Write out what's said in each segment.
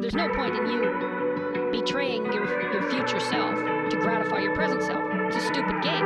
there's no point in you betraying your future self to gratify your present self. It's a stupid game.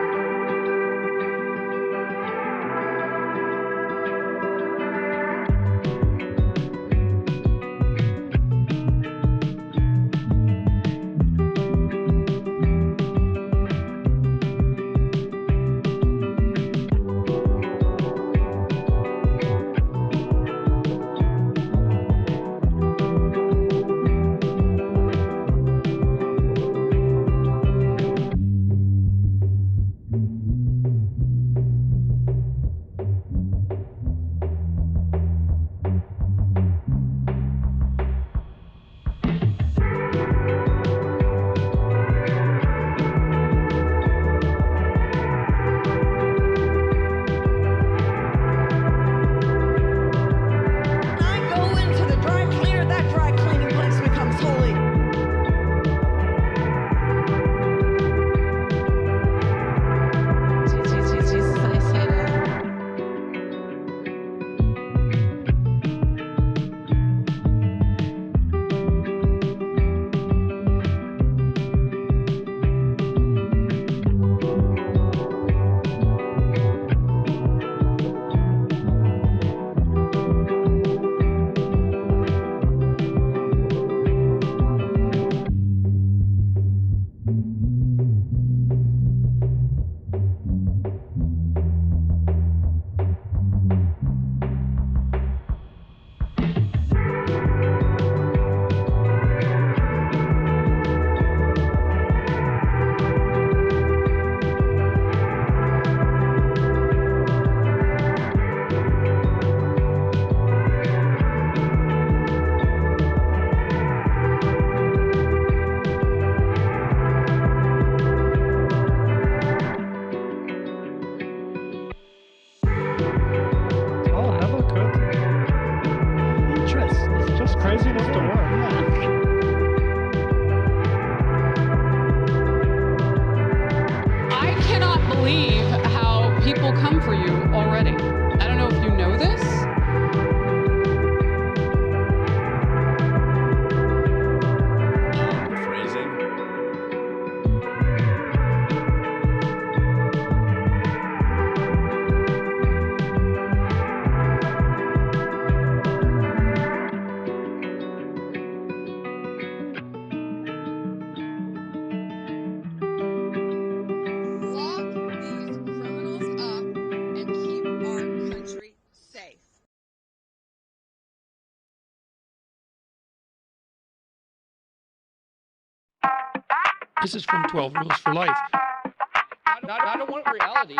This is from 12 Rules for Life. I don't want reality.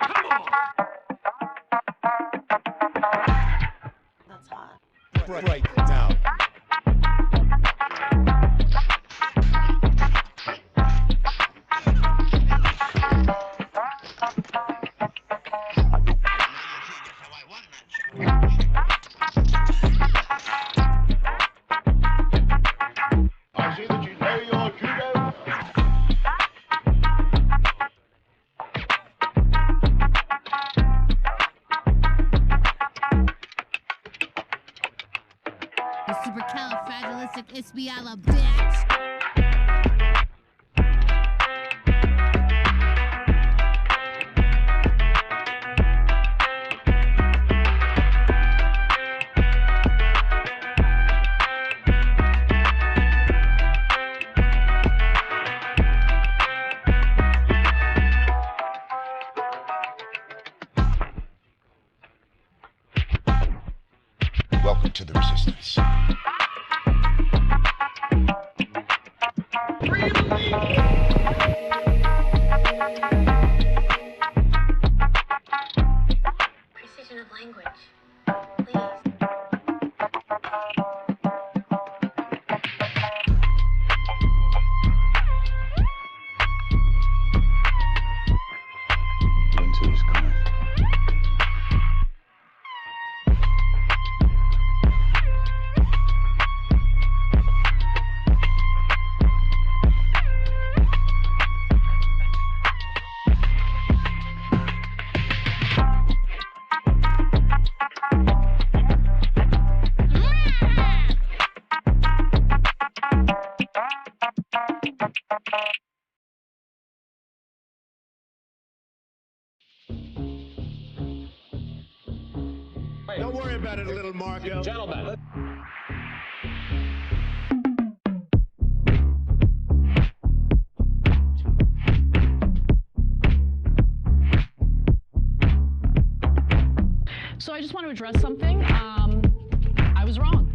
Come on! That's hot. Right now. I see that you know your judo. The supercalifragilisticexpialidocious, bitch. Welcome to the resistance. Precision of language. Please. Winter is coming. worry about it, little Marco. Gentlemen. So I just want to address something. I was wrong.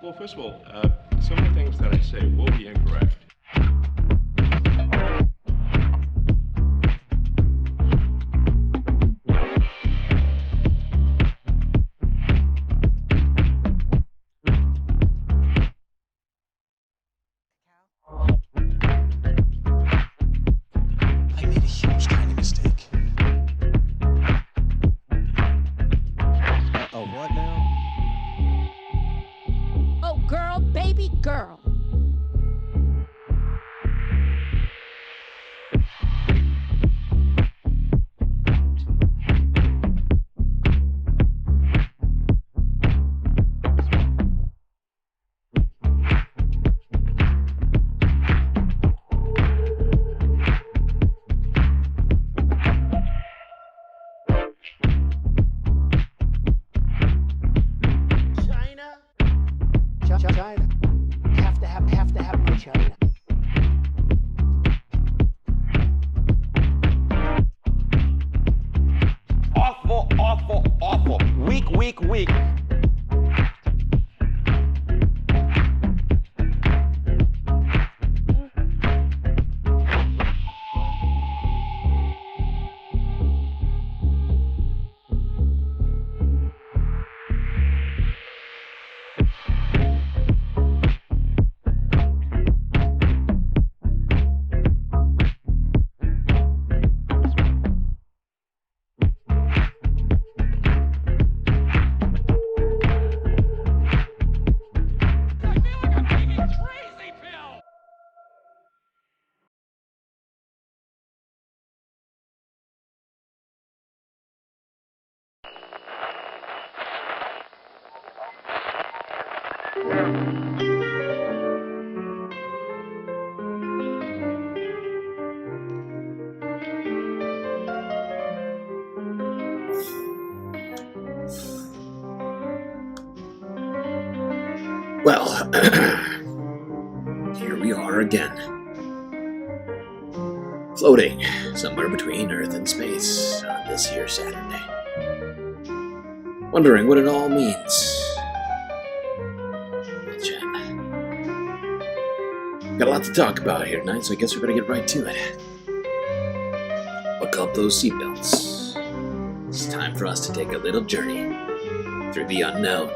Well, first of all, some of the things that I say will be incorrect. I made a huge tiny mistake. Oh, what now? Oh, girl, baby girl. China. Have to have my China. Awful, awful, awful. Weak, weak, weak. Well, here we are again. Floating somewhere between Earth and space on this here Saturday. Wondering what it all means. Got a lot to talk about here tonight, so I guess we better get right to it. Buckle up those seatbelts. It's time for us to take a little journey through the unknown.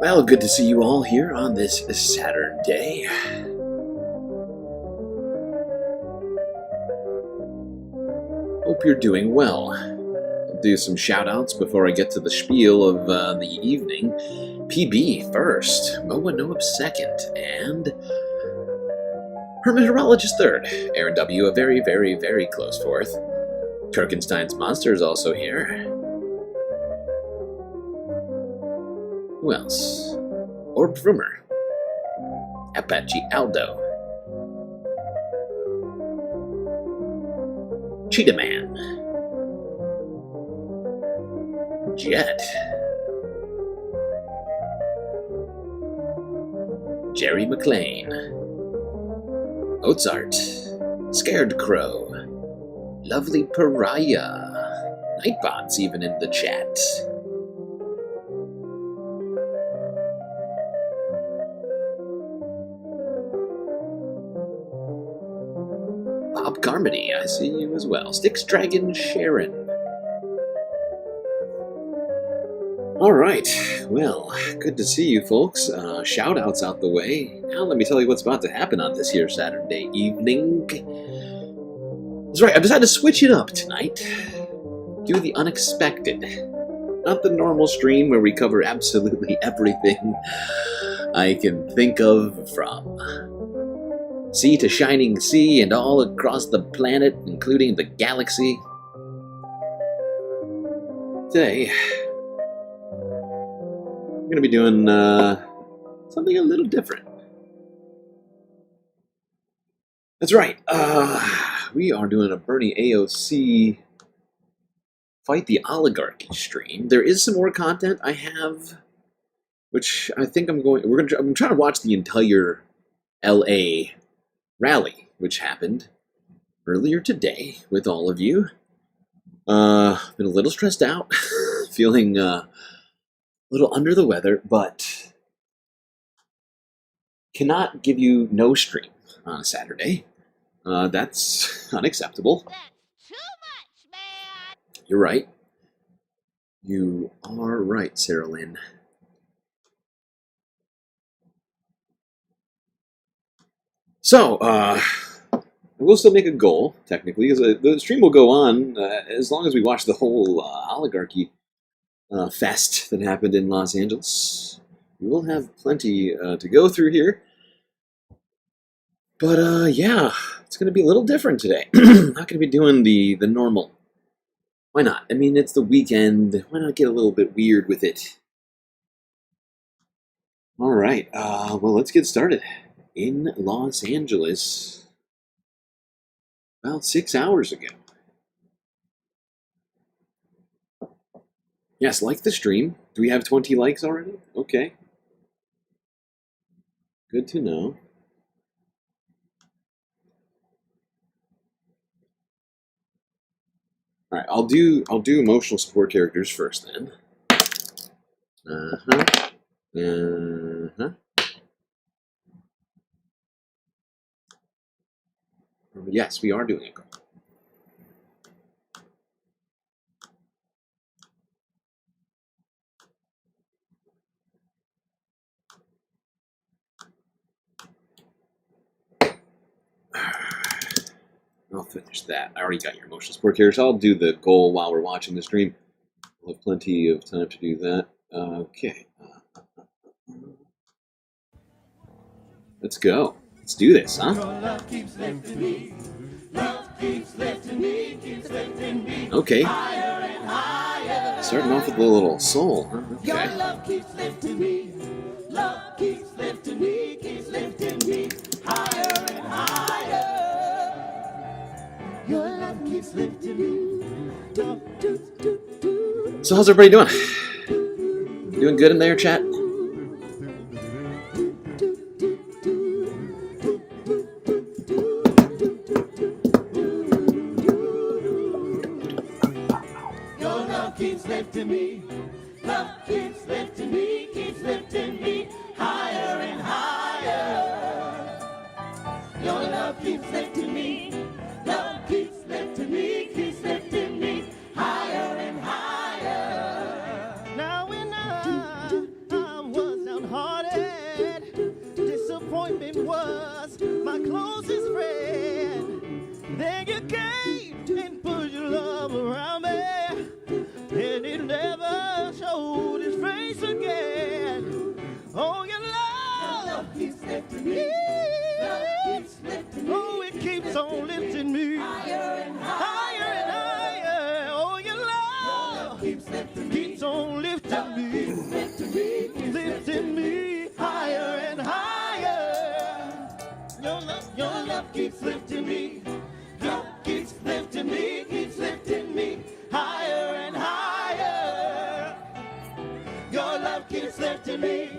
Well, good to see you all here on this Saturday. Hope you're doing well. I'll do some shout-outs before I get to the spiel of the evening. PB first, Moa Noab second, and Hermeteorologist third. Aaron W, a very, very, very close fourth. Kirkenstein's Monster is also here. Who else? Orb Frumer. Apache Aldo. Cheetah Man. Jet. Jerry McLean. Ozart. Scared Crow. Lovely Pariah. Nightbot's even in the chat. Bob Carmody, I see you as well. Styx Dragon Sharon. Alright, well, good to see you folks. Shout-outs out the way. Now let me tell you what's about to happen on this here Saturday evening. That's right, I decided to switch it up tonight. Do the unexpected. Not the normal stream where we cover absolutely everything I can think of, from sea to shining sea and all across the planet, including the galaxy. Today, we're going to be doing something a little different. That's right, we are doing a Bernie AOC Fight the Oligarchy stream. There is some more content I have, which I think I'm trying to watch the entire LA rally, which happened earlier today with all of you. Been a little stressed out, feeling a little under the weather, but cannot give you no stream on a Saturday. That's unacceptable. That's too much, man! You're right. You are right, Sarah Lynn. So, we'll still make a goal, technically, because the stream will go on as long as we watch the whole Oligarchy fest that happened in Los Angeles. We will have plenty to go through here. But, yeah, it's going to be a little different today. Not going to be doing the normal. Why not? I mean, it's the weekend. Why not get a little bit weird with it? All right, well, let's get started. In Los Angeles, about 6 hours ago. Yes, like the stream. Do we have 20 likes already? Okay. Good to know. All right, I'll do emotional support characters first then. Yes, we are doing it. I'll finish that. I already got your emotional support characters. I'll do the goal while we're watching the stream. We'll have plenty of time to do that. Okay. Let's go. Let's do this, huh? Okay. Starting off with a little soul, huh? Okay. Love keeps lifting me. Love keeps lifting me. Keeps lifting me higher and higher. Your love keeps lifting me. So how's everybody doing? Doing good in there, chat? Keeps lifting me, love keeps lifting me higher and higher. Your love keeps lifting me, love keeps lifting me higher and higher. Now when I was downhearted, disappointment was my closest friend. Then you came and put your love around me. And it never showed its face again. Oh, your love keeps lifting me. Love keeps lifting me. Oh, it keeps on lifting me. Higher and higher and higher. Oh, your love keeps lifting me. Keeps on lifting me. Lifting me higher and higher. Your love keeps lifting me. Love keeps lifting me. Keeps lifting me higher and higher. Your love keeps lifting me.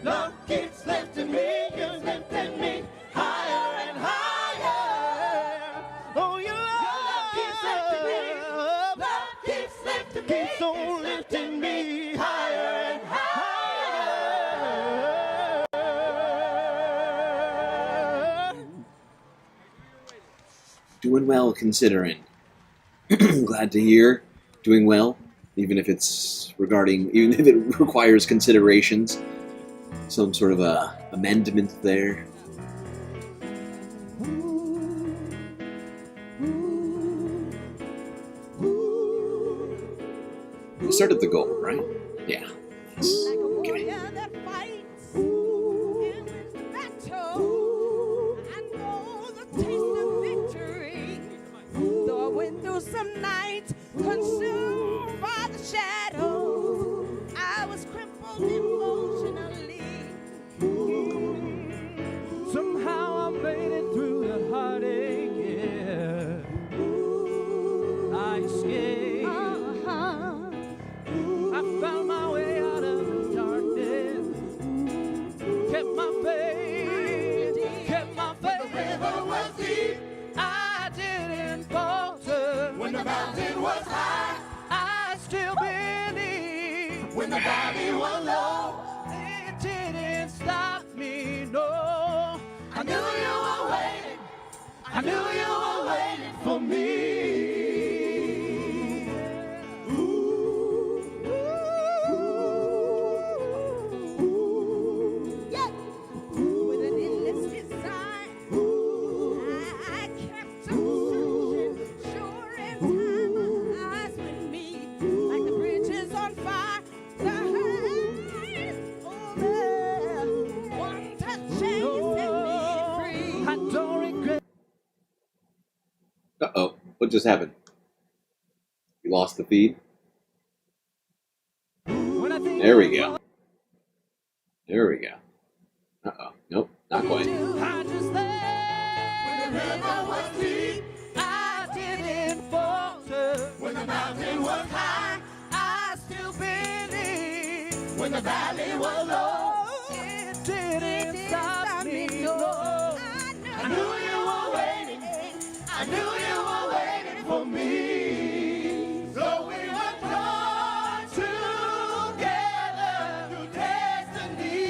Love keeps lifting me. Keeps lifting me higher and higher. Oh, your love keeps lifting me. Love keeps lifting me. Keeps on lifting me higher and higher. Doing well, considering. Glad to hear. Doing well, even if it requires considerations. Some sort of a amendment there. We started the gold, right? Yeah. Nice. Okay. Some nights consumed by the shadow, I was crippled emotionally. Somehow I made it through the heartache, yeah. I escaped. I found my way out of the darkness. Kept my faith, kept my faith. The river was deep. I didn't falter. When the mountain was high, I still believed. When the valley was low, it didn't stop me, no. I knew you were waiting. I knew you were waiting for me. Yeah. With an endless design, I kept on searching. Sure, in time, eyes with me, like the bridges on fire. The highs over. One touch change set me free. I don't regret. Uh-oh. What just happened? You lost the feed? There we go. There we go. Uh-oh. Nope, not quite. I just when the river was deep, I didn't falter. When the mountain was high, I still believed. When the valley was low, it didn't stop me, no. I knew you were waiting. I knew you were waiting for me. So we were drawn together through destiny.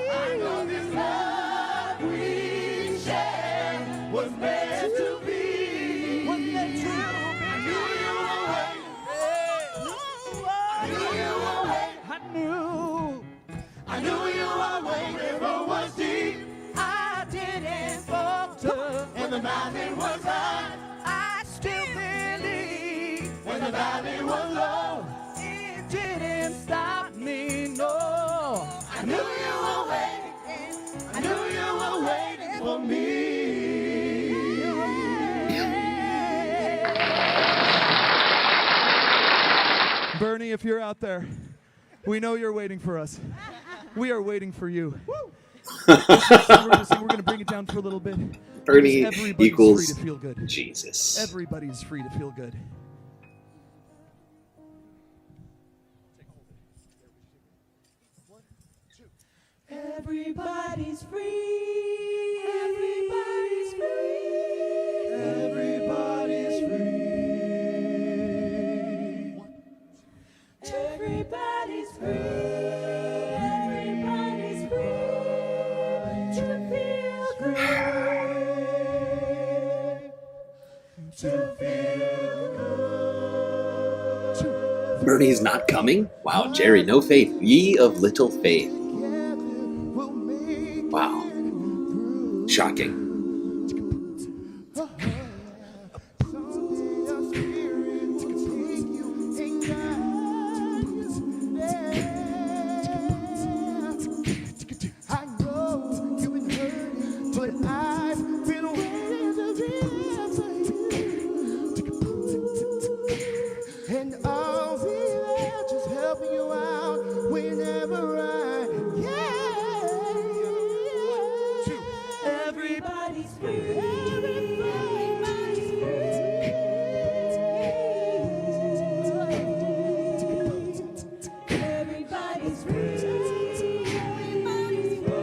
I know this love we shared was meant to be. I knew you were waiting. I knew you were waiting. I knew you were waiting. The river was deep. I didn't falter. When the mountain was high, I still believe. When the valley was low, it didn't stop me, no. I knew you were waiting. I knew you were waiting for me. Bernie, if you're out there, we know you're waiting for us. We are waiting for you. We're going to bring it down for a little bit. Bernie Everybody's equals free to feel good. Jesus. Everybody's free to feel good. Everybody's free. Everybody's free. Everybody's free. Everybody's free. Everybody's free to feel good. To feel good. Bernie's not coming? Wow, Jerry, no faith. Ye of little faith. Wow. Shocking. And I'll be there just helping you out whenever I Everybody's free. Everybody's free. Everybody's free. Everybody's free.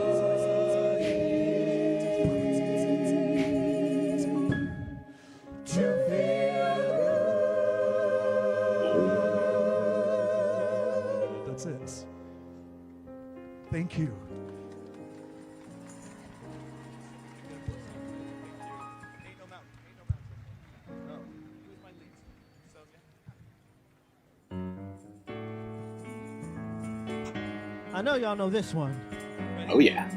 To feel good. That's it. Thank you. I know y'all know this one. Oh, yeah.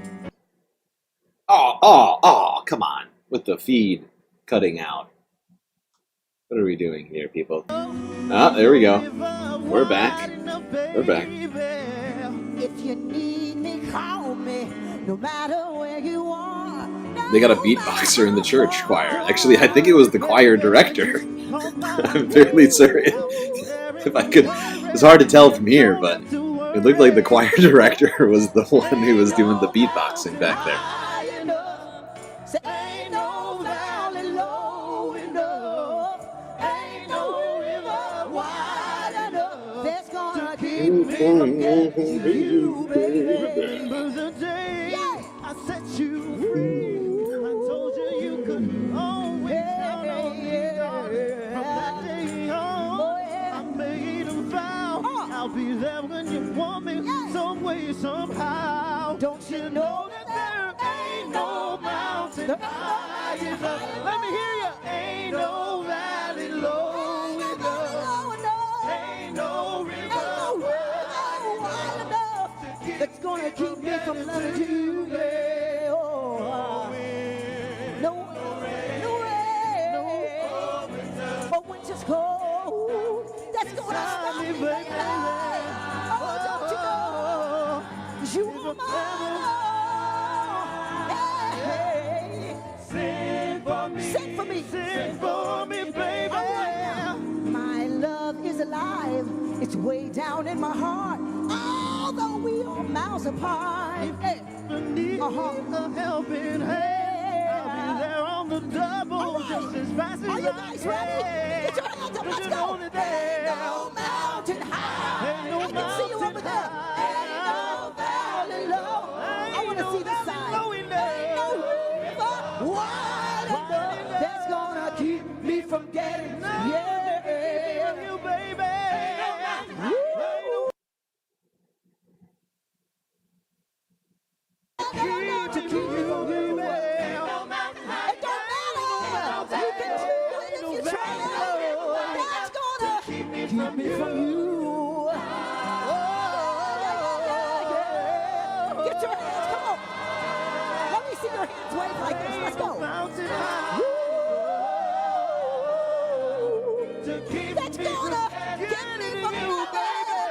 Oh, come on. With the feed cutting out. What are we doing here, people? Ah, there we go. We're back. We're back. If you need me, call me, no matter where you are. They got a beatboxer in the church choir. Actually, I think it was the choir director. I'm fairly certain. If I could, it's hard to tell from here, but it looked like the choir director was the one who was doing the beatboxing back there. Remember the day I set you free. I told you you could always count on me. From that day on, I made a vow. I'll be there when you want me, some way, somehow. Don't you know that there ain't no mountain high enough? Let me hear you. Ain't no valley low enough. Ain't no river wide enough that's gonna keep me from loving you. Yeah. Oh, no way. But winter's cold, that's gonna stop me, baby. Oh, don't you know? 'Cause you are mine. Hey. Sing for me, baby. My love is alive. It's way down in my heart. Although we are miles apart. Hey. Need a helping hand. I'll be there on the double, just as fast as I can. Are you guys ready? Get your hands up, let's go. Ain't no mountain high. I can see you over there. Ain't no valley low. I want to see the sign. Ain't no river wide enough that's gonna keep me from getting you, baby. To keep you, baby. It don't matter. You can do it if you try. That's gonna keep me from you. Get your hands, come on. Let me see your hands wave like this. Let's go. That's gonna get me from you, baby.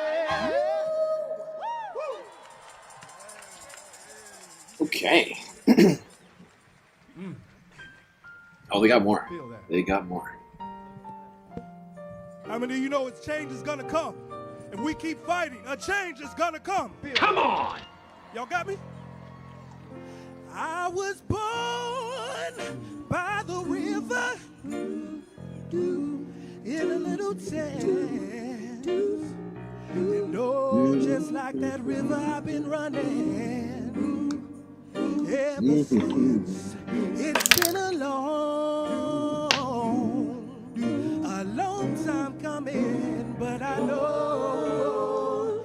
Okay. Oh, they got more. They got more. How many of you know change is gonna come? If we keep fighting, a change is gonna come. Come on! Y'all got me? I was born by the river in a little tent. And oh, just like that river I've been running ever since. It's been a long time coming, but I know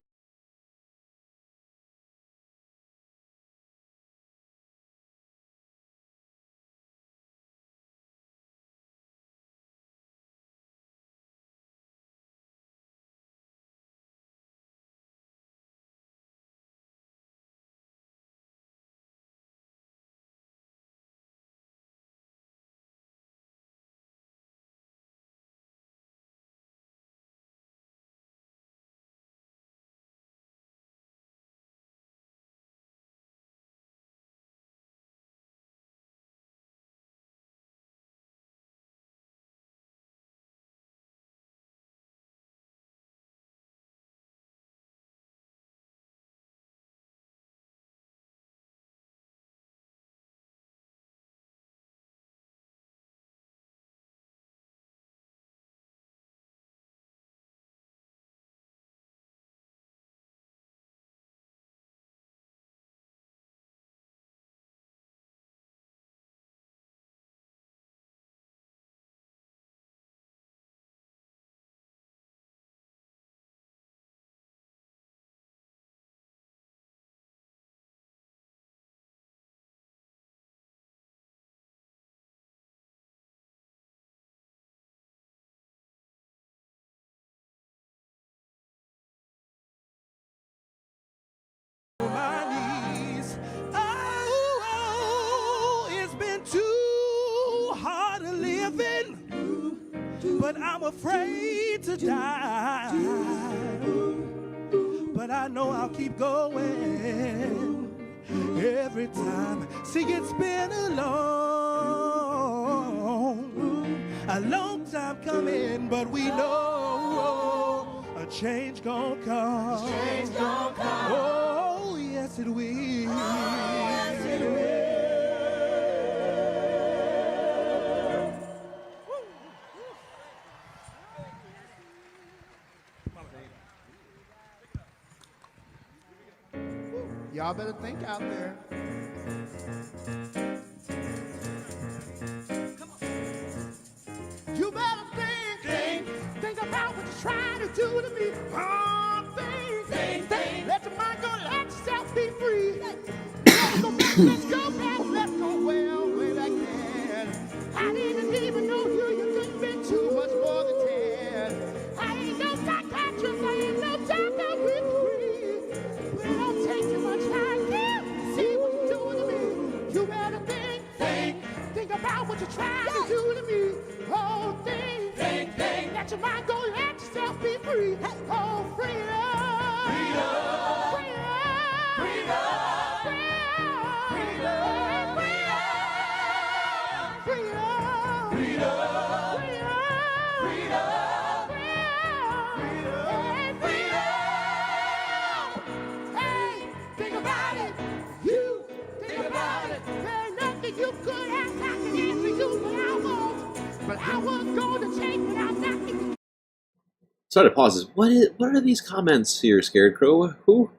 but I'm afraid to die. But I know I'll keep going every time. See, it's been a long time coming, but we know a change gon' come. Oh, yes it will. Yes it will. Y'all better think out there. You better think about what you're trying to do to me. Oh, think. Let your mind go, let yourself be free. Let's go back, let's go way back then. I didn't even know you could have been too much more than 10. I ain't no psychiatrist, I ain't no doctor with free. But it don't take too much time to see what you're doing to me. You better think about what you're trying to do to me. Oh, think. Let your mind go, let yourself be free. Oh, freedom. Hey, think about it. You think about it. There's nothing you could ask I can answer you, but I won't. But I was going to change, but I'm not. Sorry to pause this. What are these comments here, Scarecrow? Who?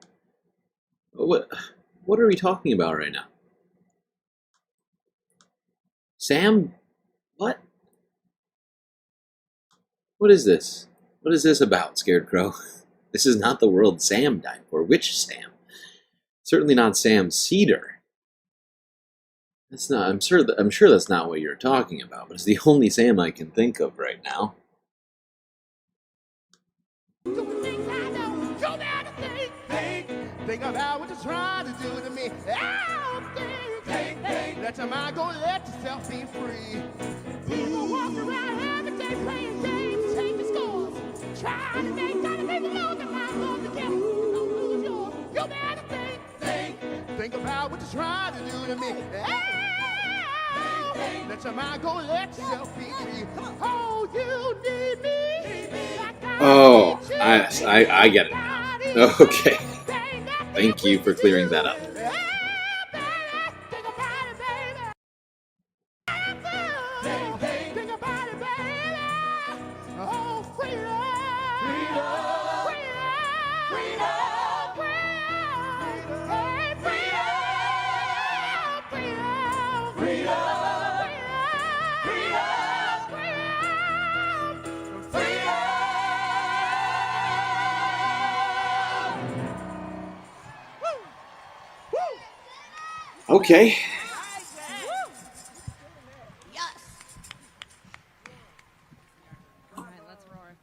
What are we talking about right now? Sam? What? What is this? What is this about, Scarecrow? This is not the world Sam died for. Which Sam? Certainly not Sam Cedar. That's not. I'm sure that's not what you're talking about. But it's the only Sam I can think of right now. Think about what you're trying to do to me. Oh, think. Let your mind go, let yourself be free. People walk around every day playing games, changing scores, trying to make people know that my love together. Don't lose yours. You better think about what you're trying to do to me. Oh, let your mind go, let yourself be free. Oh, you need me. Oh, I get it now. Okay. Thank you for clearing that up. Okay. All right, let's roar.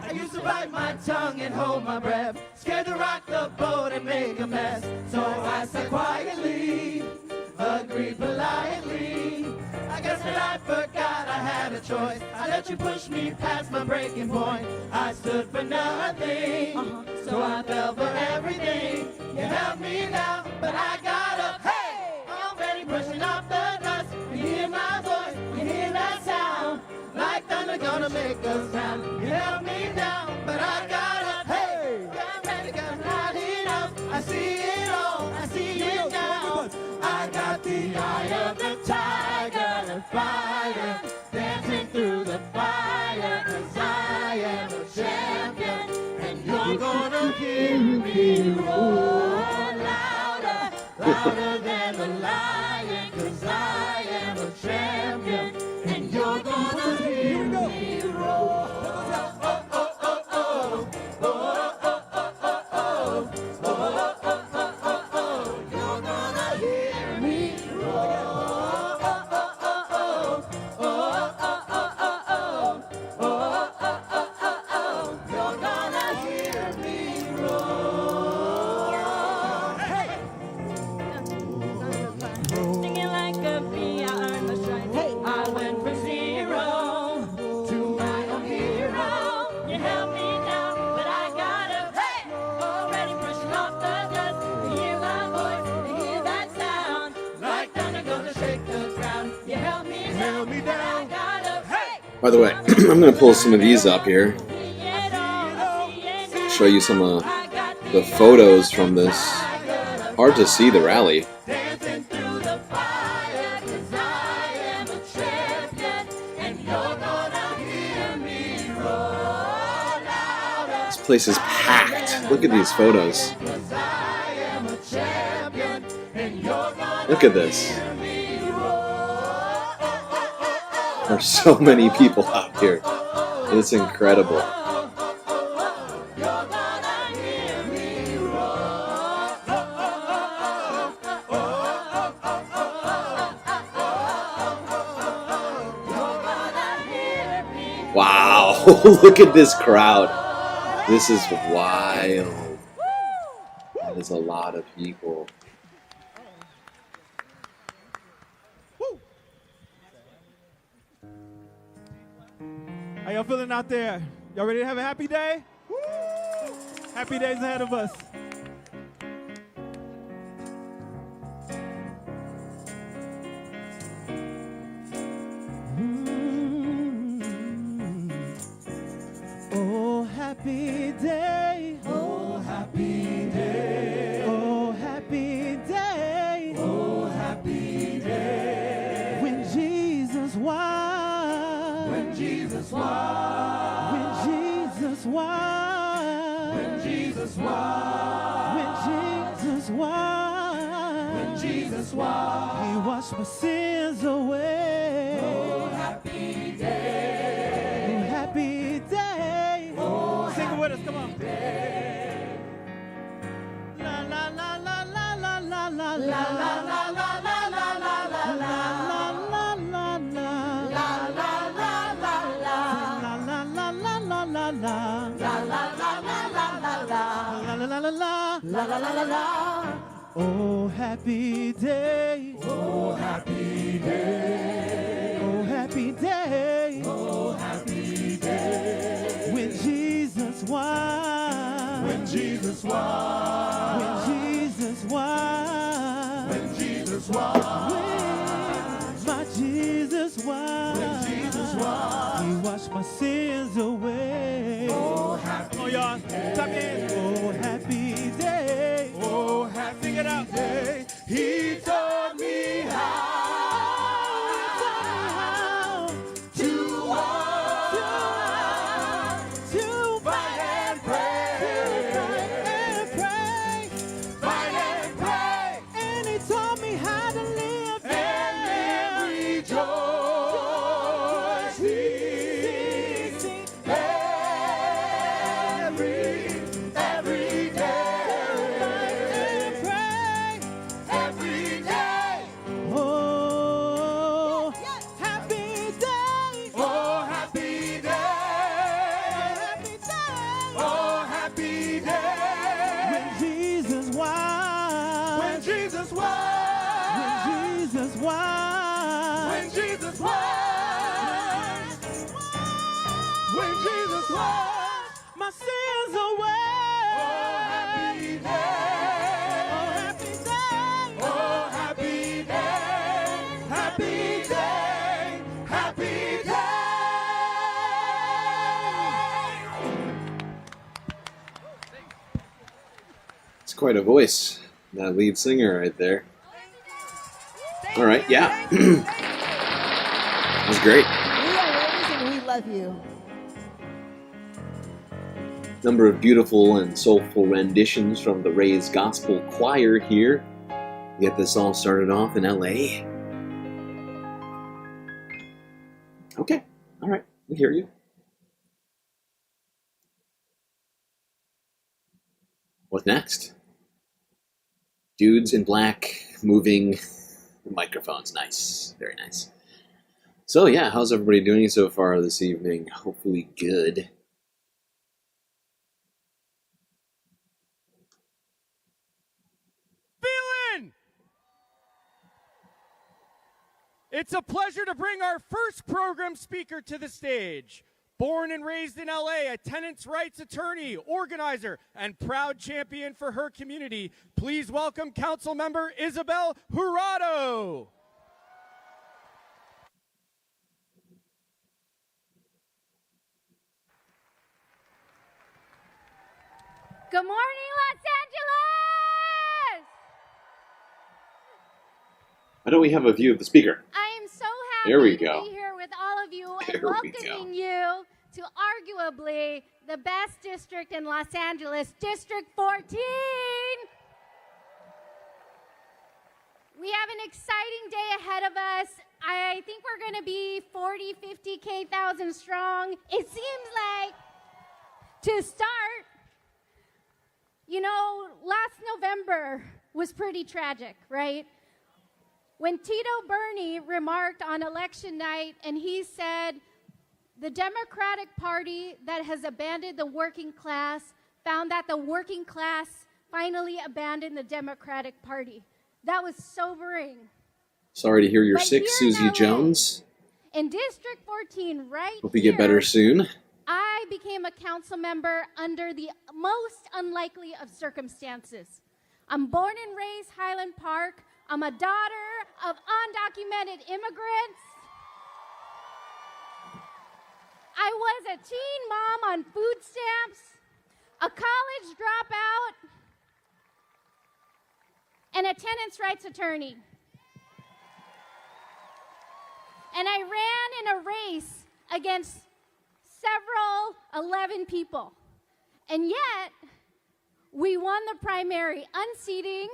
I used to bite my tongue and hold my breath, scared to rock the boat and make a mess. So I said quietly, agreed politely. I guess that I forgot I had a choice. I let you push me past my breaking point. I stood for nothing, so I fell for everything. You held me down, but I got up. Hey, already brushing off the dust. You hear my voice, you hear that sound, like thunder gonna make us sound. You held me down, but I got up. Hey, I'm ready, got not enough. I see it all, I see it now. I got the eye of the tiger and fire, dancing through the fire, 'cause I am a champion, and you're gonna hear me roar louder, louder than a lion, 'cause I am a champion, and you're gonna hear me roar. You're By the way, I'm going to pull some of these up here. Show you some of the photos from this. Hard to see the rally. This place is packed. Look at these photos. Look at this. There's so many people out here. It's incredible. Wow, look at this crowd. This is wild. That is a lot of people. How y'all feeling out there? Y'all ready to have a happy day? Woo! Happy days ahead of us. Oh, happy day. Oh, happy day. Oh, happy day. Oh, happy day. When Jesus won. When Jesus won. When Jesus won. When Jesus won. When Jesus won. When Jesus won. He washed my sins away. Oh, happy day. Oh, happy day. Oh, sing it with us, come on. La la la la la la la la la la la la la la la la la oh, happy day. Oh, happy day. Oh, happy day. Oh, happy day. When Jesus won. When Jesus won. When Jesus won. When Jesus won. When my Jesus won. When Jesus won. He washed my sins away. Oh, happy day. Oh, y'all, clap your hands. Oh, happy day. Oh, happy day. He taught me how to walk, to fight and pray, fight and pray. And he taught me how to live and rejoice. Every day. My sins away. Oh, happy day. Oh, happy day. Oh, happy day. Happy day. Happy day. It's quite a voice, that lead singer right there. All right, yeah. That was great. We are Rays and we love you. Number of beautiful and soulful renditions from the Rays Gospel Choir here. Get this all started off in LA. Okay, all right, we hear you. What next? Dudes in black moving microphones. Nice, very nice. So yeah, how's everybody doing so far this evening? Hopefully good. It's a pleasure to bring our first program speaker to the stage. Born and raised in LA, a tenants' rights attorney, organizer, and proud champion for her community, please welcome Council Member Isabelle Hurado. Good morning, Los Angeles! Why don't we have a view of the speaker? I am so There we happy go. to be here with all of you and There we welcoming you to arguably the best district in Los Angeles, District 14. We have an exciting day ahead of us. I think we're going to be 40, 50,000 strong. It seems like, to start, you know, last November was pretty tragic, right? When Tito Bernie remarked on election night and he said, the Democratic Party that has abandoned the working class found that the working class finally abandoned the Democratic Party. That was sobering. Sorry to hear you're But sick, here in Susie LA, Jones. In District 14, right Hope you get better here, soon. I became a council member under the most unlikely of circumstances. I'm born and raised Highland Park. I'm a daughter of undocumented immigrants. I was a teen mom on food stamps, a college dropout, and a tenants' rights attorney. And I ran in a race against 11 people. And yet, we won the primary, unseating.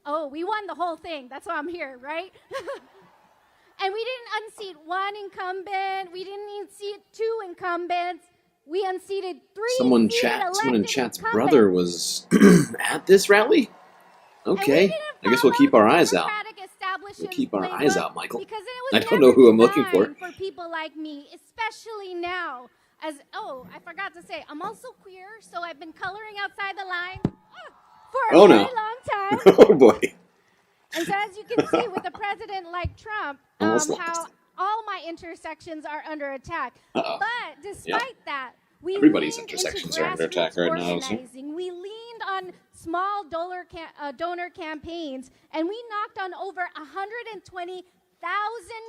Oh, we won the whole thing. That's why I'm here, right? And we didn't unseat one incumbent. We didn't unseat two incumbents. We unseated three. Someone in chat's brother was at this rally? Okay. I guess we'll keep our eyes out. We'll keep our eyes out, Michael. I don't know who I'm looking for. For people like me, especially now. I forgot to say, I'm also queer, so I've been coloring outside the line for a very long time. Oh, boy. And so as you can see with a president like Trump, how all my intersections are under attack. But despite that, we everybody's leaned intersections into are under attack right now. organizing. We leaned on small donor campaigns, and we knocked on over 120,000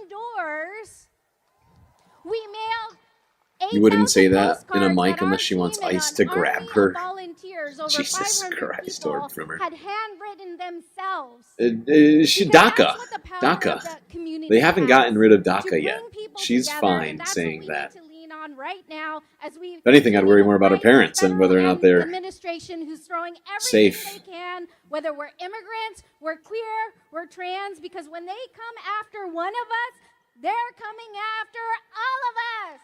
doors. We mailed You wouldn't say that in a mic unless she wants ICE to grab her. Jesus Christ, or from her. Had handwritten themselves. DACA. They haven't gotten rid of DACA yet. She's fine saying that. Right now, as we If anything, I'd worry more about her parents and whether or not they're administration who's throwing everything safe. they can, whether we're immigrants, we're queer, we're trans, because when they come after one of us, they're coming after all of us.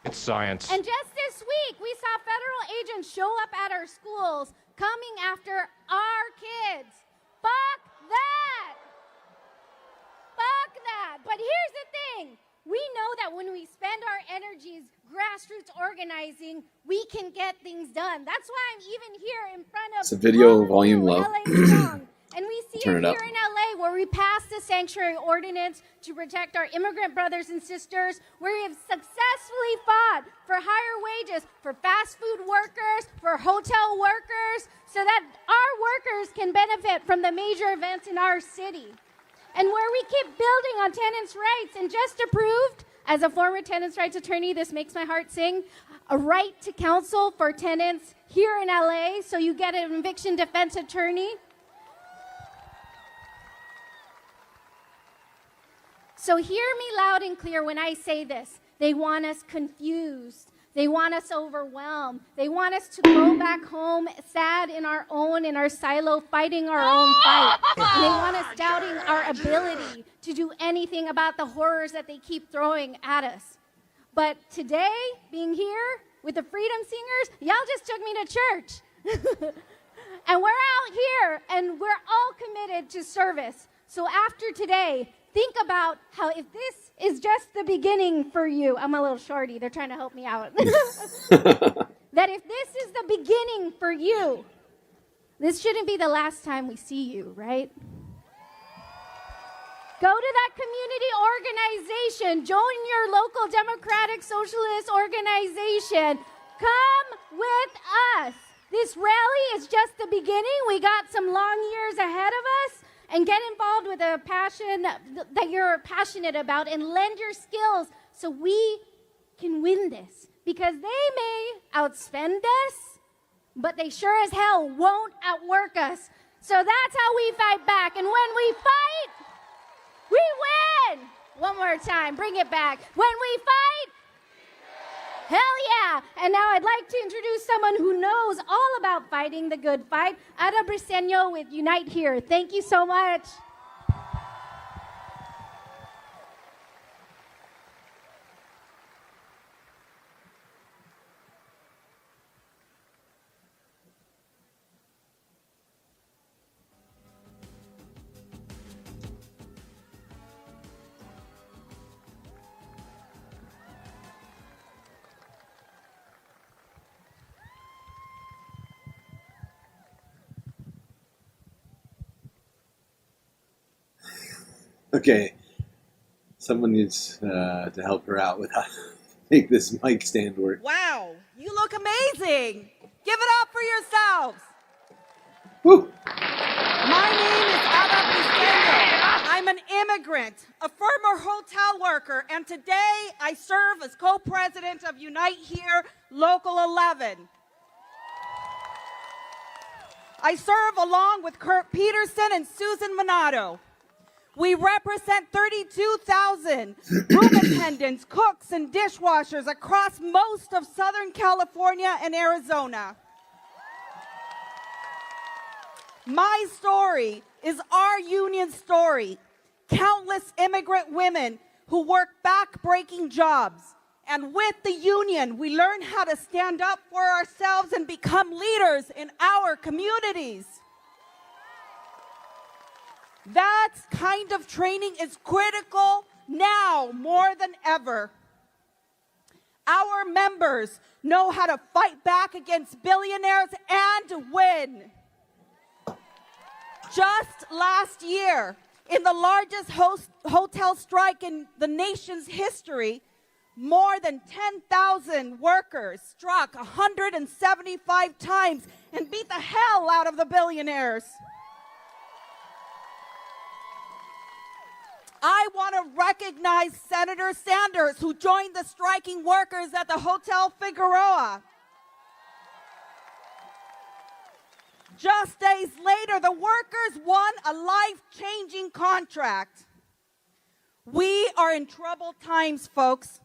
It's science. And just this week, we saw federal agents show up at our schools coming after our kids. Fuck that! Fuck that! But here's the thing. We know that when we spend our energies grassroots organizing, we can get things done. That's why I'm even here in front of It's a video volume low. And we see Turn it it here up. in LA where we passed the sanctuary ordinance to protect our immigrant brothers and sisters, where we have successfully fought for higher wages for fast food workers, for hotel workers, so that our workers can benefit from the major events in our city. And where we keep building on tenants' rights, and just approved, as a former tenants' rights attorney, this makes my heart sing, a right to counsel for tenants here in LA, so you get an eviction defense attorney. So hear me loud and clear when I say this. They want us confused. They want us overwhelmed. They want us to go back home sad in our silo, fighting our own fight. And they want us doubting our ability to do anything about the horrors that they keep throwing at us. But today, being here with the Freedom Singers, y'all just took me to church. And we're out here, and we're all committed to service. So after today, think about how if this is just the beginning for you, I'm a little shorty, they're trying to help me out. That if this is the beginning for you, this shouldn't be the last time we see you, right? Go to that community organization, join your local Democratic Socialist organization. Come with us. This rally is just the beginning. We got some long years ahead of us. And get involved with a passion that you're passionate about, and lend your skills so we can win this because they may outspend us, but they sure as hell won't outwork us. So that's how we fight back. And when we fight, we win. One more time, bring it back. When we fight, hell yeah. And now I'd like to introduce someone who knows all about fighting the good fight, Ada Briceno with Unite Here. Thank you so much. Okay, someone needs to help her out with how to make this mic stand work. Wow, you look amazing. Give it up for yourselves. Woo. My name is Ada Briceno. I'm an immigrant, a former hotel worker, and today I serve as co-president of Unite Here, Local 11. I serve along with Kurt Peterson and Susan Minato. We represent 32,000 room attendants, cooks, and dishwashers across most of Southern California and Arizona. My story is our union story. Countless immigrant women who work back-breaking jobs. And with the union, we learn how to stand up for ourselves and become leaders in our communities. That kind of training is critical now more than ever. Our members know how to fight back against billionaires and win. Just last year, in the largest hotel strike in the nation's history, more than 10,000 workers struck 175 times and beat the hell out of the billionaires. I want to recognize Senator Sanders, who joined the striking workers at the Hotel Figueroa. Just days later, the workers won a life-changing contract. We are in troubled times, folks.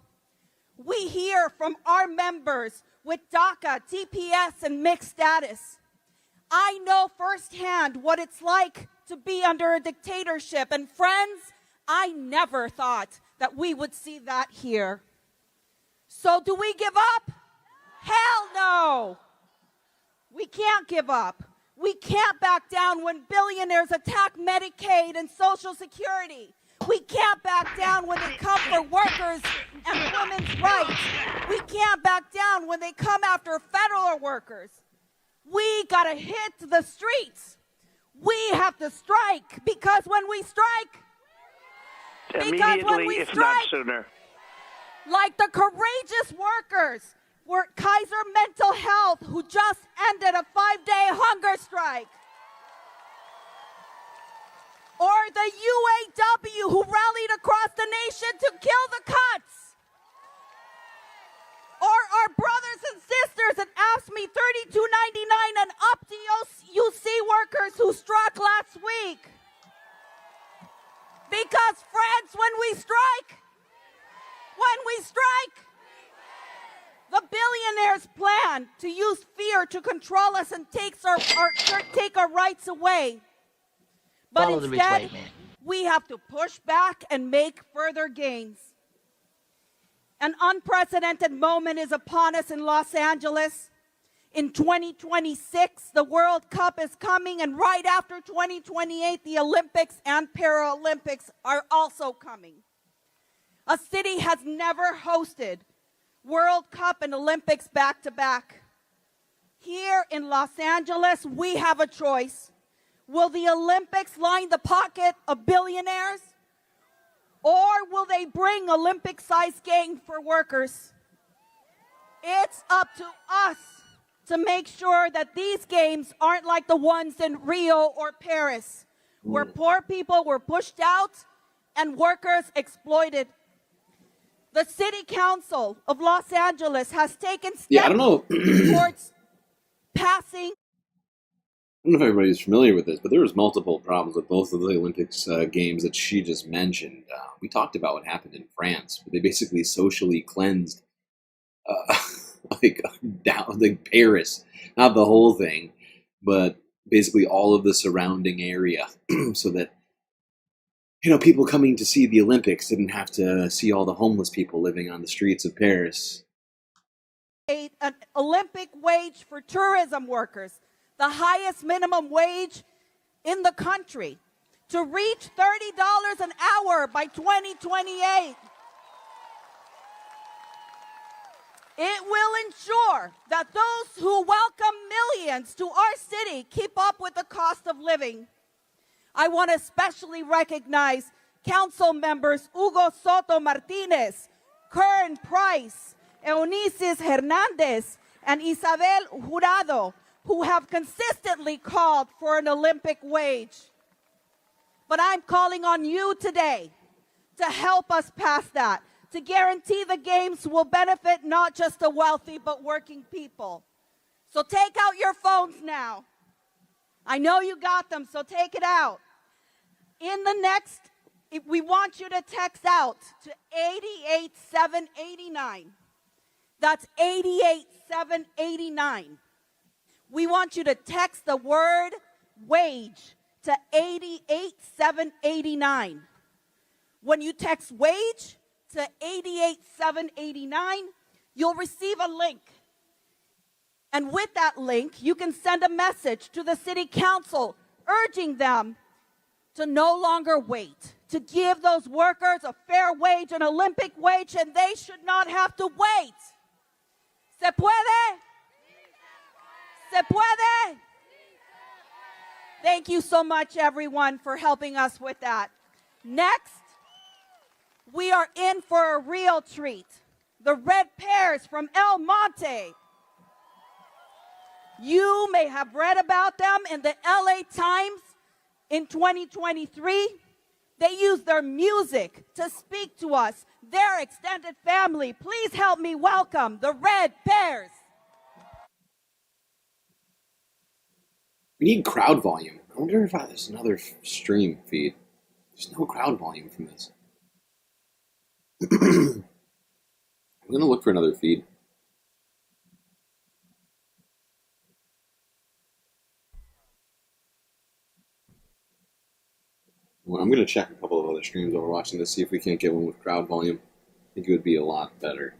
We hear from our members with DACA, TPS, and mixed status. I know firsthand what it's like to be under a dictatorship, and friends, I never thought that we would see that here. So do we give up? Hell no. We can't give up. We can't back down when billionaires attack Medicaid and Social Security. We can't back down when they come for workers and women's rights. We can't back down when they come after federal workers. We gotta hit the streets. We have to strike, because when we strike, immediately, if not sooner. Like the courageous workers were Kaiser Mental Health, who just ended a 5-day hunger strike. Or the UAW, who rallied across the nation to kill the cuts. Or our brothers and sisters at AFSCME 3299 and UC workers who struck last week. Because, friends, when we strike, the billionaires plan to use fear to control us and take our rights away. But instead, we have to push back and make further gains. An unprecedented moment is upon us in Los Angeles. In 2026, the World Cup is coming, and right after 2028, the Olympics and Paralympics are also coming. A city has never hosted World Cup and Olympics back to back. Here in Los Angeles, we have a choice. Will the Olympics line the pocket of billionaires? Or will they bring Olympic-sized gain for workers? It's up to us to make sure that these games aren't like the ones in Rio or Paris, where poor people were pushed out and workers exploited. The City Council of Los Angeles has taken steps Yeah, I don't know. towards passing. I don't know if everybody's familiar with this, but there was multiple problems with both of the Olympics games that she just mentioned. We talked about what happened in France, where they basically socially cleansed, like Paris, not the whole thing, but basically all of the surrounding area, so that people coming to see the Olympics didn't have to see all the homeless people living on the streets of Paris. An Olympic wage for tourism workers, the highest minimum wage in the country, to reach $30 an hour by 2028. It will ensure that those who welcome millions to our city keep up with the cost of living. I want to especially recognize council members Hugo Soto Martinez, Kern Price, Eunice Hernandez, and Isabelle Hurado, who have consistently called for an Olympic wage. But I'm calling on you today to help us pass that, to guarantee the games will benefit not just the wealthy, but working people. So take out your phones now. I know you got them, so take it out. In the next, we want you to text out to 88789. That's 88789. We want you to text the word wage to 88789. When you text wage to 88789, you'll receive a link. And with that link, you can send a message to the City Council urging them to no longer wait, to give those workers a fair wage, an Olympic wage, and they should not have to wait. ¿Se puede? ¿Se puede? Thank you so much, everyone, for helping us with that. Next, we are in for a real treat. The red pears from El Monte. You may have read about them in the LA Times in 2023. They use their music to speak to us, their extended family. Please help me welcome the Red Pears. We need crowd volume. I wonder if there's another stream feed. There's no crowd volume from this. I'm going to look for another feed. Well, I'm going to check a couple of other streams while we're watching this, see if we can't get one with crowd volume. I think it would be a lot better.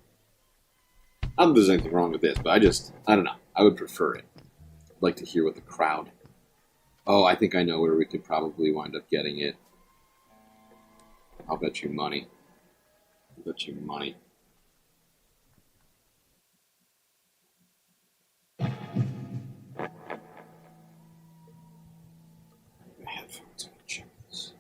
I don't think there's anything wrong with this, but I don't know. I would prefer it. I'd like to hear what the crowd... Oh, I think I know where we could probably wind up getting it. I'll bet you money. I'll bet you money. Headphones. Check this.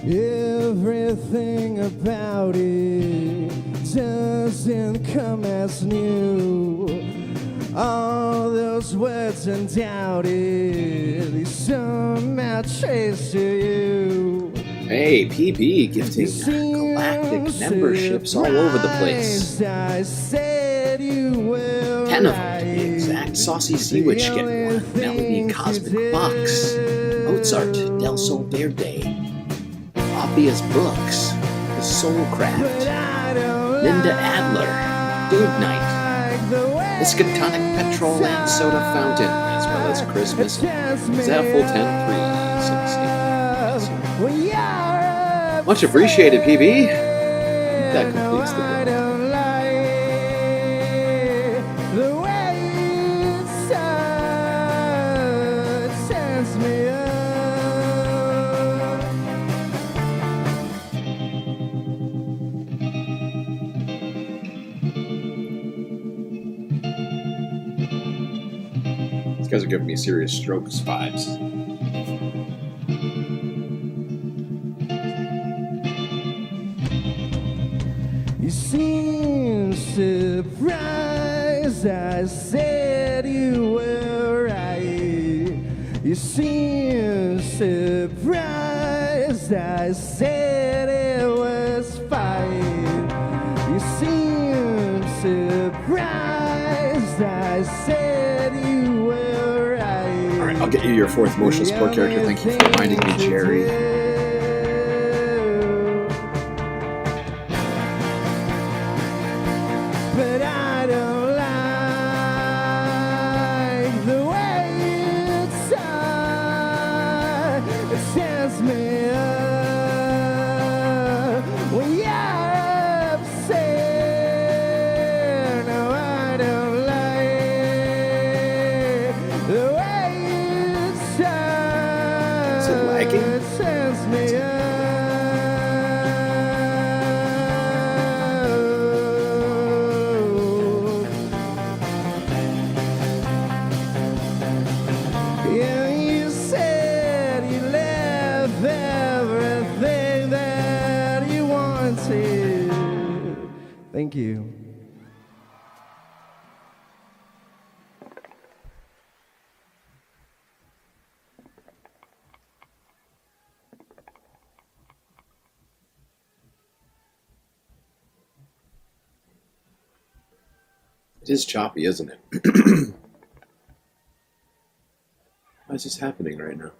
Everything about it doesn't come as new. All those words undoubted, they somehow trace to you. Hey, PB gifting galactic memberships all over the place. 10 of them to be exact. Saucy Sea Witch getting one. Melody Cosmic Box. Mozart Del Sol Verde. Obvious Books. The Soulcraft. Linda Adler. Dude Night. Miskatonic Petrol and Soda Fountain, as well as Christmas. Is that a full 10? 3, 16. Much appreciated, PB. That completes the book. These guys are giving me serious Strokes vibes. You seem surprised I said you were right. You seem surprised I said it was fine. You seem surprised I said you were right. Alright, I'll get you your 4th emotional support character. Thank you for reminding me, Jerry. But I don't like the way it sends me up when you're upset. No, I don't like the way Is it lagging? it sends me up. Yeah, you said you left everything that you wanted. Thank you. It is choppy, isn't it? Why is this happening right now?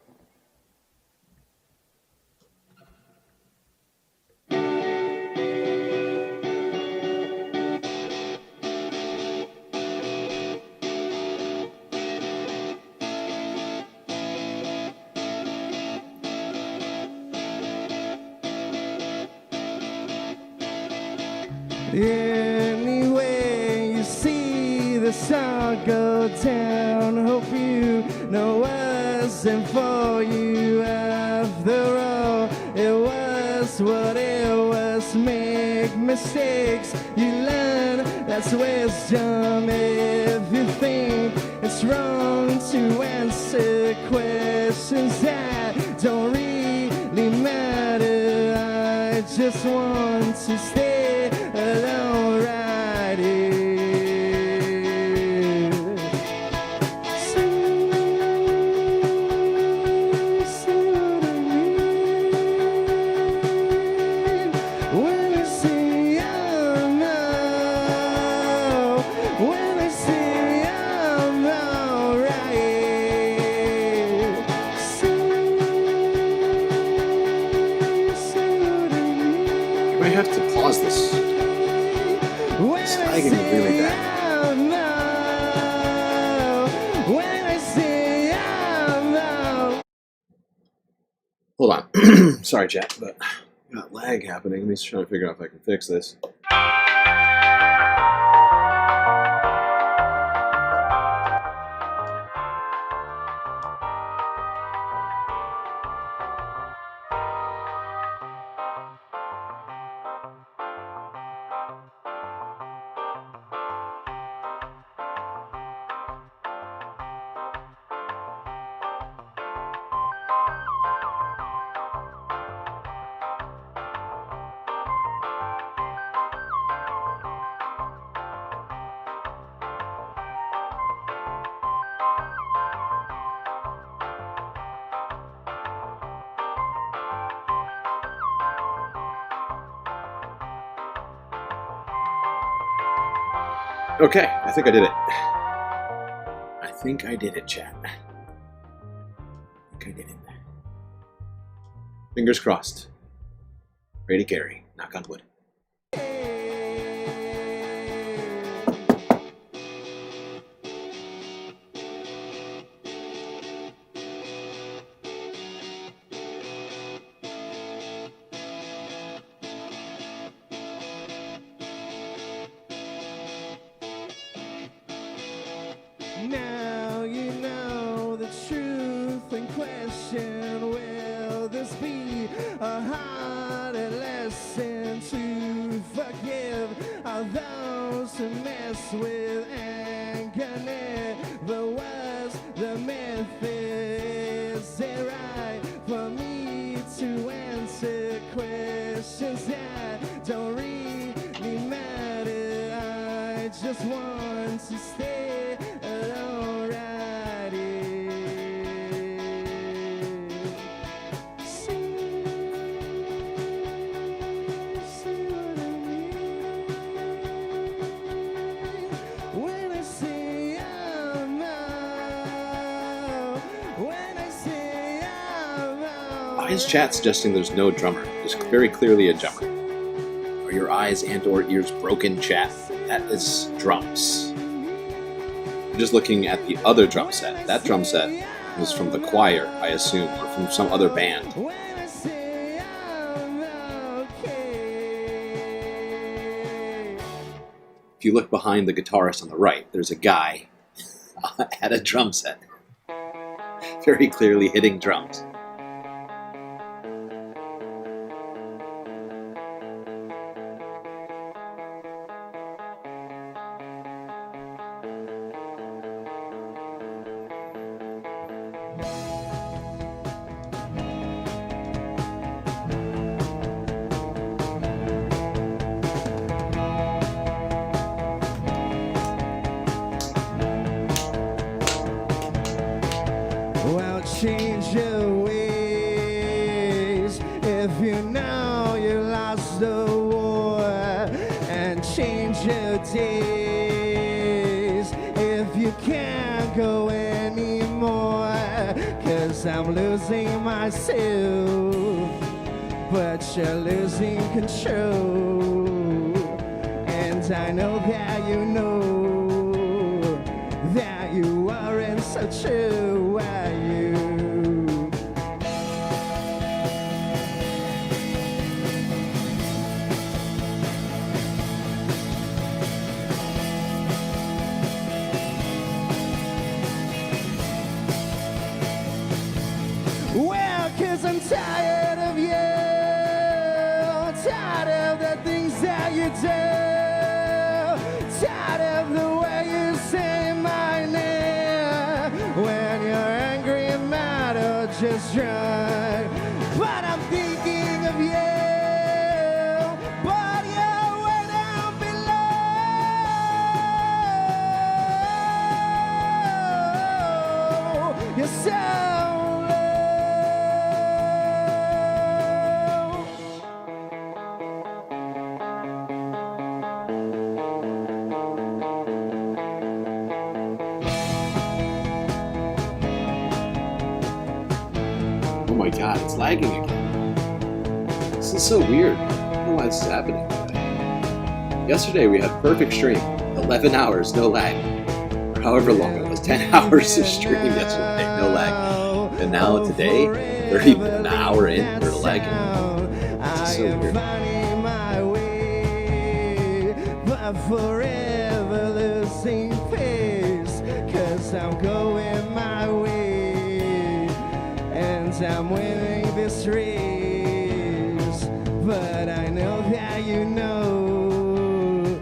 Anyway, you see the sun go down. Hope you know wasn't for you after all. It was what it was. Make mistakes, you learn. That's wisdom. If you think it's wrong to answer questions that don't really matter, I just want to stay alone right here. When I say I'm out, when I say I'm alright, You might have to pause this. It's lagging really bad. when I say I'm out. Hold on. Sorry, chat, but got lag happening. Let me just try to figure out if I can fix this. Okay, I think I did it. I think I did it, chat. I think I did it. Fingers crossed. Ready to carry. Knock on wood. just with anger never was the myth. Is it right for me to answer questions that don't really matter? I just want to stay alone right here. See what I mean when I say I'm out, when I say I'm out. Why is chat suggesting there's no drummer? There's very clearly a drummer. Are your eyes and or ears broken, chat? That is drums. I'm just looking at the other drum set. That drum set was from the choir, I assume, or from some other band. If you look behind the guitarist on the right, there's a guy at a drum set. Very clearly hitting drums. Well, change your ways if you know you lost the war, and change your days if you can't go anymore. 'Cause I'm losing myself, but you're losing control, and I know that you know that you aren't so true, are you? Well, 'cause I'm tired of you, tired of the things that you do, tired of the way you say my name when you're angry, mad, or just drunk. But I'm thinking of you, but you're way down below. You're so Oh my god, it's lagging again. This is so weird. I don't know why this is happening today. Yesterday we had perfect stream. 11 hours, no lag. Or however long it was. 10 hours of stream yesterday, no lag. And now today, 30 an hour in, we're lagging. This is so weird. my way, but forever losing pace. 'Cause I'm going my way, and I'm winning this race. But I know that you know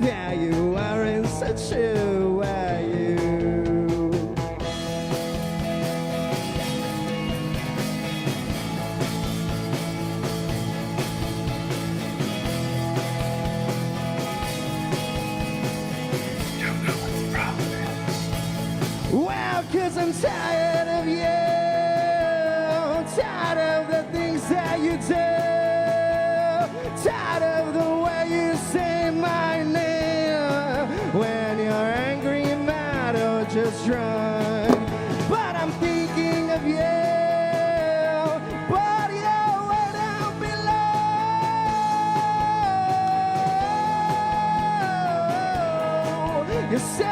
that you aren't so true, are you? Well, 'cause I'm tired of you, tired of the things that you do, tired of the way you say my name when you're angry, mad, or just drunk. But I'm thinking of you, but you're way down below. You're so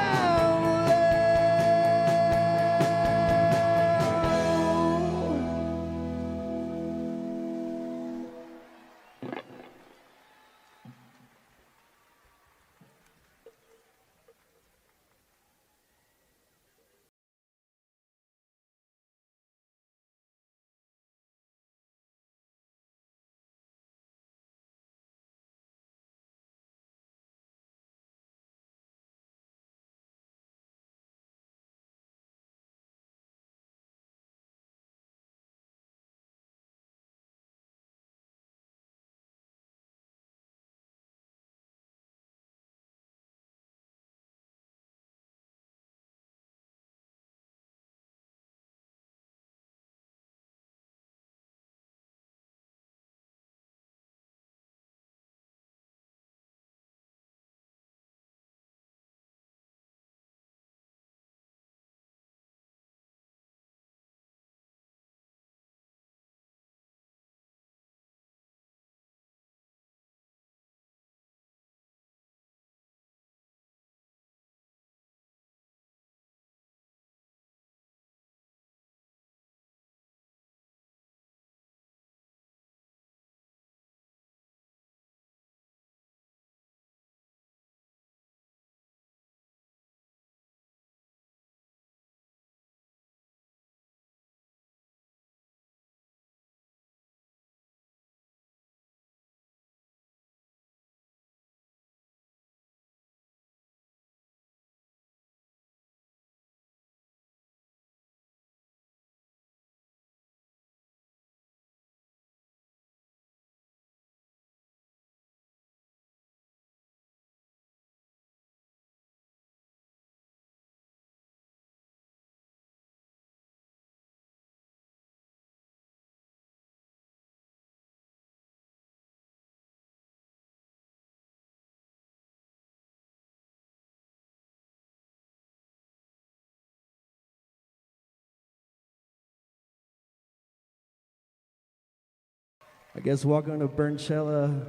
I guess welcome to Burnchella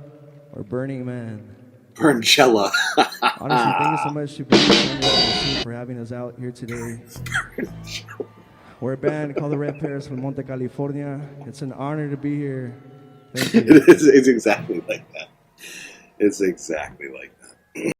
or Burning Man. Burnchella. Honestly, thank you so much to BC for having us out here today. We're a band called the Red Pears from Monte California. It's an honor to be here. Thank you. It's exactly like that. It's exactly like that.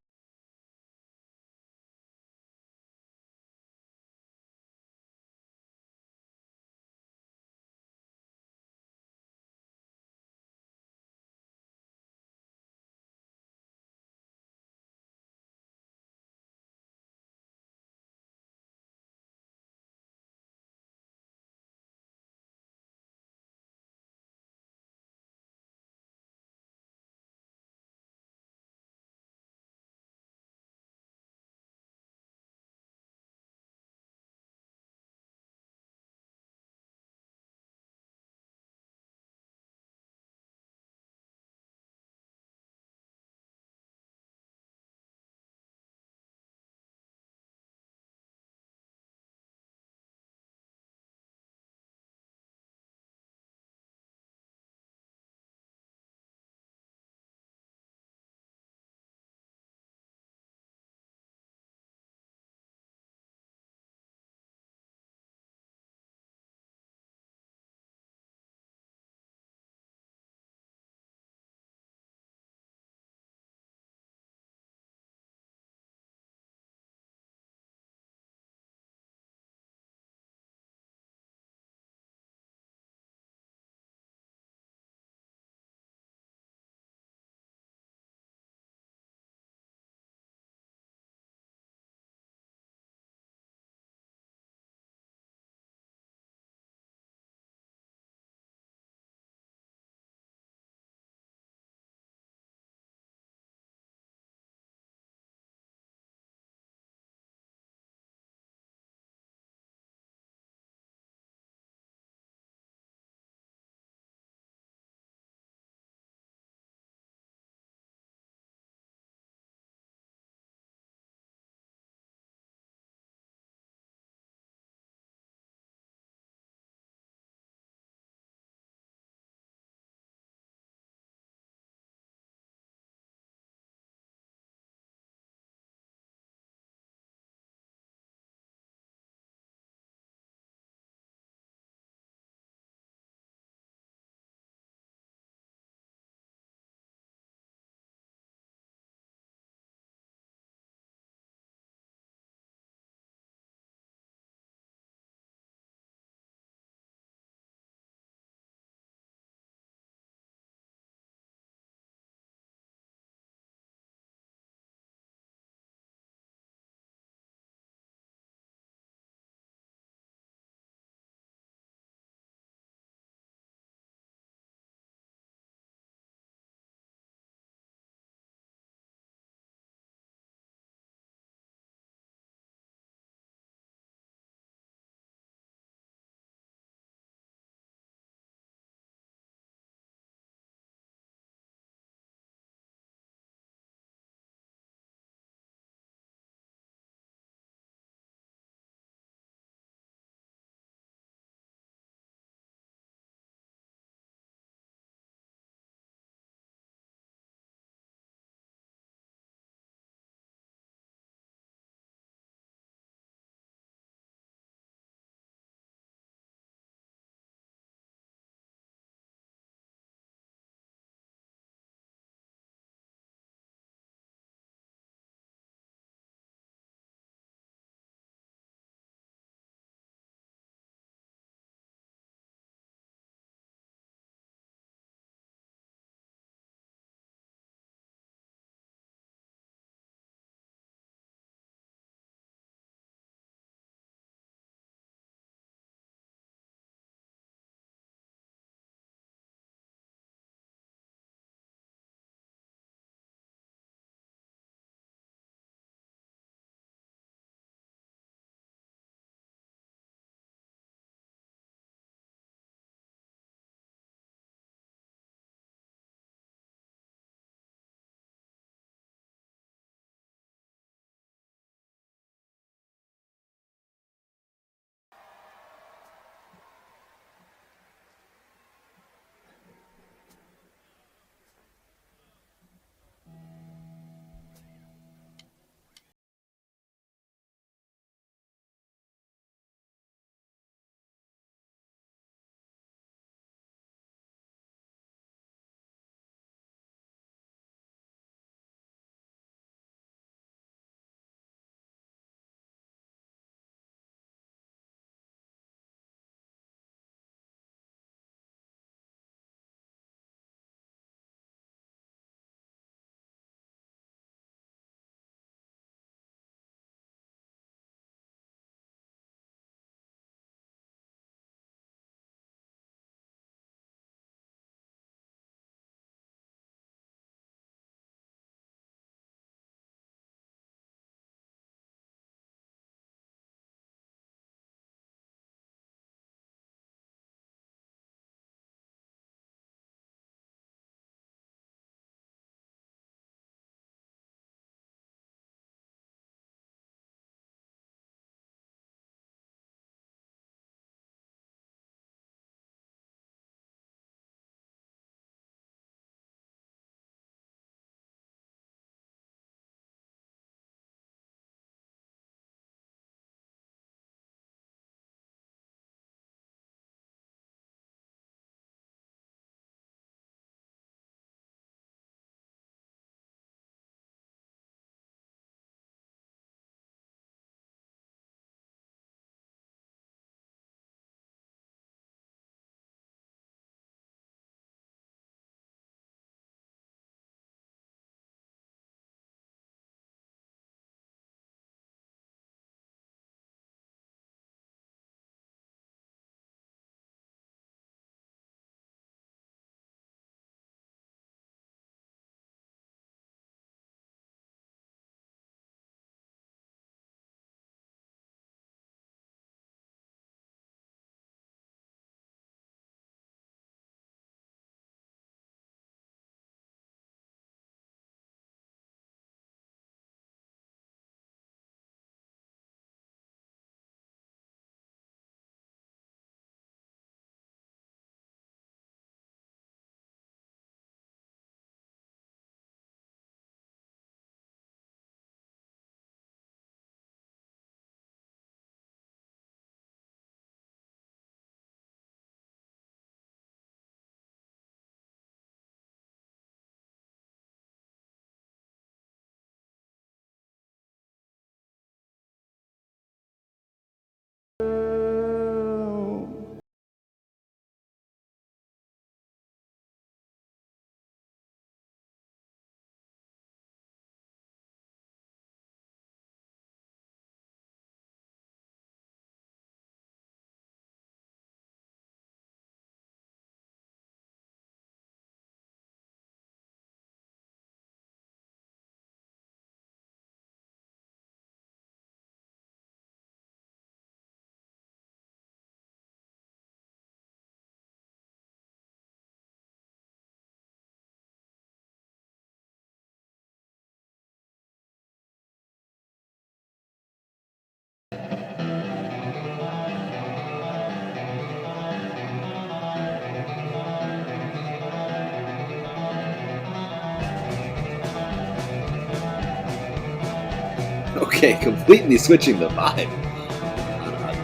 Okay, completely switching the vibe.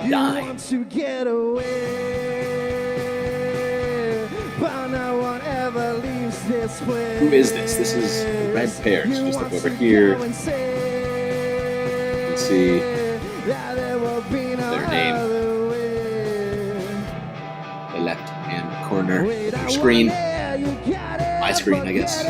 You want to get away, but no one ever leaves this way. Who is this? This is the Red Pears. Just look over here. You can see their name. The left-hand corner of your screen. My screen, I guess.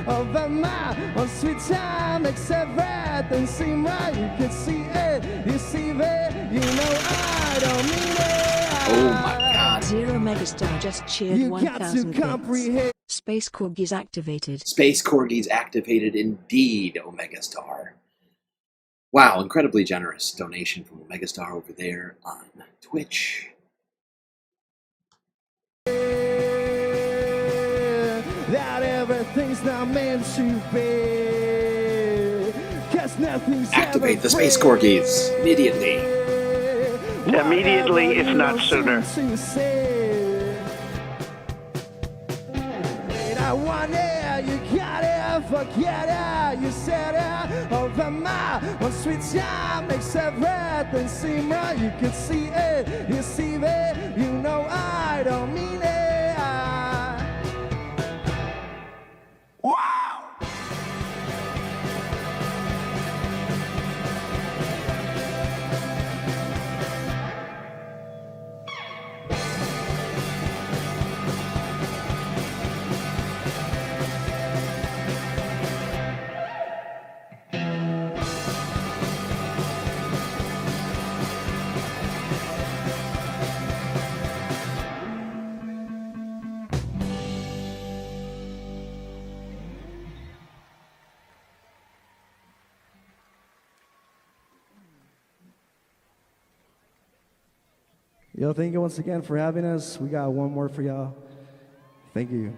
Over my one sweet time, except everything seem right. You can see it, you see it, you know I don't mean it. Oh my God! Zero Megastar just cheered 1,000 bits. Space Corgis activated. Space Corgis activated indeed, Omega Star. Wow, incredibly generous donation from Omega Star over there on Twitch. That everything's not meant to be. 'Cause nothing's Activate the Space Corgis immediately. Immediately, if not sooner. I want it, you got it, forget it. You said it over my one sweet time makes everything seem right. You can see it, you see it, you know I don't mean it. Wow! Yo, thank you once again for having us. We got one more for y'all. Thank you.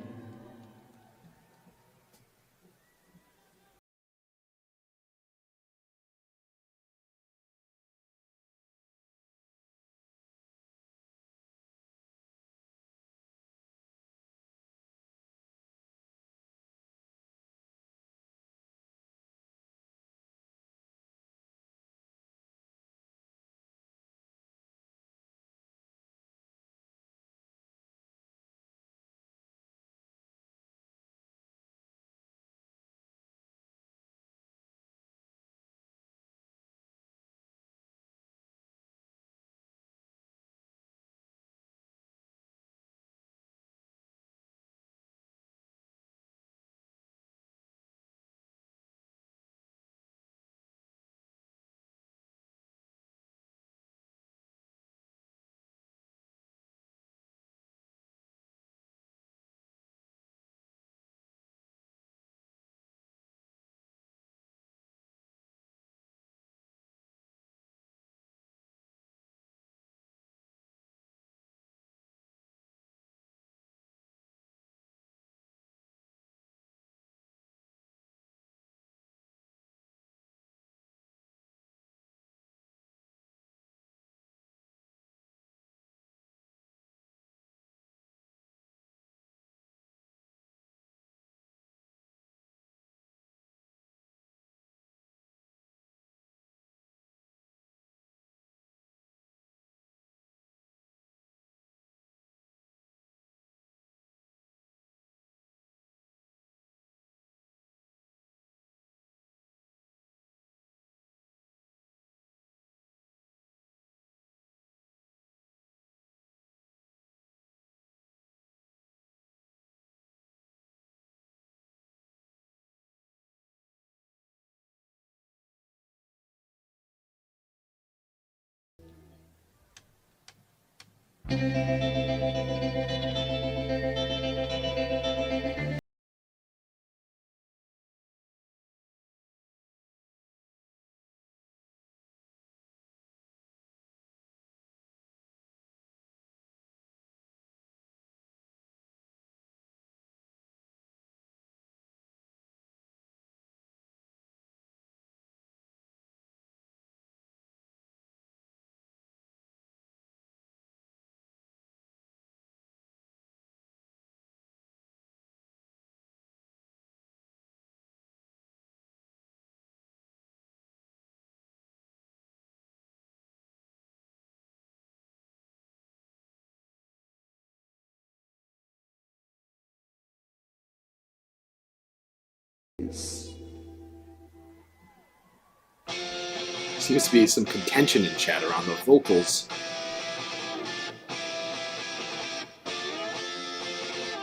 Seems to be some contention in chat around the vocals.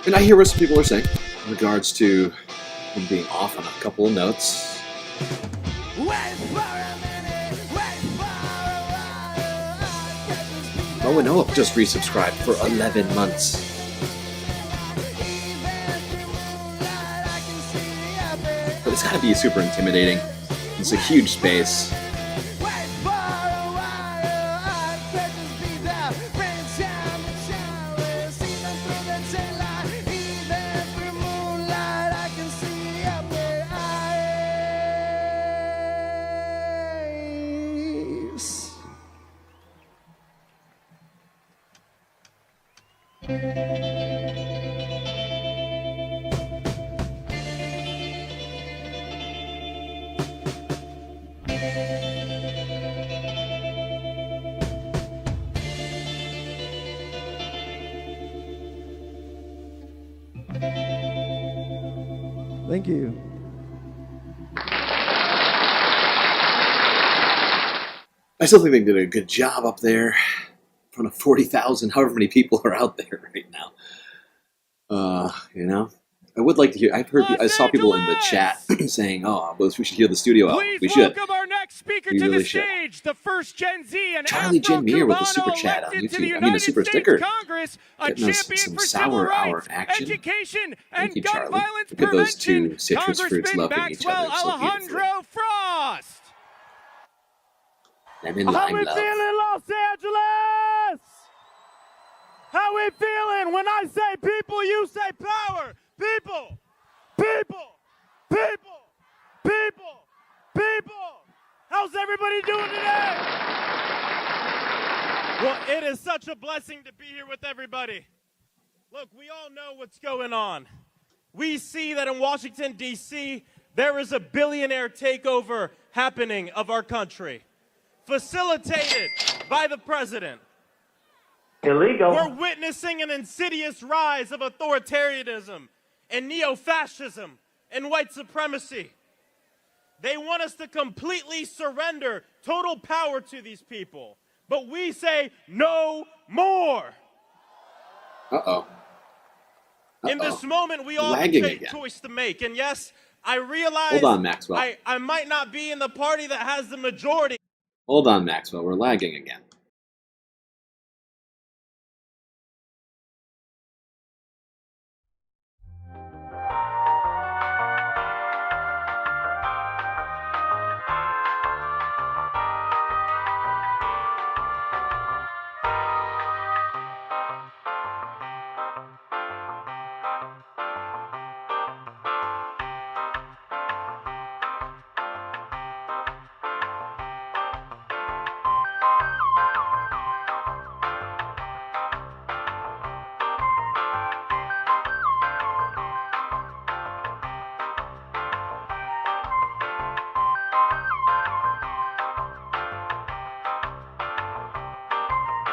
And I hear what some people are saying in regards to him being off on a couple of notes. Oh, and Noah just resubscribed for 11 months. But it's gotta be super intimidating. It's a huge space. Thank you. I still think they did a good job up there in front of 40,000, however many people are out there right now. You know, I would like to hear. I saw people in the chat saying, "Oh, we should hear the studio album." We should. Welcome our next speaker We to really the should. stage, the first Gen Z and Charlie Jen Meir with a super chat on elected to the YouTube. I mean, a super United sticker. States Congress, a Getting us champion some for civil sour hour rights, action. education, Thank and you, gun Charlie. violence Look at those two prevention. citrus fruits Congressman loving each other Maxwell so beautifully. Alejandro Frost. Lemon How lime we love. feeling, Los Angeles? How we feeling? When I say people, you say power. People, people, people, people, people. How's everybody doing today? Well, it is such a blessing to be here with everybody. Look, we all know what's going on. We see that in Washington, D.C., there is a billionaire takeover happening of our country, facilitated by the president. Illegal. We're witnessing an insidious rise of authoritarianism and neo-fascism and white supremacy. They want us to completely surrender total power to these people. But we say no more. Uh-oh. In this moment, we all have Lagging a again. choice to make. And yes, I realize Hold on, Maxwell. I might not be in the party that has the majority. Hold on, Maxwell. We're lagging again.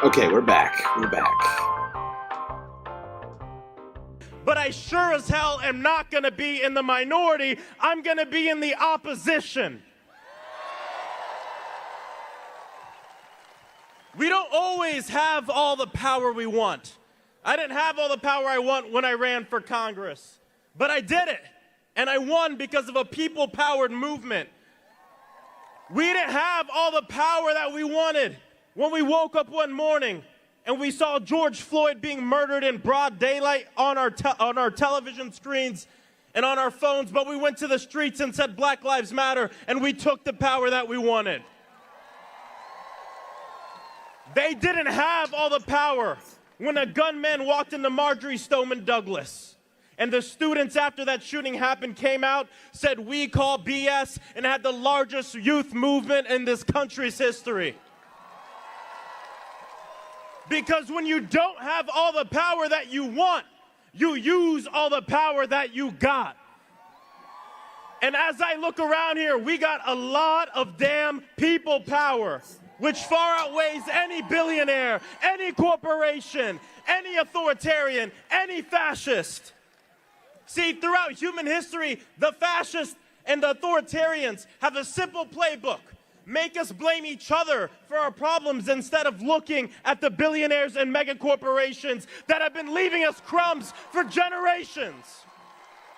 Okay, we're back. We're back. But I sure as hell am not going to be in the minority. I'm going to be in the opposition. We don't always have all the power we want. I didn't have all the power I want when I ran for Congress. But I did it. And I won because of a people-powered movement. We didn't have all the power that we wanted when we woke up one morning and we saw George Floyd being murdered in broad daylight on our television screens and on our phones, but we went to the streets and said Black Lives Matter, and we took the power that we wanted. They didn't have all the power when a gunman walked into Marjorie Stoneman Douglas. And the students, after that shooting happened, came out, said, "We call BS," and had the largest youth movement in this country's history. Because when you don't have all the power that you want, you use all the power that you got. And as I look around here, we got a lot of damn people power, which far outweighs any billionaire, any corporation, any authoritarian, any fascist. See, throughout human history, the fascists And the authoritarians have a simple playbook. Make us blame each other for our problems instead of looking at the billionaires and mega corporations that have been leaving us crumbs for generations.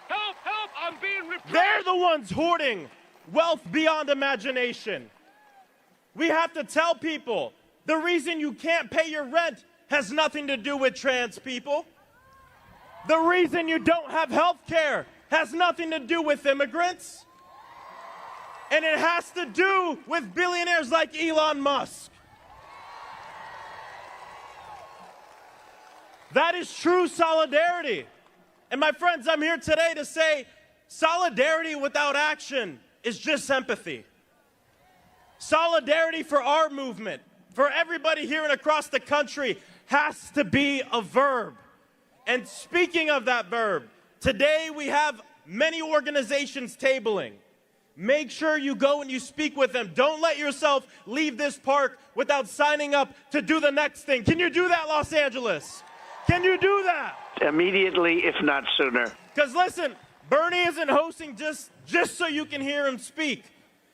Help, help, I'm being repressed. They're the ones hoarding wealth beyond imagination. We have to tell people the reason you can't pay your rent has nothing to do with trans people. The reason you don't have health care has nothing to do with immigrants. And it has to do with billionaires like Elon Musk. That is true solidarity. And my friends, I'm here today to say solidarity without action is just empathy. Solidarity for our movement, for everybody here and across the country, has to be a verb. And speaking of that verb, today we have many organizations tabling. Make sure you go and you speak with them. Don't let yourself leave this park without signing up to do the next thing. Can you do that, Los Angeles? Can you do that? Immediately, if not sooner. Because listen, Bernie isn't hosting just so you can hear him speak.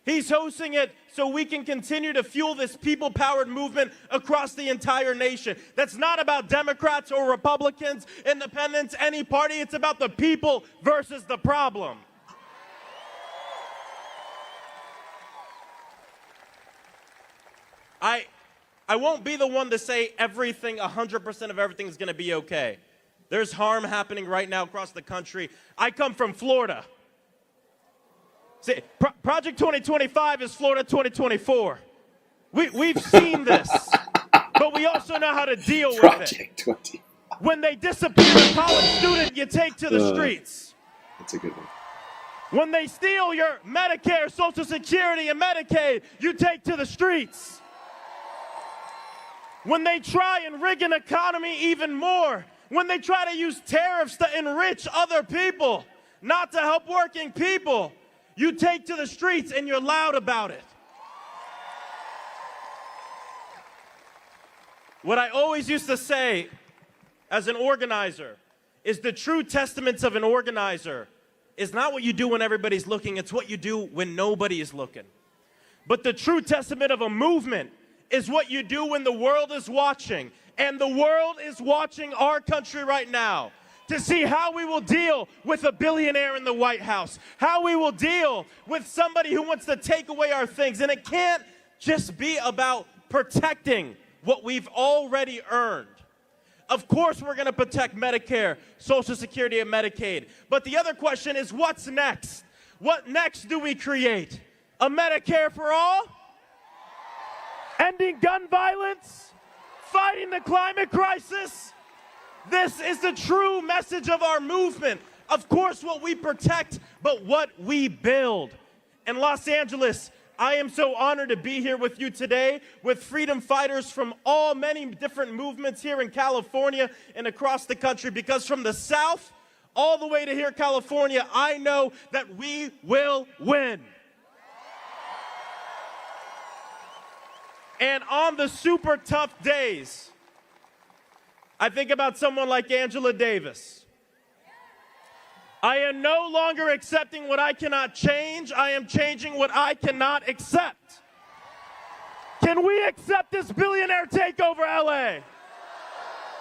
He's hosting it so we can continue to fuel this people-powered movement across the entire nation. That's not about Democrats or Republicans, independents, any party. It's about the people versus the problem. I won't be the one to say everything, 100% of everything is going to be okay. There's harm happening right now across the country. I come from Florida. See, Project 2025 is Florida 2024. We've seen this, but we also know how to deal with it. Project 20. When they disappear a college student, you take to the streets. That's a good one. When they steal your Medicare, Social Security, and Medicaid, you take to the streets. When they try and rig an economy even more, when they try to use tariffs to enrich other people, not to help working people, you take to the streets and you're loud about it. What I always used to say as an organizer is the true testaments of an organizer is not what you do when everybody's looking, it's what you do when nobody is looking. But the true testament of a movement is what you do when the world is watching. And the world is watching our country right now to see how we will deal with a billionaire in the White House, how we will deal with somebody who wants to take away our things. And it can't just be about protecting what we've already earned. Of course, we're going to protect Medicare, Social Security, and Medicaid. But the other question is, what's next? What next do we create? A Medicare for all? Ending gun violence? Fighting the climate crisis? This is the true message of our movement. Of course, what we protect, but what we build. In Los Angeles, I am so honored to be here with you today with freedom fighters from many different movements here in California and across the country, because from the South all the way to here, California, I know that we will win. And on the super tough days, I think about someone like Angela Davis. I am no longer accepting what I cannot change. I am changing what I cannot accept. Can we accept this billionaire takeover, LA?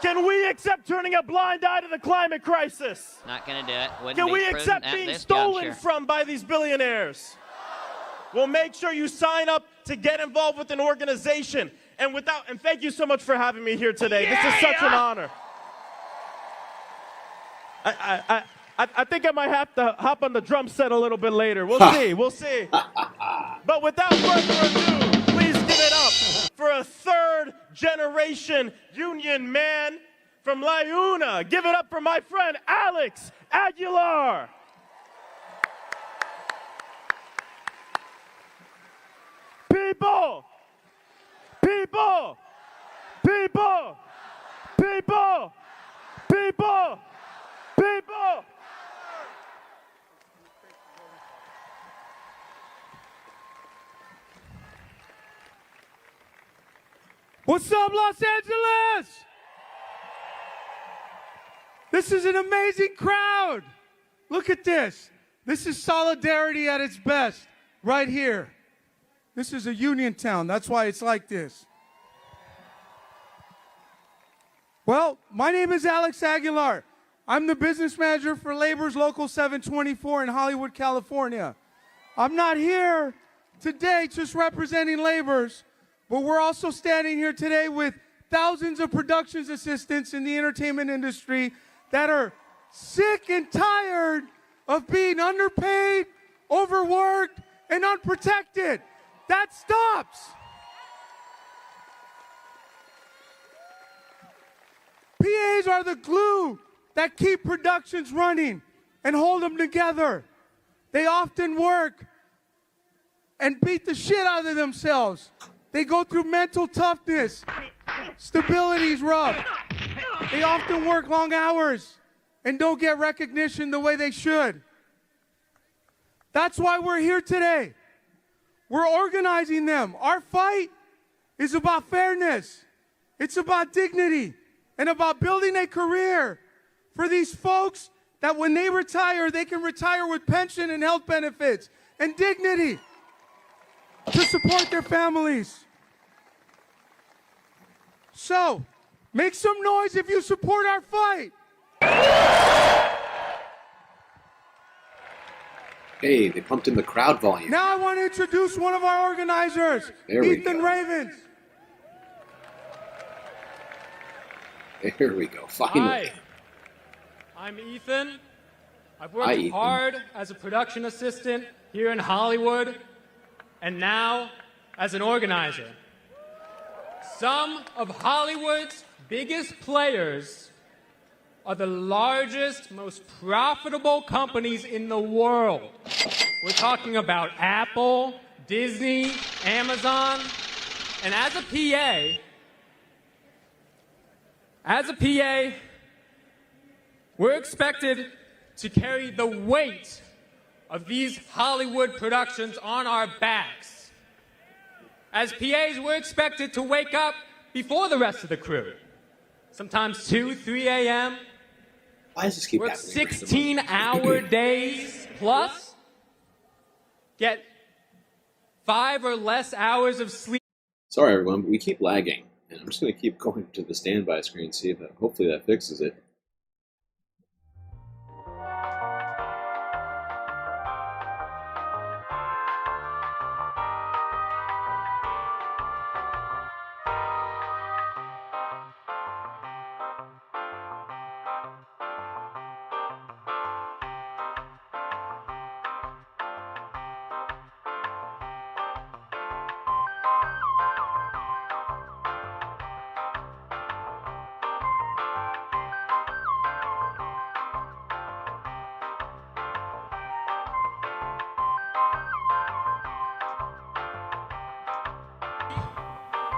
Can we accept turning a blind eye to the climate crisis? Not gonna do it. Wouldn't Can be we prudent accept at being this stolen juncture. from by these billionaires? Well, make sure you sign up to get involved with an organization. And thank you so much for having me here today. This is such an honor. I think I might have to hop on the drum set a little bit later. We'll see. We'll see. But without further ado, please give it up for a third-generation union man from La Una. Give it up for my friend Alex Aguilar. People! People! People! People! People! People! What's up, Los Angeles? This is an amazing crowd. Look at this. This is solidarity at its best, right here. This is a union town. That's why it's like this. Well, my name is Alex Aguilar. I'm the business manager for Labor's Local 724 in Hollywood, California. I'm not here today just representing Labor's, but we're also standing here today with thousands of productions assistants in the entertainment industry that are sick and tired of being underpaid, overworked, and unprotected. That stops. PAs are the glue that keep productions running and hold them together. They often work and beat the shit out of themselves. They go through mental toughness. Stability's rough. They often work long hours and don't get recognition the way they should. That's why we're here today. We're organizing them. Our fight is about fairness. It's about dignity and about building a career for these folks that when they retire, they can retire with pension and health benefits and dignity to support their families. So, make some noise if you support our fight. Hey, they pumped in the crowd volume. Now I want to introduce one of our organizers, Ethan Ravens. There we go, finally. Hi, I'm Ethan. I've worked hard as a production assistant here in Hollywood and now as an organizer. Some of Hollywood's biggest players are the largest, most profitable companies in the world. We're talking about Apple, Disney, Amazon, and as a PA, we're expected to carry the weight of these Hollywood productions on our backs. As PAs, we're expected to wake up before the rest of the crew, sometimes 2, 3 a.m. Why does this keep work happening? 16-hour days plus, get 5 or less hours of sleep. Sorry, everyone, but we keep lagging. And I'm just going to keep going to the standby screen, see if hopefully that fixes it.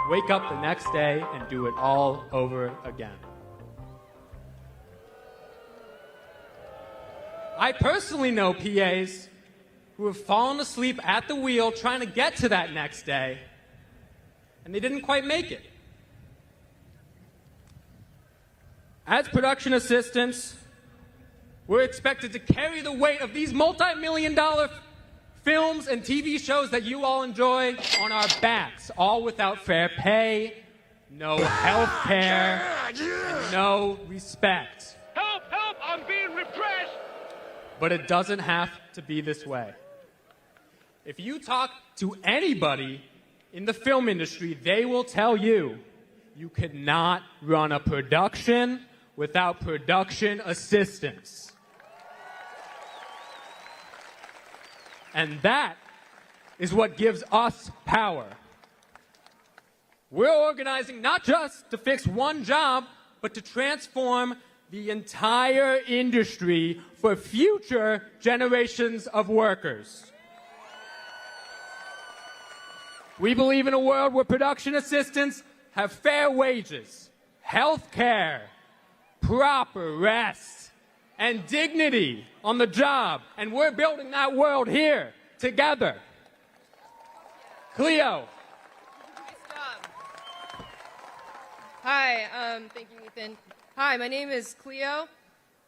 Wake up the next day and do it all over again. I personally know PAs who have fallen asleep at the wheel trying to get to that next day, and they didn't quite make it. As production assistants, we're expected to carry the weight of these multi-million-dollar films and TV shows that you all enjoy on our backs, all without fair pay, no health care, and no respect. Help! Help! I'm being repressed! But it doesn't have to be this way. If you talk to anybody in the film industry, they will tell you you cannot run a production without production assistance. And that is what gives us power. We're organizing not just to fix one job, but to transform the entire industry for future generations of workers. We believe in a world where production assistants have fair wages, health care, proper rest, and dignity on the job, and we're building that world here together. Cleo. Nice job. Hi, thank you, Ethan. Hi, my name is Cleo.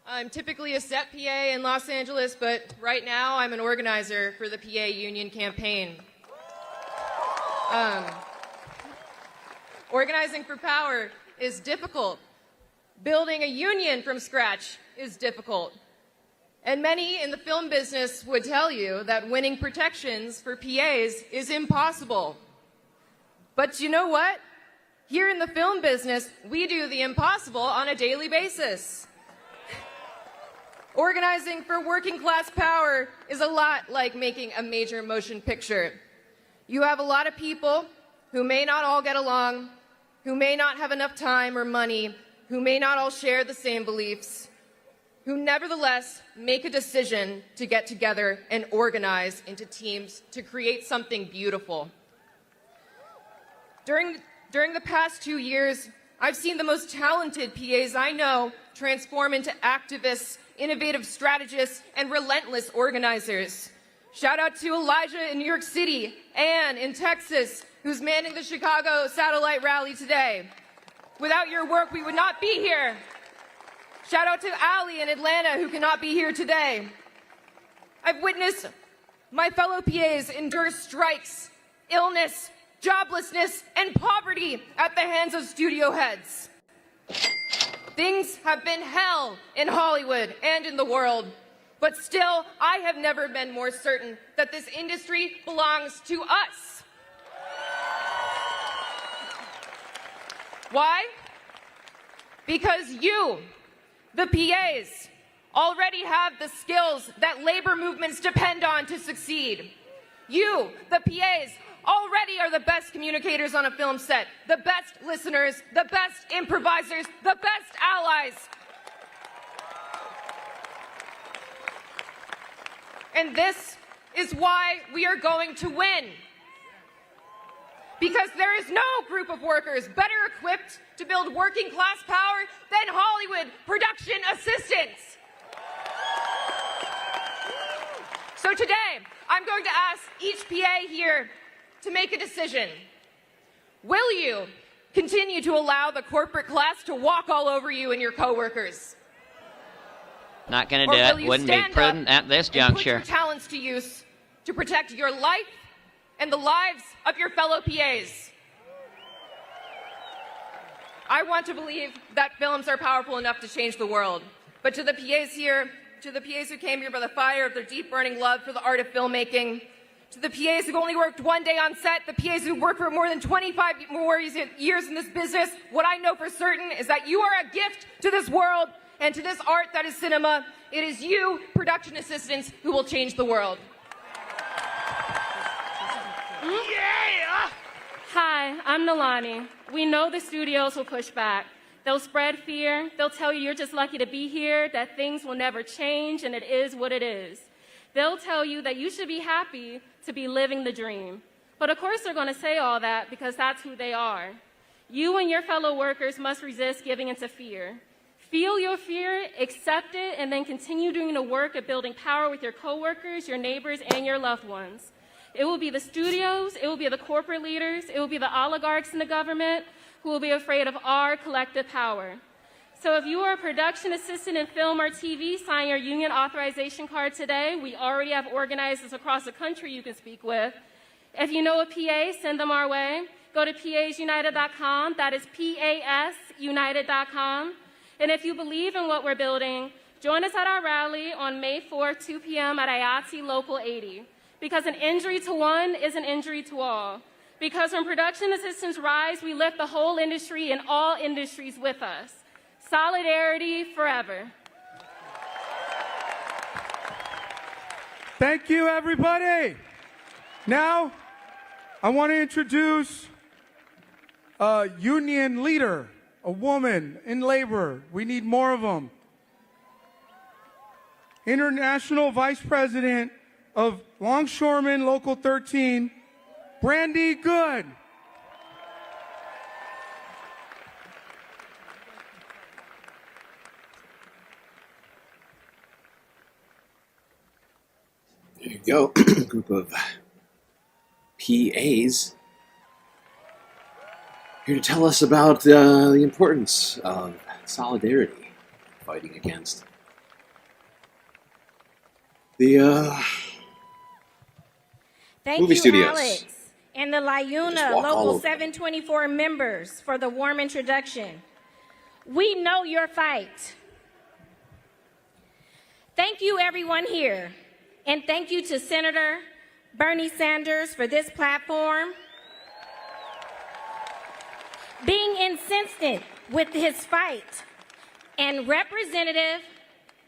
I'm typically a set PA in Los Angeles, but right now I'm an organizer for the PA union campaign. Organizing for power is difficult. Building a union from scratch is difficult. And many in the film business would tell you that winning protections for PAs is impossible. But you know what? Here in the film business, we do the impossible on a daily basis. Organizing for working class power is a lot like making a major motion picture. You have a lot of people who may not all get along, who may not have enough time or money, who may not all share the same beliefs, who nevertheless make a decision to get together and organize into teams to create something beautiful. During the past 2 years, I've seen the most talented PAs I know transform into activists, innovative strategists, and relentless organizers. Shout out to Elijah in New York City, Ann in Texas, who's manning the Chicago satellite rally today. Without your work, we would not be here. Shout out to Ali in Atlanta, who cannot be here today. I've witnessed my fellow PAs endure strikes, illness, joblessness, and poverty at the hands of studio heads. Things have been hell in Hollywood and in the world, but still, I have never been more certain that this industry belongs to us. Why? Because you, the PAs, already have the skills that labor movements depend on to succeed. You, the PAs, already are the best communicators on a film set, the best listeners, the best improvisers, the best allies. And this is why we are going to win. Because there is no group of workers better equipped to build working class power than Hollywood production assistants. So today, I'm going to ask each PA here to make a decision. Will you continue to allow the corporate class to walk all over you and your coworkers? Not going to do it. Wouldn't be prudent at this juncture. Put your talents to use to protect your life and the lives of your fellow PAs. I want to believe that films are powerful enough to change the world. But to the PAs here, to the PAs who came here by the fire of their deep burning love for the art of filmmaking, to the PAs who've only worked one day on set, the PAs who've worked for more than 25 more years in this business, what I know for certain is that you are a gift to this world and to this art that is cinema. It is you, production assistants, who will change the world. Yeah! Hi, I'm Nalani. We know the studios will push back. They'll spread fear. They'll tell you you're just lucky to be here, that things will never change, and it is what it is. They'll tell you that you should be happy to be living the dream. But of course they're going to say all that because that's who they are. You and your fellow workers must resist giving into fear. Feel your fear, accept it, and then continue doing the work of building power with your coworkers, your neighbors, and your loved ones. It will be the studios, it will be the corporate leaders, it will be the oligarchs in the government who will be afraid of our collective power. So if you are a production assistant in film or TV, sign your union authorization card today. We already have organizers across the country you can speak with. If you know a PA, send them our way. Go to PAsUnited.com. That is PASUnited.com. And if you believe in what we're building, join us at our rally on May 4th, 2 p.m. at IATSE Local 80. Because an injury to one is an injury to all. Because when production assistants rise, we lift the whole industry and all industries with us. Solidarity forever. Thank you, everybody. Now, I want to introduce a union leader, a woman in labor. We need more of them. International Vice President of Longshoremen Local 13, Brandy Good. There you go, group of PAs here to tell us about the importance of solidarity, fighting against The Thank movie you, studios. Alex, and the Just Liuna walk all Local over. 724 members for the warm introduction. We know your fight. Thank you, everyone here, and thank you to Senator Bernie Sanders for this platform. Being incensed with his fight, and Representative,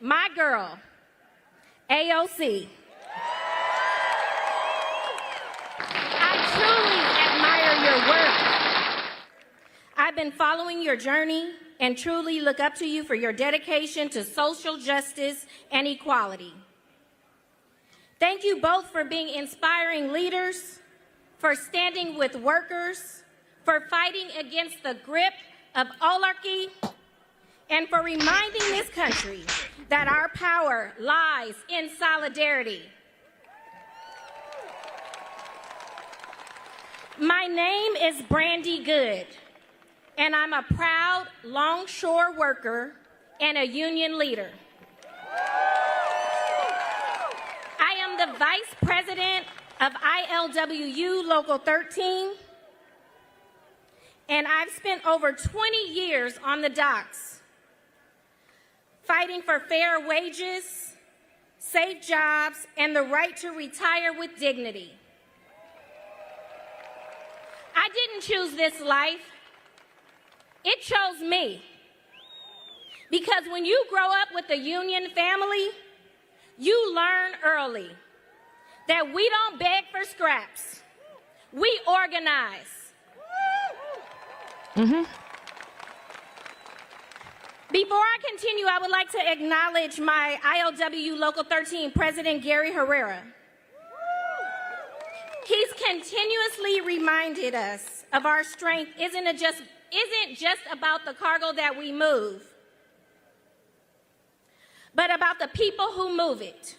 my girl, AOC. I truly admire your work. I've been following your journey and truly look up to you for your dedication to social justice and equality. Thank you both for being inspiring leaders, for standing with workers, for fighting against the grip of oligarchy, and for reminding this country that our power lies in solidarity. My name is Brandy Good, and I'm a proud longshore worker and a union leader. I am the Vice President of ILWU Local 13, and I've spent over 20 years on the docks, fighting for fair wages, safe jobs, and the right to retire with dignity. I didn't choose this life. It chose me. Because when you grow up with a union family, you learn early that we don't beg for scraps. We organize. Before I continue, I would like to acknowledge my ILWU Local 13 President, Gary Herrera. He's continuously reminded us of our strength isn't just about the cargo that we move, but about the people who move it.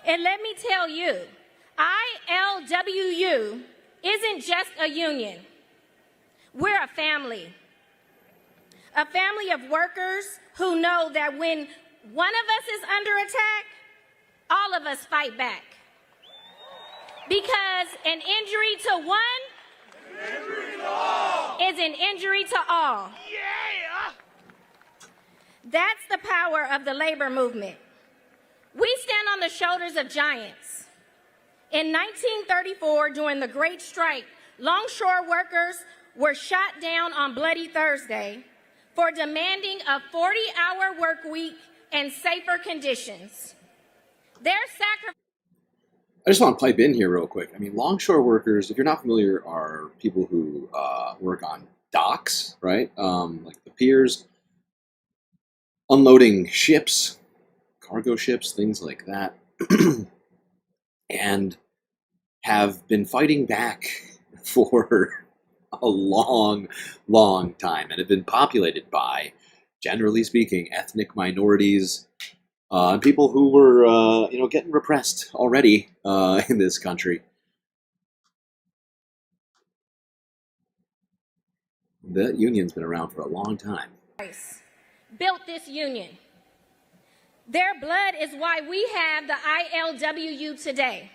And let me tell you, ILWU isn't just a union. We're a family of workers who know that when one of us is under attack, all of us fight back. Because an injury to one is an injury to all. Yeah! That's the power of the labor movement. We stand on the shoulders of giants. In 1934, during the Great Strike, longshore workers were shot down on Bloody Thursday for demanding a 40-hour work week and safer conditions. Their sacrifice. I just want to pipe in here real quick. I mean, longshore workers, if you're not familiar, are people who work on docks, right? Like the piers, unloading ships, cargo ships, things like that, and have been fighting back for a long, long time, and have been populated by, generally speaking, ethnic minorities, and people who were, getting repressed already in this country. The union's been around for a long time. Built this union. Their blood is why we have the ILWU today.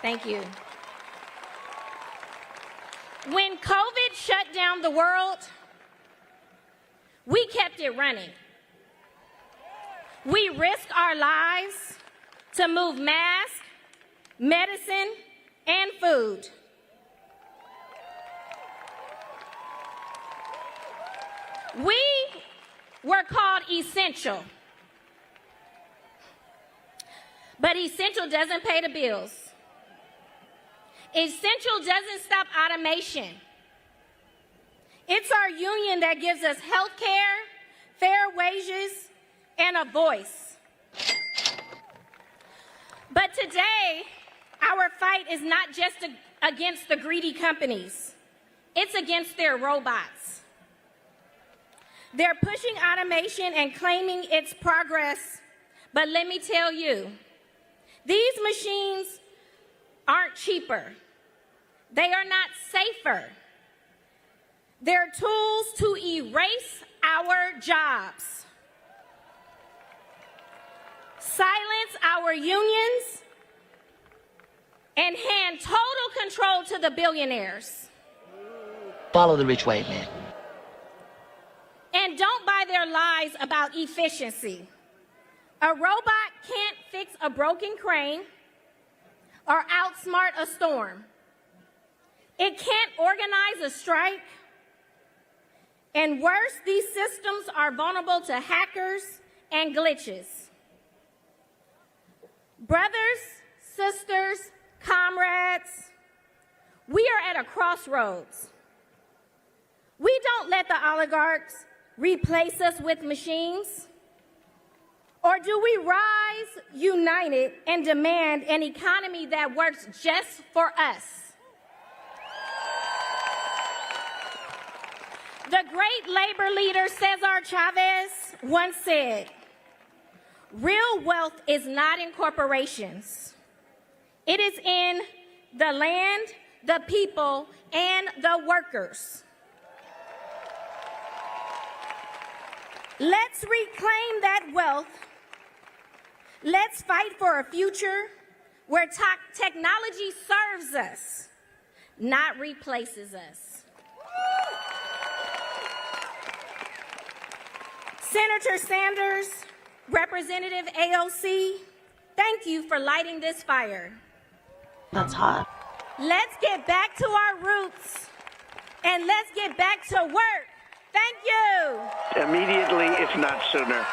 Thank you. When COVID shut down the world, we kept it running. We risked our lives to move masks, medicine, and food. We were called essential. But essential doesn't pay the bills. Essential doesn't stop automation. It's our union that gives us health care, fair wages, and a voice. But today, our fight is not just against the greedy companies. It's against their robots. They're pushing automation and claiming its progress. But let me tell you, these machines aren't cheaper. They are not safer. They're tools to erase our jobs. silence our unions, and hand total control to the billionaires. Follow the rich white man. And don't buy their lies about efficiency. A robot can't fix a broken crane or outsmart a storm. It can't organize a strike. And worse, these systems are vulnerable to hackers and glitches. Brothers, sisters, comrades, we are at a crossroads. We don't let the oligarchs replace us with machines. Or do we rise united and demand an economy that works just for us? The great labor leader Cesar Chavez once said, "Real wealth is not in corporations. It is in the land, the people, and the workers." Let's reclaim that wealth. Let's fight for a future where technology serves us, not replaces us. Senator Sanders, Representative AOC, thank you for lighting this fire. That's hot. Let's get back to our roots and let's get back to work. Thank you. Immediately, if not sooner.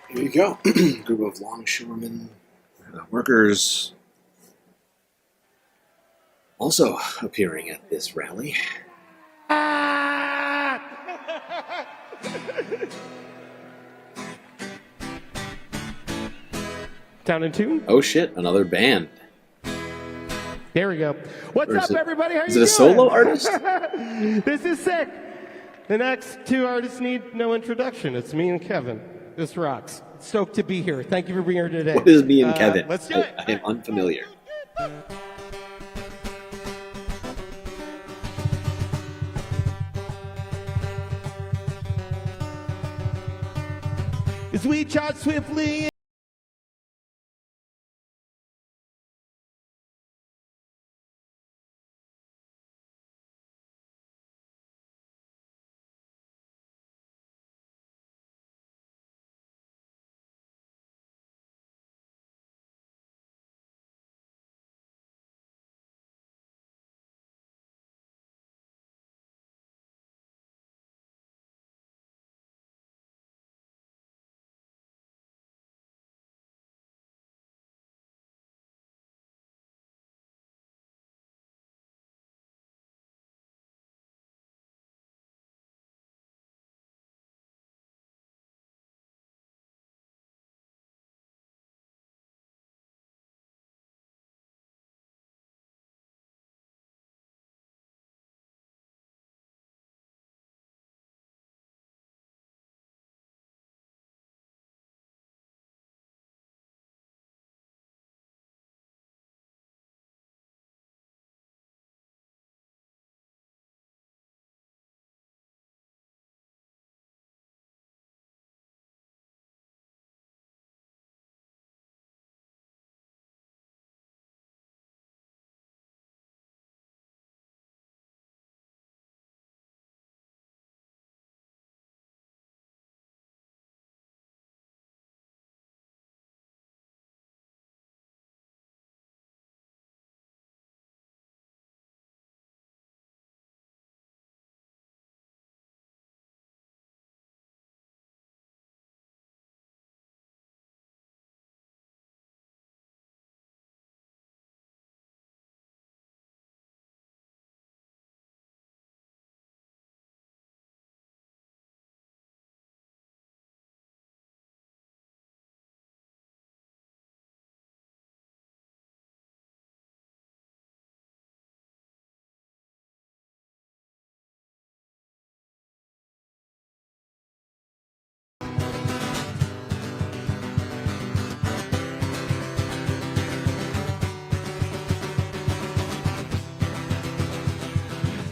Here you go. Group of longshoremen, workers also appearing at this rally. Down in tune? Oh shit, another band. There we go. What's up, everybody? How are you Is doing? it a solo artist? This is sick. The next two artists need no introduction. It's me and Kevin. This rocks. Stoked to be here. Thank you for being here today. What is me and Kevin? Let's do it. I am unfamiliar. As we charge swiftly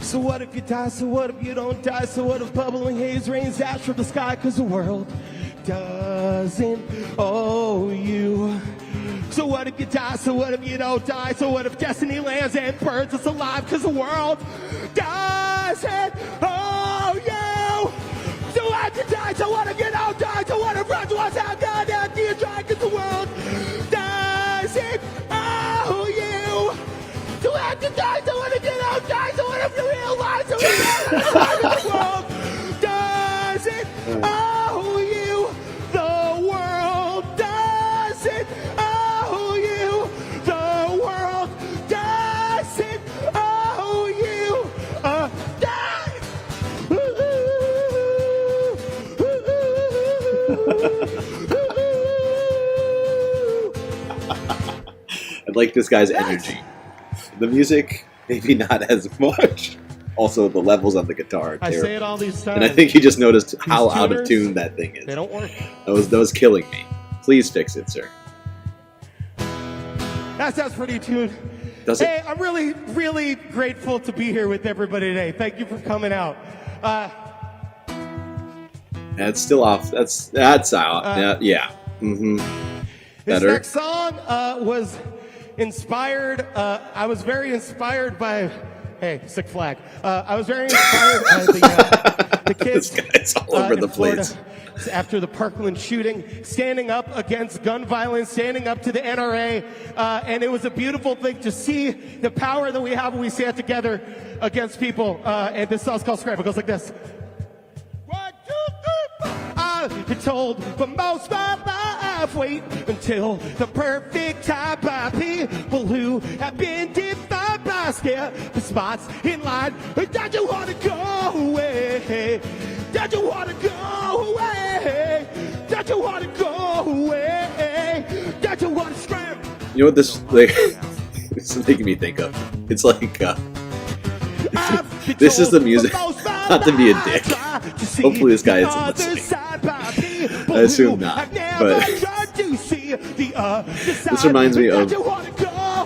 So what if you die? So what if you don't die? So what if bubbling haze rains ash from the sky? Cause the world doesn't owe you. So what if you die? So what if you don't die? So what if destiny lands and burns us alive? Cause the world doesn't owe you. So what if you die? So what if you don't die? So what if runs what's out God after you try? Cause the world doesn't owe you. So what if you die? So what if you don't die? So what if you realize? So what if you die? The world doesn't owe you. The world doesn't owe you. The world doesn't owe you. Die. I like this guy's energy. The music, maybe not as much. Also, the levels on the guitar are I terrible. say it all these times. And I think he just noticed These how out of tuners, tune that thing is. They don't work. That was killing me. Please fix it, sir. That sounds pretty tuned. Does it? Hey, I'm really, really grateful to be here with everybody today. Thank you for coming out. That's still off. That's out. Yeah. Mm-hmm. This Better. next song was inspired. I was very inspired by. Hey, sick flag. I was very inspired by the kids. This guy's all over in the Florida place. after the Parkland shooting, standing up against gun violence, standing up to the NRA, and it was a beautiful thing to see the power that we have when we stand together against people. And this song's called Scrap. It goes like this. 1, 2, 3, 4. I've been told for most of my life, wait until the perfect time by people who have been defined by scare the spots in line. Don't you want to go away? Don't you want to go away? Don't you want to go away? Don't you want to scram? You know what this this is making me think of? It's like this is the music. Not to be a dick. Hopefully this guy isn't listening. I assume not. But this reminds me of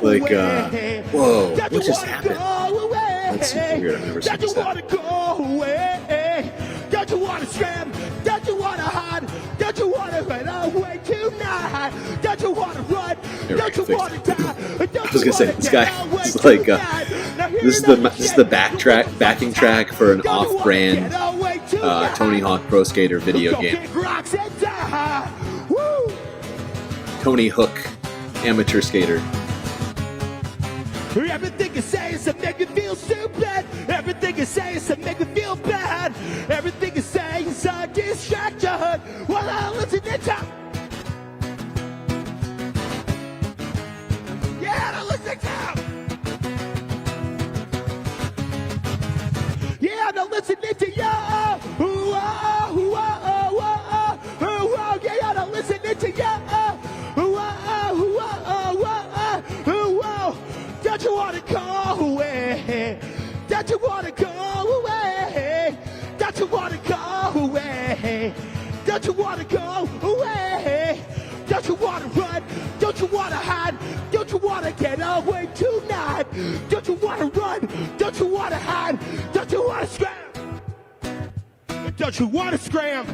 like whoa, what just happened? That's super weird. I've never seen this happen. Don't you want to scram? Don't you want to hide? Don't you want to run away tonight? Don't you want to run? Don't you want to die? I was gonna say this guy is like this is the backing track for an off-brand Tony Hawk Pro Skater video game. Tony Hook, amateur skater. Everything you say is to make me feel stupid. Everything you say is to make me feel bad. Everything you say is a distraction while I listen to top. Yeah, I listen to top. Yeah, I'm listening to you. Ooh, oh, ooh, oh, ooh, oh, ooh, oh, yeah, I'm listening to you. Ooh, oh, ooh, oh, ooh, ooh, oh. Don't you want to go away? Don't you want to go away? Don't you want to go away? Don't you want to go away? Don't you want to run? Don't you want to hide? Don't you want to get away tonight? Don't you want to run? Don't you want to hide? Don't you want to scram? Don't you want to scram?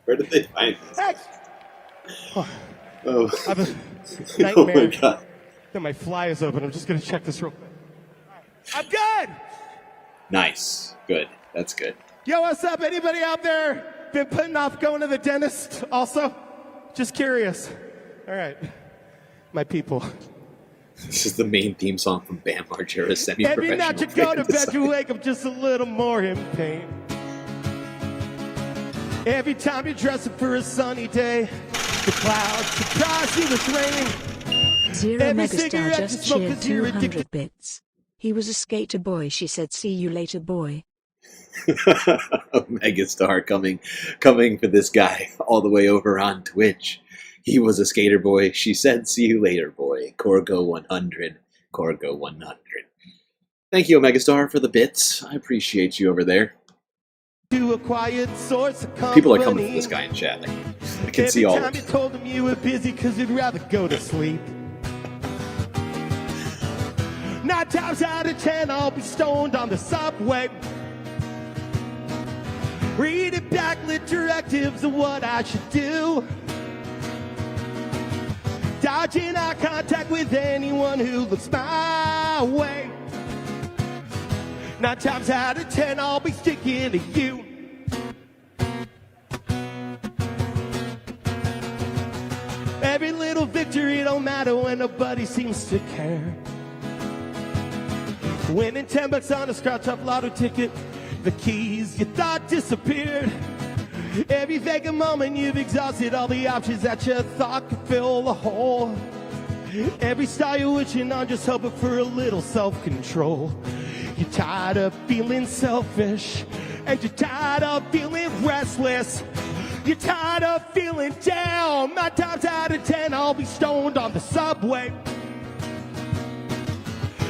Where did they find this? Oh, I have a nightmare. Oh my god. Then my fly is open. I'm just going to check this real quick. I'm good. Nice. Good. That's good. Yo, what's up? Anybody out there been putting off going to the dentist also? Just curious. All right. My people. This is the main theme song from Bam Margera's semi-professional. Every night you go to bed, you wake up just a little more in pain. Every time you're dressing for a sunny day, the clouds surprise you with rain. Zero Every Megastar cigarette you just smoke cheered 'cause you're 200 addicted. bits. He was a skater boy, she said. See you later, boy. Megastar coming for this guy all the way over on Twitch. He was a skater boy. She said, see you later, boy. Corgo 100. Corgo 100. Thank you, Megastar, for the bits. I appreciate you over there. to a quiet source of company. People are coming for this guy in chat. I can see all of Every it. time you told him you were busy because you'd rather go to sleep. 9 times out of 10, I'll be stoned on the subway. Reading backlit directives of what I should do. Dodging eye contact with anyone who looks my way. 9 times out of 10, I'll be sticking to you. Every little victory don't matter when nobody seems to care. Winning $10 on a scratch-off lotto ticket, the keys you thought disappeared. Every vacant moment you've exhausted all the options that you thought could fill the hole. Every star you're wishing on, just hoping for a little self-control. You're tired of feeling selfish, and you're tired of feeling restless. You're tired of feeling down. 9 times out of 10, I'll be stoned on the subway.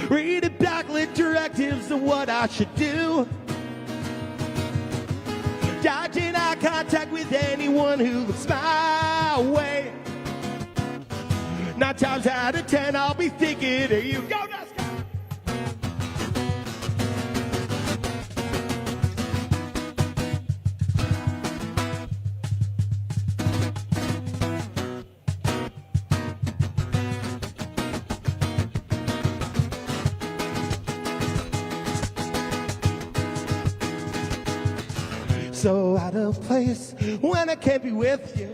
Reading backlit directives of what I should do. Dodging eye contact with anyone who looks my way. 9 times out of 10, I'll be thinking of you. Go, Nuska! So out of place when I can't be with you.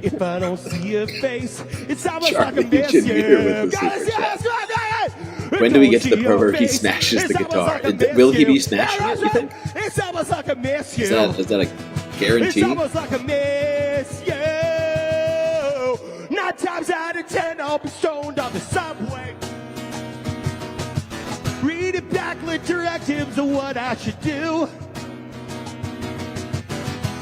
If I don't see your face, it's almost Charlie, like I miss you can hear you. with the Gotta super see chat. us. When do we get to the part where he smashes the guitar? Will he be smashing it, you think? It's almost like I miss you. Is that a guarantee? It's almost like I miss you. 9 times out of 10, I'll be stoned on the subway. Reading backlit directives of what I should do.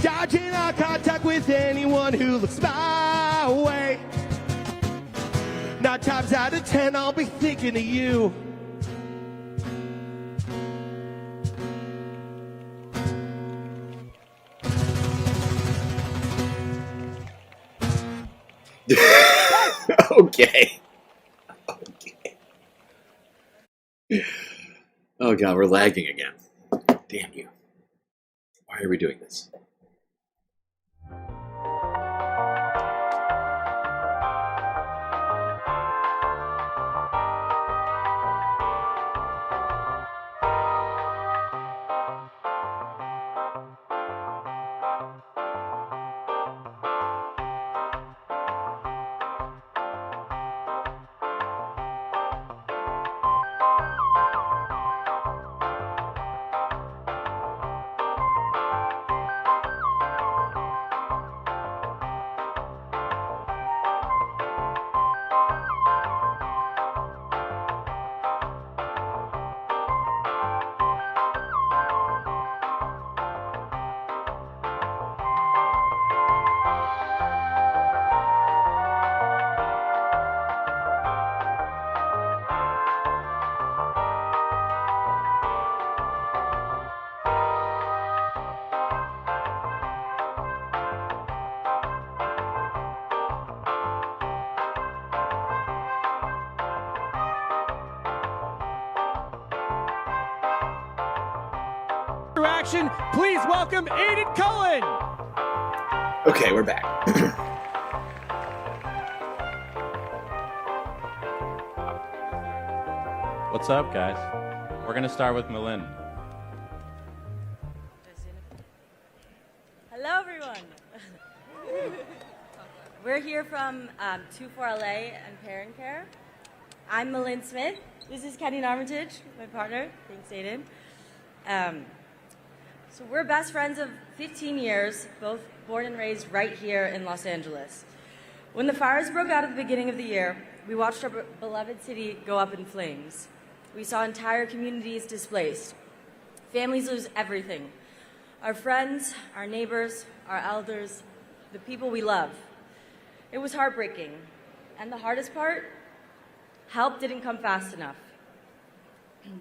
Dodging eye contact with anyone who looks my way. 9 times out of 10, I'll be thinking of you. Okay. Oh god, we're lagging again. Damn you. Why are we doing this? Action, please welcome Aiden Cullen. Okay, we're back. What's up, guys? We're gonna start with Malin. Hello, everyone. We're here from 24LA and Parent Care. I'm Malin Smith. This is Kenny Armitage, my partner. Thanks, Aiden. So we're best friends of 15 years, both born and raised right here in Los Angeles. When the fires broke out at the beginning of the year, we watched our beloved city go up in flames. We saw entire communities displaced. Families lose everything. Our friends, our neighbors, our elders, the people we love. It was heartbreaking. And the hardest part, help didn't come fast enough.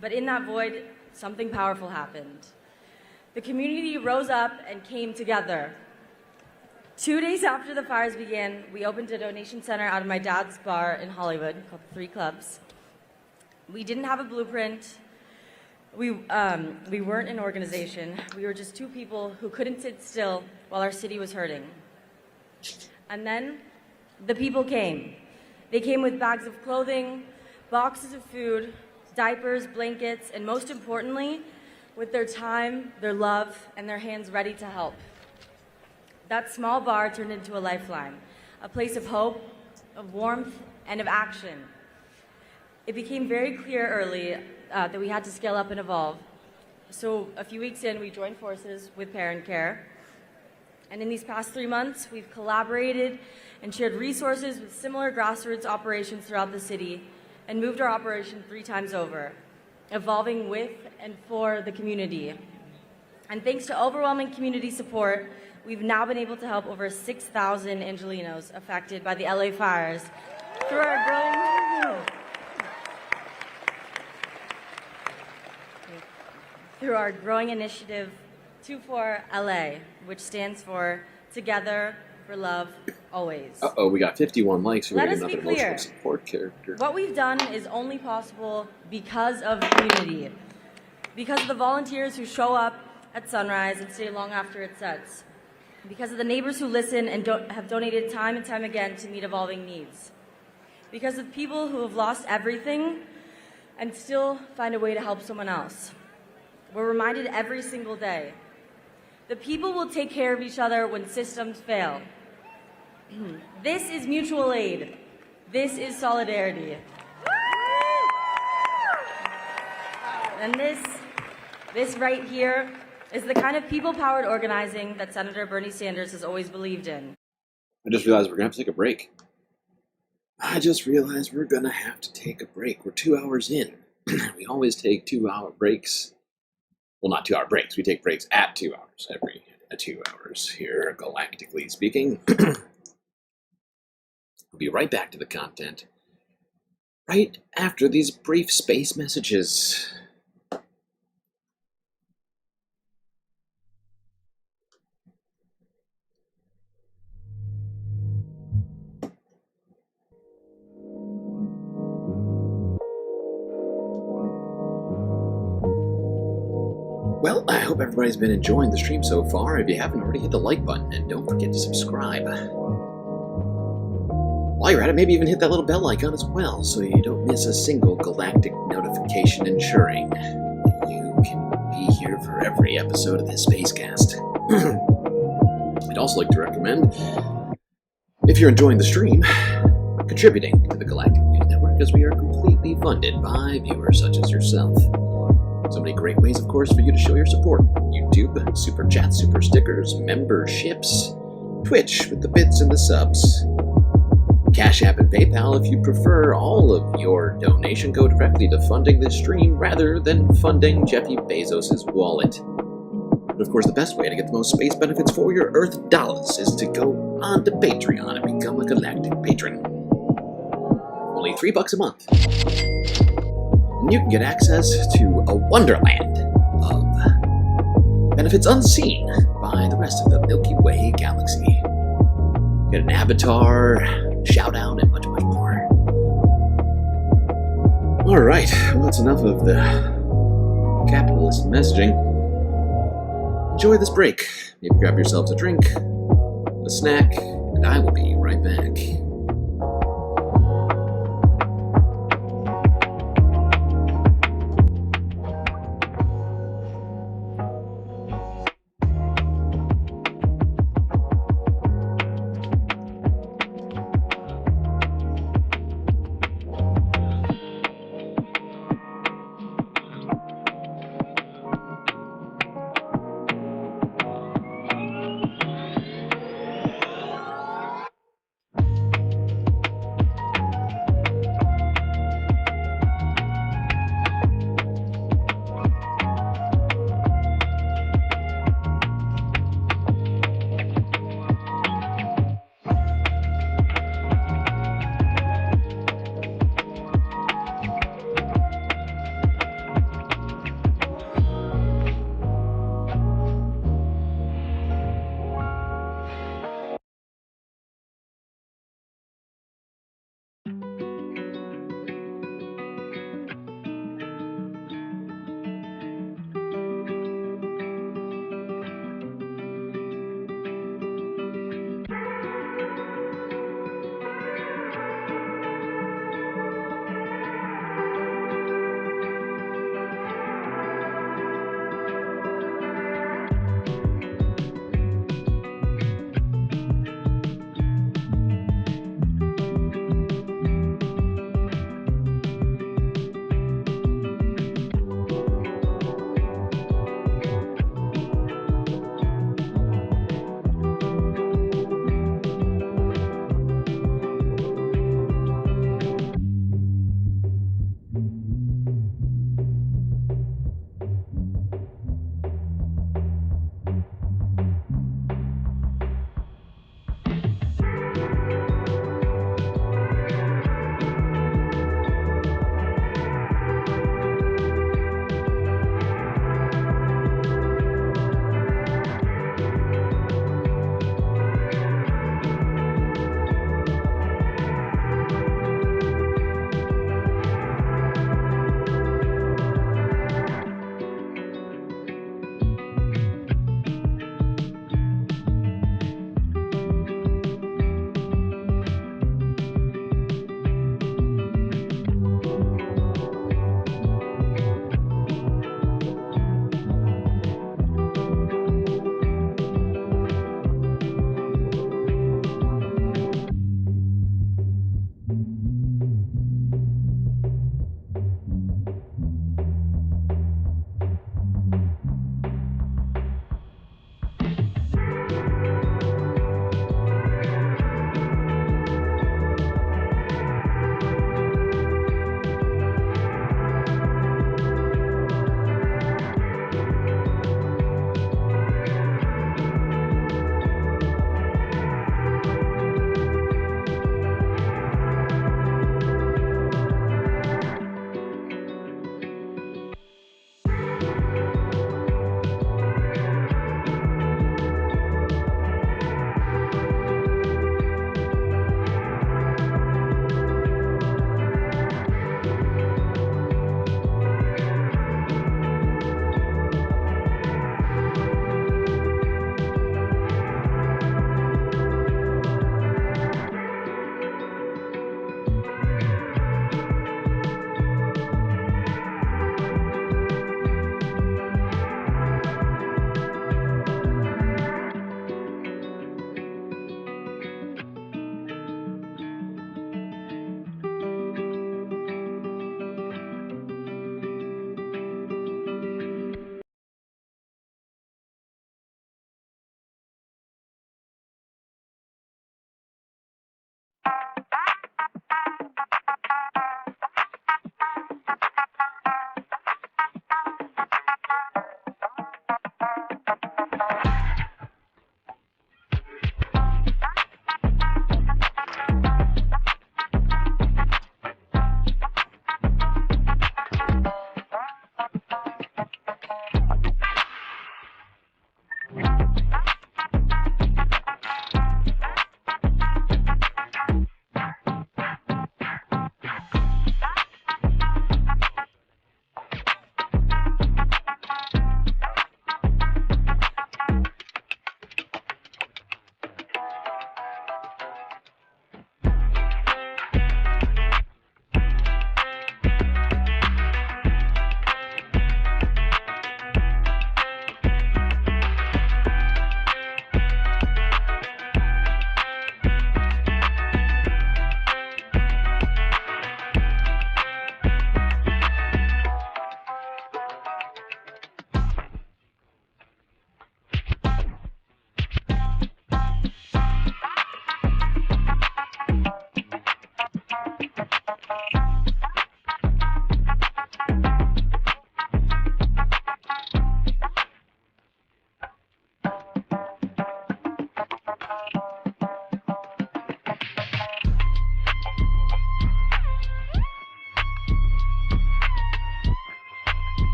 But in that void, something powerful happened. the community rose up and came together. 2 days after the fires began, we opened a donation center out of my dad's bar in Hollywood called 3 Clubs. We didn't have a blueprint. We weren't an organization. We were just 2 people who couldn't sit still while our city was hurting. And then the people came. They came with bags of clothing, boxes of food, diapers, blankets, and most importantly, with their time, their love, and their hands ready to help. That small bar turned into a lifeline, a place of hope, of warmth, and of action. It became very clear early that we had to scale up and evolve. So a few weeks in, we joined forces with Parent Care. And in these past 3 months, we've collaborated and shared resources with similar grassroots operations throughout the city and moved our operation 3 times over, evolving with and for the community. And thanks to overwhelming community support, we've now been able to help over 6,000 Angelenos affected by the LA fires through our growing initiative 24LA, which stands for Together for Love Always. Uh-oh, we got 51 likes. We're Let going us to be get another clear. emotional support character. What we've done is only possible because of community, because of the volunteers who show up at sunrise and stay long after it sets, because of the neighbors who listen and have donated time and time again to meet evolving needs, because of people who have lost everything and still find a way to help someone else. We're reminded every single day. The people will take care of each other when systems fail. This is mutual aid. This is solidarity. And this right here is the kind of people-powered organizing that Senator Bernie Sanders has always believed in. I just realized we're going to have to take a break. We're 2 hours in. We always take 2-hour breaks. Well, not 2-hour breaks. We take breaks at 2 hours, every 2 hours here, galactically speaking. We'll be right back to the content right after these brief space messages. Well, I hope everybody's been enjoying the stream so far. If you haven't already, hit the like button and don't forget to subscribe. While you're at it, maybe even hit that little bell icon as well so you don't miss a single galactic notification, ensuring that you can be here for every episode of this spacecast. I'd also like to recommend, if you're enjoying the stream, contributing to the Galactic News Network, as we are completely funded by viewers such as yourself. So many great ways, of course, for you to show your support. YouTube, Super Chats, Super Stickers, memberships, Twitch with the bits and the subs, Cash App and PayPal if you prefer. All of your donation go directly to funding this stream rather than funding Jeffy Bezos' wallet. But of course, the best way to get the most space benefits for your Earth dollars is to go on to Patreon and become a galactic patron. Only $3 a month. And you can get access to a wonderland of benefits unseen by the rest of the Milky Way galaxy. Get an avatar, shout out, and much, much more. Alright, well, that's enough of the capitalist messaging. Enjoy this break. Maybe grab yourselves a drink, a snack, and I will be right back.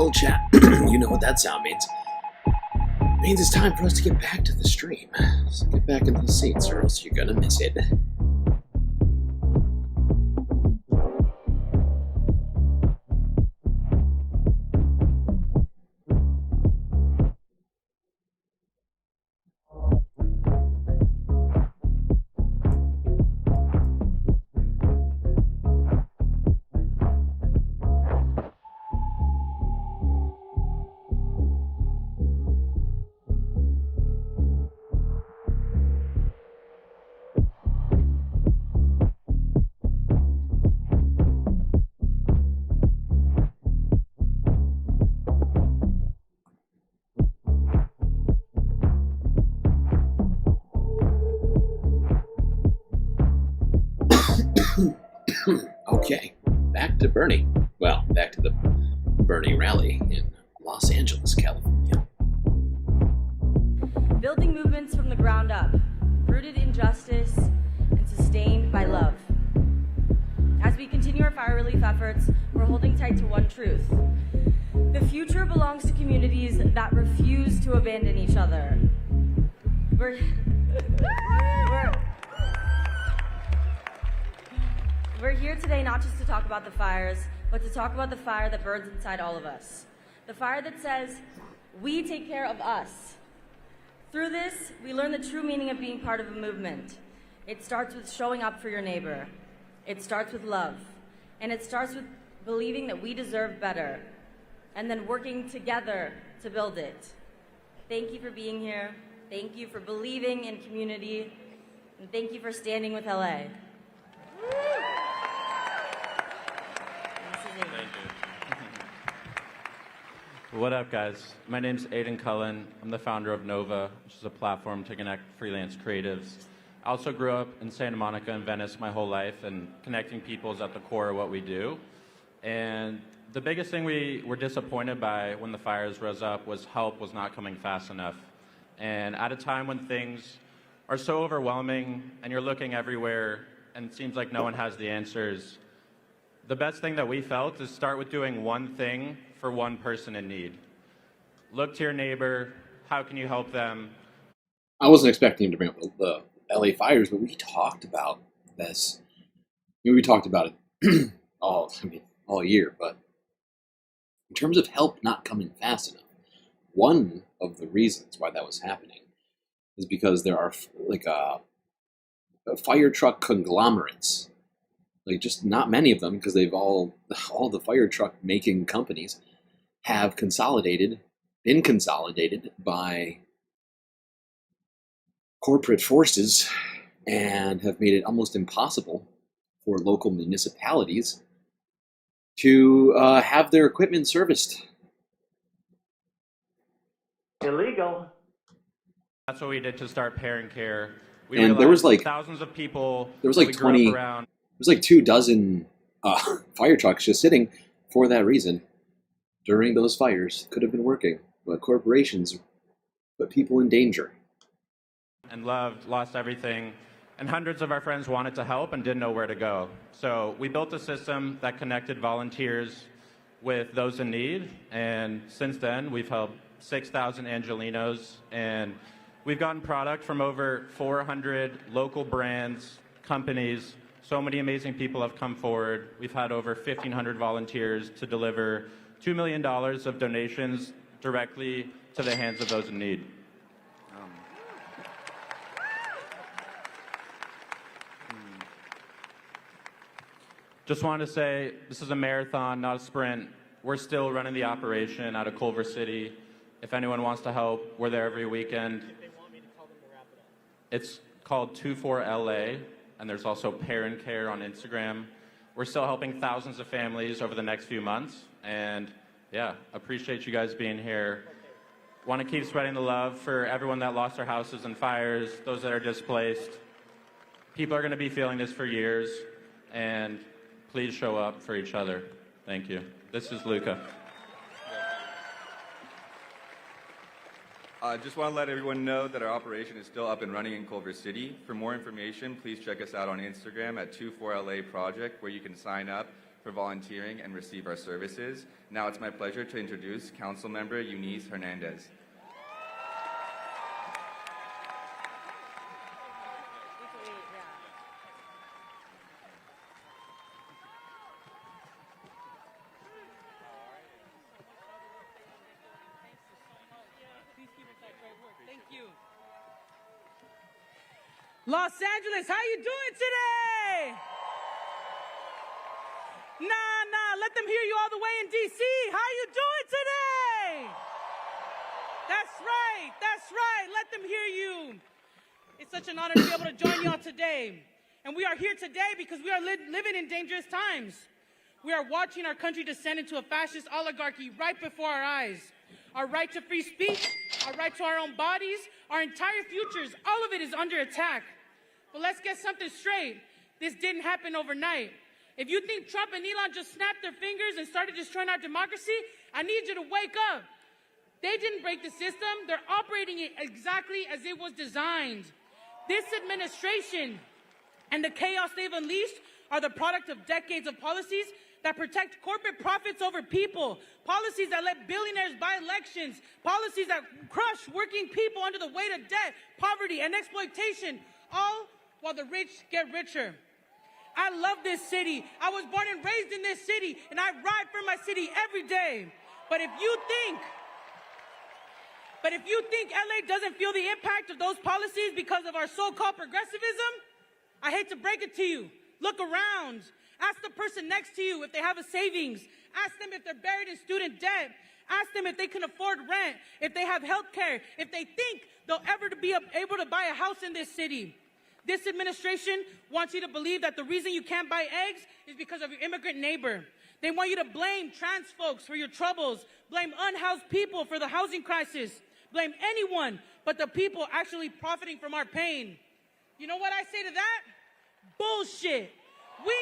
Well, chat, you know what that sound means. It means it's time for us to get back to the stream. So get back into the seats or else you're gonna miss it. Okay, back to Bernie. Well, back to the Bernie rally in Los Angeles, California. Building movements from the ground up, rooted in justice and sustained by love. As we continue our fire relief efforts, we're holding tight to one truth. The future belongs to communities that refuse to abandon each other. We're here today not just to talk about the fires, but to talk about the fire that burns inside all of us. The fire that says, we take care of us. Through this, we learn the true meaning of being part of a movement. It starts with showing up for your neighbor. It starts with love. And it starts with believing that we deserve better, and then working together to build it. Thank you for being here. Thank you for believing in community. And thank you for standing with LA. Thank you. What up, guys? My name's Aiden Cullen. I'm the founder of Nova, which is a platform to connect freelance creatives. I also grew up in Santa Monica and Venice my whole life, and connecting people is at the core of what we do. And the biggest thing we were disappointed by when the fires rose up was help was not coming fast enough. And at a time when things are so overwhelming and you're looking everywhere and it seems like no one has the answers, the best thing that we felt is start with doing one thing for one person in need. Look to your neighbor. How can you help them? I wasn't expecting him to bring up the LA fires, but we talked about this. We talked about it all year, but in terms of help not coming fast enough, one of the reasons why that was happening is because there are fire truck conglomerates. Like, just not many of them, because they've all the fire truck making companies have been consolidated by corporate forces and have made it almost impossible for local municipalities to have their equipment serviced. Illegal. That's what we did to start Parent Care. And there was like thousands of people. There was like 20. There was like 24 fire trucks just sitting for that reason during those fires. Could have been working, but corporations put people in danger. And loved, lost everything, and hundreds of our friends wanted to help and didn't know where to go. So we built a system that connected volunteers with those in need, and since then we've helped 6,000 Angelinos, and we've gotten product from over 400 local brands, companies. So many amazing people have come forward. We've had over 1,500 volunteers to deliver $2 million of donations directly to the hands of those in need. Just wanted to say, this is a marathon, not a sprint. We're still running the operation out of Culver City. If anyone wants to help, we're there every weekend. It's called 24LA, and there's also Parent Care on Instagram. We're still helping thousands of families over the next few months, and yeah, appreciate you guys being here. Want to keep spreading the love for everyone that lost their houses in fires, those that are displaced. People are going to be feeling this for years, and please show up for each other. Thank you. This is Luca. I just want to let everyone know that our operation is still up and running in Culver City. For more information, please check us out on Instagram at 24LA Project, where you can sign up for volunteering and receive our services. Now it's my pleasure to introduce Councilmember Eunice Hernandez. Los Angeles, how you doing today? Nah, let them hear you all the way in DC. How you doing today? That's right, let them hear you. It's such an honor to be able to join y'all today. And we are here today because we are living in dangerous times. We are watching our country descend into a fascist oligarchy right before our eyes. Our right to free speech, our right to our own bodies, our entire futures, all of it is under attack. But let's get something straight. This didn't happen overnight. If you think Trump and Elon just snapped their fingers and started destroying our democracy, I need you to wake up. They didn't break the system. They're operating it exactly as it was designed. This administration and the chaos they've unleashed are the product of decades of policies that protect corporate profits over people, policies that let billionaires buy elections, policies that crush working people under the weight of debt, poverty, and exploitation, all while the rich get richer. I love this city. I was born and raised in this city, and I ride for my city every day. But if you think LA doesn't feel the impact of those policies because of our so-called progressivism, I hate to break it to you. Look around. Ask the person next to you if they have a savings. Ask them if they're buried in student debt. Ask them if they can afford rent, if they have health care, if they think they'll ever be able to buy a house in this city. This administration wants you to believe that the reason you can't buy eggs is because of your immigrant neighbor. They want you to blame trans folks for your troubles, blame unhoused people for the housing crisis, blame anyone but the people actually profiting from our pain. You know what I say to that? Bullshit. We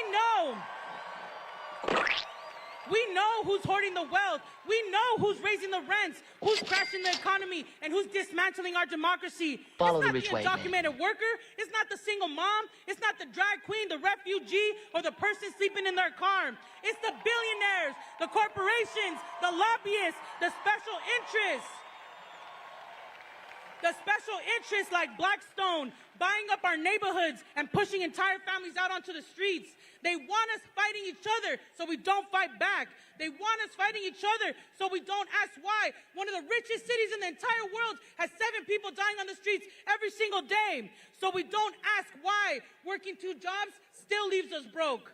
know who's hoarding the wealth. We know who's raising the rents, who's crashing the economy, and who's dismantling our democracy. Follow it's the not rich the way, undocumented worker. It's not the single mom. It's not the drag queen, the refugee, or the person sleeping in their car. It's the billionaires, the corporations, the lobbyists, the special interests. The special interests like Blackstone buying up our neighborhoods and pushing entire families out onto the streets. They want us fighting each other so we don't fight back. They want us fighting each other so we don't ask why. One of the richest cities in the entire world has 7 people dying on the streets every single day. So we don't ask why working 2 jobs still leaves us broke.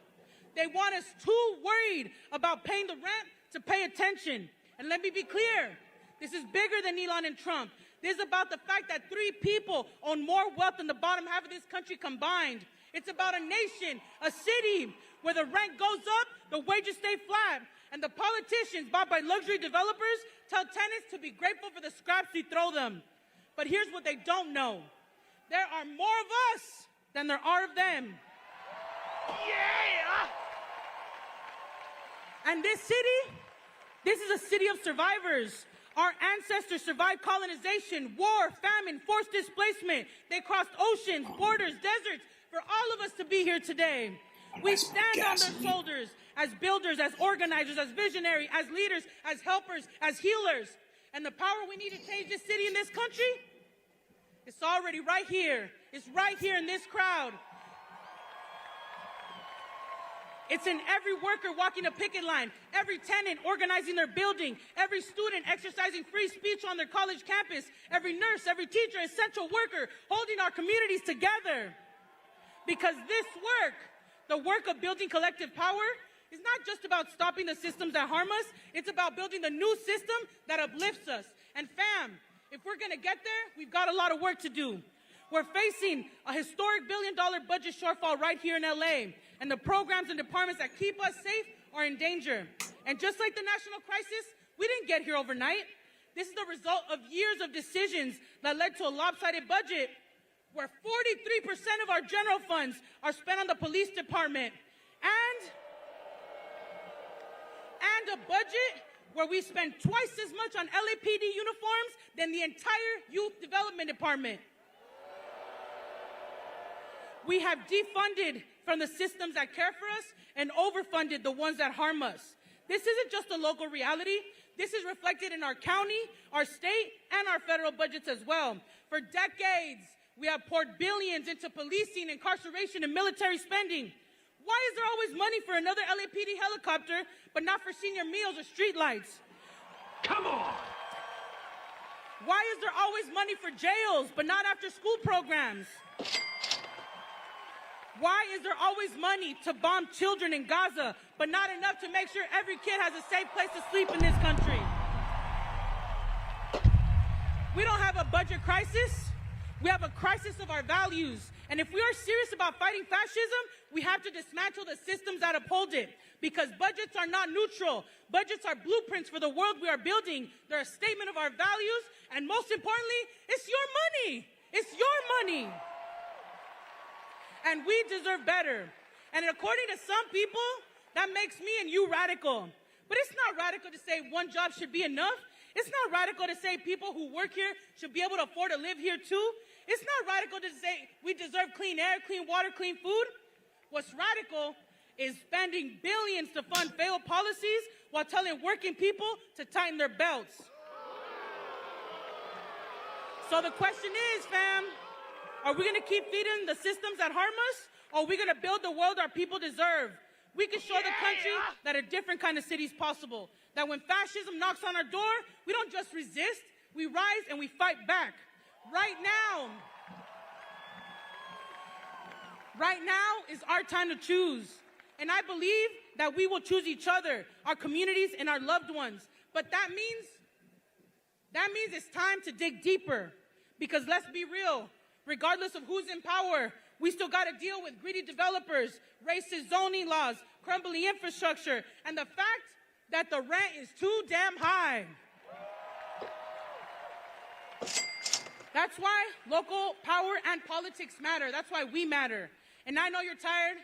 They want us too worried about paying the rent to pay attention. And let me be clear, this is bigger than Elon and Trump. This is about the fact that 3 people own more wealth than the bottom half of this country combined. It's about a nation, a city, where the rent goes up, the wages stay flat, and the politicians bought by luxury developers tell tenants to be grateful for the scraps we throw them. But here's what they don't know. There are more of us than there are of them. Yeah! And this city, this is a city of survivors. Our ancestors survived colonization, war, famine, forced displacement. They crossed oceans, borders, deserts for all of us to be here today. We stand on their shoulders as builders, as organizers, as visionaries, as leaders, as helpers, as healers. And the power we need to change this city and this country, it's already right here. It's right here in this crowd. It's in every worker walking a picket line, every tenant organizing their building, every student exercising free speech on their college campus, every nurse, every teacher, essential worker holding our communities together. Because this work, the work of building collective power, is not just about stopping the systems that harm us, it's about building the new system that uplifts us. And fam, if we're gonna get there, we've got a lot of work to do. We're facing a historic $1 billion budget shortfall right here in LA, and the programs and departments that keep us safe are in danger. And just like the national crisis, we didn't get here overnight. This is the result of years of decisions that led to a lopsided budget where 43% of our general funds are spent on the police department, and a budget where we spend twice as much on LAPD uniforms than the entire youth development department. We have defunded from the systems that care for us and overfunded the ones that harm us. This isn't just a local reality. This is reflected in our county, our state, and our federal budgets as well. For decades, we have poured billions into policing, incarceration, and military spending. Why is there always money for another LAPD helicopter, but not for senior meals or streetlights? Come on! Why is there always money for jails, but not after-school programs? Why is there always money to bomb children in Gaza, but not enough to make sure every kid has a safe place to sleep in this country? We don't have a budget crisis. We have a crisis of our values. And if we are serious about fighting fascism, we have to dismantle the systems that uphold it. Because budgets are not neutral. Budgets are blueprints for the world we are building. They're a statement of our values. And most importantly, it's your money. It's your money. And we deserve better. And according to some people, that makes me and you radical. But it's not radical to say one job should be enough. It's not radical to say people who work here should be able to afford to live here too. It's not radical to say we deserve clean air, clean water, clean food. What's radical is spending billions to fund failed policies while telling working people to tighten their belts. So the question is, fam, are we going to keep feeding the systems that harm us, or are we going to build the world our people deserve? We can show the country that a different kind of city is possible. That when fascism knocks on our door, we don't just resist, we rise and we fight back. Right now is our time to choose. And I believe that we will choose each other, our communities, and our loved ones. But that means it's time to dig deeper. Because let's be real, regardless of who's in power, we still got to deal with greedy developers, racist zoning laws, crumbling infrastructure, and the fact that the rent is too damn high. That's why local power and politics matter. That's why we matter. And I know you're tired.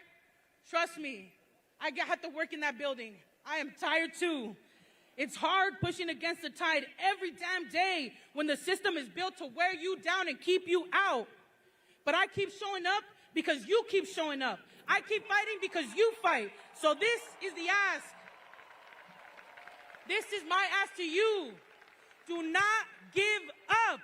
Trust me, I have to work in that building. I am tired too. It's hard pushing against the tide every damn day when the system is built to wear you down and keep you out. But I keep showing up because you keep showing up. I keep fighting because you fight. So this is the ask. This is my ask to you. Do not give up.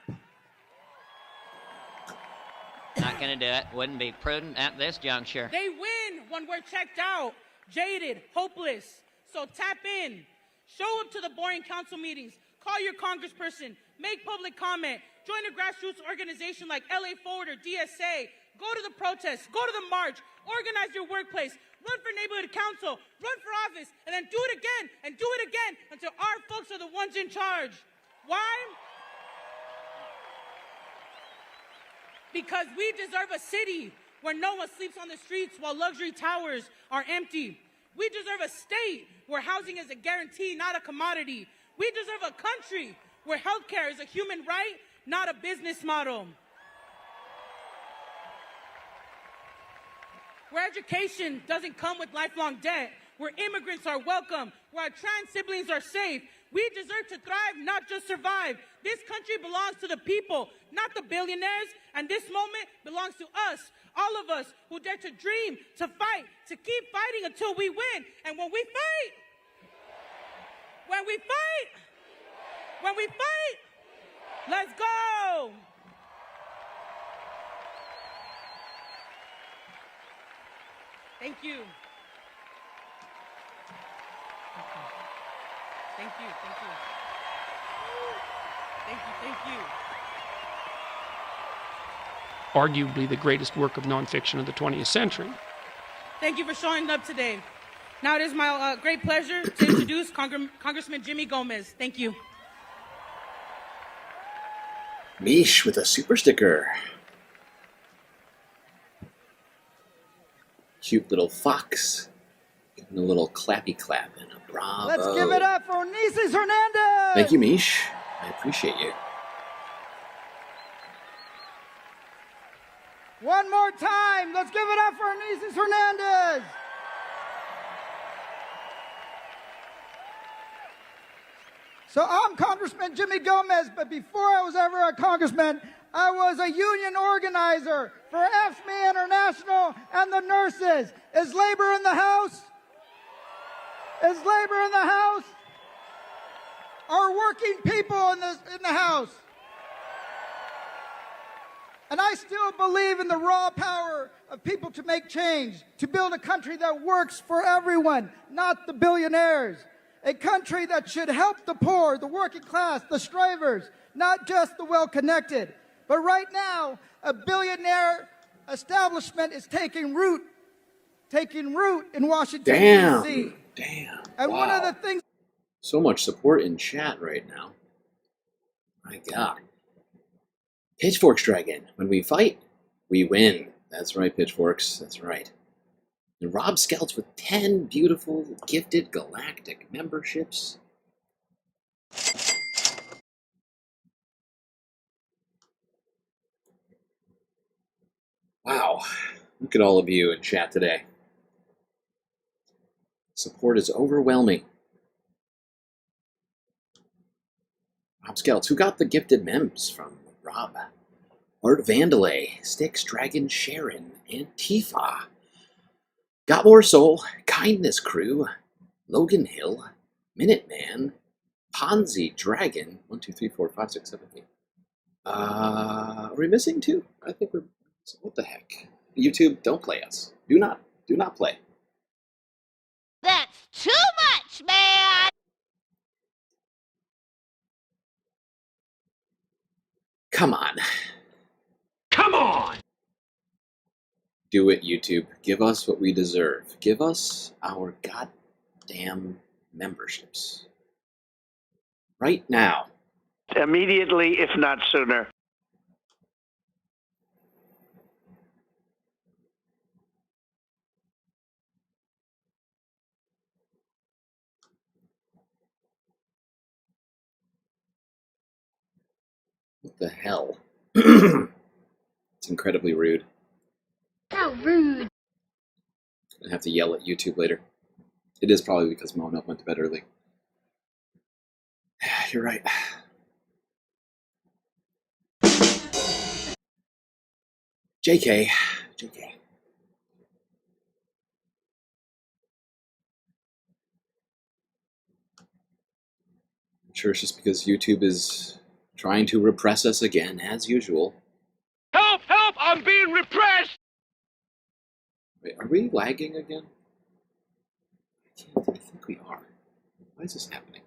Not gonna do it. Wouldn't be prudent at this juncture. They win when we're checked out, jaded, hopeless. So tap in. Show up to the boring council meetings. Call your congressperson. Make public comment. Join a grassroots organization like LA Forward or DSA. Go to the protests. Go to the march. Organize your workplace. Run for neighborhood council. Run for office. And then do it again and do it again until our folks are the ones in charge. Why? Because we deserve a city where no one sleeps on the streets while luxury towers are empty. We deserve a state where housing is a guarantee, not a commodity. We deserve a country where healthcare is a human right, not a business model. Where education doesn't come with lifelong debt, where immigrants are welcome, where our trans siblings are safe. We deserve to thrive, not just survive. This country belongs to the people, not the billionaires, and this moment belongs to us, all of us who dare to dream, to fight, to keep fighting until we win. And when we fight, let's go! Thank you. Thank you. Arguably the greatest work of nonfiction of the 20th century. Thank you for showing up today. Now it is my great pleasure to introduce Congressman Jimmy Gomez. Thank you. Mish with a super sticker. Cute little fox. Giving a little clappy clap and a bravo. Let's give it up for Eunice Hernandez! Thank you, Mish. I appreciate you. One more time. Let's give it up for Eunice Hernandez! So I'm Congressman Jimmy Gomez, but before I was ever a congressman, I was a union organizer for AFSCME International and the nurses. Is labor in the house? Is labor in the house? Are working people in the house? And I still believe in the raw power of people to make change, to build a country that works for everyone, not the billionaires. A country that should help the poor, the working class, the strivers, not just the well-connected. But right now, a billionaire establishment is taking root in Washington, D.C. Damn. And wow. one of the things... So much support in chat right now. My God. Pitchforks Dragon. When we fight, we win. That's right, Pitchforks. That's right. And Rob Scouts with 10 beautiful, gifted galactic memberships. Wow. Look at all of you in chat today. Support is overwhelming. Rob Scouts, who got the gifted mems from Rob? Art Vandalay, Styx, Dragon, Sharon, Antifa, Got More Soul, Kindness Crew, Logan Hill, Minuteman, Ponzi Dragon, 1, 2, 3, 4, 5, 6, 7, 8. Are we missing two? I think we're... What the heck? YouTube, don't play us. Do not play. That's too much, man! Come on. Come on! Do it, YouTube. Give us what we deserve. Give us our goddamn memberships. Right now. Immediately, if not sooner. What the hell? It's incredibly rude. How rude. I have to yell at YouTube later. It is probably because Mona went to bed early. You're right. JK. I'm sure it's just because YouTube is trying to repress us again, as usual. Help! Help! I'm being repressed! Wait, are we lagging again? I think we are. Why is this happening?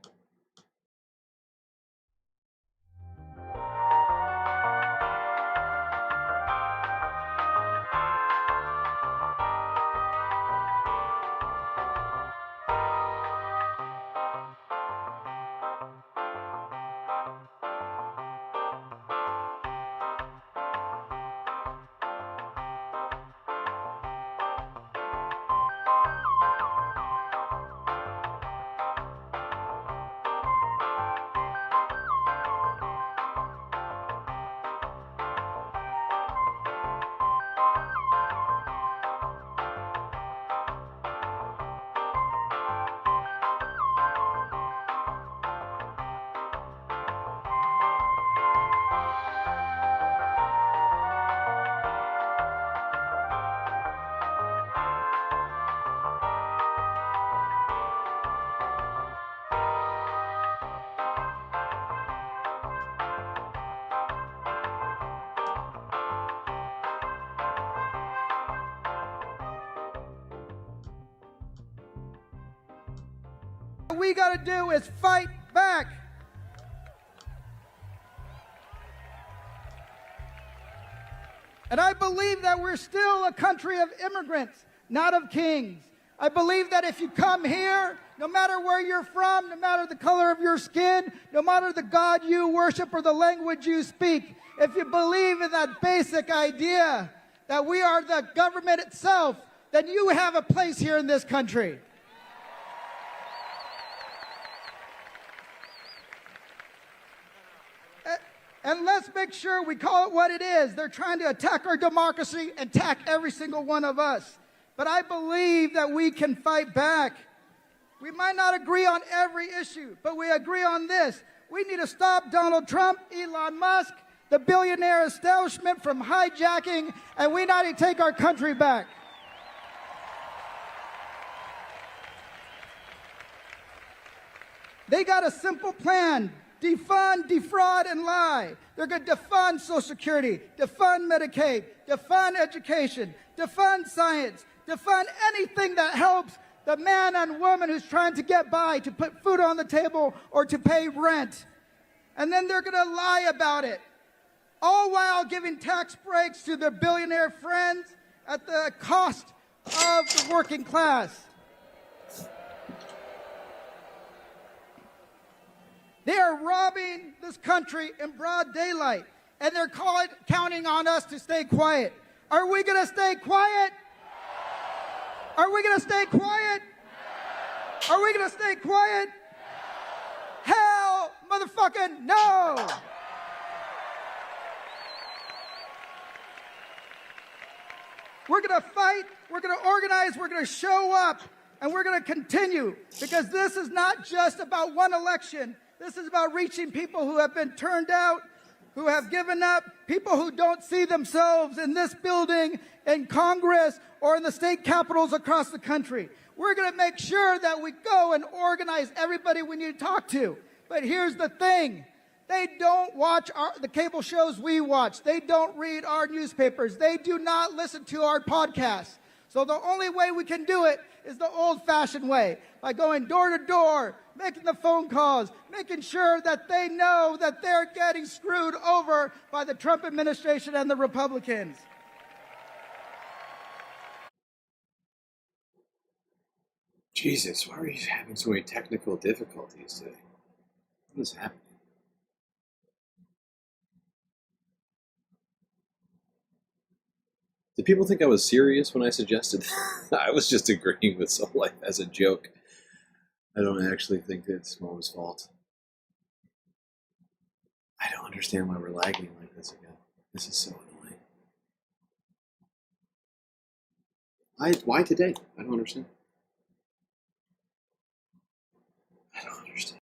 What we got to do is fight back. And I believe that we're still a country of immigrants, not of kings. I believe that if you come here, no matter where you're from, no matter the color of your skin, no matter the God you worship or the language you speak, if you believe in that basic idea that we are the government itself, then you have a place here in this country. And let's make sure we call it what it is. They're trying to attack our democracy and attack every single one of us. But I believe that we can fight back. We might not agree on every issue, but we agree on this. We need to stop Donald Trump, Elon Musk, the billionaire establishment from hijacking, and we need to take our country back. They got a simple plan: defund, defraud, and lie. They're going to defund Social Security, defund Medicaid, defund education, defund science, defund anything that helps the man and woman who's trying to get by, to put food on the table or to pay rent. And then they're going to lie about it, all while giving tax breaks to their billionaire friends at the cost of the working class. They are robbing this country in broad daylight, and they're counting on us to stay quiet. Are we going to stay quiet? Are we going to stay quiet? Are we going to stay quiet? Hell, motherfucking no! We're going to fight, we're going to organize, we're going to show up, and we're going to continue, because this is not just about one election. This is about reaching people who have been turned out, who have given up, people who don't see themselves in this building, in Congress, or in the state capitals across the country. We're going to make sure that we go and organize everybody we need to talk to. But here's the thing. They don't watch the cable shows we watch. They don't read our newspapers. They do not listen to our podcasts. So the only way we can do it is the old-fashioned way, by going door to door, making the phone calls, making sure that they know that they're getting screwed over by the Trump administration and the Republicans. Jesus, why are you having so many technical difficulties today? What is happening? Did people think I was serious when I suggested I was just agreeing with Soul Life as a joke? I don't actually think it's Mo's fault. I don't understand why we're lagging like this again. This is so annoying. Why today? I don't understand. I don't understand.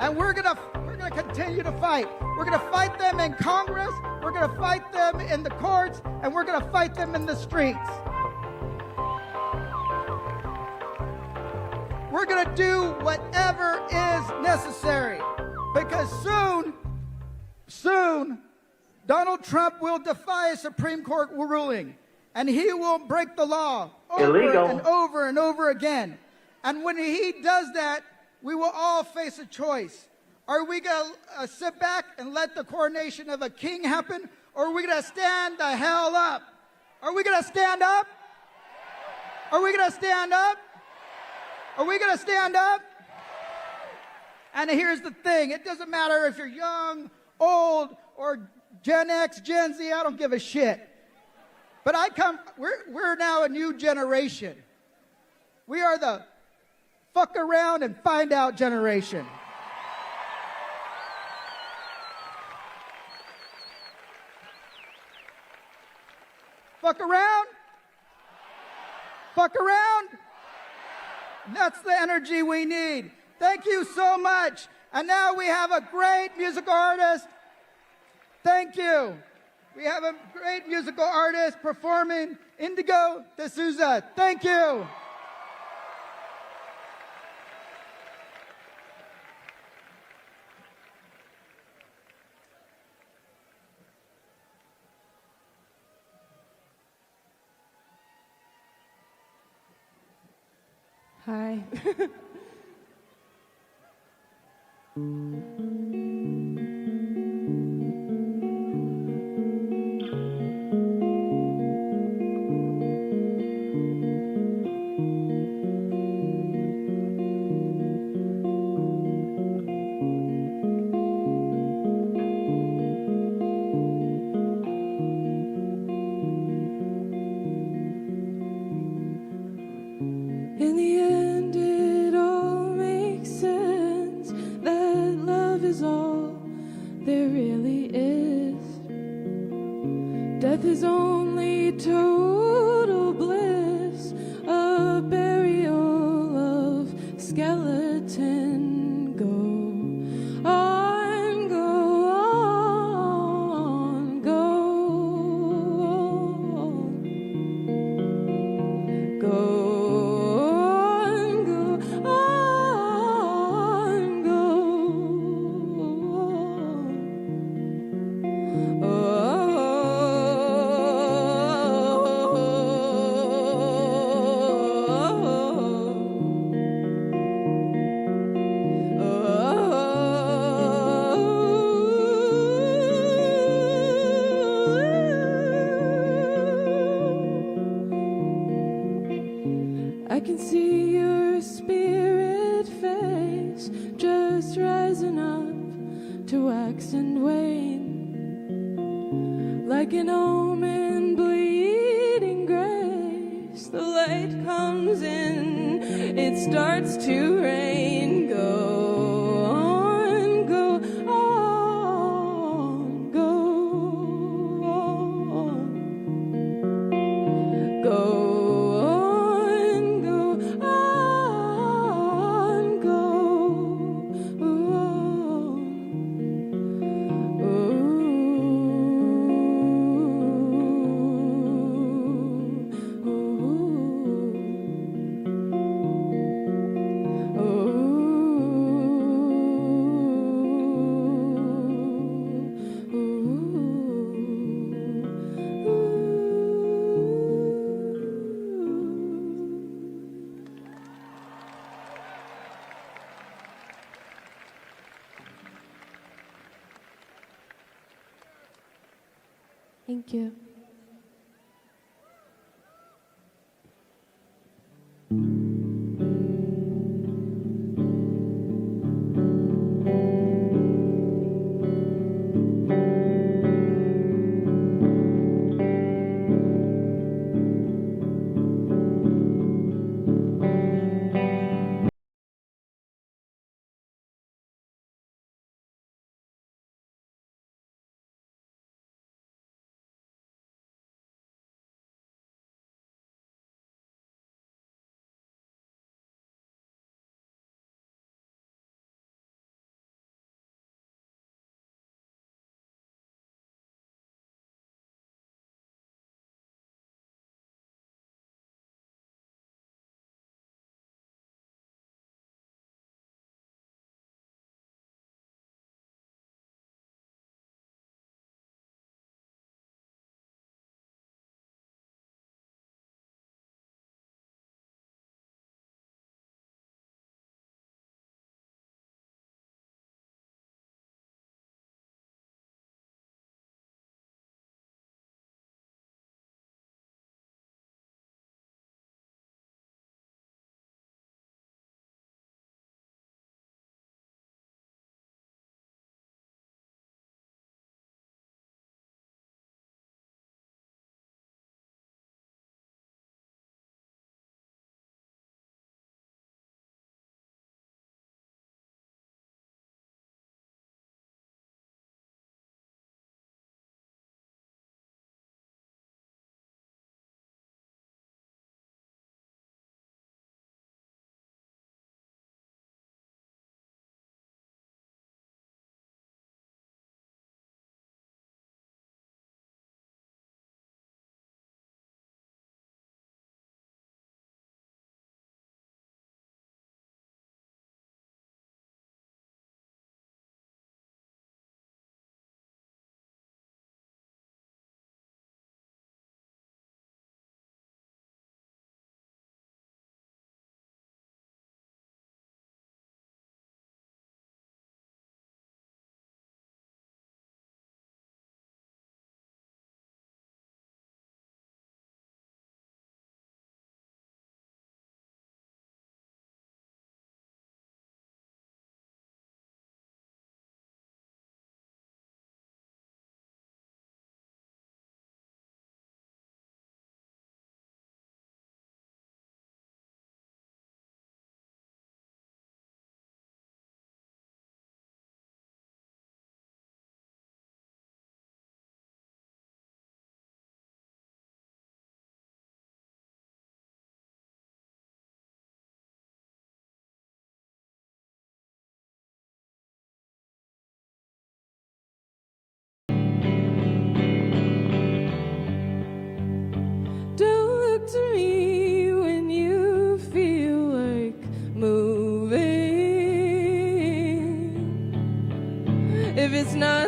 And we're gonna continue to fight. We're gonna fight them in Congress, we're gonna fight them in the courts, and we're gonna fight them in the streets. We're gonna do whatever is necessary, because soon, Donald Trump will defy a Supreme Court ruling, and he will break the law over and over again. And when he does that, we will all face a choice. Are we going to sit back and let the coronation of a king happen, or are we going to stand the hell up? Are we going to stand up? Are we going to stand up? Are we going to stand up? And here's the thing. It doesn't matter if you're young, old, or Gen X, Gen Z. I don't give a shit. But we're now a new generation. We are the fuck around and find out generation. Fuck around? Fuck around? That's the energy we need. Thank you so much. And now we have a great musical artist. Thank you. We have a great musical artist performing, Indigo Duza. Thank you. Hi. In the end, it all makes sense that love is all there really is. Death is only total bliss, a burial of skeleton. Go on, go on, go on, go. I can see your spirit face just rising up to wax and wane, like an omen bleeding grace. The light comes in, it starts to rain. Go on, go on, go on, go. Thank you.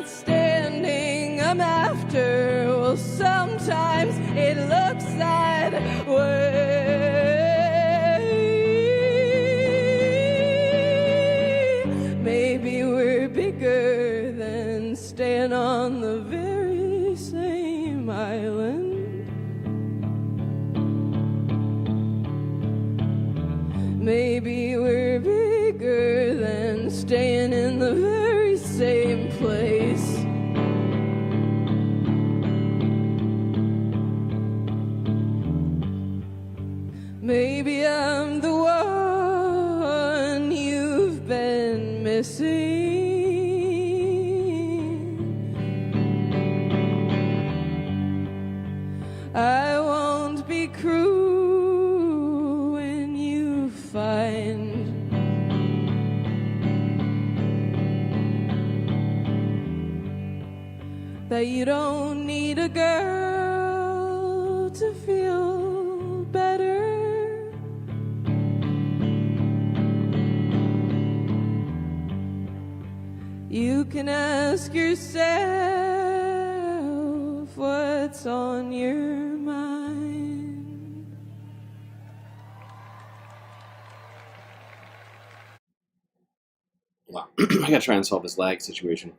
not standing, I'm after. Well, sometimes it looks that way. Maybe we're bigger than staying on the very same island. Maybe we're bigger than staying in the very same place. Maybe I'm the one you've been missing. I won't be cruel when you find that you don't need a girl to feel better. You can ask yourself what's on your mind. Wow. I gotta try and solve this lag situation.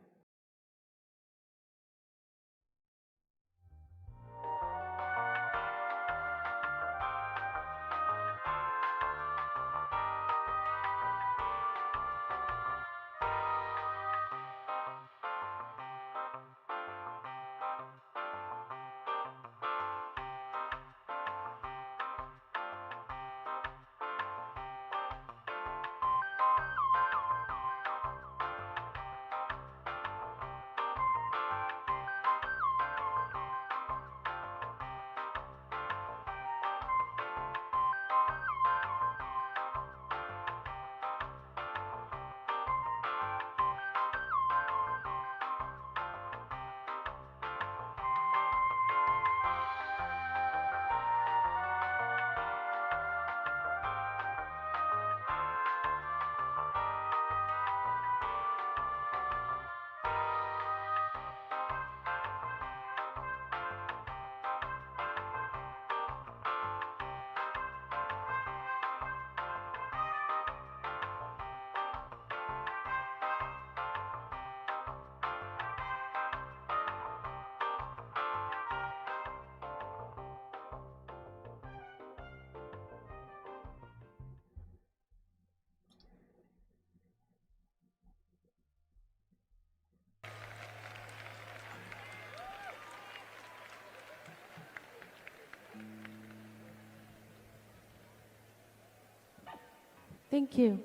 Thank you.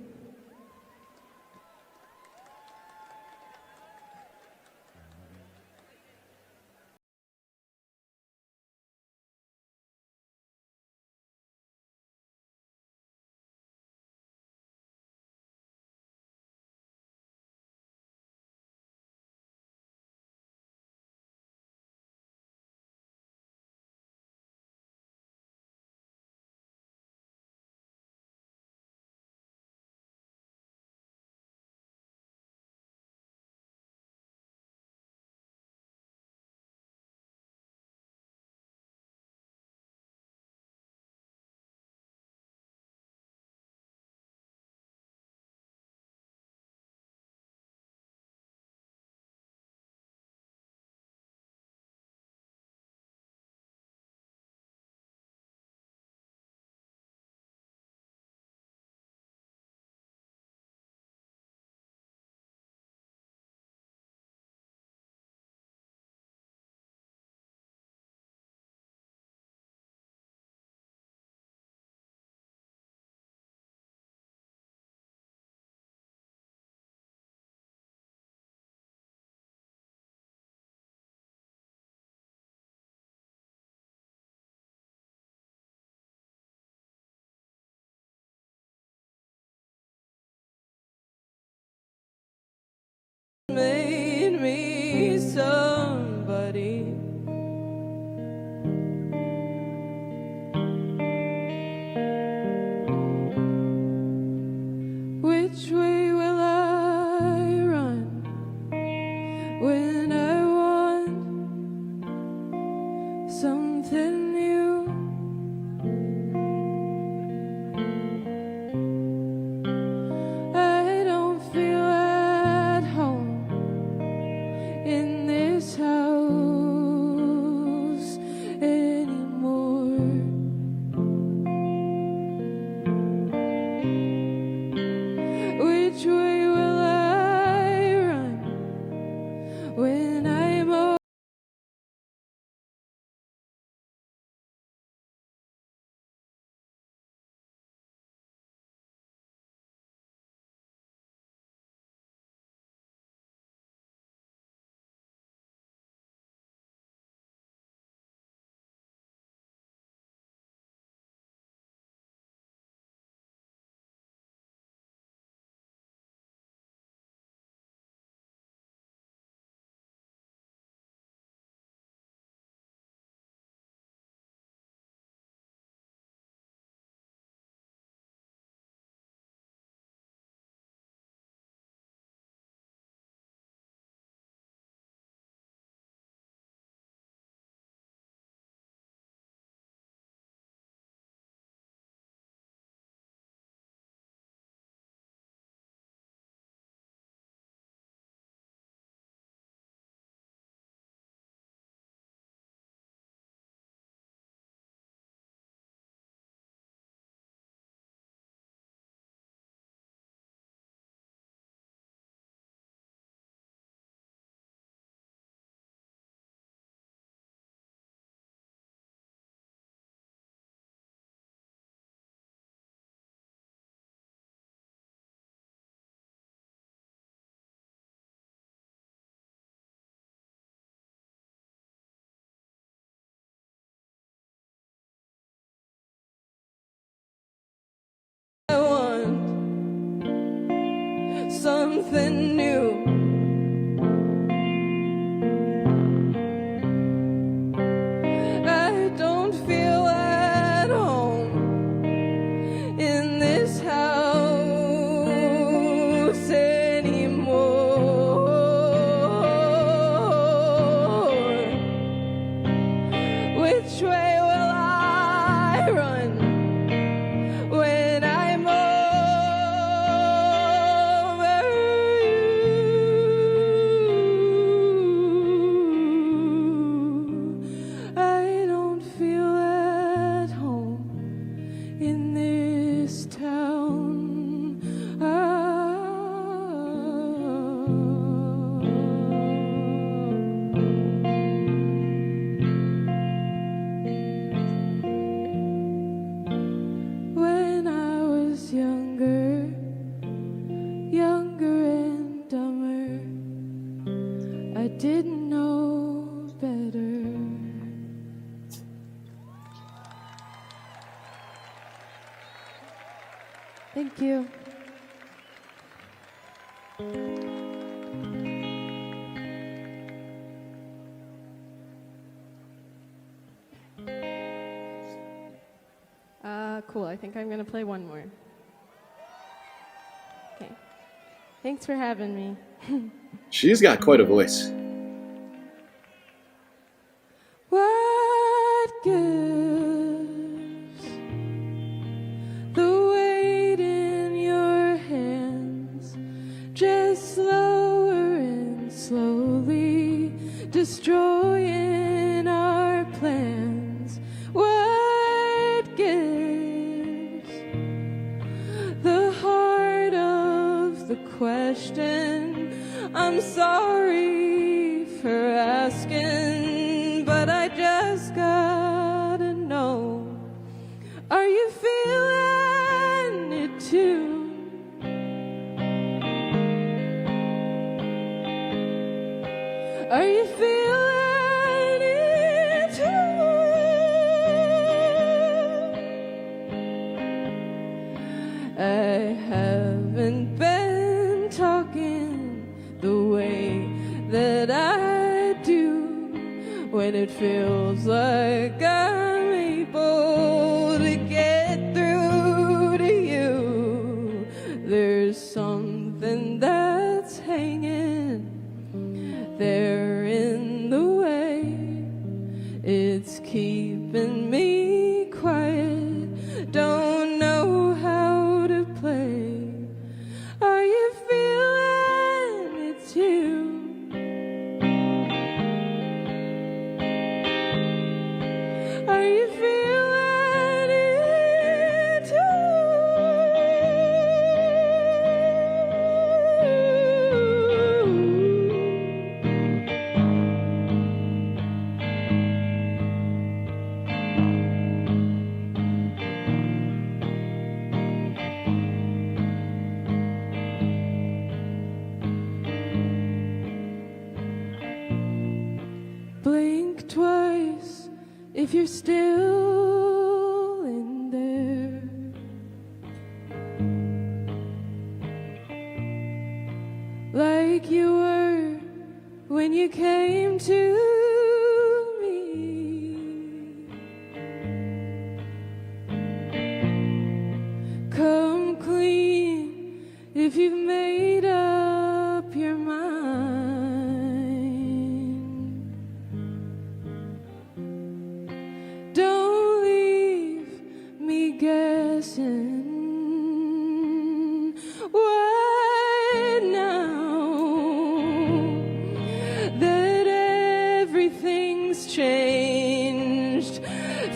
Made me somebody. Which way will I run when something new. I don't feel at home in this house anymore. Which way will I run when I'm over you? I don't feel at home in this town. When I was younger, younger and dumber, I didn't know better. Thank you. Cool. I think I'm going to play one more. Okay. Thanks for having me. She's got quite a voice. What gives the weight in your hands, just slower and slowly destroying our plans? What gives the heart of the question? I'm sorry for asking, but I just gotta know. Are you feeling it too? Are you feeling it too? I haven't been talking the way that I do when it feels like I'm able to get through to you. There's something that's hanging there in the way. It's keeping me quiet, don't know how to play. Are you feeling it too? Are you feeling it too? Blink twice if you're still in there. Like you were when you came to me. Come clean if you've made up your mind. Don't leave me guessing. What now that everything's changed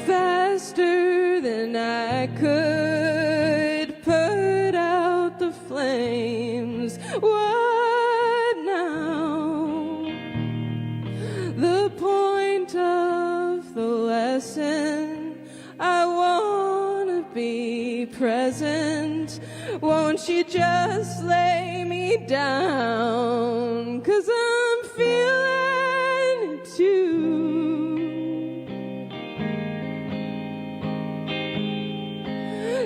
faster than I could put out the flames? What now? The point of the lesson, I wanna be present. Won't you just lay me down? 'Cause I'm feeling it too.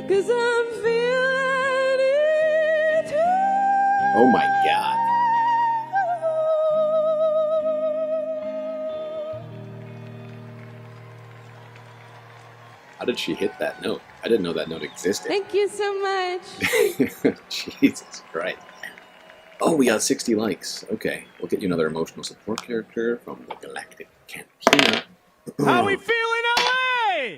'Cause I'm feeling it too. Oh my god. How did she hit that note? I didn't know that note existed. Thank you so much. Jesus Christ. Oh, we got 60 likes. Okay, we'll get you another emotional support character from the Galactic Cantina. How we feel in LA?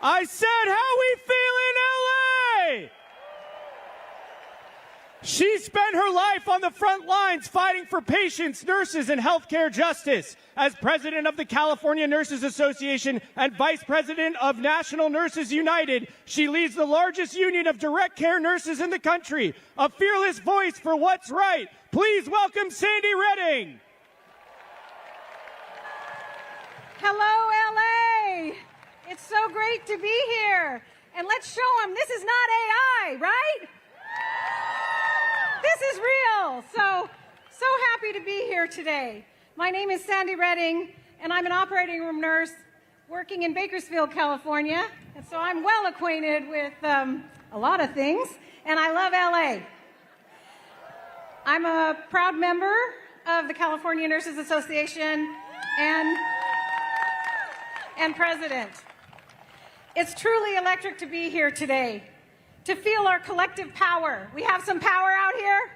I said, how we feel in LA? She spent her life on the front lines fighting for patients, nurses, and healthcare justice. As president of the California Nurses Association and vice president of National Nurses United, she leads the largest union of direct care nurses in the country. A fearless voice for what's right. Please welcome Sandy Redding. Hello, LA. It's so great to be here. And let's show them this is not AI, right? This is real. So happy to be here today. My name is Sandy Redding, and I'm an operating room nurse working in Bakersfield, California. And so I'm well acquainted with a lot of things, and I love LA. I'm a proud member of the California Nurses Association and president. It's truly electric to be here today, to feel our collective power. We have some power out here.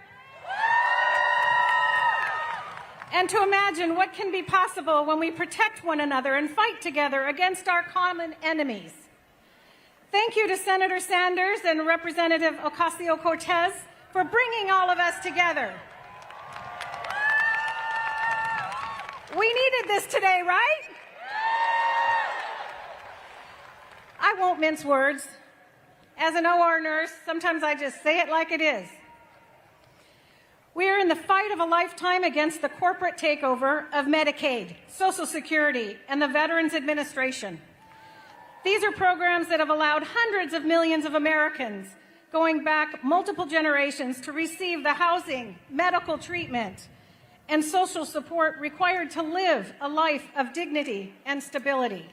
And to imagine what can be possible when we protect one another and fight together against our common enemies. Thank you to Senator Sanders and Representative Ocasio-Cortez for bringing all of us together. We needed this today, right? I won't mince words. As an OR nurse, sometimes I just say it like it is. We are in the fight of a lifetime against the corporate takeover of Medicaid, Social Security, and the Veterans Administration. These are programs that have allowed hundreds of millions of Americans going back multiple generations to receive the housing, medical treatment, and social support required to live a life of dignity and stability.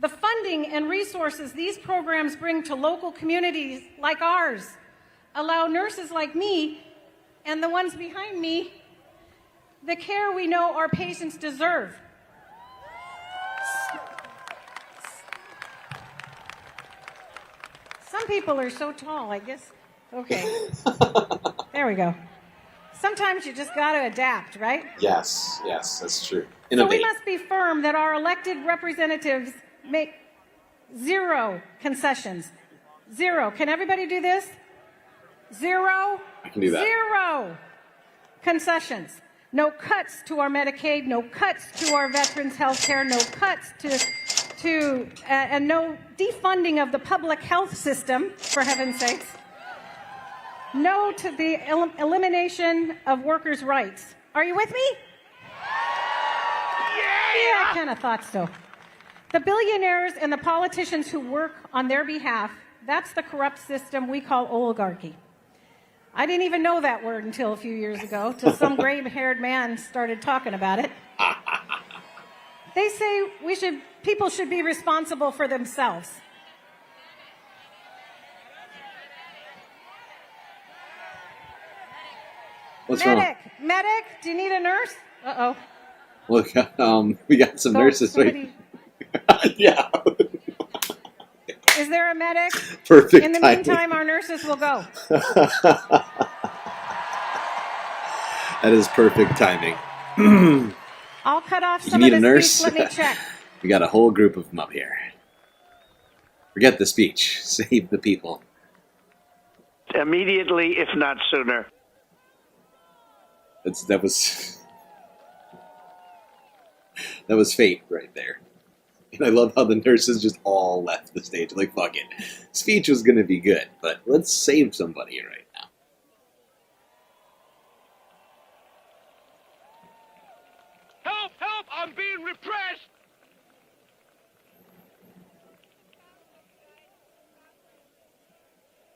The funding and resources these programs bring to local communities like ours allow nurses like me and the ones behind me the care we know our patients deserve. Some people are so tall, I guess. Okay. There we go. Sometimes you just got to adapt, right? Yes, that's true. So we must be firm that our elected representatives make zero concessions. Zero. Can everybody do this? Zero. I can do that. Zero concessions. No cuts to our Medicaid, no cuts to our veterans' health care, no cuts and no defunding of the public health system, for heaven's sakes. No to the elimination of workers' rights. Are you with me? Yeah, I kind of thought so. The billionaires and the politicians who work on their behalf, that's the corrupt system we call oligarchy. I didn't even know that word until a few years ago, till some gray-haired man started talking about it. They say people should be responsible for themselves. What's wrong? Medic, do you need a nurse? Uh-oh. Look, we got some nurses right. Yeah. Is there a medic? Perfect In the timing. meantime, our nurses will go. That is perfect timing. I'll cut off You some need of a the nurse? speech. Let me check. We got a whole group of them up here. Forget the speech. Save the people. Immediately, if not sooner. That was fate right there. And I love how the nurses just all left the stage. Like, fuck it. Speech was going to be good, but let's save somebody right now. Help! Help! I'm being repressed!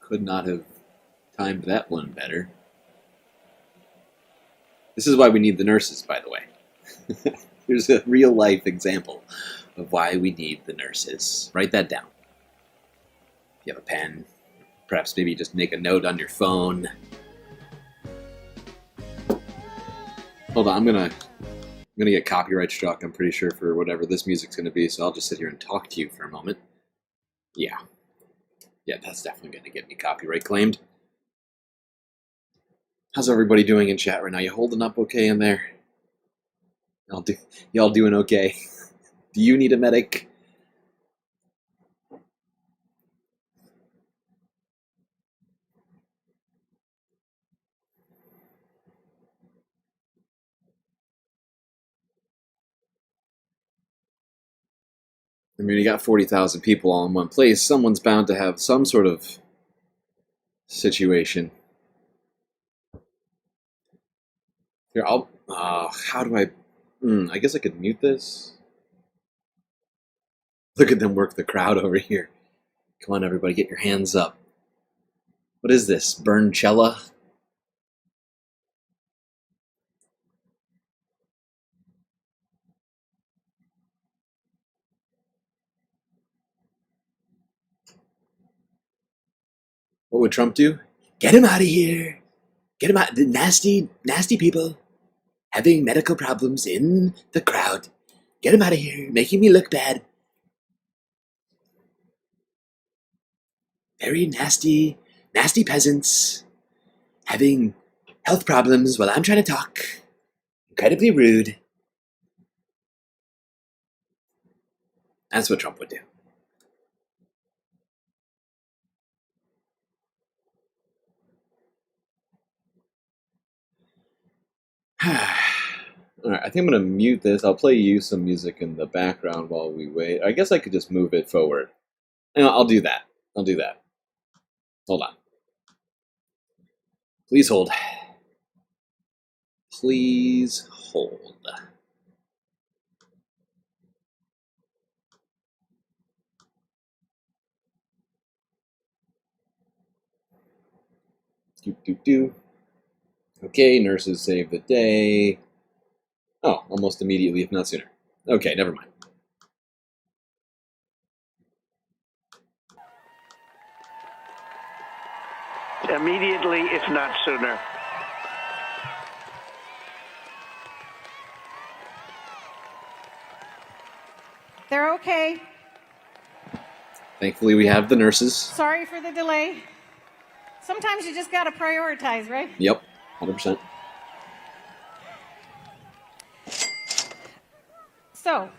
Could not have timed that one better. This is why we need the nurses, by the way. Here's a real-life example of why we need the nurses. Write that down. If you have a pen, perhaps maybe just make a note on your phone. Hold on, I'm gonna get copyright struck, I'm pretty sure, for whatever this music's gonna be, so I'll just sit here and talk to you for a moment. Yeah. Yeah, that's definitely gonna get me copyright claimed. How's everybody doing in chat right now? You holding up okay in there? Y'all doing okay? Do you need a medic? I mean, you got 40,000 people all in one place. Someone's bound to have some sort of situation. Here, I'll... how do I... I guess I could mute this. Look at them work the crowd over here. Come on, everybody, get your hands up. What is this? Burncella? What would Trump do? Get him out of here! Get him out! The nasty, nasty people having medical problems in the crowd. Get him out of here, making me look bad. Very nasty, nasty peasants having health problems while I'm trying to talk. Incredibly rude. That's what Trump would do. Alright, I think I'm going to mute this. I'll play you some music in the background while we wait. I guess I could just move it forward. I'll do that. I'll do that. Hold on. Please hold. Please hold. Do. Okay, nurses save the day. Oh, almost immediately, if not sooner. Okay, never mind. Immediately, if not sooner. They're okay. Thankfully, we have the nurses. Sorry for the delay. Sometimes you just got to prioritize, right? Yep, 100%. So,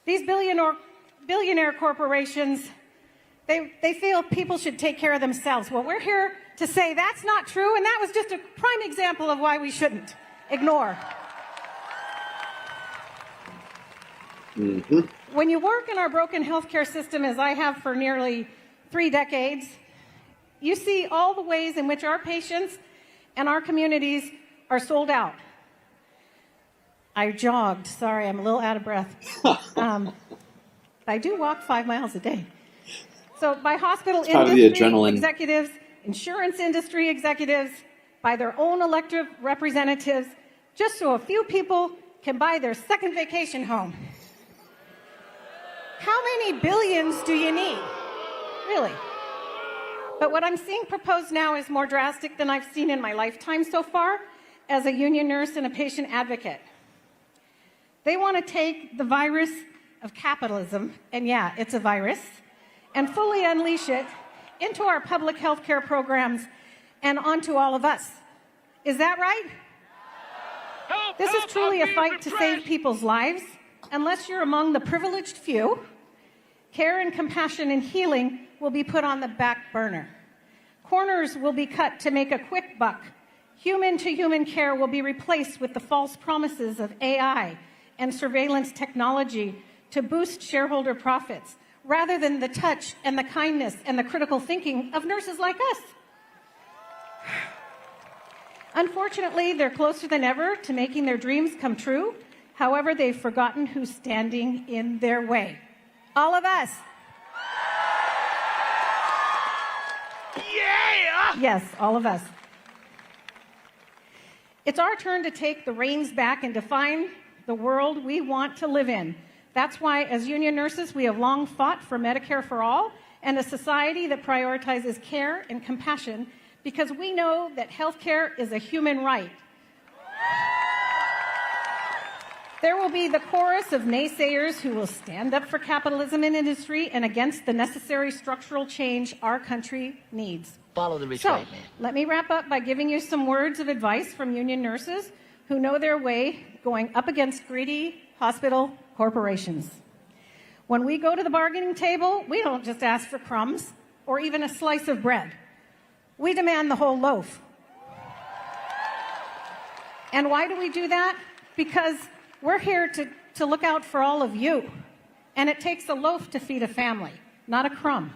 these billionaire corporations, they feel people should take care of themselves. Well, we're here to say that's not true, and that was just a prime example of why we shouldn't ignore. When you work in our broken healthcare system, as I have for nearly 3 decades, you see all the ways in which our patients and our communities are sold out. I jogged. Sorry, I'm a little out of breath. I do walk 5 miles a day. So by hospital industry executives, insurance industry executives, by their own elected representatives, just so a few people can buy their second vacation home. How many billions do you need? Really? But what I'm seeing proposed now is more drastic than I've seen in my lifetime so far as a union nurse and a patient advocate. They want to take the virus of capitalism, and yeah, it's a virus, and fully unleash it into our public health care programs and onto all of us. Is that right? This is truly a fight to save people's lives. Unless you're among the privileged few, care and compassion and healing will be put on the back burner. Corners will be cut to make a quick buck. Human-to-human care will be replaced with the false promises of AI and surveillance technology to boost shareholder profits, rather than the touch and the kindness and the critical thinking of nurses like us. Unfortunately, they're closer than ever to making their dreams come true. However, they've forgotten who's standing in their way. All of us. Yeah! Yes, all of us. It's our turn to take the reins back and define the world we want to live in. That's why, as union nurses, we have long fought for Medicare for all and a society that prioritizes care and compassion, because we know that health care is a human right. There will be the chorus of naysayers who will stand up for capitalism in industry and against the necessary structural change our country needs. Follow the rich So, white man. let me wrap up by giving you some words of advice from union nurses who know their way going up against greedy hospital corporations. When we go to the bargaining table, we don't just ask for crumbs or even a slice of bread. We demand the whole loaf. And why do we do that? Because we're here to look out for all of you. And it takes a loaf to feed a family, not a crumb.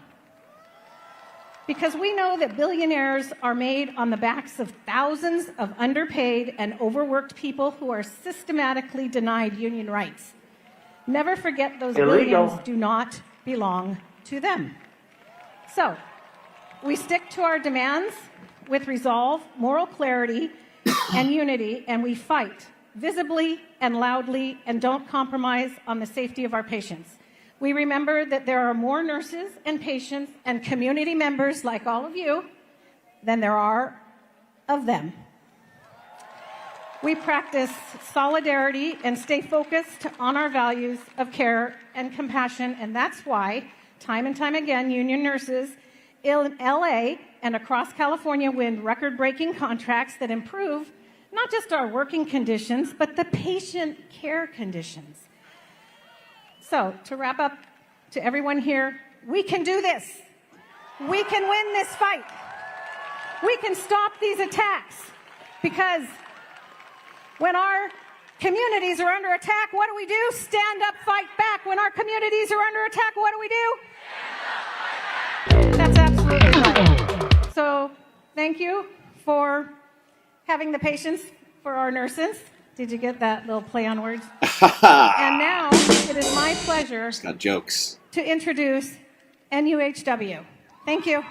Because we know that billionaires are made on the backs of thousands of underpaid and overworked people who are systematically denied union rights. Never forget those billions do not belong to them. So, we stick to our demands with resolve, moral clarity, and unity, and we fight visibly and loudly and don't compromise on the safety of our patients. We remember that there are more nurses and patients and community members like all of you than there are of them. We practice solidarity and stay focused on our values of care and compassion, and that's why, time and time again, union nurses in LA and across California win record-breaking contracts that improve not just our working conditions, but the patient care conditions. So, to wrap up, to everyone here, we can do this. We can win this fight. We can stop these attacks, because when our communities are under attack, what do? Stand up, fight back. When our communities are under attack, what do? That's absolutely right. So, thank you for having the patience for our nurses. Did you get that little play on words? And now, it is my pleasure got jokes. to introduce NUHW. Thank you.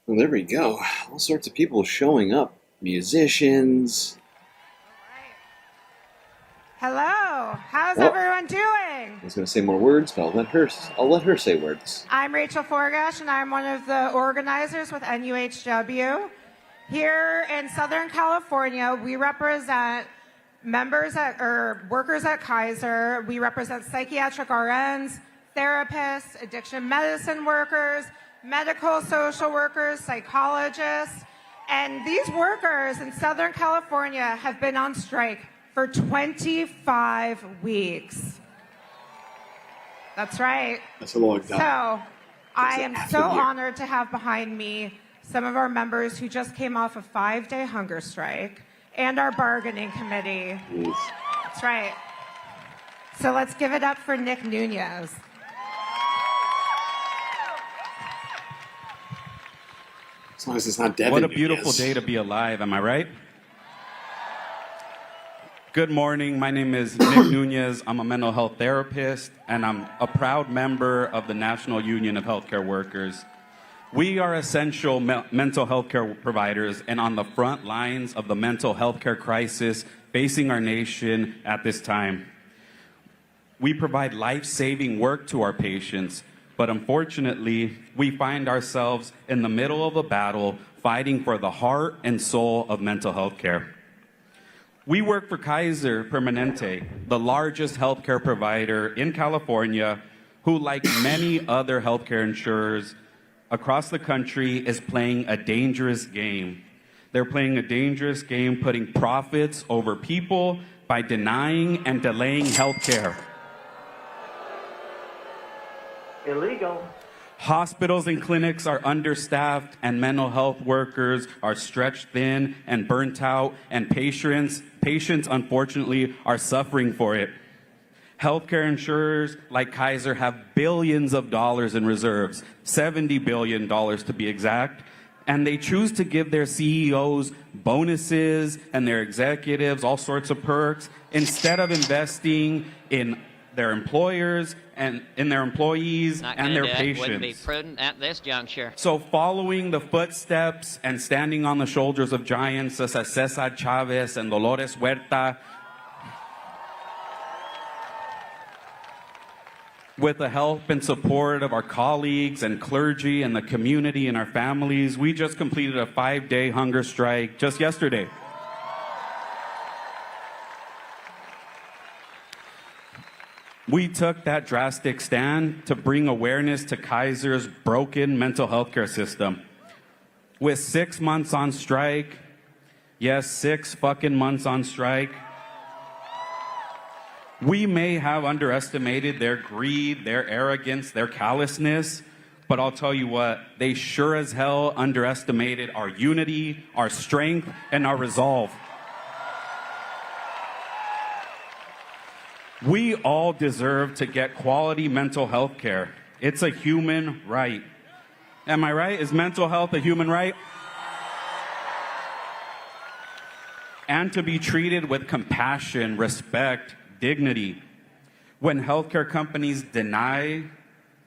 Well, there we go. All sorts of people showing up. Musicians. Hello, how's everyone doing? I was going to say more words, but I'll let her say words. I'm Rachel Forgash, and I'm one of the organizers with NUHW. Here in Southern California, we represent workers at Kaiser. We represent psychiatric RNs, therapists, addiction medicine workers, medical social workers, psychologists. And these workers in Southern California have been on strike for 25 weeks. That's right. That's a long time. So I am so honored to have behind me some of our members who just came off a 5-day hunger strike and our bargaining committee. Jeez. That's right. So let's give it up for Nick Nunez. As long as it's not Devin What a beautiful Nunez. day to be alive, am I right? Good morning, my name is Nick Nunez. I'm a mental health therapist, and I'm a proud member of the National Union of Healthcare Workers. We are essential mental health care providers and on the front lines of the mental health care crisis facing our nation at this time. We provide life-saving work to our patients, but unfortunately, we find ourselves in the middle of a battle fighting for the heart and soul of mental health care. We work for Kaiser Permanente, the largest healthcare provider in California, who, like many other healthcare insurers across the country, is playing a dangerous game. They're playing a dangerous game, putting profits over people by denying and delaying healthcare. Illegal. Hospitals and clinics are understaffed, and mental health workers are stretched thin and burnt out, and patients, unfortunately, are suffering for it. Healthcare insurers like Kaiser have billions of dollars in reserves, $70 billion to be exact, and they choose to give their CEOs bonuses and their executives all sorts of perks instead of investing in their employers and in their employees and their patients. Wouldn't be prudent at this juncture. So following the footsteps and standing on the shoulders of giants such as Cesar Chavez and Dolores Huerta, with the help and support of our colleagues and clergy and the community and our families, we just completed a 5-day hunger strike just yesterday. We took that drastic stand to bring awareness to Kaiser's broken mental health care system. With 6 months on strike, yes, 6 fucking months on strike, we may have underestimated their greed, their arrogance, their callousness, but I'll tell you what, they sure as hell underestimated our unity, our strength, and our resolve. We all deserve to get quality mental health care. It's a human right. Am I right? Is mental health a human right? And to be treated with compassion, respect, dignity. When healthcare companies deny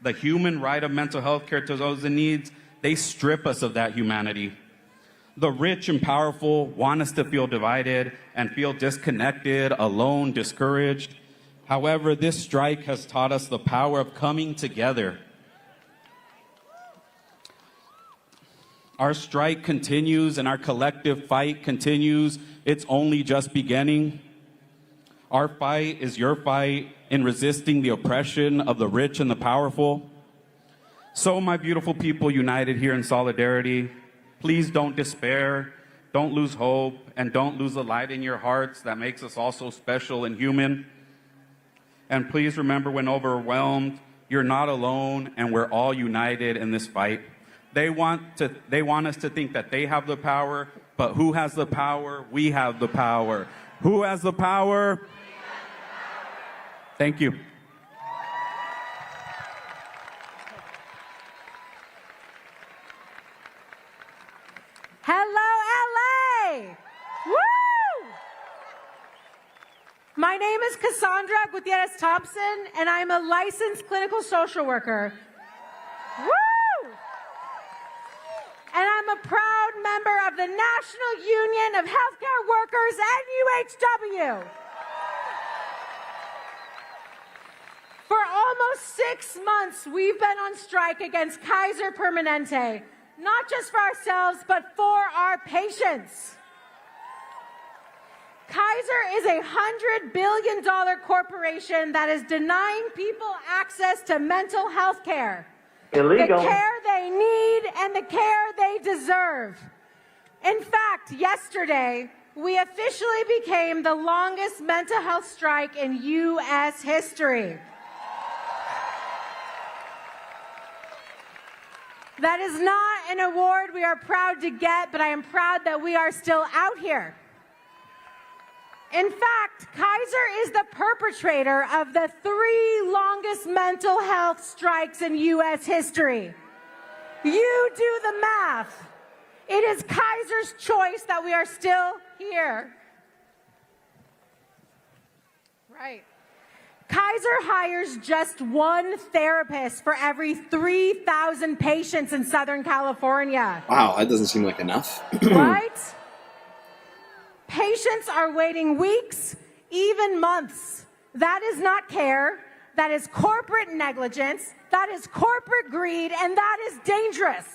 the human right of mental health care to those in need, they strip us of that humanity. The rich and powerful want us to feel divided and feel disconnected, alone, discouraged. However, this strike has taught us the power of coming together. Our strike continues and our collective fight continues. It's only just beginning. Our fight is your fight in resisting the oppression of the rich and the powerful. So, my beautiful people united here in solidarity, please don't despair, don't lose hope, and don't lose the light in your hearts that makes us all so special and human. And please remember, when overwhelmed, you're not alone, and we're all united in this fight. They want us to think that they have the power, but who has the power? We have the power. Who has the power? Thank you. Hello, LA! Woo! My name is Cassandra Gutierrez Thompson, and I'm a licensed clinical social worker. Woo! And I'm a proud member of the National Union of Healthcare Workers and UHW. For almost 6 months, we've been on strike against Kaiser Permanente, not just for ourselves, but for our patients. Kaiser is a $100 billion corporation that is denying people access to mental health care. Illegal. The care they need and the care they deserve. In fact, yesterday, we officially became the longest mental health strike in U.S. history. That is not an award we are proud to get, but I am proud that we are still out here. In fact, Kaiser is the perpetrator of the 3 longest mental health strikes in U.S. history. You do the math. It is Kaiser's choice that we are still here. Right. Kaiser hires just 1 therapist for every 3,000 patients in Southern California. Wow, that doesn't seem like enough. Right? Patients are waiting weeks, even months. That is not care. That is corporate negligence. That is corporate greed, and that is dangerous.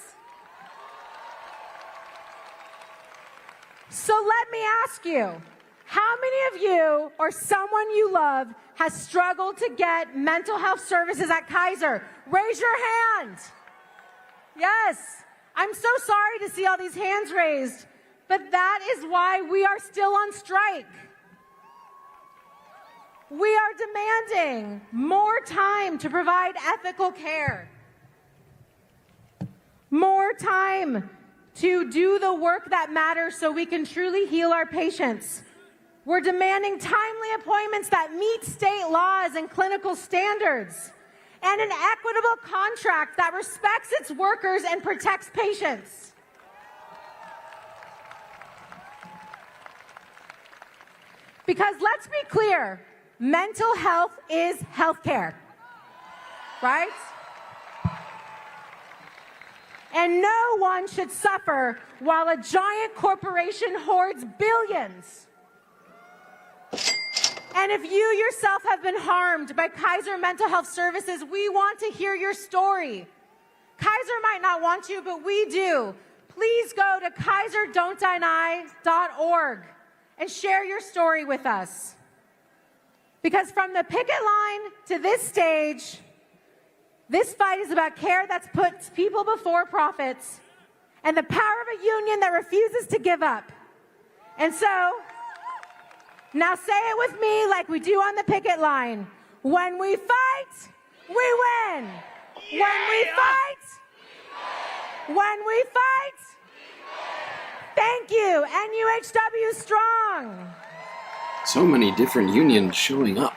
So let me ask you, how many of you or someone you love has struggled to get mental health services at Kaiser? Raise your hand. Yes. I'm so sorry to see all these hands raised, but that is why we are still on strike. We are demanding more time to provide ethical care, more time to do the work that matters so we can truly heal our patients. We're demanding timely appointments that meet state laws and clinical standards, and an equitable contract that respects its workers and protects patients. Because let's be clear, mental health is healthcare, right? And no one should suffer while a giant corporation hoards billions. And if you yourself have been harmed by Kaiser Mental Health Services, we want to hear your story. Kaiser might not want you, but we do. Please go to kaiserdon'tdeny.org and share your story with us. Because from the picket line to this stage, this fight is about care that puts people before profits and the power of a union that refuses to give up. And so, now say it with me like we do on the picket line. When we fight, we win. Yeah. When we fight, thank you, NUHW strong. So many different unions showing up.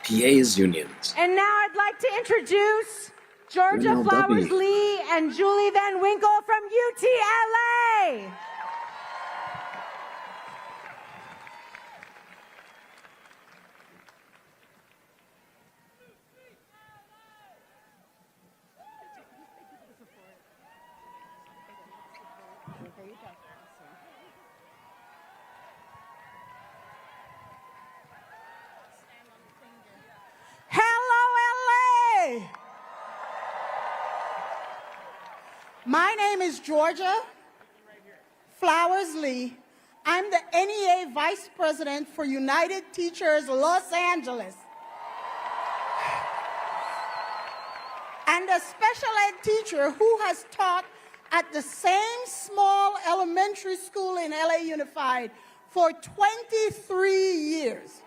PA's unions. And now I'd like to introduce Georgia MLW. Flowers Lee and Julie Van Winkle from UTLA. My name is Georgia Flowers Lee. I'm the NEA Vice President for United Teachers Los Angeles. And a special ed teacher who has taught at the same small elementary school in LA Unified for 23 years.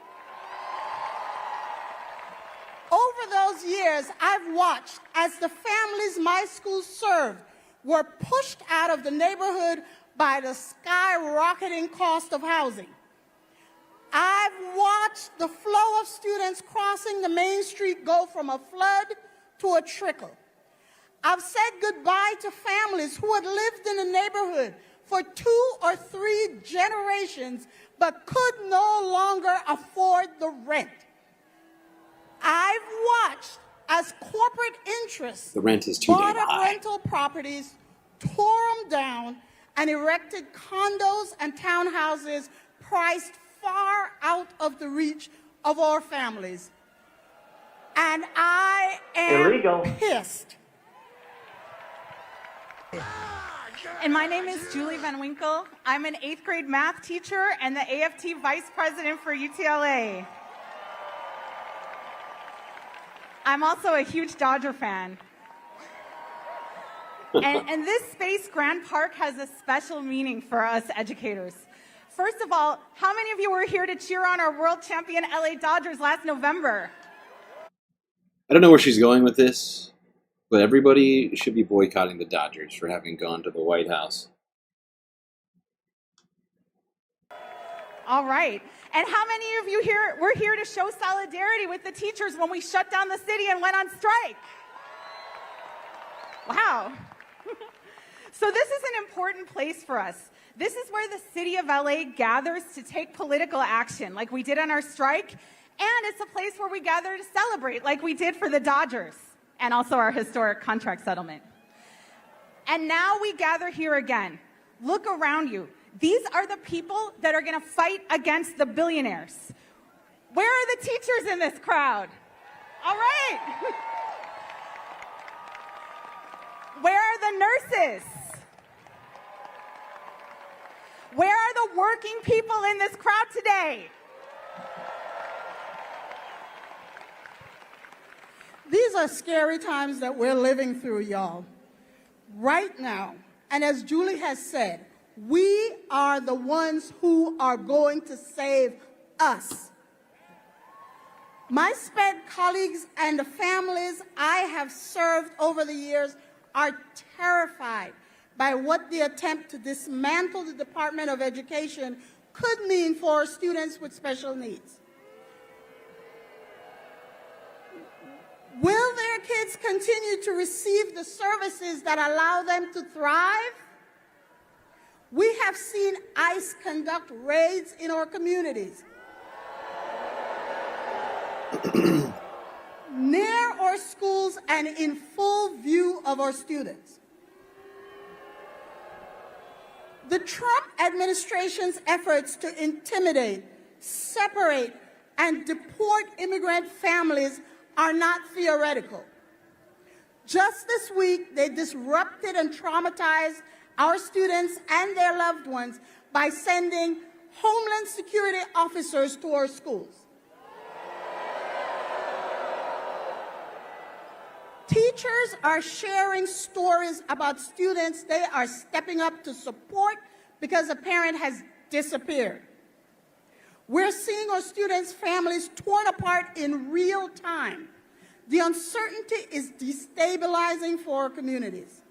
Over those years, I've watched as the families my school served were pushed out of the neighborhood by the skyrocketing cost of housing. I've watched the flow of students crossing the main street go from a flood to a trickle. I've said goodbye to families who had lived in the neighborhood for 2 or 3 generations but could no longer afford the rent. I've watched as corporate interests The rent is too bought damn up high. rental properties, tore them down, and erected condos and townhouses priced far out of the reach of our families. And I am Illegal. pissed. And my name is Julie Van Winkle. I'm an 8th grade math teacher and the AFT Vice President for UTLA. I'm also a huge Dodger fan. And this space, Grand Park, has a special meaning for us educators. First of all, how many of you were here to cheer on our world champion LA Dodgers last November? I don't know where she's going with this, but everybody should be boycotting the Dodgers for having gone to the White House. All right. And how many of you here were here to show solidarity with the teachers when we shut down the city and went on strike? Wow. So this is an important place for us. This is where the city of LA gathers to take political action, like we did on our strike, and it's a place where we gather to celebrate, like we did for the Dodgers, and also our historic contract settlement. And now we gather here again. Look around you. These are the people that are going to fight against the billionaires. Where are the teachers in this crowd? All right. Where are the nurses? Where are the working people in this crowd today? These are scary times that we're living through, y'all. Right now, and as Julie has said, we are the ones who are going to save us. My SPED colleagues and the families I have served over the years are terrified by what the attempt to dismantle the Department of Education could mean for students with special needs. Will their kids continue to receive the services that allow them to thrive? We have seen ICE conduct raids in our communities. near our schools and in full view of our students. The Trump administration's efforts to intimidate, separate, and deport immigrant families are not theoretical. Just this week, they disrupted and traumatized our students and their loved ones by sending Homeland Security officers to our schools. Teachers are sharing stories about students they are stepping up to support because a parent has disappeared. We're seeing our students' families torn apart in real time. The uncertainty is destabilizing for our communities.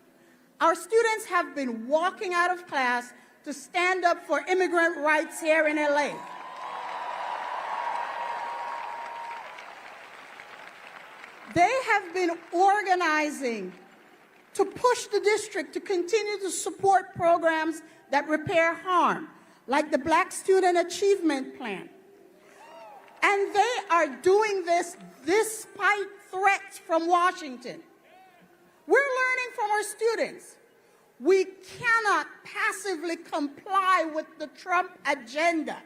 Our students have been walking out of class to stand up for immigrant rights here in LA. They have been organizing to push the district to continue to support programs that repair harm, like the Black Student Achievement Plan. And they are doing this despite threats from Washington. We're learning from our students. We cannot passively comply with the Trump agenda.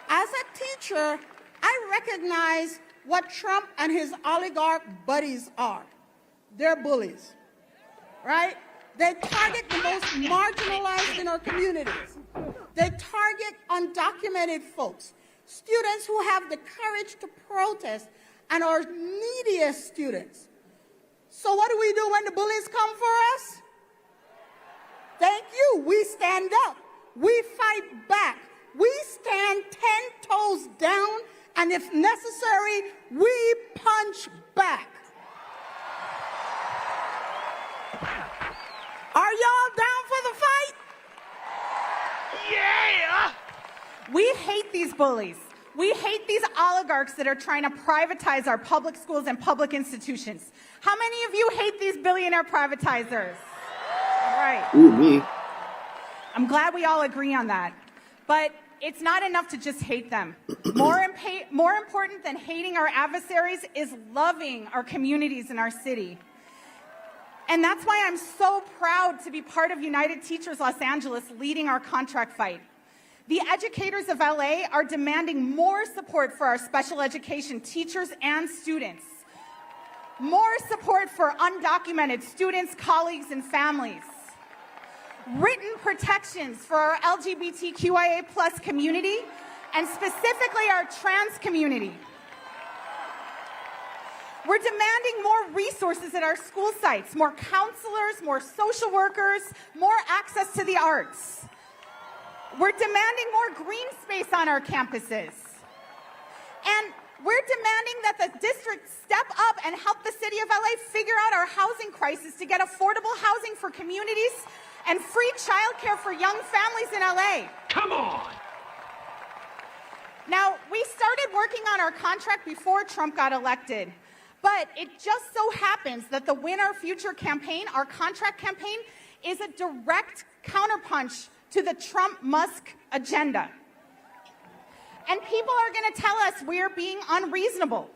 As a teacher, I recognize what Trump and his oligarch buddies are. They're bullies, right? They target the most marginalized in our communities. They target undocumented folks, students who have the courage to protest, and our neediest students. So what do we do when the bullies come for us? Thank you. We stand up. We fight back. We stand 10 toes down, and if necessary, we punch back. Are y'all down for the fight? Yeah! We hate these bullies. We hate these oligarchs that are trying to privatize our public schools and public institutions. How many of you hate these billionaire privatizers? All right. Ooh, me. I'm glad we all agree on that. But it's not enough to just hate them. More important than hating our adversaries is loving our communities in our city. And that's why I'm so proud to be part of United Teachers Los Angeles leading our contract fight. The educators of LA are demanding more support for our special education teachers and students. More support for undocumented students, colleagues, and families. Written protections for our LGBTQIA+ community, and specifically our trans community. We're demanding more resources at our school sites, more counselors, more social workers, more access to the arts. We're demanding more green space on our campuses. And we're demanding that the district step up and help the city of LA figure out our housing crisis to get affordable housing for communities and free childcare for young families in LA. Come on! Now, we started working on our contract before Trump got elected, but it just so happens that the Win Our Future campaign, our contract campaign, is a direct counterpunch to the Trump-Musk agenda. And people are going to tell us we're being unreasonable,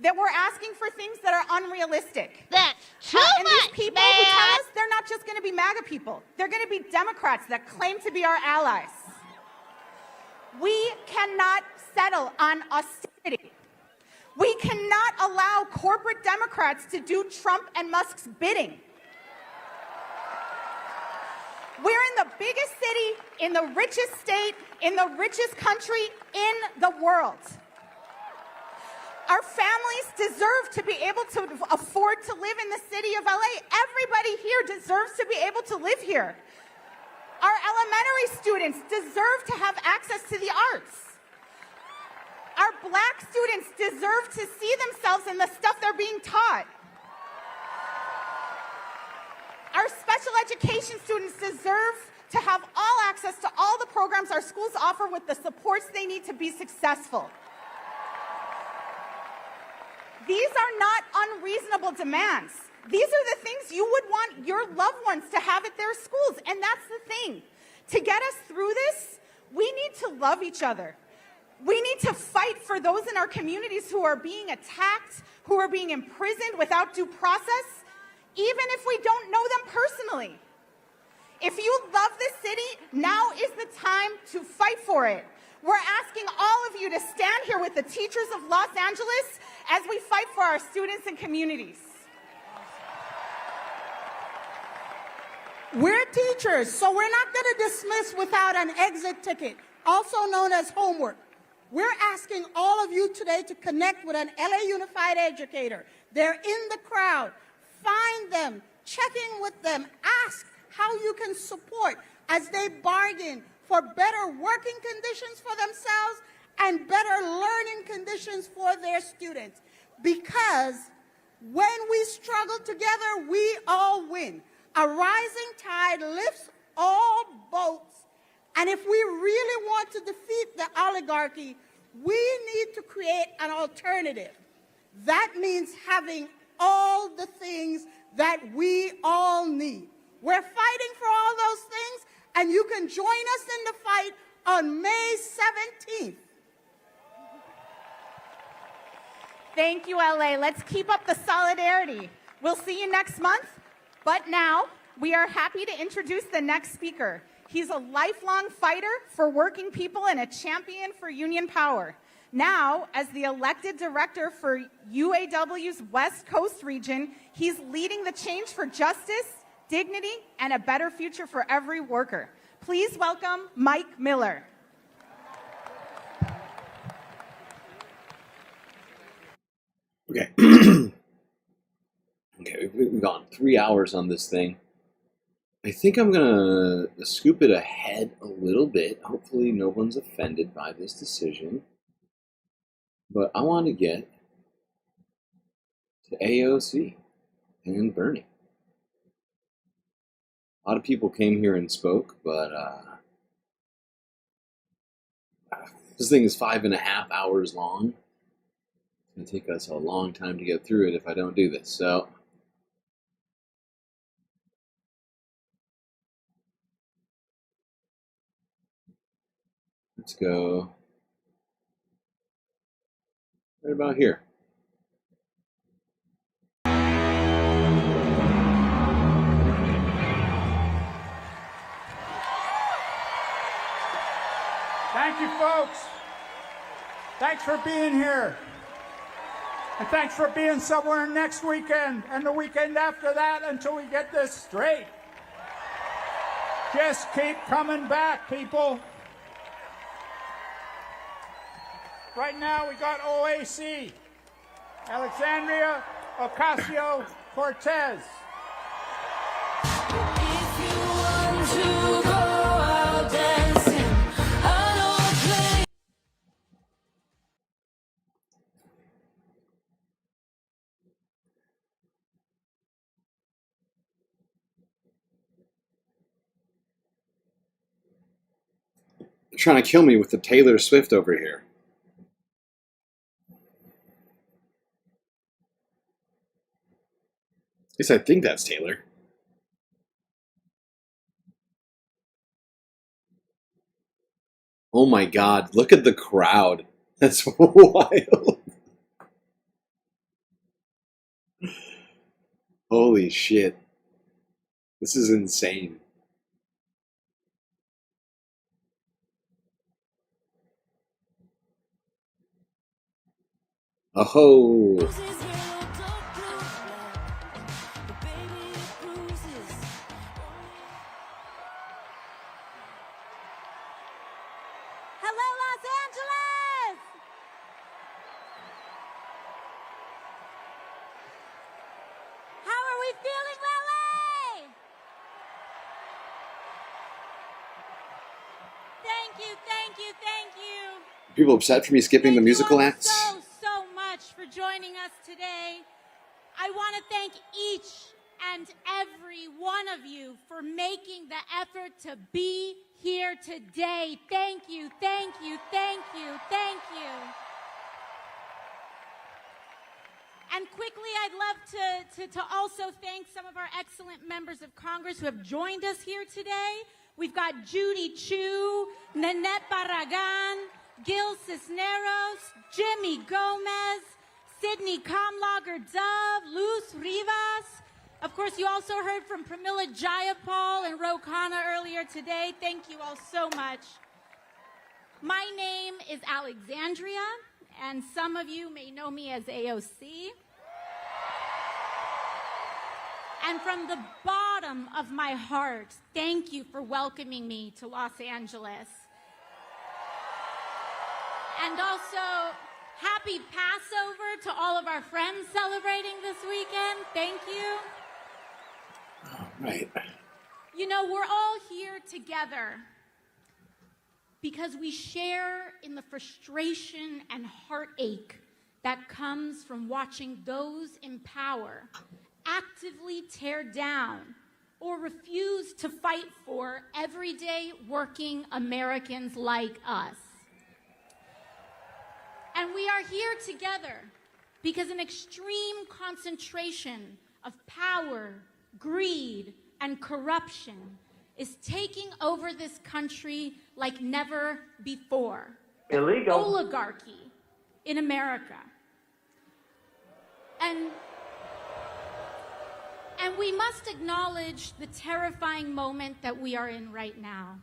that we're asking for things that are unrealistic. That's too and much, these people who tell us they're not just going to be MAGA people. They're going to be Democrats that claim to be our allies. We cannot settle on austerity. We cannot allow corporate Democrats to do Trump and Musk's bidding. We're in the biggest city, in the richest state, in the richest country in the world. Our families deserve to be able to afford to live in the city of LA. Everybody here deserves to be able to live here. Our elementary students deserve to have access to the arts. Our black students deserve to see themselves in the stuff they're being taught. Our special education students deserve to have all access to all the programs our schools offer with the supports they need to be successful. These are not unreasonable demands. These are the things you would want your loved ones to have at their schools. And that's the thing. To get us through this, we need to love each other. We need to fight for those in our communities who are being attacked, who are being imprisoned without due process, even if we don't know them personally. If you love this city, now is the time to fight for it. We're asking all of you to stand here with the teachers of Los Angeles as we fight for our students and communities. We're teachers, so we're not going to dismiss without an exit ticket, also known as homework. We're asking all of you today to connect with an LA Unified educator. They're in the crowd. Find them, check in with them, ask how you can support as they bargain for better working conditions for themselves and better learning conditions for their students. Because when we struggle together, we all win. A rising tide lifts all boats. And if we really want to defeat the oligarchy, we need to create an alternative. That means having all the things that we all need. We're fighting for all those things, and you can join us in the fight on May 17th. Thank you, LA. Let's keep up the solidarity. We'll see you next month. But now, we are happy to introduce the next speaker. He's a lifelong fighter for working people and a champion for union power. Now, as the elected director for UAW's West Coast region, he's leading the change for justice, dignity, and a better future for every worker. Please welcome Mike Miller. Okay. Okay, we've gone 3 hours on this thing. I think I'm gonna scoop it ahead a little bit. Hopefully no one's offended by this decision. But I want to get to AOC and Bernie. A lot of people came here and spoke, but this thing is 5.5 hours long. It's going to take us a long time to get through it if I don't do this. So let's go right about here. Thank you, folks. Thanks for being here. And thanks for being somewhere next weekend and the weekend after that until we get this straight. Just keep coming back, people. Right now we got OAC, Alexandria Ocasio-Cortez. They're trying to kill me with the Taylor Swift over here. At least I think that's Taylor. Oh my God, look at the crowd. That's wild. Holy shit. This is insane. Oh. Hello, Los Angeles! How are we feeling, LA? Thank you, thank you, thank you. People upset for me skipping the musical acts? So much for joining us today. I want to thank each and every one of you for making the effort to be here today. Thank you, thank you, thank you, thank you. And quickly, I'd love to also thank some of our excellent members of Congress who have joined us here today. We've got Judy Chu, Nanette Barragan, Gil Cisneros, Jimmy Gomez, Sydney Kamlager Dove, Luz Rivas. Of course, you also heard from Pramila Jayapal and Ro Khanna earlier today. Thank you all so much. My name is Alexandria, and some of you may know me as AOC. And from the bottom of my heart, thank you for welcoming me to Los Angeles. And also, happy Passover to all of our friends celebrating this weekend. Thank you. Right. You know, we're all here together because we share in the frustration and heartache that comes from watching those in power actively tear down or refuse to fight for everyday working Americans like us. And we are here together because an extreme concentration of power, greed, and corruption is taking over this country like never before. Illegal. Oligarchy in America. And we must acknowledge the terrifying moment that we are in right now.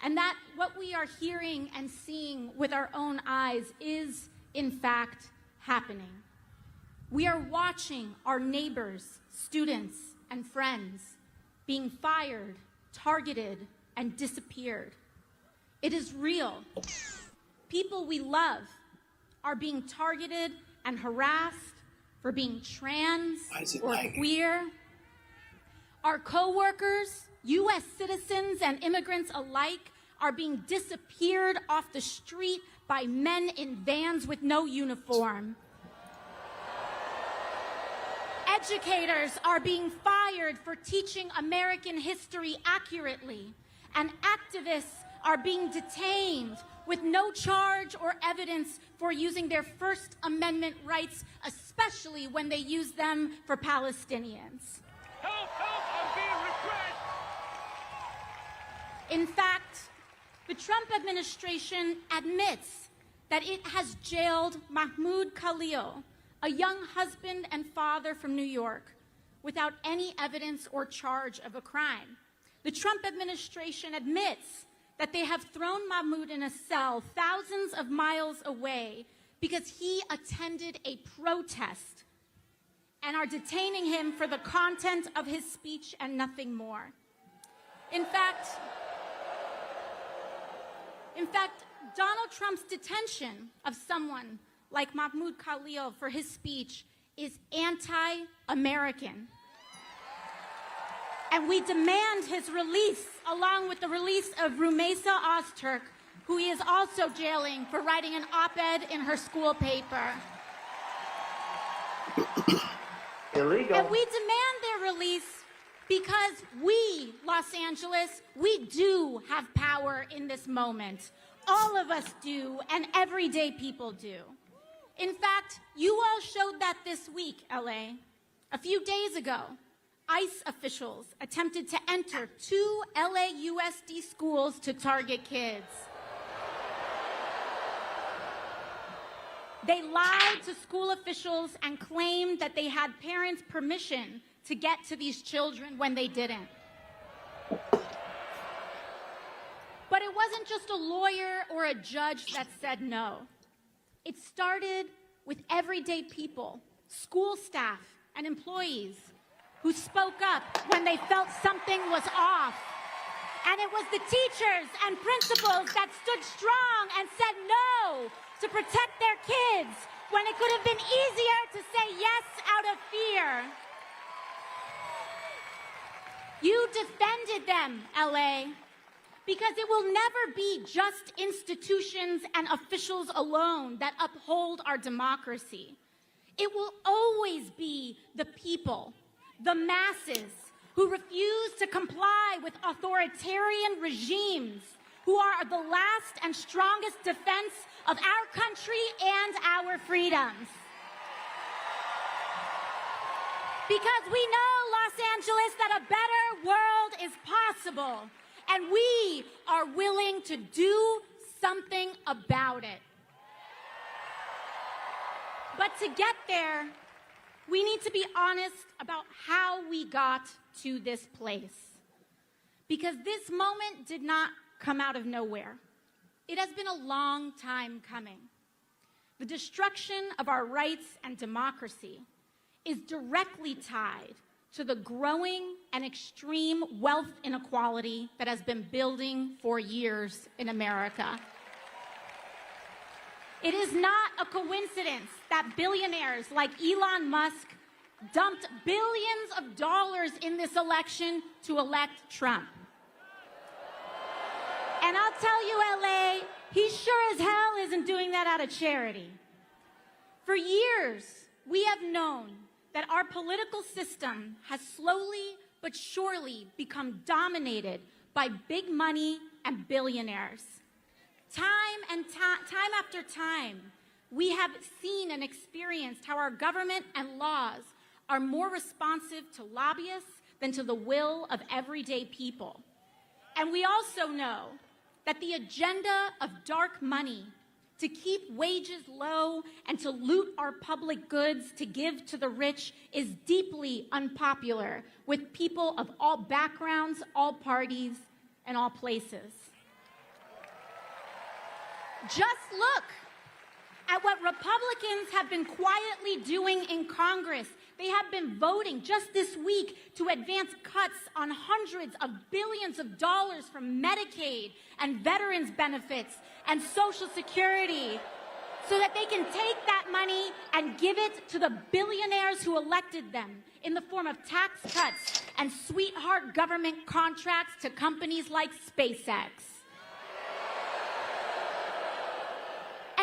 And that what we are hearing and seeing with our own eyes is, in fact, happening. We are watching our neighbors, students, and friends being fired, targeted, and disappeared. It is real. People we love are being targeted and harassed for being trans or queer. Our co-workers, U.S. citizens and immigrants alike, are being disappeared off the street by men in vans with no uniform. Educators are being fired for teaching American history accurately, and activists are being detained with no charge or evidence for using their First Amendment rights, especially when they use them for Palestinians. Help! Help! I'm being repressed! In fact, the Trump administration admits that it has jailed Mahmoud Khalil, a young husband and father from New York, without any evidence or charge of a crime. The Trump administration admits that they have thrown Mahmoud in a cell thousands of miles away because he attended a protest, and are detaining him for the content of his speech and nothing more. In fact, Donald Trump's detention of someone like Mahmoud Khalil for his speech is anti-American. And we demand his release, along with the release of Rumeisa Ozturk, who he is also jailing for writing an op-ed in her school paper. Illegal. And we demand their release because we, Los Angeles, we do have power in this moment. All of us do, and everyday people do. In fact, you all showed that this week, LA. A few days ago, ICE officials attempted to enter 2 LAUSD schools to target kids. They lied to school officials and claimed that they had parents' permission to get to these children when they didn't. But it wasn't just a lawyer or a judge that said no. It started with everyday people, school staff, and employees who spoke up when they felt something was off. And it was the teachers and principals that stood strong and said no to protect their kids when it could have been easier to say yes out of fear. You defended them, LA, because it will never be just institutions and officials alone that uphold our democracy. It will always be the people, the masses, who refuse to comply with authoritarian regimes, who are the last and strongest defense of our country and our freedoms. Because we know, Los Angeles, that a better world is possible, and we are willing to do something about it. But to get there, we need to be honest about how we got to this place. Because this moment did not come out of nowhere. It has been a long time coming. The destruction of our rights and democracy is directly tied to the growing and extreme wealth inequality that has been building for years in America. It is not a coincidence that billionaires like Elon Musk dumped billions of dollars in this election to elect Trump. And I'll tell you, LA, he sure as hell isn't doing that out of charity. For years, we have known that our political system has slowly but surely become dominated by big money and billionaires. Time after time, we have seen and experienced how our government and laws are more responsive to lobbyists than to the will of everyday people. And we also know that the agenda of dark money to keep wages low and to loot our public goods to give to the rich is deeply unpopular with people of all backgrounds, all parties, and all places. Just look at what Republicans have been quietly doing in Congress. They have been voting just this week to advance cuts on hundreds of billions of dollars from Medicaid and veterans benefits and Social Security so that they can take that money and give it to the billionaires who elected them in the form of tax cuts and sweetheart government contracts to companies like SpaceX.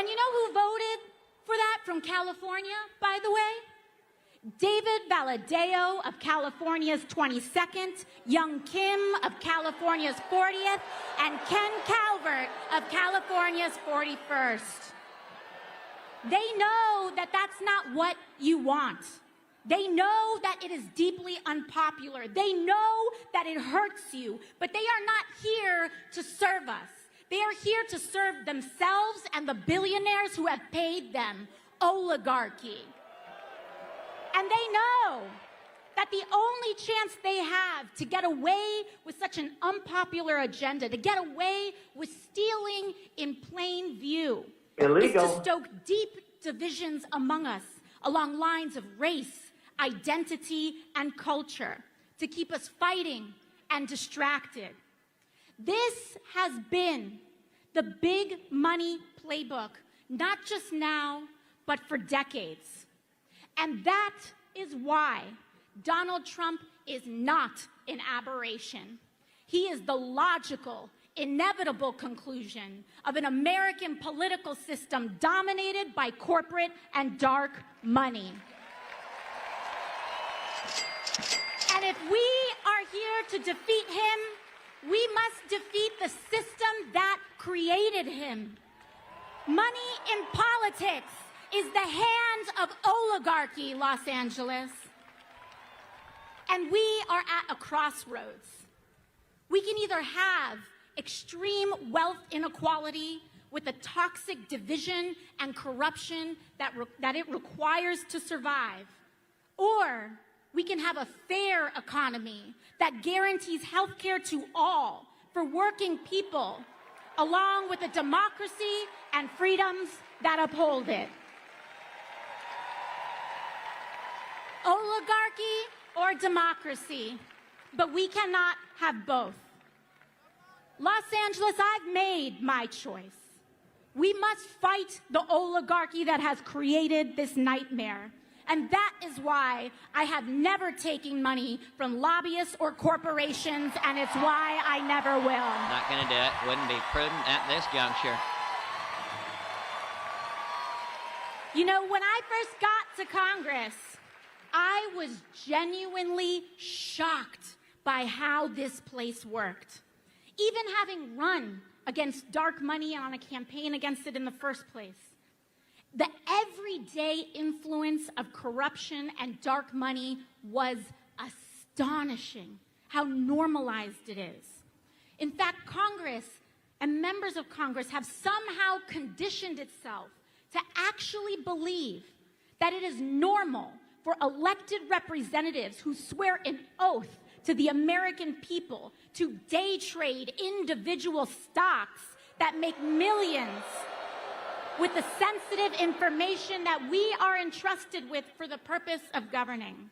And you know who voted for that from California, by the way? David Valadao of California's 22nd, Young Kim of California's 40th, and Ken Calvert of California's 41st. They know that that's not what you want. They know that it is deeply unpopular. They know that it hurts you, but they are not here to serve us. They are here to serve themselves and the billionaires who have paid them, oligarchy. And they know that the only chance they have to get away with such an unpopular agenda, to get away with stealing in plain view, Illegal. is to stoke deep divisions among us along lines of race, identity, and culture, to keep us fighting and distracted. This has been the big money playbook, not just now, but for decades. And that is why Donald Trump is not an aberration. He is the logical, inevitable conclusion of an American political system dominated by corporate and dark money. And if we are here to defeat him, we must defeat the system that created him. Money in politics is the hands of oligarchy, Los Angeles. And we are at a crossroads. We can either have extreme wealth inequality with the toxic division and corruption that it requires to survive, or we can have a fair economy that guarantees health care to all for working people, along with a democracy and freedoms that uphold it. Oligarchy or democracy, but we cannot have both. Los Angeles, I've made my choice. We must fight the oligarchy that has created this nightmare. And that is why I have never taken money from lobbyists or corporations, and it's why I never will. Not going to do it. Wouldn't be prudent at this juncture. You know, when I first got to Congress, I was genuinely shocked by how this place worked. Even having run against dark money and on a campaign against it in the first place. The everyday influence of corruption and dark money was astonishing, how normalized it is. In fact, Congress and members of Congress have somehow conditioned itself to actually believe that it is normal for elected representatives who swear an oath to the American people to day trade individual stocks that make millions with the sensitive information that we are entrusted with for the purpose of governing.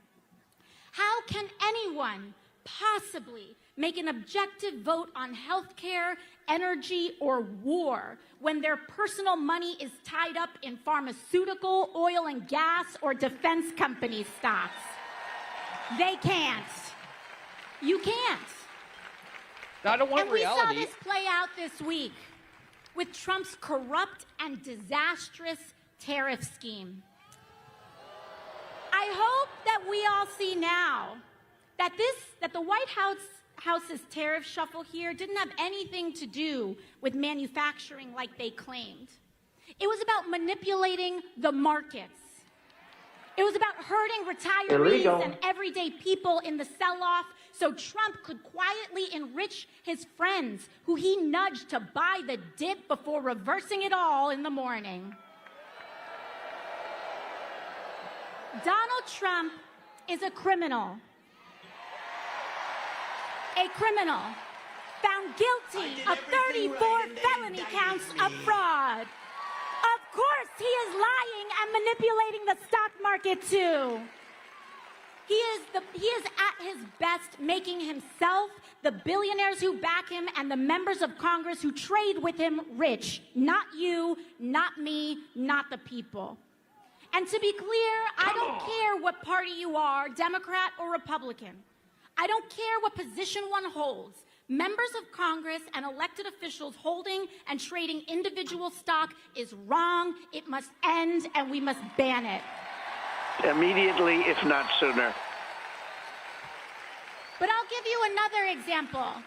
How can anyone possibly make an objective vote on healthcare, energy, or war when their personal money is tied up in pharmaceutical, oil and gas, or defense company stocks? They can't. You can't. Now, I don't want and we reality. saw this play out this week with Trump's corrupt and disastrous tariff scheme. I hope that we all see now that the White House's tariff shuffle here didn't have anything to do with manufacturing like they claimed. It was about manipulating the markets. It was about hurting retirees and everyday people in the sell-off so Trump could quietly enrich his friends who he nudged to buy the dip before reversing it all in the morning. Donald Trump is a criminal. A criminal found guilty of 34 felony counts of fraud. Of course, he is lying and manipulating the stock market too. He is at his best making himself, the billionaires who back him, and the members of Congress who trade with him rich. Not you, not me, not the people. And to be clear, I don't care what party you are, Democrat or Republican. I don't care what position one holds. Members of Congress and elected officials holding and trading individual stock is wrong. It must end, and we must ban it. Immediately, if not sooner. But I'll give you another example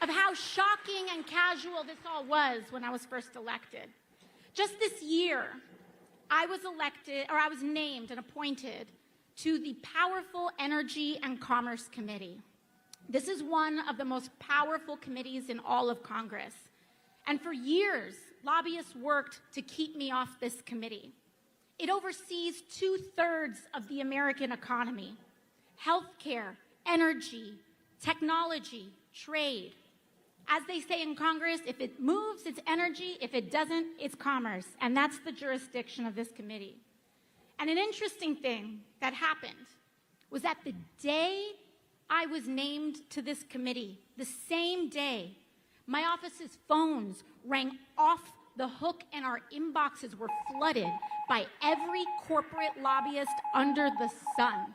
of how shocking and casual this all was when I was first elected. Just this year, I was named and appointed to the powerful Energy and Commerce Committee. This is one of the most powerful committees in all of Congress. And for years, lobbyists worked to keep me off this committee. It oversees 2/3 of the American economy: healthcare, energy, technology, trade. As they say in Congress, if it moves, it's energy. If it doesn't, it's commerce. And that's the jurisdiction of this committee. And an interesting thing that happened was that the day I was named to this committee, the same day, my office's phones rang off the hook and our inboxes were flooded by every corporate lobbyist under the sun.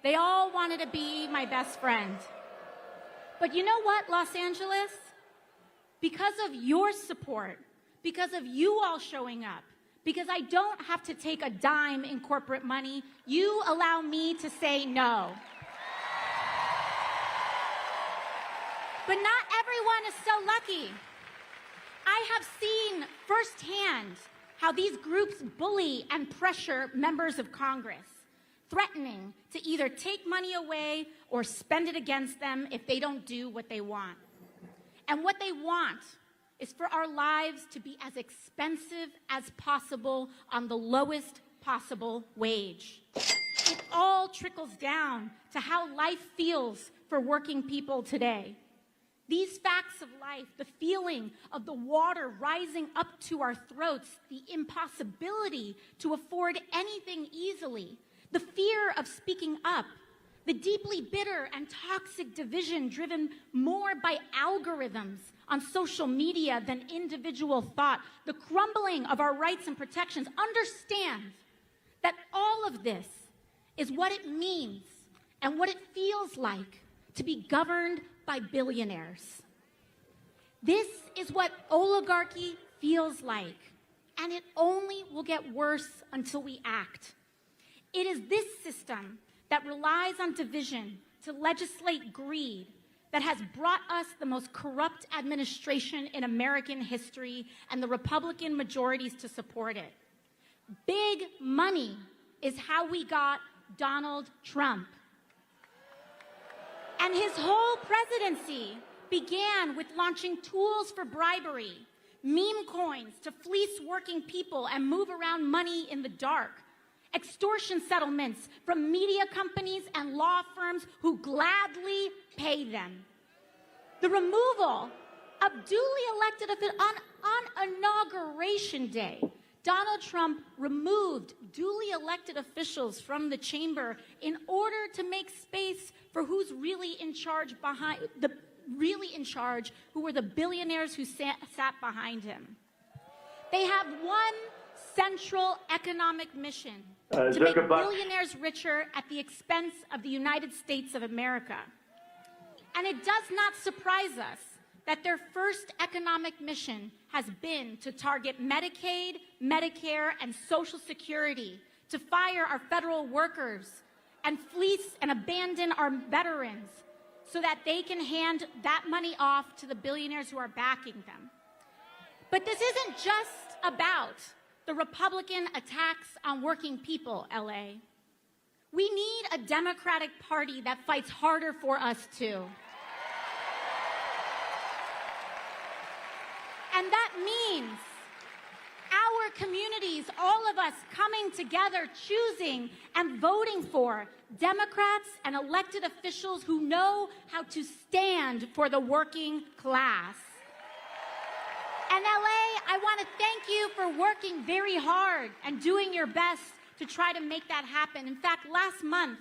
They all wanted to be my best friend. But you know what, Los Angeles? Because of your support, because of you all showing up, because I don't have to take a dime in corporate money, you allow me to say no. But not everyone is so lucky. I have seen firsthand how these groups bully and pressure members of Congress, threatening to either take money away or spend it against them if they don't do what they want. And what they want is for our lives to be as expensive as possible on the lowest possible wage. It all trickles down to how life feels for working people today. These facts of life, the feeling of the water rising up to our throats, the impossibility to afford anything easily, the fear of speaking up, the deeply bitter and toxic division driven more by algorithms on social media than individual thought, the crumbling of our rights and protections. Understand that all of this is what it means and what it feels like to be governed by billionaires. This is what oligarchy feels like, and it only will get worse until we act. It is this system that relies on division to legislate greed that has brought us the most corrupt administration in American history and the Republican majorities to support it. Big money is how we got Donald Trump. And his whole presidency began with launching tools for bribery, meme coins to fleece working people and move around money in the dark, extortion settlements from media companies and law firms who gladly pay them. The removal of duly elected officials on Inauguration Day. Donald Trump removed duly elected officials from the chamber in order to make space for who's really in charge who were the billionaires who sat behind him. They have one central economic mission, to make billionaires richer at the expense of the United States of America. And it does not surprise us that their first economic mission has been to target Medicaid, Medicare, and Social Security, to fire our federal workers, and fleece and abandon our veterans so that they can hand that money off to the billionaires who are backing them. But this isn't just about the Republican attacks on working people, LA. We need a Democratic Party that fights harder for us too. And that means our communities, all of us coming together, choosing and voting for Democrats and elected officials who know how to stand for the working class. And LA, I want to thank you for working very hard and doing your best to try to make that happen. In fact, last month,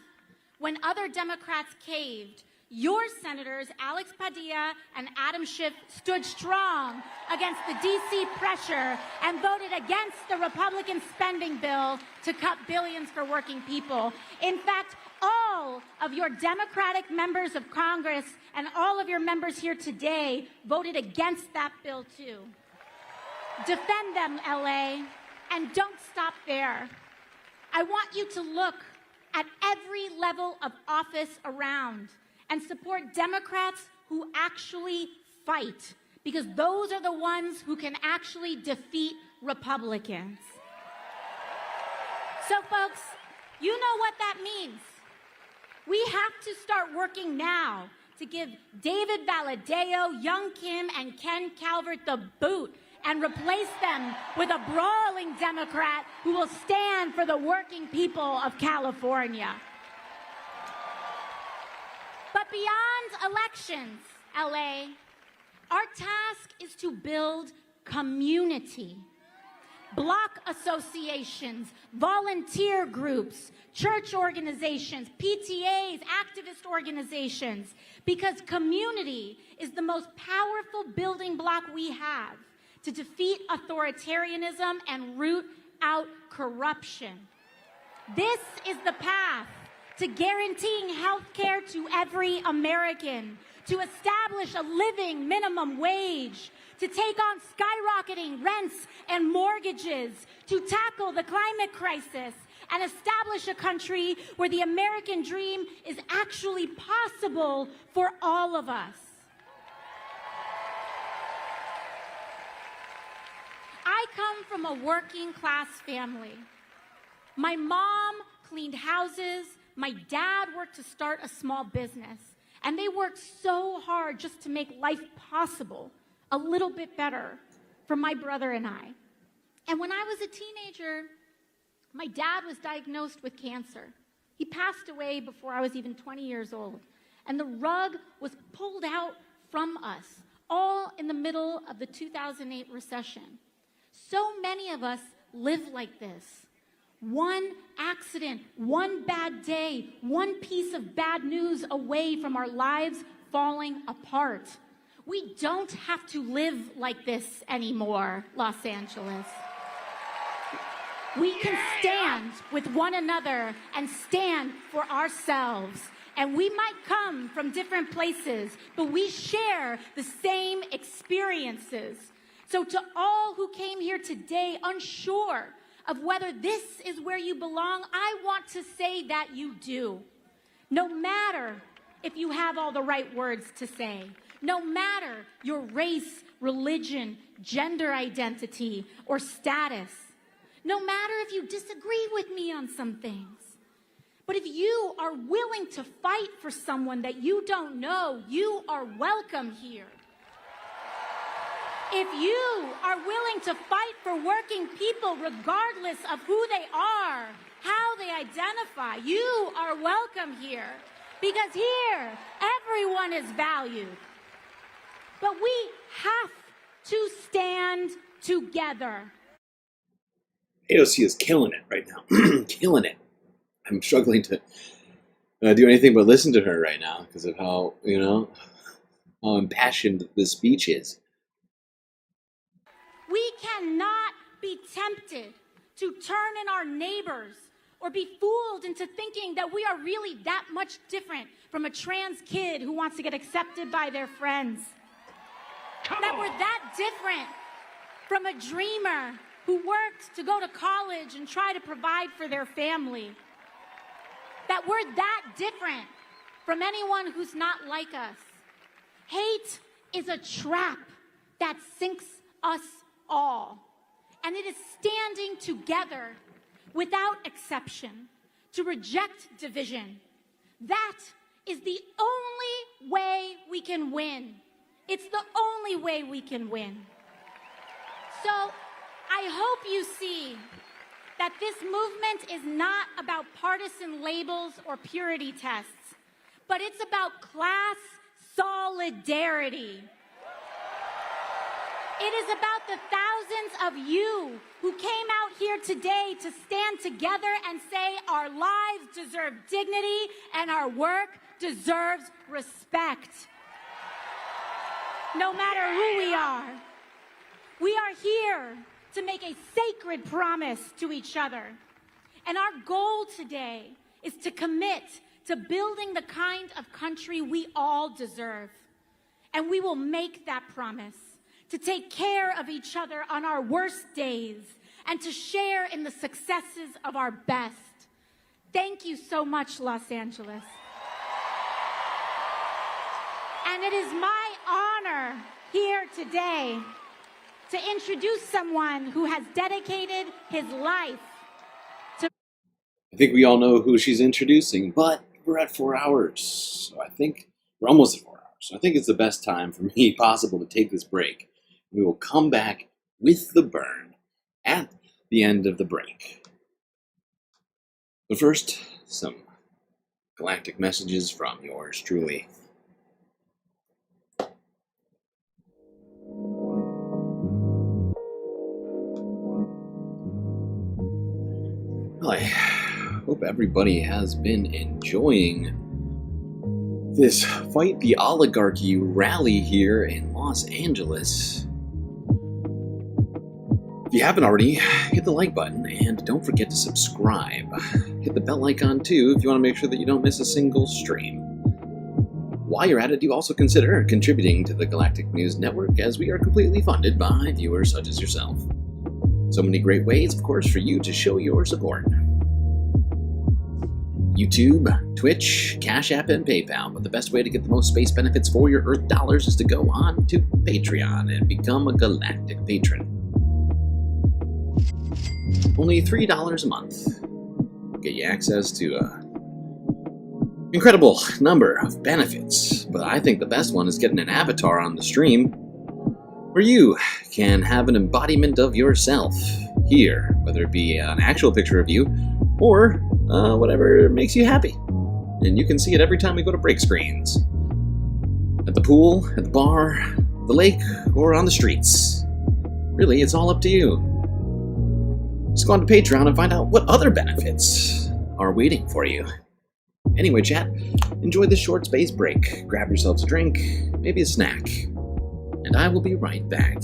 when other Democrats caved, your senators, Alex Padilla and Adam Schiff, stood strong against the DC pressure and voted against the Republican spending bill to cut billions for working people. In fact, all of your Democratic members of Congress and all of your members here today voted against that bill too. Defend them, LA, and don't stop there. I want you to look at every level of office around and support Democrats who actually fight, because those are the ones who can actually defeat Republicans. So, folks, you know what that means. We have to start working now to give David Valadao, Young Kim, and Ken Calvert the boot and replace them with a brawling Democrat who will stand for the working people of California. But beyond elections, LA, our task is to build community. Block associations, volunteer groups, church organizations, PTAs, activist organizations, because community is the most powerful building block we have to defeat authoritarianism and root out corruption. This is the path to guaranteeing health care to every American, to establish a living minimum wage, to take on skyrocketing rents and mortgages, to tackle the climate crisis, and establish a country where the American dream is actually possible for all of us. I come from a working class family. My mom cleaned houses. My dad worked to start a small business. And they worked so hard just to make life possible a little bit better for my brother and I. And when I was a teenager, my dad was diagnosed with cancer. He passed away before I was even 20 years old. And the rug was pulled out from us, all in the middle of the 2008 recession. So many of us live like this. One accident, one bad day, one piece of bad news away from our lives falling apart. We don't have to live like this anymore, Los Angeles. We can stand with one another and stand for ourselves. And we might come from different places, but we share the same experiences. So to all who came here today unsure of whether this is where you belong, I want to say that you do. No matter if you have all the right words to say, no matter your race, religion, gender identity, or status, no matter if you disagree with me on some things. But if you are willing to fight for someone that you don't know, you are welcome here. If you are willing to fight for working people regardless of who they are, how they identify, you are welcome here. Because here, everyone is valued. But we have to stand together. AOC is killing it right now. Killing it. I'm struggling to do anything but listen to her right now because of how, how impassioned this speech is. We cannot be tempted to turn in our neighbors or be fooled into thinking that we are really that much different from a trans kid who wants to get accepted by their friends. That we're that different from a dreamer who worked to go to college and try to provide for their family. That we're that different from anyone who's not like us. Hate is a trap that sinks us all. And it is standing together without exception to reject division. That is the only way we can win. It's the only way we can win. So I hope you see that this movement is not about partisan labels or purity tests, but it's about class solidarity. It is about the thousands of you who came out here today to stand together and say our lives deserve dignity and our work deserves respect. No matter who we are here to make a sacred promise to each other. And our goal today is to commit to building the kind of country we all deserve. And we will make that promise to take care of each other on our worst days and to share in the successes of our best. Thank you so much, Los Angeles. And it is my honor here today to introduce someone who has dedicated his life to... I think we all know who she's introducing, but we're at 4 hours. So I think we're almost at 4 hours. So I think it's the best time for me possible to take this break. We will come back with the burn at the end of the break. But first, some galactic messages from yours truly. Well, I hope everybody has been enjoying this Fight the Oligarchy rally here in Los Angeles. If you haven't already, hit the like button and don't forget to subscribe. Hit the bell icon too if you want to make sure that you don't miss a single stream. While you're at it, do also consider contributing to the Galactic News Network, as we are completely funded by viewers such as yourself. So many great ways, of course, for you to show your support. YouTube, Twitch, Cash App, and PayPal, but the best way to get the most space benefits for your Earth dollars is to go on to Patreon and become a Galactic Patron. Only $3 a month will get you access to an incredible number of benefits, but I think the best one is getting an avatar on the stream where you can have an embodiment of yourself here, whether it be an actual picture of you or whatever makes you happy. And you can see it every time we go to break screens. At the pool, at the bar, the lake, or on the streets. Really, it's all up to you. Just go on to Patreon and find out what other benefits are waiting for you. Anyway, chat, enjoy this short space break. Grab yourselves a drink, maybe a snack, and I will be right back.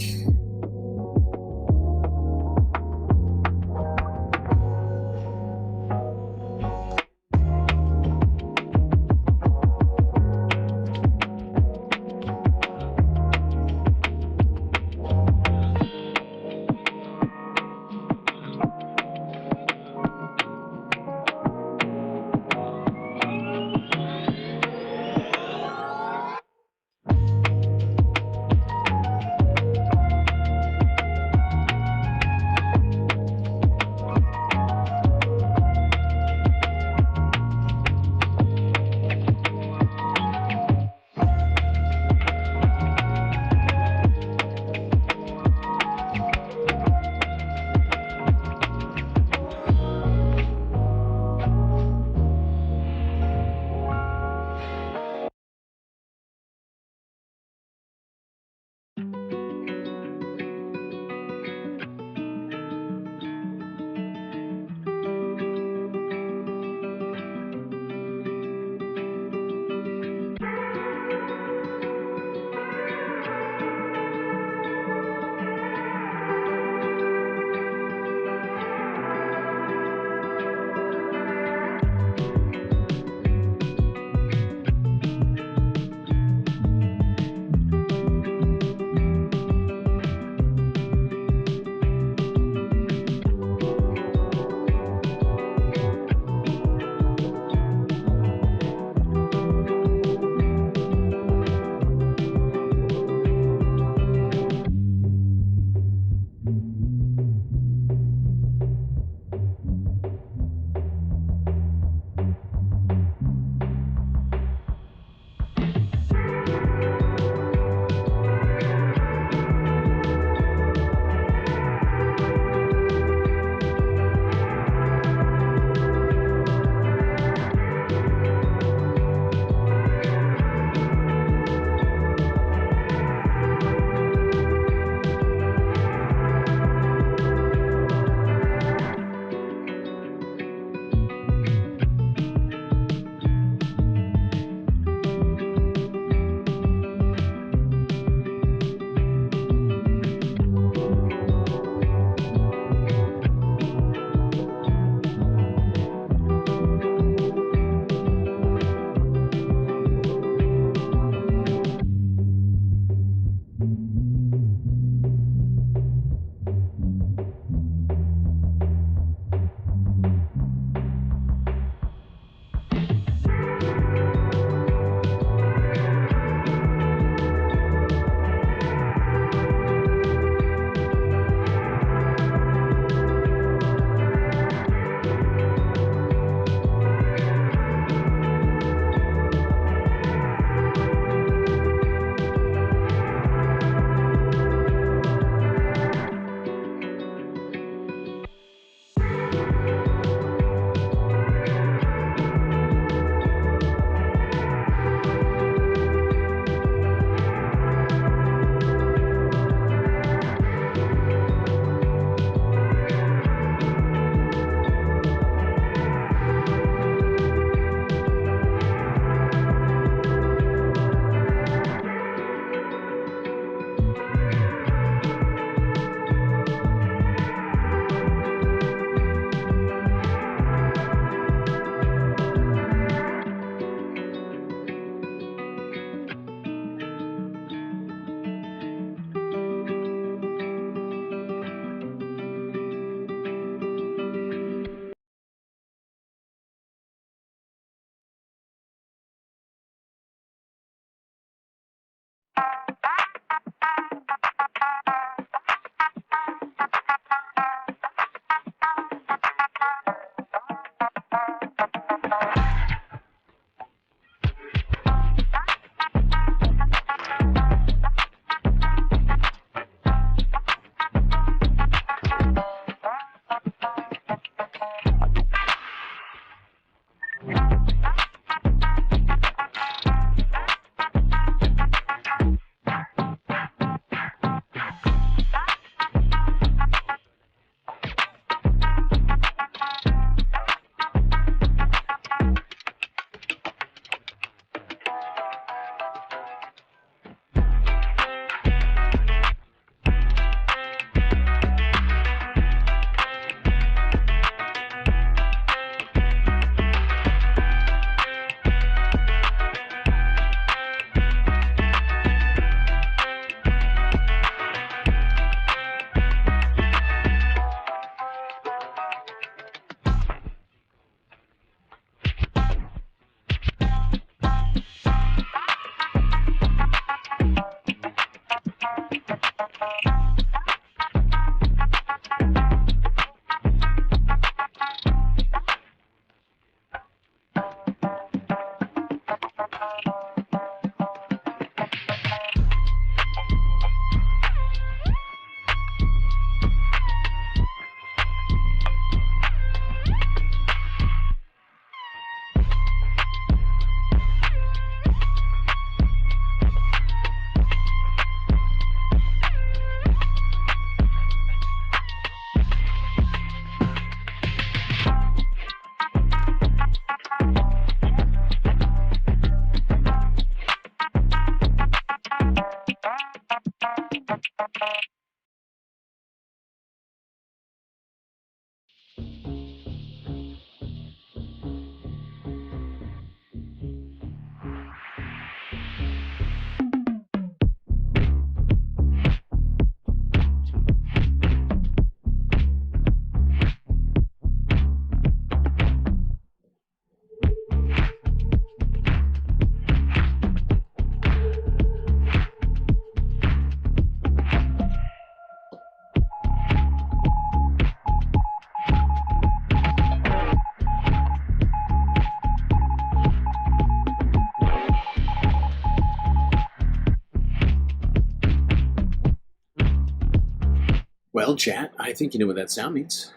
Well, chat, I think you know what that sound means.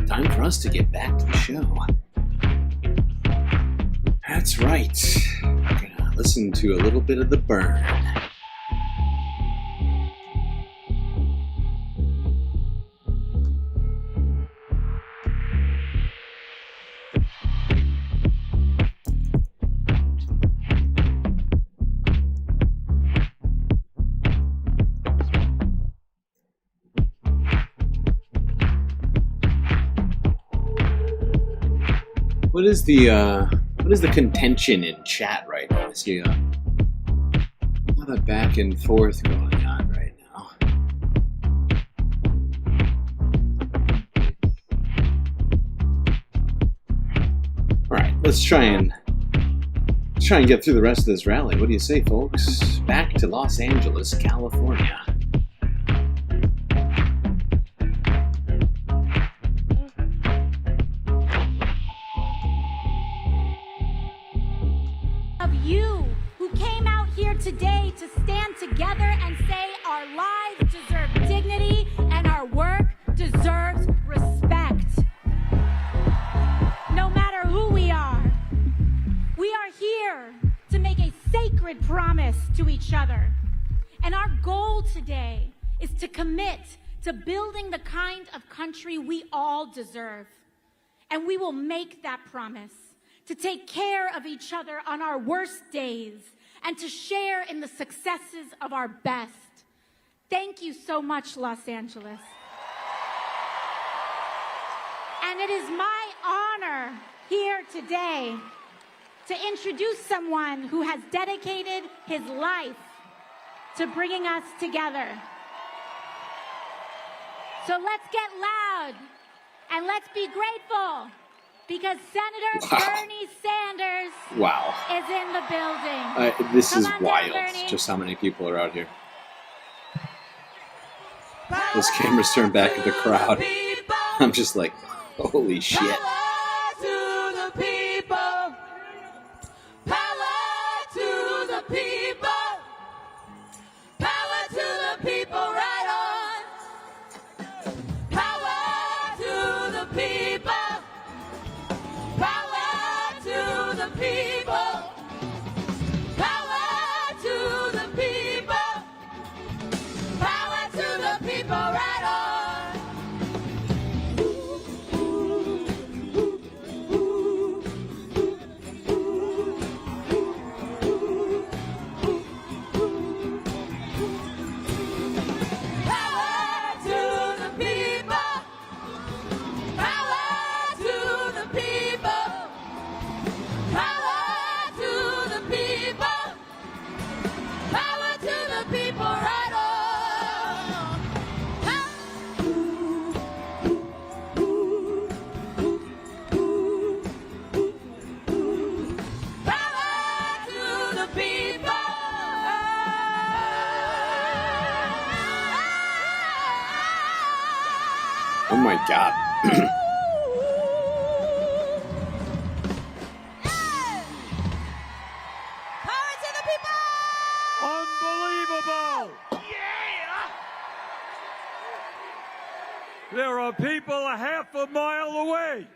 Time for us to get back to the show. That's right. We're gonna listen to a little bit of the burn. What is the contention in chat right now? I see a lot of back and forth going on right now. All right, let's try and get through the rest of this rally. What do you say, folks? Back to Los Angeles, California. Today to stand together and say our lives deserve dignity and our work deserves respect. No matter who we are here to make a sacred promise to each other. And our goal today is to commit to building the kind of country we all deserve. And we will make that promise to take care of each other on our worst days and to share in the successes of our best. Thank you so much, Los Angeles. And it is my honor here today to introduce someone who has dedicated his life to bringing us together. So let's get loud and let's be grateful because Senator Bernie Sanders is in the building. This is wild, just how many people are out here. Those cameras turn back at the crowd. I'm just like, holy shit. Power to the people. Power to the people. Power to the people, right on. Power to the people. Power to the people. Power to the people. Power to the people, right on. Oh my God. Unbelievable! Yeah! There are people a half a mile away.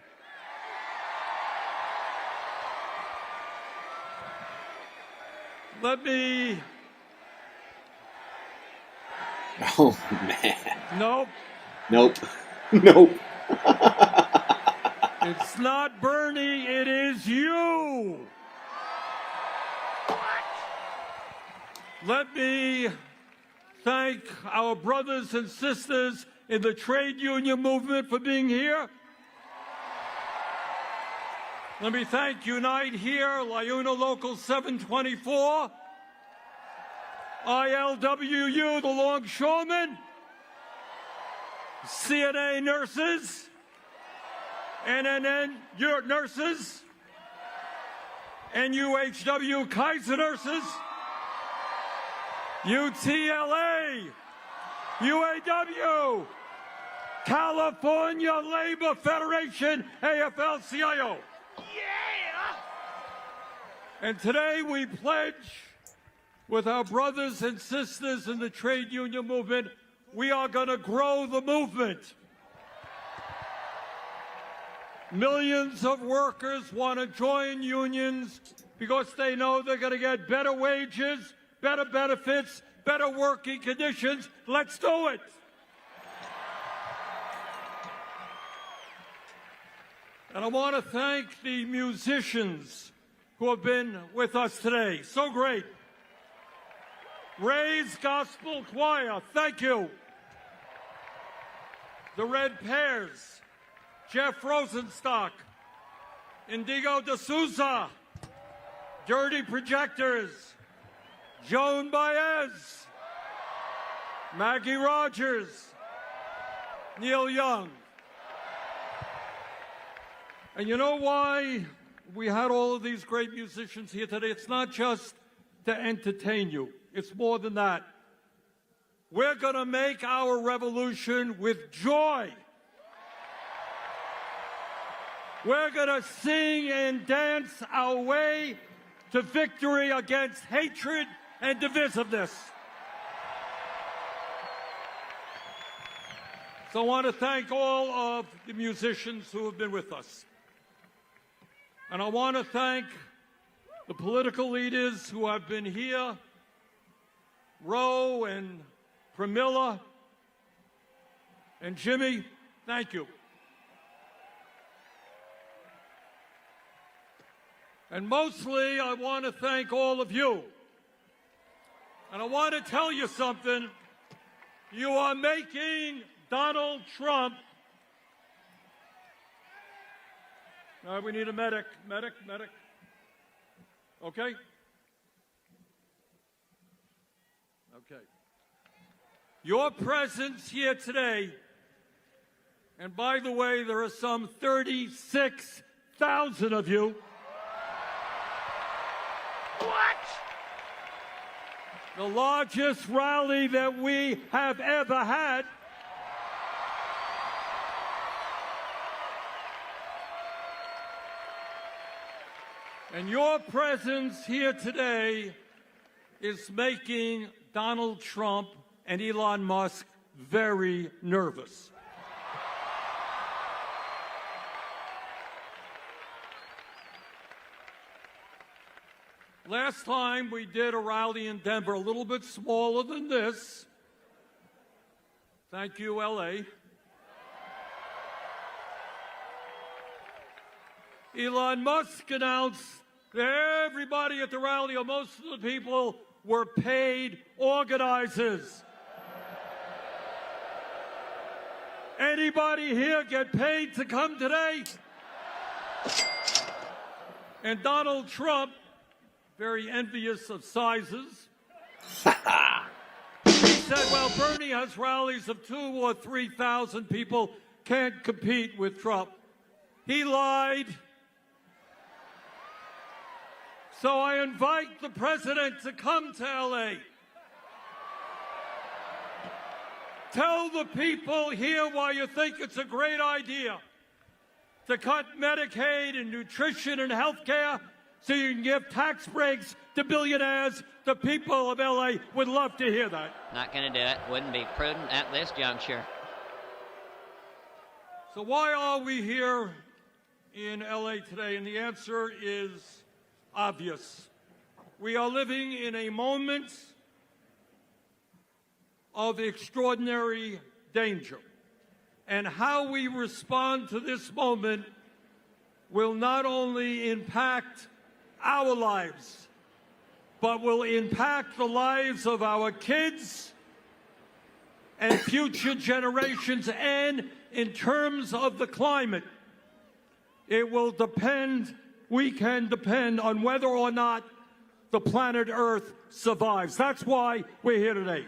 Let me... Oh, man. Nope. Nope. Nope. It's not Bernie, it is you. Let me thank our brothers and sisters in the trade union movement for being here. Let me thank Unite Here, Liuna Local 724, ILWU, the Longshoremen, CNA nurses, NNN nurses, NUHW Kaiser nurses, UTLA, UAW, California Labor Federation, AFL-CIO. Yeah! And today we pledge with our brothers and sisters in the trade union movement we are going to grow the movement. Millions of workers want to join unions because they know they're going to get better wages, better benefits, better working conditions. Let's do it. And I want to thank the musicians who have been with us today. So great. Ray's Gospel Choir, thank you. The Red Pears, Jeff Rosenstock, Indigo Duza, Dirty Projectors, Joan Baez, Maggie Rogers, Neil Young. And you know why we had all of these great musicians here today? It's not just to entertain you. It's more than that. We're going to make our revolution with joy. We're going to sing and dance our way to victory against hatred and divisiveness. So I want to thank all of the musicians who have been with us. And I want to thank the political leaders who have been here, Ro and Pramila and Jimmy. Thank you. And mostly, I want to thank all of you. And I want to tell you something. You are making Donald Trump. All right, we need a medic. Medic. Okay? Okay. Your presence here today, and by the way, there are some 36,000 of you. What? The largest rally that we have ever had. And your presence here today is making Donald Trump and Elon Musk very nervous. Last time we did a rally in Denver, a little bit smaller than this. Thank you, LA. Elon Musk announced that everybody at the rally, or most of the people, were paid organizers. Anybody here get paid to come today? And Donald Trump, very envious of sizes, he said, well, Bernie has rallies of 2,000 or 3,000 people, can't compete with Trump. He lied. So I invite the president to come to LA. Tell the people here why you think it's a great idea to cut Medicaid and nutrition and health care so you can give tax breaks to billionaires. The people of LA would love to hear that. Not going to do it. Wouldn't be prudent at this juncture. So why are we here in LA today? And the answer is obvious. We are living in a moment of extraordinary danger. And how we respond to this moment will not only impact our lives, but will impact the lives of our kids and future generations. And in terms of the climate, it will depend, we can depend on whether or not the planet Earth survives. That's why we're here today.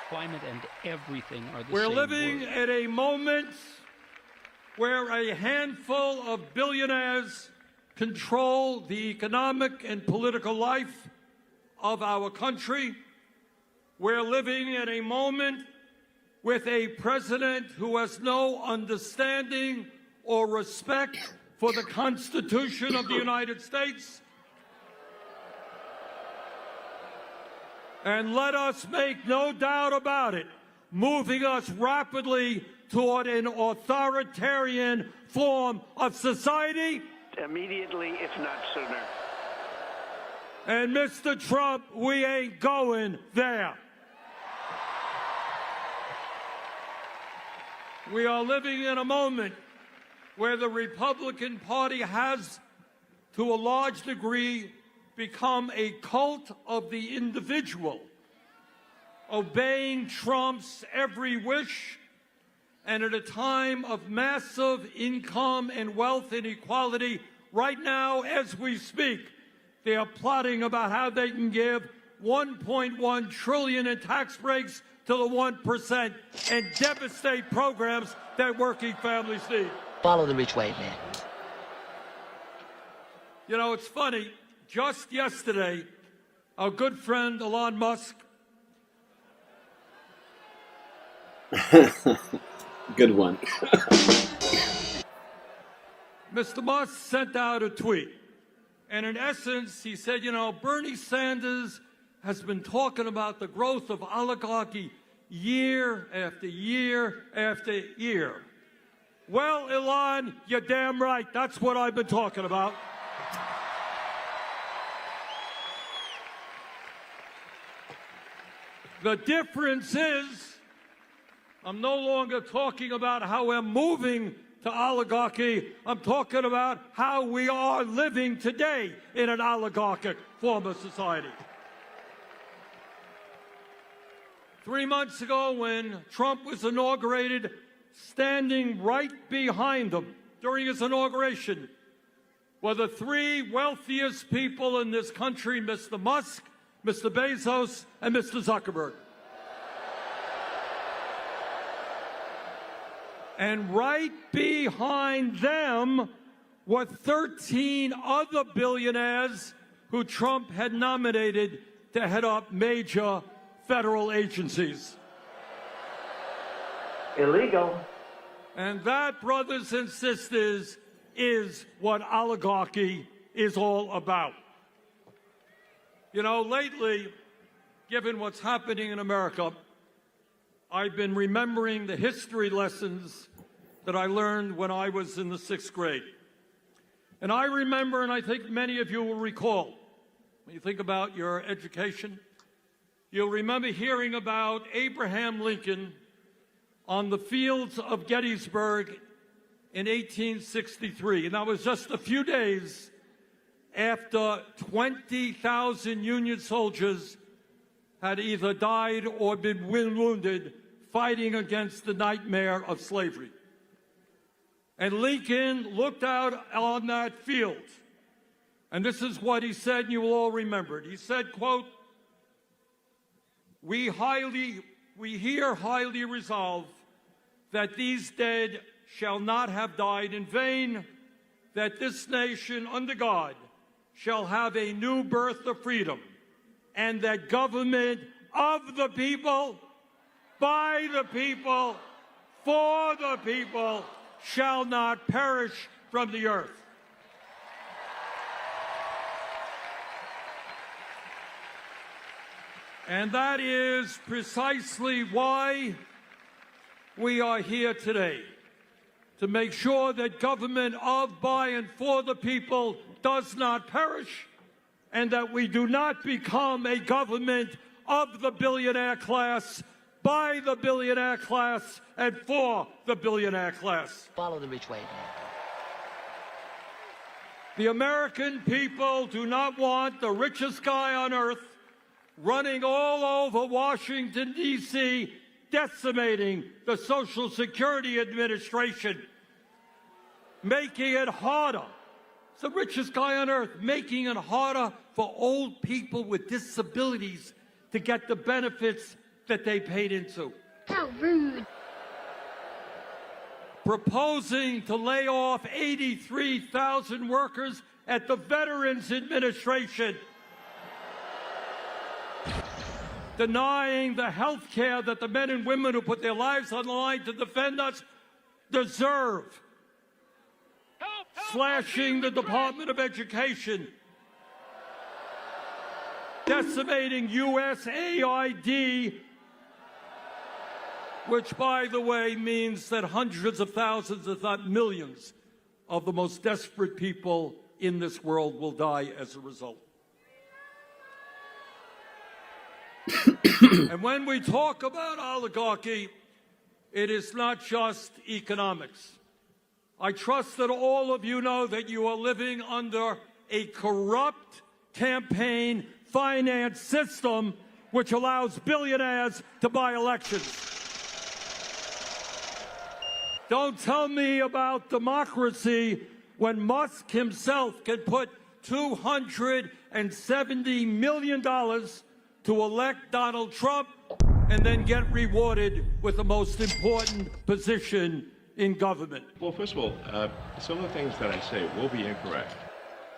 Climate and everything are the We're same living word. at a moment where a handful of billionaires control the economic and political life of our country. We're living at a moment with a president who has no understanding or respect for the Constitution of the United States. And let us make no doubt about it, moving us rapidly toward an authoritarian form of society. Immediately, if not sooner. And Mr. Trump, we ain't going there. We are living in a moment where the Republican Party has, to a large degree, become a cult of the individual, obeying Trump's every wish, and at a time of massive income and wealth inequality, right now, as we speak, they are plotting about how they can give $1.1 trillion in tax breaks to the 1% and devastate programs that working families need. Follow the rich white man. You know, it's funny. Just yesterday, our good friend Elon Musk. Good one. Mr. Musk sent out a tweet. And in essence, he said, you know, Bernie Sanders has been talking about the growth of oligarchy year after year after year. Well, Elon, you're damn right. That's what I've been talking about. The difference is, I'm no longer talking about how we're moving to oligarchy. I'm talking about how we are living today in an oligarchic form of society. 3 months ago, when Trump was inaugurated, standing right behind him during his inauguration were the three wealthiest people in this country, Mr. Musk, Mr. Bezos, and Mr. Zuckerberg. And right behind them were 13 other billionaires who Trump had nominated to head up major federal agencies. Illegal. And that, brothers and sisters, is what oligarchy is all about. You know, lately, given what's happening in America, I've been remembering the history lessons that I learned when I was in the 6th grade. And I remember, and I think many of you will recall, when you think about your education, you'll remember hearing about Abraham Lincoln on the fields of Gettysburg in 1863. And that was just a few days after 20,000 Union soldiers had either died or been wounded fighting against the nightmare of slavery. And Lincoln looked out on that field, and this is what he said, and you will all remember it. He said, quote, we here highly resolve that these dead shall not have died in vain, that this nation under God shall have a new birth of freedom, and that government of the people, by the people, for the people, shall not perish from the earth. And that is precisely why we are here today, to make sure that government of, by, and for the people does not perish, and that we do not become a government of the billionaire class, by the billionaire class, and for the billionaire class. Follow the rich white man. The American people do not want the richest guy on earth running all over Washington, D.C., decimating the Social Security Administration, making it harder. It's the richest guy on earth, making it harder for old people with disabilities to get the benefits that they paid into. How rude. Proposing to lay off 83,000 workers at the Veterans Administration. Denying the health care that the men and women who put their lives on the line to defend us deserve. Slashing the Department of Education. decimating USAID, which, by the way, means that hundreds of thousands, if not millions, of the most desperate people in this world will die as a result. And when we talk about oligarchy, it is not just economics. I trust that all of you know that you are living under a corrupt campaign finance system which allows billionaires to buy elections. Don't tell me about democracy when Musk himself can put $270 million to elect Donald Trump and then get rewarded with the most important position in government. Well, first of all, some of the things that I say will be incorrect.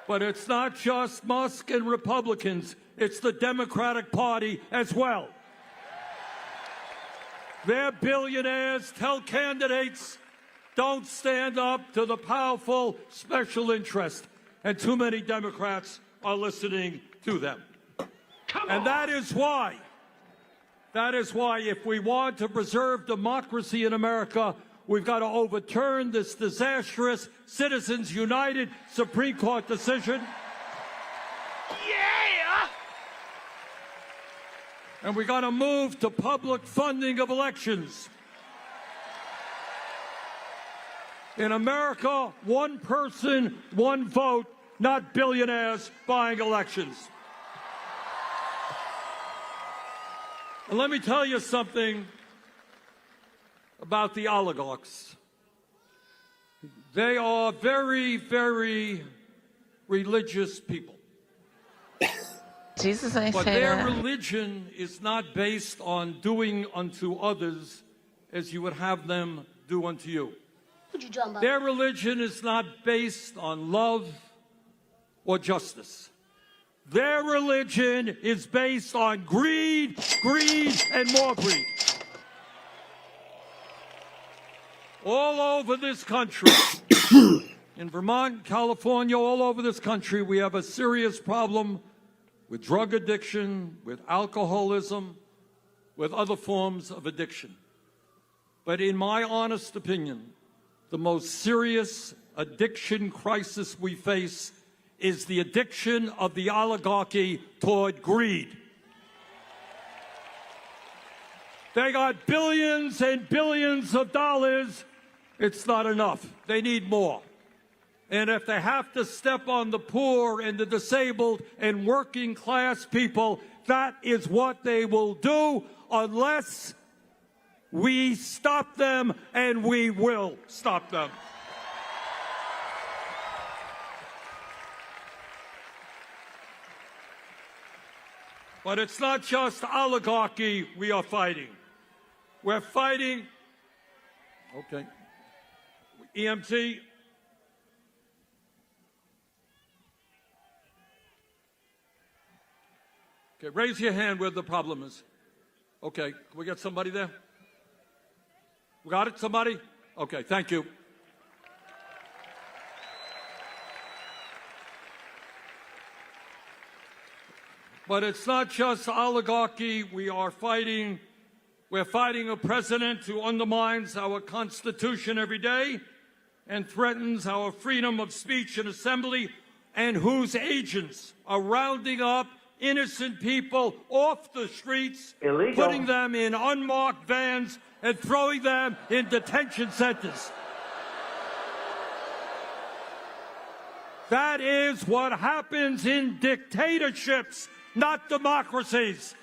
But it's not just Musk and Republicans, it's the Democratic Party as well. Their billionaires tell candidates, don't stand up to the powerful special interest. And too many Democrats are listening to them. And that is why if we want to preserve democracy in America, we've got to overturn this disastrous Citizens United Supreme Court decision. Yeah! And we got to move to public funding of elections. In America, one person, one vote, not billionaires buying elections. And let me tell you something about the oligarchs. They are very, very religious people. Jesus ain't but say their that. religion is not based on doing unto others as you would have them do unto you. Their religion is not based on love or justice. Their religion is based on greed, greed, and more greed. All over this country, in Vermont, California, all over this country, we have a serious problem with drug addiction, with alcoholism, with other forms of addiction. But in my honest opinion, the most serious addiction crisis we face is the addiction of the oligarchy toward greed. They got billions and billions of dollars. It's not enough. They need more. And if they have to step on the poor and the disabled and working class people, that is what they will do unless we stop them, and we will stop them. But it's not just oligarchy we are fighting. We're fighting, okay, EMT. Okay, raise your hand where the problem is. Okay, can we get somebody there? We got it, somebody? Okay, thank you. But it's not just oligarchy we are fighting. We're fighting a president who undermines our Constitution every day and threatens our freedom of speech and assembly, and whose agents are rounding up innocent people off the streets, Illegal. putting them in unmarked vans and throwing them in detention centers. That is what happens in dictatorships, not democracies.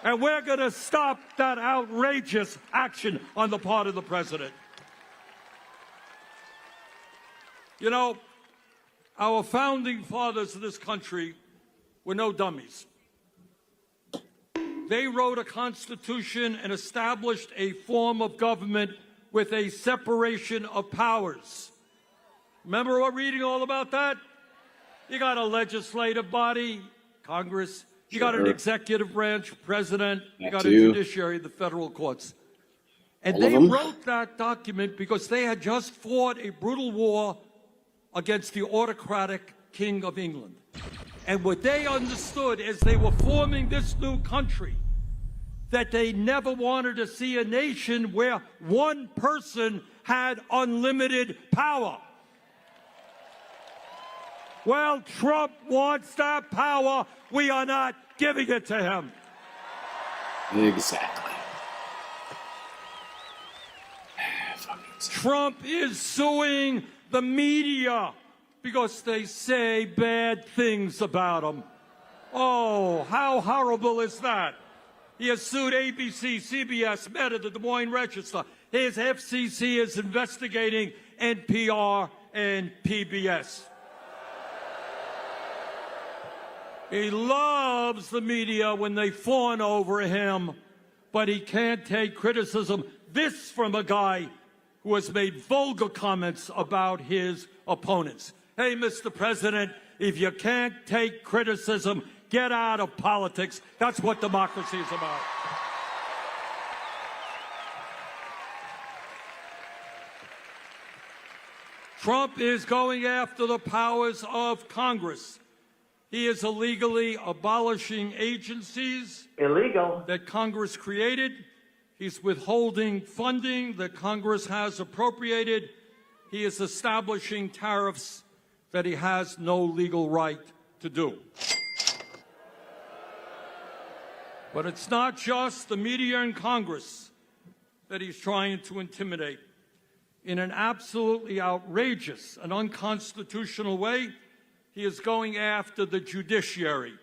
And we're going to stop that outrageous action on the part of the president. You know, our founding fathers of this country were no dummies. They wrote a constitution and established a form of government with a separation of powers. Remember we're reading all about that? You got a legislative body, Congress. You got an executive branch, president. You got a judiciary, the federal courts. And they wrote that document because they had just fought a brutal war against the autocratic King of England. And what they understood as they were forming this new country, that they never wanted to see a nation where one person had unlimited power. Well, Trump wants that power. We are not giving it to him. Exactly. Trump is suing the media because they say bad things about him. Oh, how horrible is that? He has sued ABC, CBS, Meta, the Des Moines Register. His FCC is investigating NPR and PBS. He loves the media when they fawn over him, but he can't take criticism. This from a guy who has made vulgar comments about his opponents. Hey, Mr. President, if you can't take criticism, get out of politics. That's what democracy is about. Trump is going after the powers of Congress. He is illegally abolishing agencies that Congress created. He's withholding funding that Congress has appropriated. He is establishing tariffs that he has no legal right to do. But it's not just the media and Congress that he's trying to intimidate. In an absolutely outrageous and unconstitutional way, he is going after the judiciary.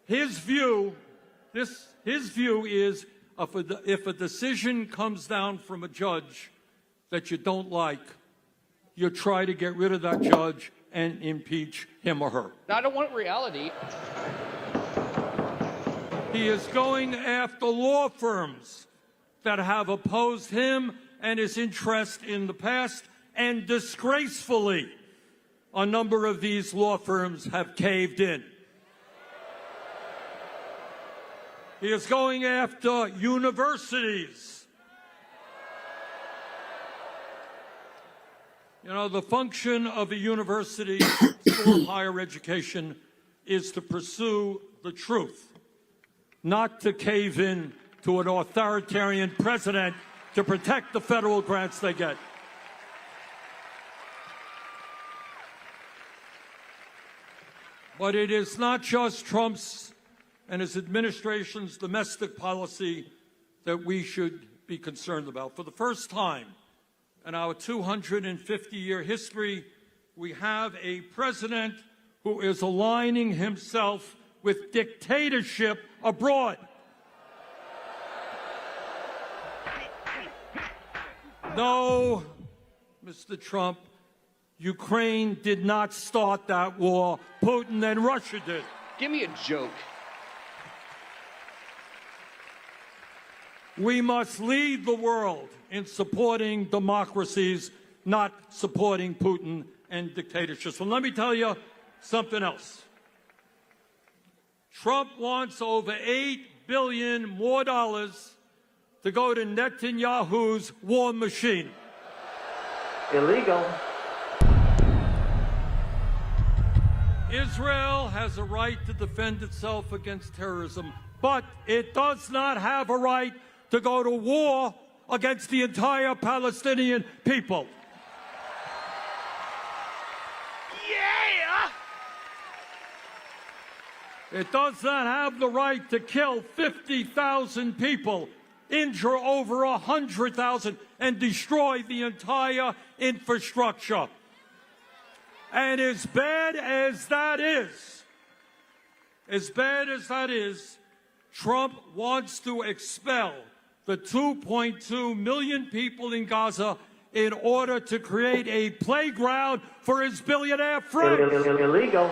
His view is if a decision comes down from a judge that you don't like, you try to get rid of that judge and impeach him or her. I don't want reality. He is going after law firms that have opposed him and his interest in the past, and disgracefully, a number of these law firms have caved in. He is going after universities. You know, the function of a university, school of higher education, is to pursue the truth, not to cave in to an authoritarian president to protect the federal grants they get. But it is not just Trump's and his administration's domestic policy that we should be concerned about. For the first time in our 250-year history, we have a president who is aligning himself with dictatorship abroad. No, Mr. Trump, Ukraine did not start that war. Putin and Russia did. Give me a joke. We must lead the world in supporting democracies, not supporting Putin and dictatorships. So let me tell you something else. Trump wants over $8 billion more to go to Netanyahu's war machine. Illegal. Israel has a right to defend itself against terrorism, but it does not have a right to go to war against the entire Palestinian people. Yeah! It does not have the right to kill 50,000 people, injure over 100,000, and destroy the entire infrastructure. And as bad as that is, Trump wants to expel the 2.2 million people in Gaza in order to create a playground for his billionaire friends. Illegal.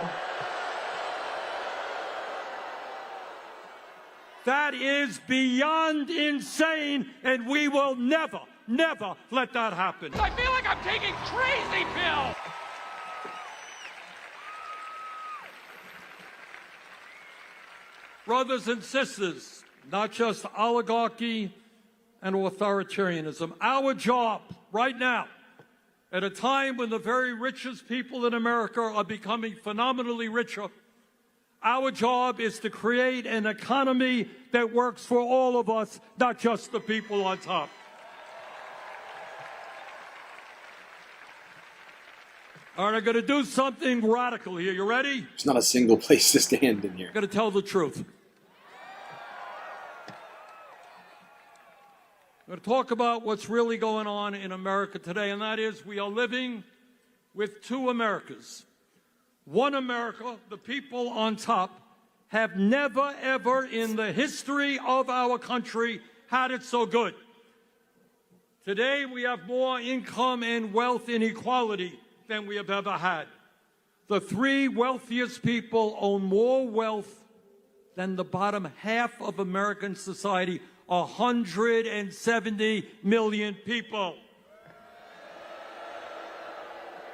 That is beyond insane, and we will never, never let that happen. I feel like I'm taking crazy pills. Brothers and sisters, not just oligarchy and authoritarianism. Our job right now, at a time when the very richest people in America are becoming phenomenally richer, Our job is to create an economy that works for all of us, not just the people on top. All right, I'm going to do something radical here. You ready? There's not a single place to stand in here. I'm going to tell the truth. I'm going to talk about what's really going on in America today, and that is we are living with two Americas. One America, the people on top, have never, ever in the history of our country had it so good. Today, we have more income and wealth inequality than we have ever had. The three wealthiest people own more wealth than the bottom half of American society, 170 million people.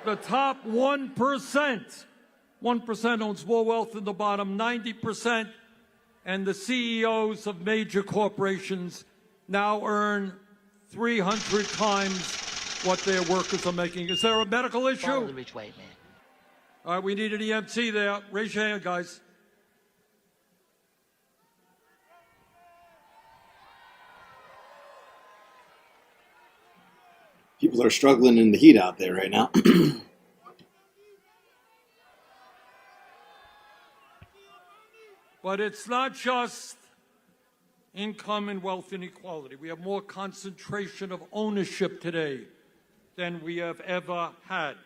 The top 1%, 1% owns more wealth than the bottom 90%, and the CEOs of major corporations now earn 300 times what their workers are making. Is there a medical issue? Follow the rich white man. All right, we need an EMT there. Raise your hand, guys. People are struggling in the heat out there right now. But it's not just income and wealth inequality. We have more concentration of ownership today than we have ever had.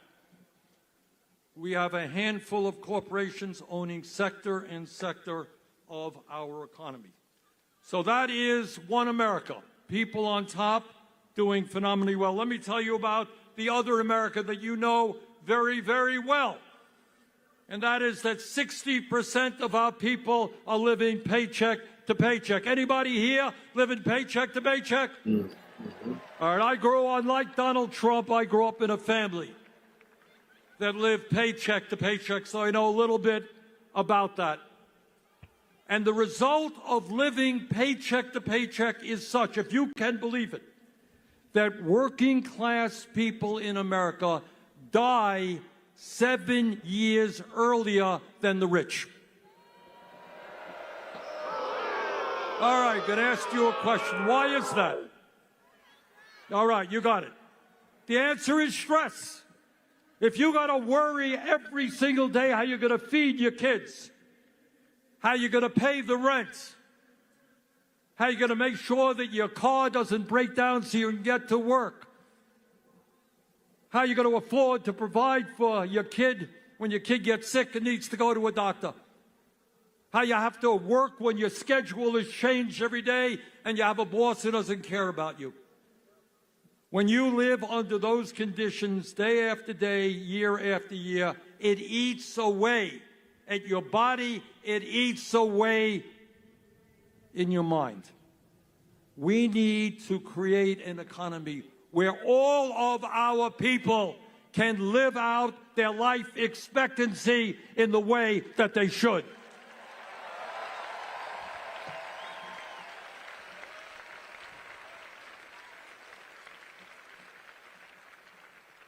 We have a handful of corporations owning sector and sector of our economy. So that is one America. People on top doing phenomenally well. Let me tell you about the other America that you know very, very well. And that is that 60% of our people are living paycheck to paycheck. Anybody here living paycheck to paycheck? Mm-hmm. All right, unlike Donald Trump, I grew up in a family that lived paycheck to paycheck, so I know a little bit about that. And the result of living paycheck to paycheck is such, if you can believe it, that working class people in America die 7 years earlier than the rich. All right, going to ask you a question. Why is that? All right, you got it. The answer is stress. If you got to worry every single day how you're going to feed your kids, how you're going to pay the rent, how you're going to make sure that your car doesn't break down so you can get to work, how you're going to afford to provide for your kid when your kid gets sick and needs to go to a doctor, how you have to work when your schedule is changed every day and you have a boss who doesn't care about you. When you live under those conditions day after day, year after year, it eats away at your body, it eats away in your mind. We need to create an economy where all of our people can live out their life expectancy in the way that they should.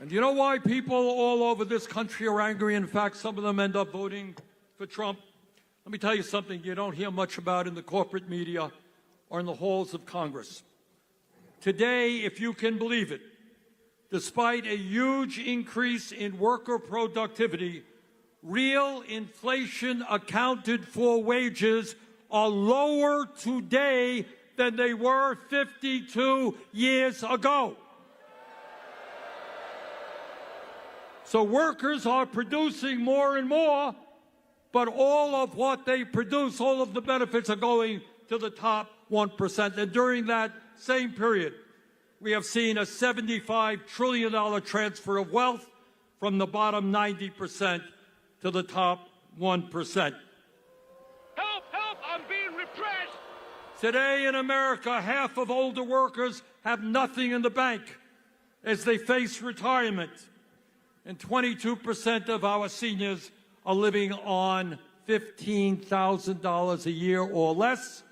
And you know why people all over this country are angry? In fact, some of them end up voting for Trump. Let me tell you something you don't hear much about in the corporate media or in the halls of Congress. Today, if you can believe it, despite a huge increase in worker productivity, real inflation accounted for wages are lower today than they were 52 years ago. So workers are producing more and more, but all of what they produce, all of the benefits are going to the top 1%. And during that same period, we have seen a $75 trillion transfer of wealth from the bottom 90% to the top 1%. Help, help, I'm being repressed. Today in America, half of older workers have nothing in the bank as they face retirement. And 22% of our seniors are living on $15,000 a year or less.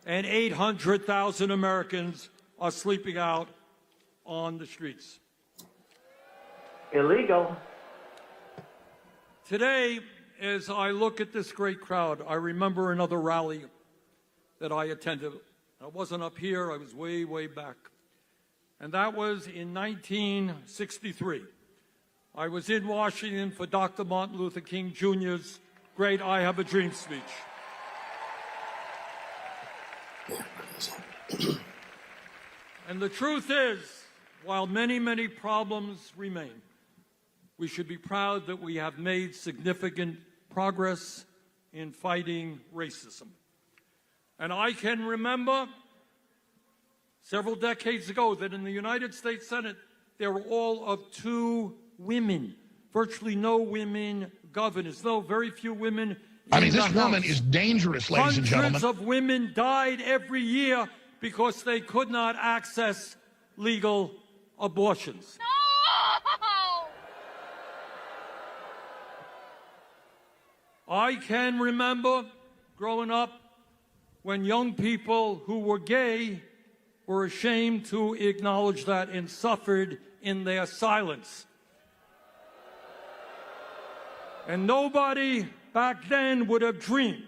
And 800,000 Americans are sleeping out on the streets. Illegal. Today, as I look at this great crowd, I remember another rally that I attended. I wasn't up here, I was way, way back. And that was in 1963. I was in Washington for Dr. Martin Luther King Jr.'s great I Have a Dream speech. And the truth is, while many, many problems remain, we should be proud that we have made significant progress in fighting racism. And I can remember several decades ago that in the United States Senate, there were all of 2 women, virtually no women governors, no, very few women. This woman is dangerous, ladies and gentlemen. Hundreds of women died every year because they could not access legal abortions. No! I can remember growing up when young people who were gay were ashamed to acknowledge that and suffered in their silence. And nobody back then would have dreamed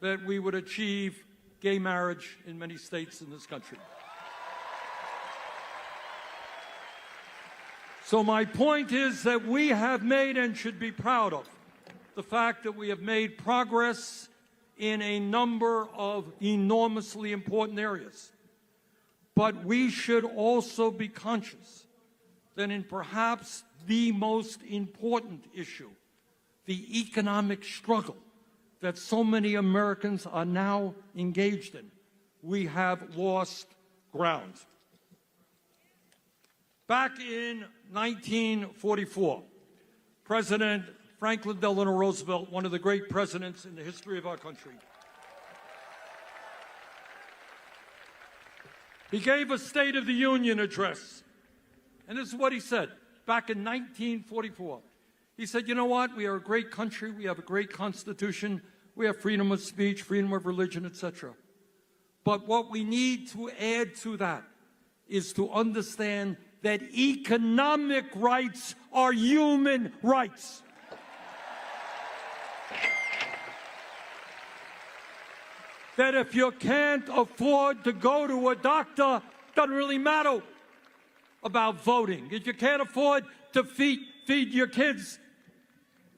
that we would achieve gay marriage in many states in this country. So my point is that we have made and should be proud of the fact that we have made progress in a number of enormously important areas. But we should also be conscious that in perhaps the most important issue, the economic struggle that so many Americans are now engaged in, we have lost ground. Back in 1944, President Franklin Delano Roosevelt, one of the great presidents in the history of our country, he gave a State of the Union address. And this is what he said back in 1944. He said, you know what? We are a great country. We have a great constitution. We have freedom of speech, freedom of religion, etc. But what we need to add to that is to understand that economic rights are human rights. That if you can't afford to go to a doctor, doesn't really matter about voting. If you can't afford to feed your kids,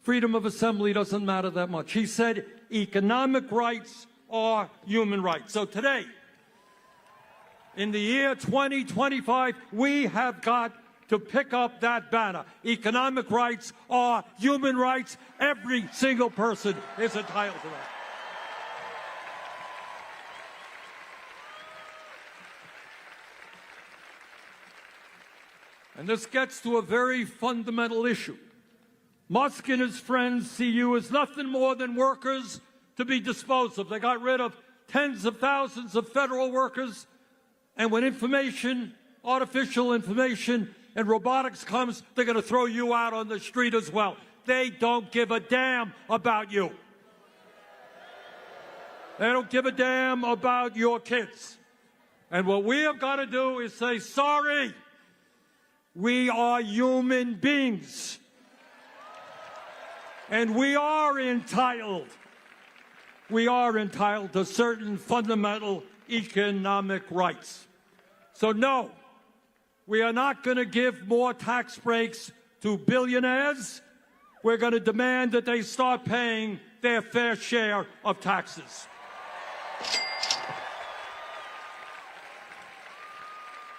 freedom of assembly doesn't matter that much. He said economic rights are human rights. So today, in the year 2025, we have got to pick up that banner. Economic rights are human rights. Every single person is entitled to that. And this gets to a very fundamental issue. Musk and his friends see you as nothing more than workers to be disposed of. They got rid of tens of thousands of federal workers, and when information, artificial information, and robotics comes, they're going to throw you out on the street as well. They don't give a damn about you. They don't give a damn about your kids. And what we have got to do is say, sorry, we are human beings. And we are entitled to certain fundamental economic rights. So no, we are not going to give more tax breaks to billionaires. We're going to demand that they start paying their fair share of taxes.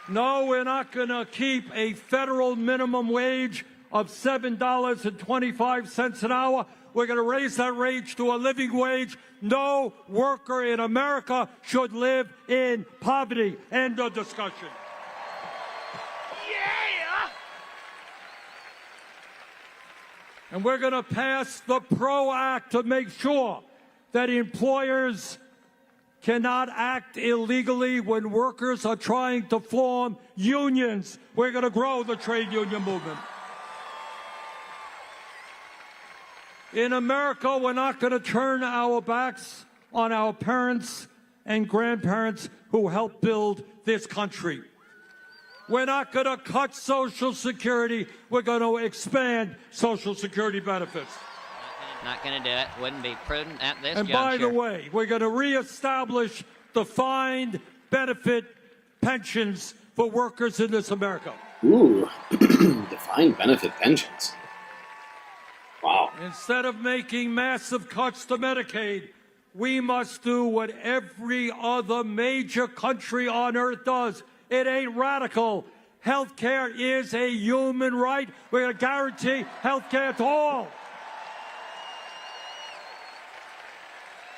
No, we're not going to keep a federal minimum wage of $7.25 an hour. We're going to raise that wage to a living wage. No worker in America should live in poverty. End of discussion. Yeah! And we're going to pass the PRO Act to make sure that employers cannot act illegally when workers are trying to form unions. We're going to grow the trade union movement. In America, we're not going to turn our backs on our parents and grandparents who helped build this country. We're not going to cut Social Security. We're going to expand Social Security benefits. Not going to do it. Wouldn't be prudent at this And juncture. by the way, we're going to reestablish defined benefit pensions for workers in this America. Ooh, defined benefit pensions. Wow. Instead of making massive cuts to Medicaid, we must do what every other major country on earth does. It ain't radical. Health care is a human right. We're going to guarantee health care to all.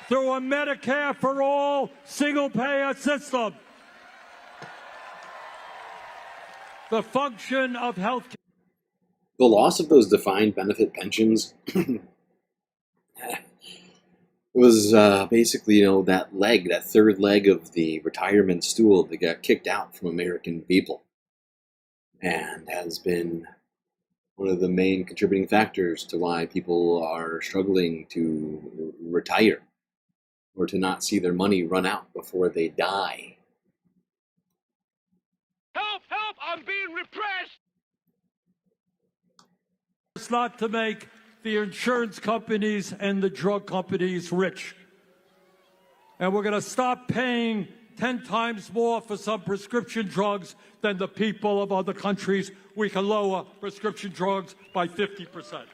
Through a Medicare for all single-payer system. The function of health care. The loss of those defined benefit pensions was basically, that third leg of the retirement stool that got kicked out from American people, and has been one of the main contributing factors to why people are struggling to retire or to not see their money run out before they die. Help! Help! I'm being repressed! It's not to make the insurance companies and the drug companies rich. And we're going to stop paying 10 times more for some prescription drugs than the people of other countries. We can lower prescription drugs by 50%.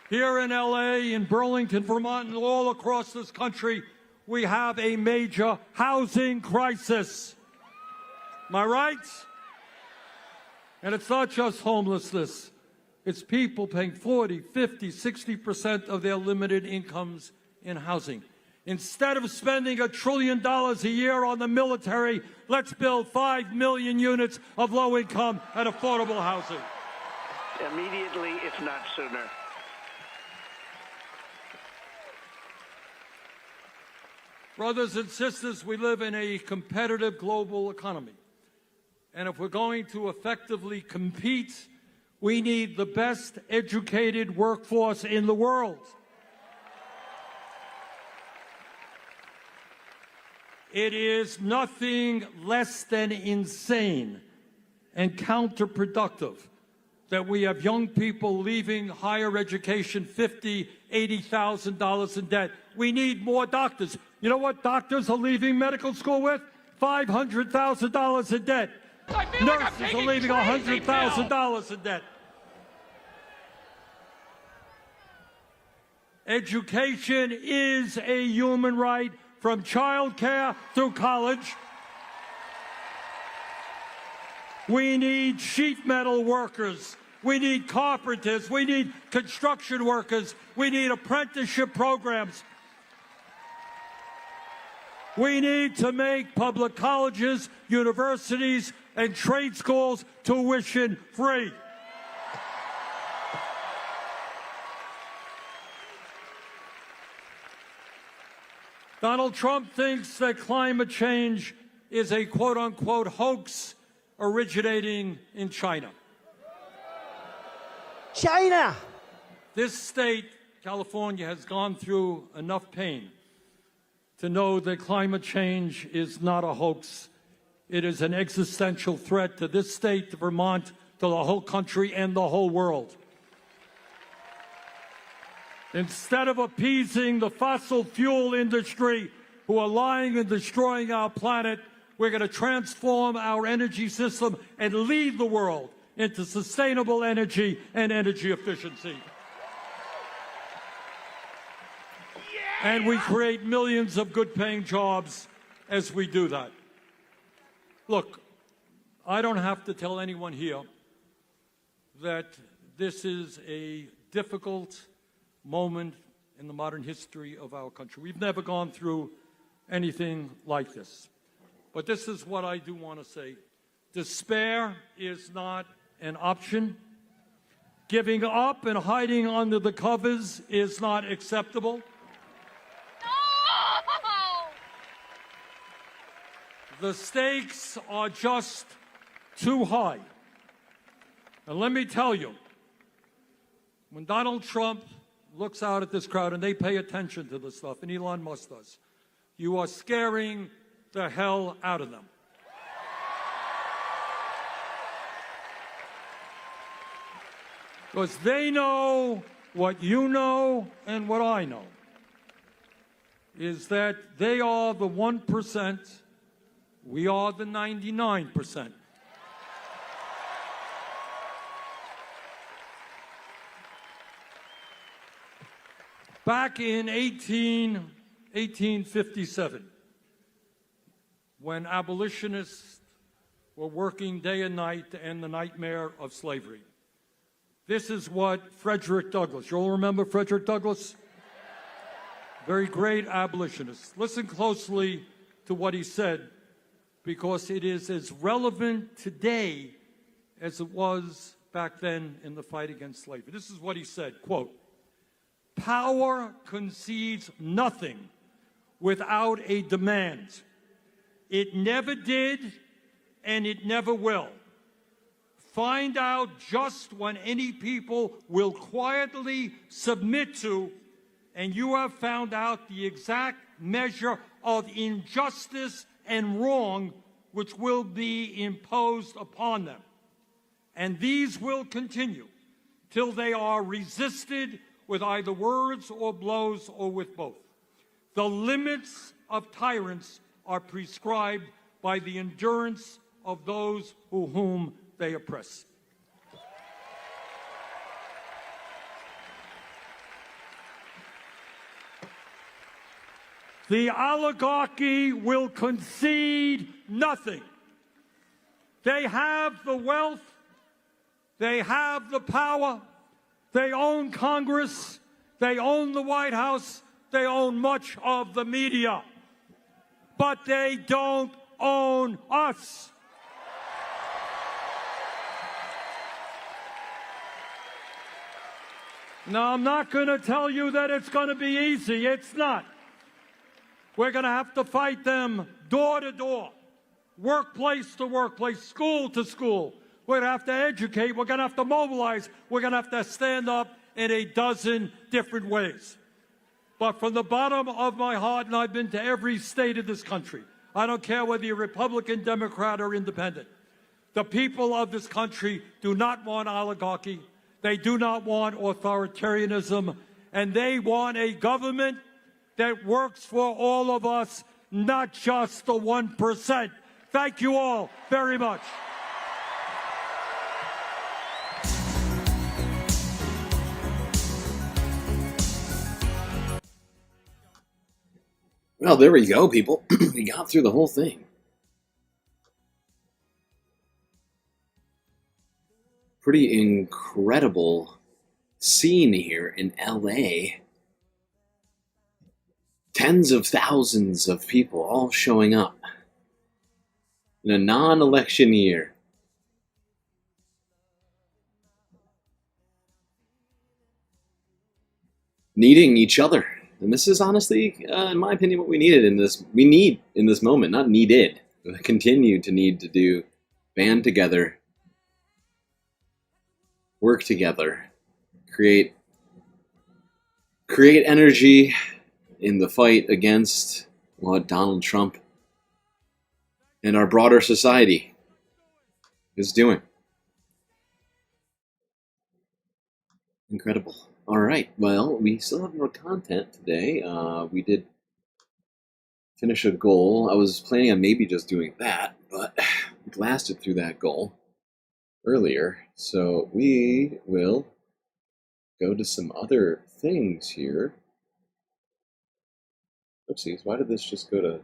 Here in LA, in Burlington, Vermont, and all across this country, we have a major housing crisis. Am I right? And it's not just homelessness. It's people paying 40, 50, 60% of their limited incomes in housing. Instead of spending $1 trillion a year on the military, let's build 5 million units of low-income and affordable housing. Immediately, if not sooner. Brothers and sisters, we live in a competitive global economy. And if we're going to effectively compete, we need the best educated workforce in the world. It is nothing less than insane and counterproductive that we have young people leaving higher education $50,000, $80,000 in debt. We need more doctors. You know what doctors are leaving medical school with? $500,000 in debt. Nurses are leaving $100,000 in debt. Education is a human right from child care through college. We need sheet metal workers. We need carpenters. We need construction workers. We need apprenticeship programs. We need to make public colleges, universities, and trade schools tuition free. Donald Trump thinks that climate change is a quote-unquote hoax originating in China. China! This state, California, has gone through enough pain to know that climate change is not a hoax. It is an existential threat to this state, to Vermont, to the whole country, and the whole world. Instead of appeasing the fossil fuel industry who are lying and destroying our planet, we're going to transform our energy system and lead the world into sustainable energy and energy efficiency. And we create millions of good-paying jobs as we do that. Look, I don't have to tell anyone here that this is a difficult moment in the modern history of our country. We've never gone through anything like this. But this is what I do want to say. Despair is not an option. Giving up and hiding under the covers is not acceptable. No! The stakes are just too high. And let me tell you, when Donald Trump looks out at this crowd and they pay attention to this stuff, and Elon Musk does, you are scaring the hell out of them. Because they know what you know and what I know, is that they are the 1%, we are the 99%. Back in 1857, when abolitionists were working day and night to end the nightmare of slavery, this is what Frederick Douglass, you all remember Frederick Douglass? Very great abolitionist. Listen closely to what he said, because it is as relevant today as it was back then in the fight against slavery. This is what he said, quote, "Power concedes nothing without a demand. It never did, and it never will. Find out just when any people will quietly submit to, and you have found out the exact measure of injustice and wrong which will be imposed upon them. And these will continue till they are resisted with either words or blows or with both. The limits of tyrants are prescribed by the endurance of those whom they oppress." The oligarchy will concede nothing. They have the wealth, they have the power, they own Congress, they own the White House, they own much of the media, but they don't own us. Now, I'm not going to tell you that it's going to be easy. It's not. We're going to have to fight them door to door, workplace to workplace, school to school. We're going to have to educate. We're going to have to mobilize. We're going to have to stand up in a dozen different ways. But from the bottom of my heart, and I've been to every state of this country, I don't care whether you're Republican, Democrat, or Independent, the people of this country do not want oligarchy. They do not want authoritarianism, and they want a government that works for all of us, not just the 1%. Thank you all very much. Well, there we go, people. We got through the whole thing. Pretty incredible scene here in LA. Tens of thousands of people all showing up in a non-election year. Needing each other. And this is honestly, in my opinion, what we needed in this. We need in this moment, not needed. We continue to need to do. Band together. Work together. Create energy in the fight against what Donald Trump and our broader society is doing. Incredible. All right. Well, we still have more content today. We did finish a goal. I was planning on maybe just doing that, but we blasted through that goal earlier. So we will go to some other things here. Oopsies, why did this just go to...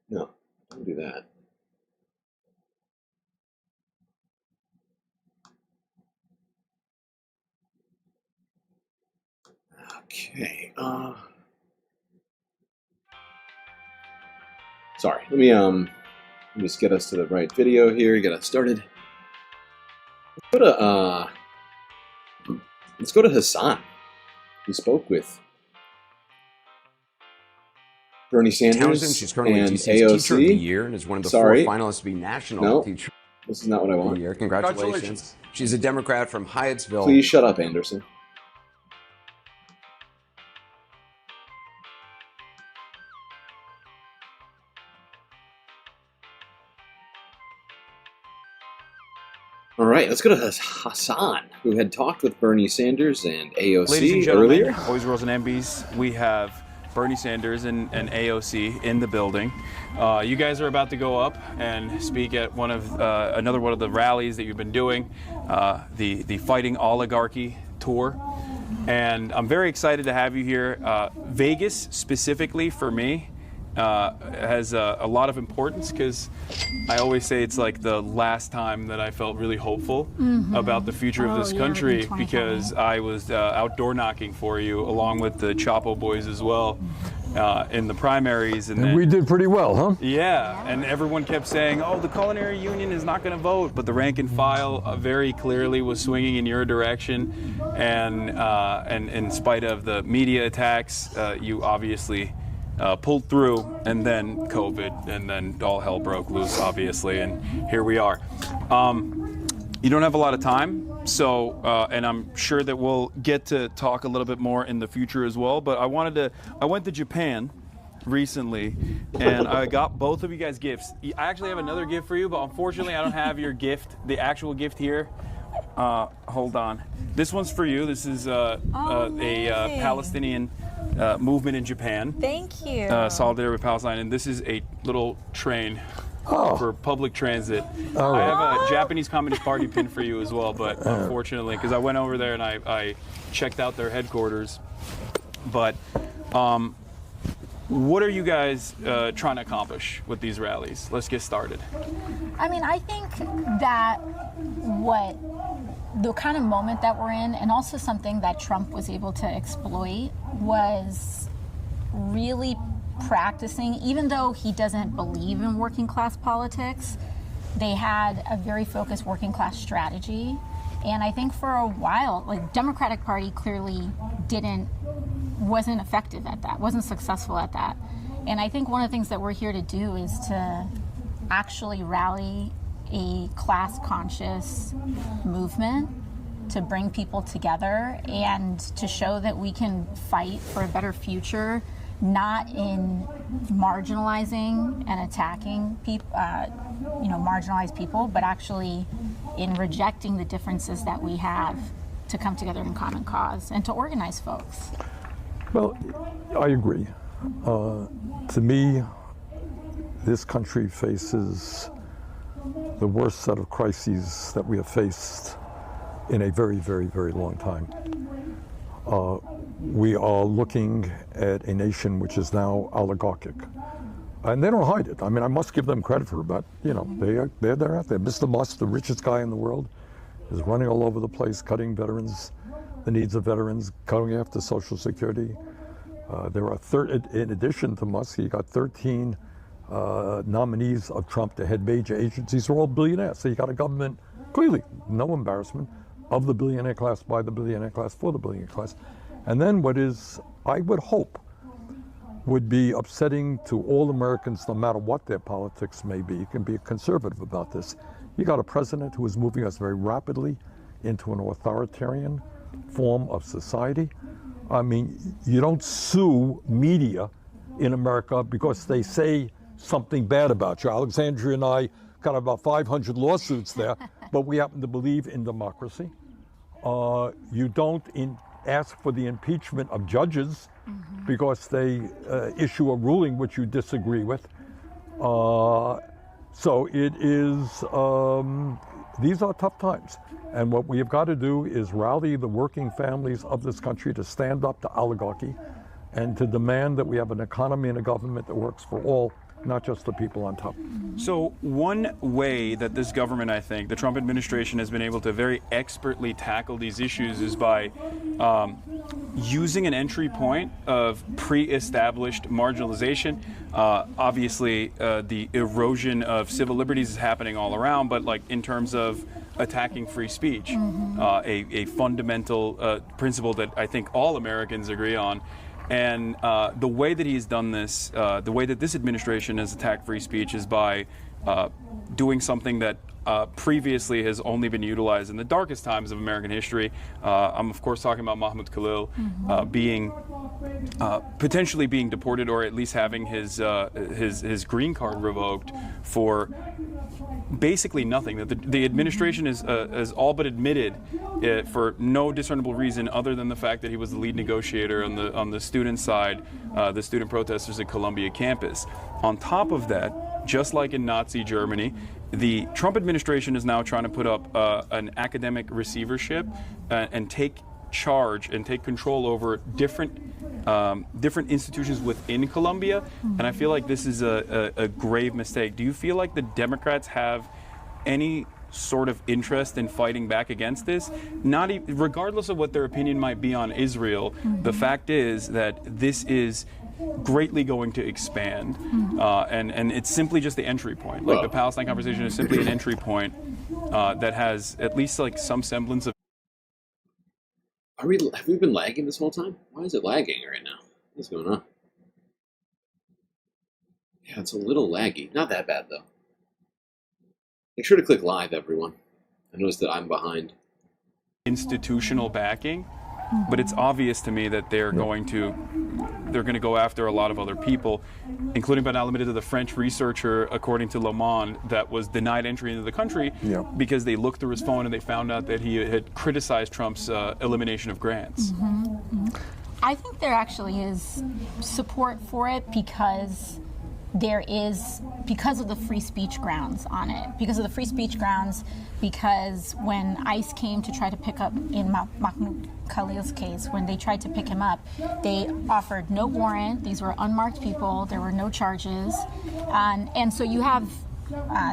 No, don't do that. Okay, sorry, let me just get us to the right video here, get us started. Let's go to Hassan, who spoke with Bernie Sanders Townsend, she's currently and DC's AOC. Teacher of the Year and is one of the 4 finalists to be National Teacher this is not what I want. of the Year. Congratulations. She's a Democrat from Hyattsville. Please shut up, Anderson. All right. right, let's go to Hassan, who had talked with Bernie Sanders and AOC Ladies and gentlemen, earlier. boys, girls, and MBs, we have Bernie Sanders and AOC in the building. You guys are about to go up and speak at another one of the rallies that you've been doing, the Fighting Oligarchy tour. And I'm very excited to have you here. Vegas, specifically for me, has a lot of importance because I always say it's like the last time that I felt really hopeful about the future of this country, because I was outdoor knocking for you along with the Chapo boys as well in the primaries. And we did pretty well, huh? Yeah, and everyone kept saying, oh, the culinary union is not going to vote, but the rank and file very clearly was swinging in your direction, and in spite of the media attacks, you obviously pulled through, and then COVID, and then all hell broke loose, obviously, and here we are. You don't have a lot of time, so, and I'm sure that we'll get to talk a little bit more in the future as well, but I went to Japan recently, and I got both of you guys gifts. I actually have another gift for you, but unfortunately I don't have your gift, the actual gift here. Hold on. This one's for you. This is a Palestinian movement in Japan. Thank you. Solidarity with Palestine, and this is a little train for public transit. All right. I have a Japanese Communist Party pin for you as well, but unfortunately, because I went over there and I checked out their headquarters. But what are you guys trying to accomplish with these rallies? Let's get started. I mean, I think that the kind of moment that we're in, and also something that Trump was able to exploit, was really practicing, even though he doesn't believe in working class politics, they had a very focused working class strategy. And I think for a while, like, Democratic Party clearly wasn't effective at that, wasn't successful at that. And I think one of the things that we're here to do is to actually rally a class-conscious movement to bring people together and to show that we can fight for a better future, not in marginalizing and attacking people, marginalized people, but actually in rejecting the differences that we have to come together in common cause and to organize folks. Well, I agree. To me, this country faces the worst set of crises that we have faced in a very, very, very long time. We are looking at a nation which is now oligarchic. And they don't hide it. I mean, I must give them credit for that. You know, they're out there. Mr. Musk, the richest guy in the world, is running all over the place, cutting the needs of veterans, cutting after Social Security. There are, in addition to Musk, he got 13 nominees of Trump to head major agencies who are all billionaires. So you got a government, clearly, no embarrassment, of the billionaire class, by the billionaire class, for the billionaire class. And then what is, I would hope, would be upsetting to all Americans, no matter what their politics may be. You can be conservative about this. You got a president who is moving us very rapidly into an authoritarian form of society. I mean, you don't sue media in America because they say something bad about you. Alexandria and I got about 500 lawsuits there, but we happen to believe in democracy. You don't ask for the impeachment of judges because they issue a ruling which you disagree with. So it is, these are tough times. And what we have got to do is rally the working families of this country to stand up to oligarchy and to demand that we have an economy and a government that works for all, not just the people on top. So one way that this government, I think, the Trump administration has been able to very expertly tackle these issues is by using an entry point of pre-established marginalization. Obviously, the erosion of civil liberties is happening all around, but like in terms of attacking free speech, a fundamental principle that I think all Americans agree on. And the way that he's done this, the way that this administration has attacked free speech is by doing something that previously has only been utilized in the darkest times of American history. I'm of course talking about Mahmoud Khalil being potentially being deported, or at least having his green card revoked for basically nothing. That the administration has all but admitted it for no discernible reason other than the fact that he was the lead negotiator on the student side, the student protesters at Columbia campus. On top of that, just like in Nazi Germany, the Trump administration is now trying to put up an academic receivership and take charge and take control over different institutions within Columbia, and I feel like this is a grave mistake. Do you feel like the Democrats have any sort of interest in fighting back against this? Regardless of what their opinion might be on Israel, the fact is that this is greatly going to expand, and it's simply just the entry point. Like the Palestine conversation is simply an entry point that has at least like some semblance of. Have we been lagging this whole time? Why is it lagging right now? What's going on? Yeah, it's a little laggy. Not that bad though. Make sure to click live, everyone. I noticed that I'm behind. Institutional backing, but it's obvious to me that they're going to go after a lot of other people, including but not limited to the French researcher, according to Le Monde, that was denied entry into the country because they looked through his phone and they found out that he had criticized Trump's elimination of grants. I think there actually is support for it because of the free speech grounds on it. Because of the free speech grounds, because when ICE came to try to pick up, in Mahmoud Khalil's case, when they tried to pick him up, they offered no warrant. These were unmarked people. There were no charges. And so you have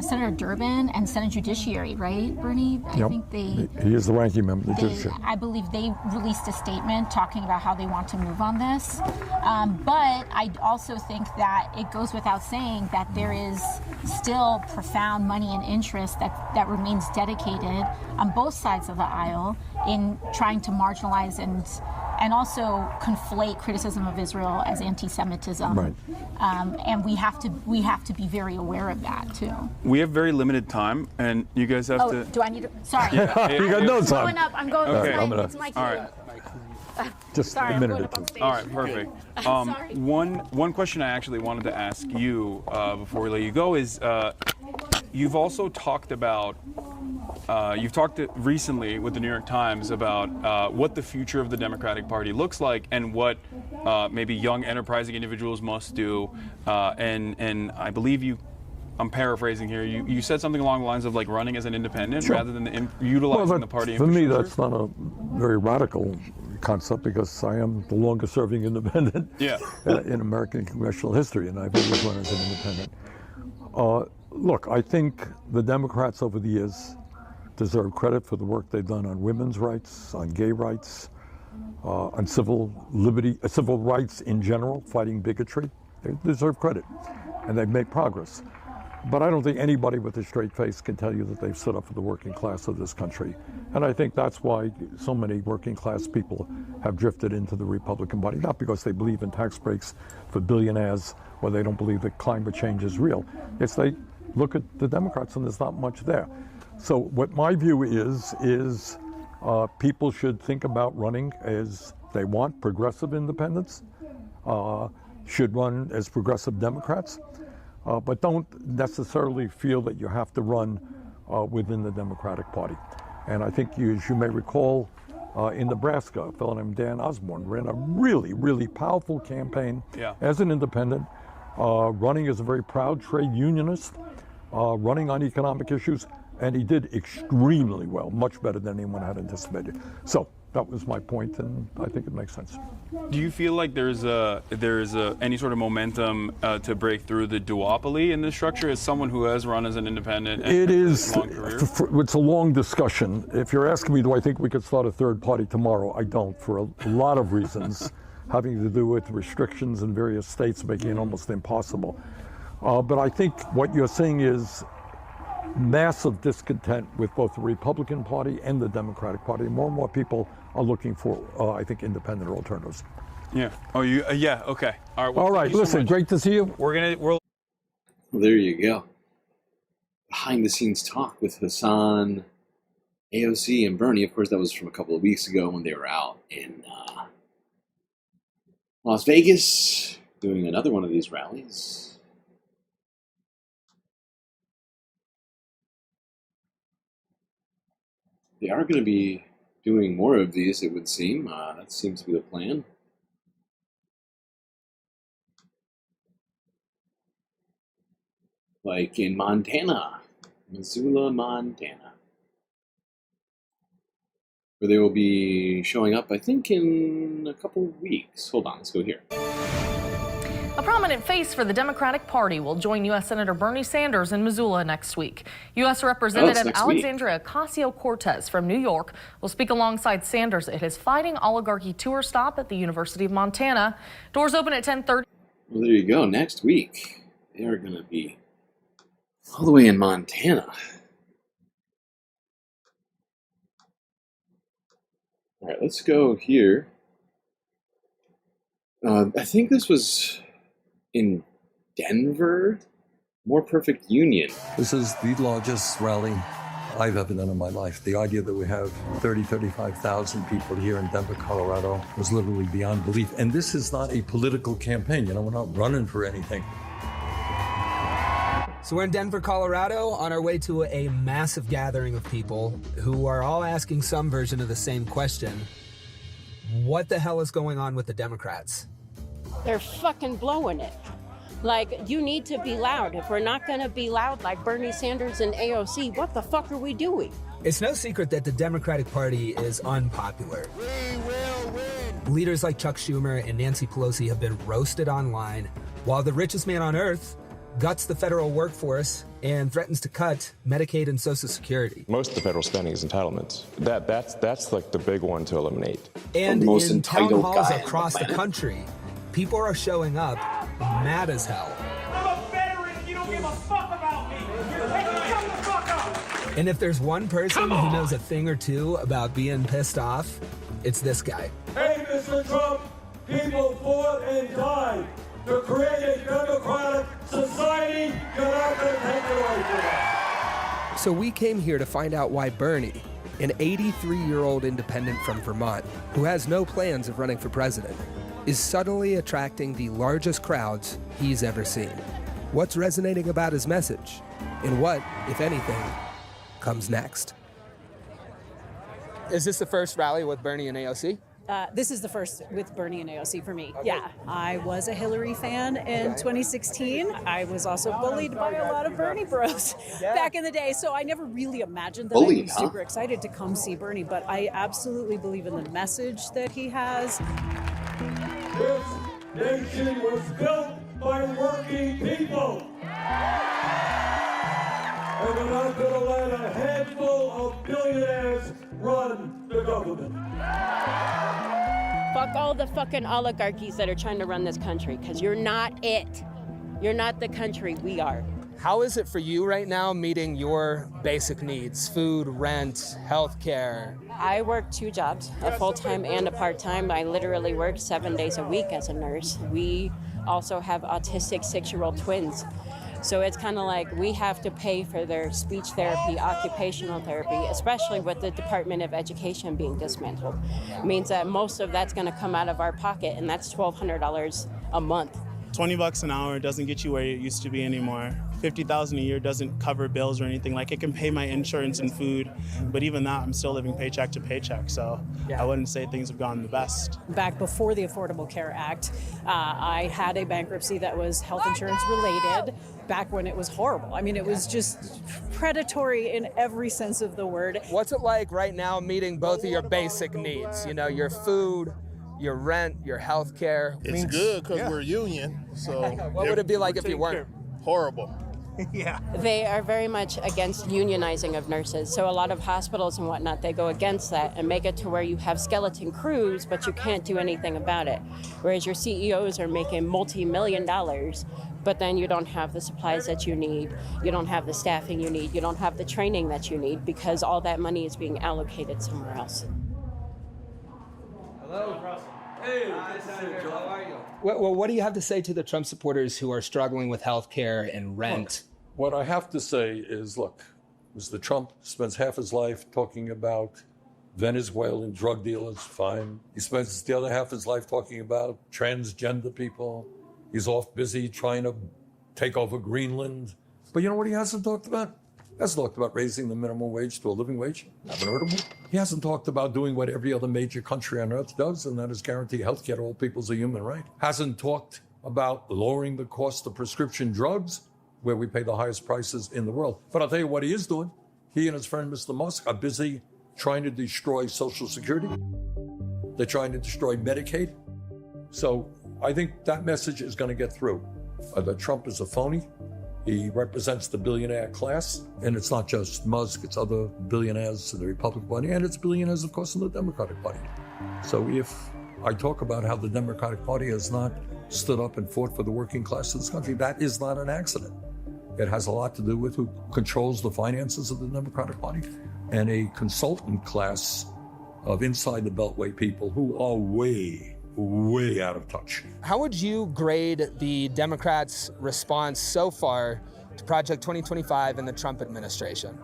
Senator Durbin and Senate Judiciary, right, Bernie? I think he is the ranking member of the Judiciary. I believe they released a statement talking about how they want to move on this. But I also think that it goes without saying that there is still profound money and interest that remains dedicated on both sides of the aisle in trying to marginalize and also conflate criticism of Israel as anti-Semitism. Right. And we have to be very aware of that too. We have very limited time, and you guys have to. Do I need to? Sorry. You got no time. I'm going. Okay. It's my cue. All right. Just a minute or two. All right, perfect. One question I actually wanted to ask you before we let you go is, you've also talked about, you've talked recently with the New York Times about what the future of the Democratic Party looks like and what maybe young enterprising individuals must do. And I believe I'm paraphrasing here, you said something along the lines of like running as an independent rather than utilizing the party for me, infrastructure. that's not a very radical concept because I am the longest serving independent in American congressional history, and I've always run as an independent. Look, I think the Democrats over the years deserve credit for the work they've done on women's rights, on gay rights, on civil rights in general, fighting bigotry. They deserve credit, and they've made progress. But I don't think anybody with a straight face can tell you that they've stood up for the working class of this country. And I think that's why so many working class people have drifted into the Republican Party, not because they believe in tax breaks for billionaires or they don't believe that climate change is real. It's they look at the Democrats and there's not much there. So what my view is people should think about running as they want. Progressive independents should run as progressive Democrats. But don't necessarily feel that you have to run within the Democratic Party. And I think as you may recall, in Nebraska, a fellow named Dan Osborne ran a really, really powerful campaign as an independent, running as a very proud trade unionist, running on economic issues, and he did extremely well, much better than anyone had anticipated. So that was my point, and I think it makes sense. Do you feel like there's any sort of momentum to break through the duopoly in this structure as someone who has run as an independent? It is. It's a long discussion. If you're asking me, do I think we could start a third party tomorrow? I don't, for a lot of reasons, having to do with restrictions in various states making it almost impossible. But I think what you're seeing is massive discontent with both the Republican Party and the Democratic Party. More and more people are looking for, I think, independent alternatives. Yeah. Oh, you? Yeah. Okay. All right. Well, all right. Listen, great to see you. There you go. behind-the-scenes talk with Hassan, AOC, and Bernie. Of course, that was from a couple of weeks ago when they were out in Las Vegas doing another one of these rallies. They are going to be doing more of these, it would seem. That seems to be the plan. Like in Montana, Missoula, Montana, where they will be showing up, I think, in a couple of weeks. Hold on, let's go here. A prominent face for the Democratic Party will join U.S. Senator Bernie Sanders in Missoula next week. U.S. Representative Alexandria Ocasio-Cortez from New York will speak alongside Sanders at his Fighting Oligarchy tour stop at the University of Montana. Doors open at 10:30. Well, there you go. Next week, they are going to be all the way in Montana. All right, let's go here. I think this was in Denver. More Perfect Union. This is the largest rally I've ever done in my life. The idea that we have 35,000 people here in Denver, Colorado was literally beyond belief. And this is not a political campaign. You know, we're not running for anything. So we're in Denver, Colorado, on our way to a massive gathering of people who are all asking some version of the same question. What the hell is going on with the Democrats? They're fucking blowing it. Like, you need to be loud. If we're not going to be loud like Bernie Sanders and AOC, what the fuck are we doing? It's no secret that the Democratic Party is unpopular. We will win. Leaders like Chuck Schumer and Nancy Pelosi have been roasted online, while the richest man on earth guts the federal workforce and threatens to cut Medicaid and Social Security. Most of the federal spending is entitlements. That's like the big one to eliminate. And in town halls across the country, people are showing up mad as hell. I'm a veteran. You don't give a fuck about me. Shut the fuck up. And if there's one person who knows a thing or two about being pissed off, it's this guy. Hey, Mr. Trump, people fought and died to create a democratic society. You're not going to take it away from us. So we came here to find out why Bernie, an 83-year-old independent from Vermont who has no plans of running for president, is suddenly attracting the largest crowds he's ever seen. What's resonating about his message? And what, if anything, comes next? Is this the first rally with Bernie and AOC? This is the first with Bernie and AOC for me. Okay. Yeah, I was a Hillary fan in 2016. I was also bullied by a lot of Bernie bros back in the day, so I never really imagined that I'd be super excited to come see Bernie, but I absolutely believe in the message that he has. This nation was built by working people. And we're not going to let a handful of billionaires run the government. Fuck all the fucking oligarchies that are trying to run this country, because you're not it. You're not the country, we are. How is it for you right now meeting your basic needs? Food, rent, healthcare? I work 2 jobs, a full-time and a part-time. I literally work 7 days a week as a nurse. We also have autistic 6-year-old twins. So it's kind of like we have to pay for their speech therapy, occupational therapy, especially with the Department of Education being dismantled. It means that most of that's going to come out of our pocket, and that's $1,200 a month. $20 an hour doesn't get you where it used to be anymore. $50,000 a year doesn't cover bills or anything. Like, it can pay my insurance and food, but even that, I'm still living paycheck to paycheck. So I wouldn't say things have gone the best. Back before the Affordable Care Act, I had a bankruptcy that was health insurance related. Back when it was horrible. I mean, it was just predatory in every sense of the word. What's it like right now meeting both of your basic needs? You know, your food, your rent, your health care. It's good because we're union. So what would it be like if you weren't? Horrible. Yeah. They are very much against unionizing of nurses. So a lot of hospitals and whatnot, they go against that and make it to where you have skeleton crews, but you can't do anything about it. Whereas your CEOs are making multi-million dollars, but then you don't have the supplies that you need, you don't have the staffing you need, you don't have the training that you need, because all that money is being allocated somewhere else. Hello. Hey, Senator, how are you? Well, what do you have to say to the Trump supporters who are struggling with health care and rent What I have to say is, look, Mr. Trump spends half his life talking about Venezuelan drug dealers, fine. He spends the other half of his life talking about transgender people. He's off busy trying to take over Greenland. But you know what he hasn't talked about? He hasn't talked about raising the minimum wage to a living wage. Haven't heard of him. He hasn't talked about doing what every other major country on earth does, and that is guarantee health care to all people as a human right. Hasn't talked about lowering the cost of prescription drugs, where we pay the highest prices in the world. But I'll tell you what he is doing. He and his friend, Mr. Musk, are busy trying to destroy Social Security. They're trying to destroy Medicaid. So I think that message is going to get through. That Trump is a phony. He represents the billionaire class. And it's not just Musk, it's other billionaires in the Republican Party, and it's billionaires, of course, in the Democratic Party. So if I talk about how the Democratic Party has not stood up and fought for the working class of this country, that is not an accident. It has a lot to do with who controls the finances of the Democratic Party and a consultant class of inside the Beltway people who are way out of touch. How would you grade the Democrats' response so far to Project 2025 and the Trump administration?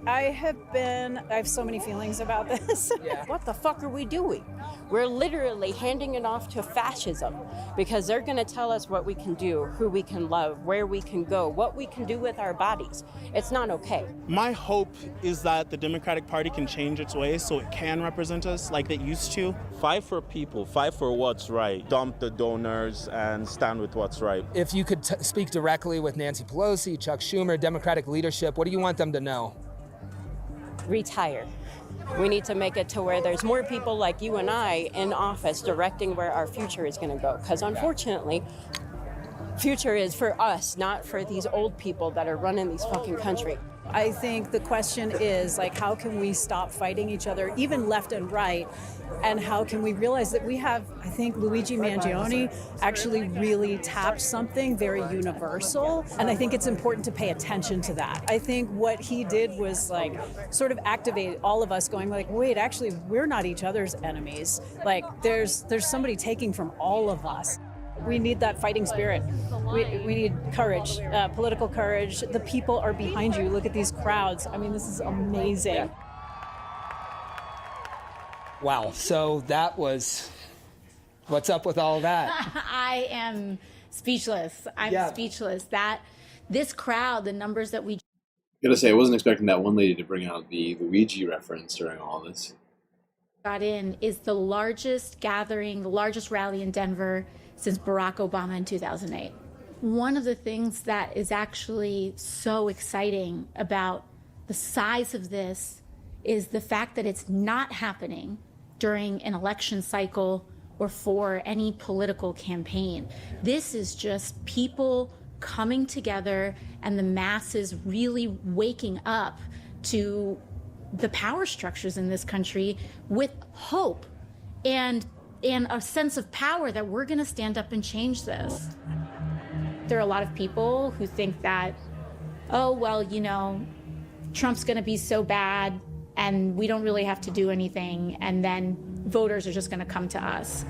I have so many feelings about this. Yeah. What the fuck are we doing? We're literally handing it off to fascism because they're going to tell us what we can do, who we can love, where we can go, what we can do with our bodies. It's not okay. My hope is that the Democratic Party can change its ways so it can represent us like it used to. Fight for people, fight for what's right, dump the donors and stand with what's right. If you could speak directly with Nancy Pelosi, Chuck Schumer, Democratic leadership, what do you want them to know? Retire. We need to make it to where there's more people like you and I in office directing where our future is going to go. Because unfortunately, future is for us, not for these old people that are running these fucking country. I think the question is, like, how can we stop fighting each other, even left and right? And how can we realize that we have, I think Luigi Mangione actually really tapped something very universal. And I think it's important to pay attention to that. I think what he did was like sort of activate all of us going like, wait, actually, we're not each other's enemies. Like there's somebody taking from all of us. We need that fighting spirit. We need courage, political courage. The people are behind you. Look at these crowds. I mean, this is amazing. Wow. So that was, what's up with all that? I am speechless. I'm speechless. That this crowd, the numbers that we... I gotta say, I wasn't expecting that one lady to bring out the Luigi reference during all this. Got in is the largest gathering, the largest rally in Denver since Barack Obama in 2008. One of the things that is actually so exciting about the size of this is the fact that it's not happening during an election cycle or for any political campaign. This is just people coming together and the masses really waking up to the power structures in this country with hope and a sense of power that we're going to stand up and change this. There are a lot of people who think that, oh, well, you know, Trump's going to be so bad and we don't really have to do anything, and then voters are just going to come to us.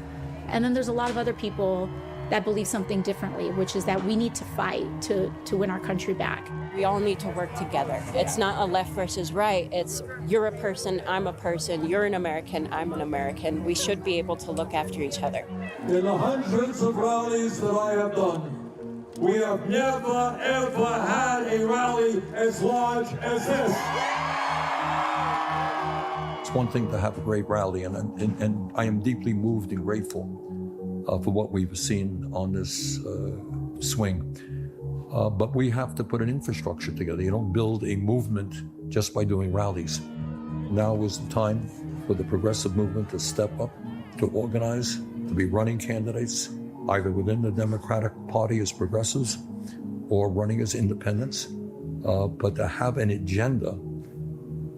And then there's a lot of other people that believe something differently, which is that we need to fight to win our country back. We all need to work together. It's not a left versus right. It's you're a person, I'm a person, you're an American, I'm an American. We should be able to look after each other. In the hundreds of rallies that I have done, we have never, ever had a rally as large as this. It's one thing to have a great rally, and I am deeply moved and grateful for what we've seen on this swing. But we have to put an infrastructure together. You don't build a movement just by doing rallies. Now is the time for the progressive movement to step up, to organize, to be running candidates, either within the Democratic Party as progressives or running as independents, but to have an agenda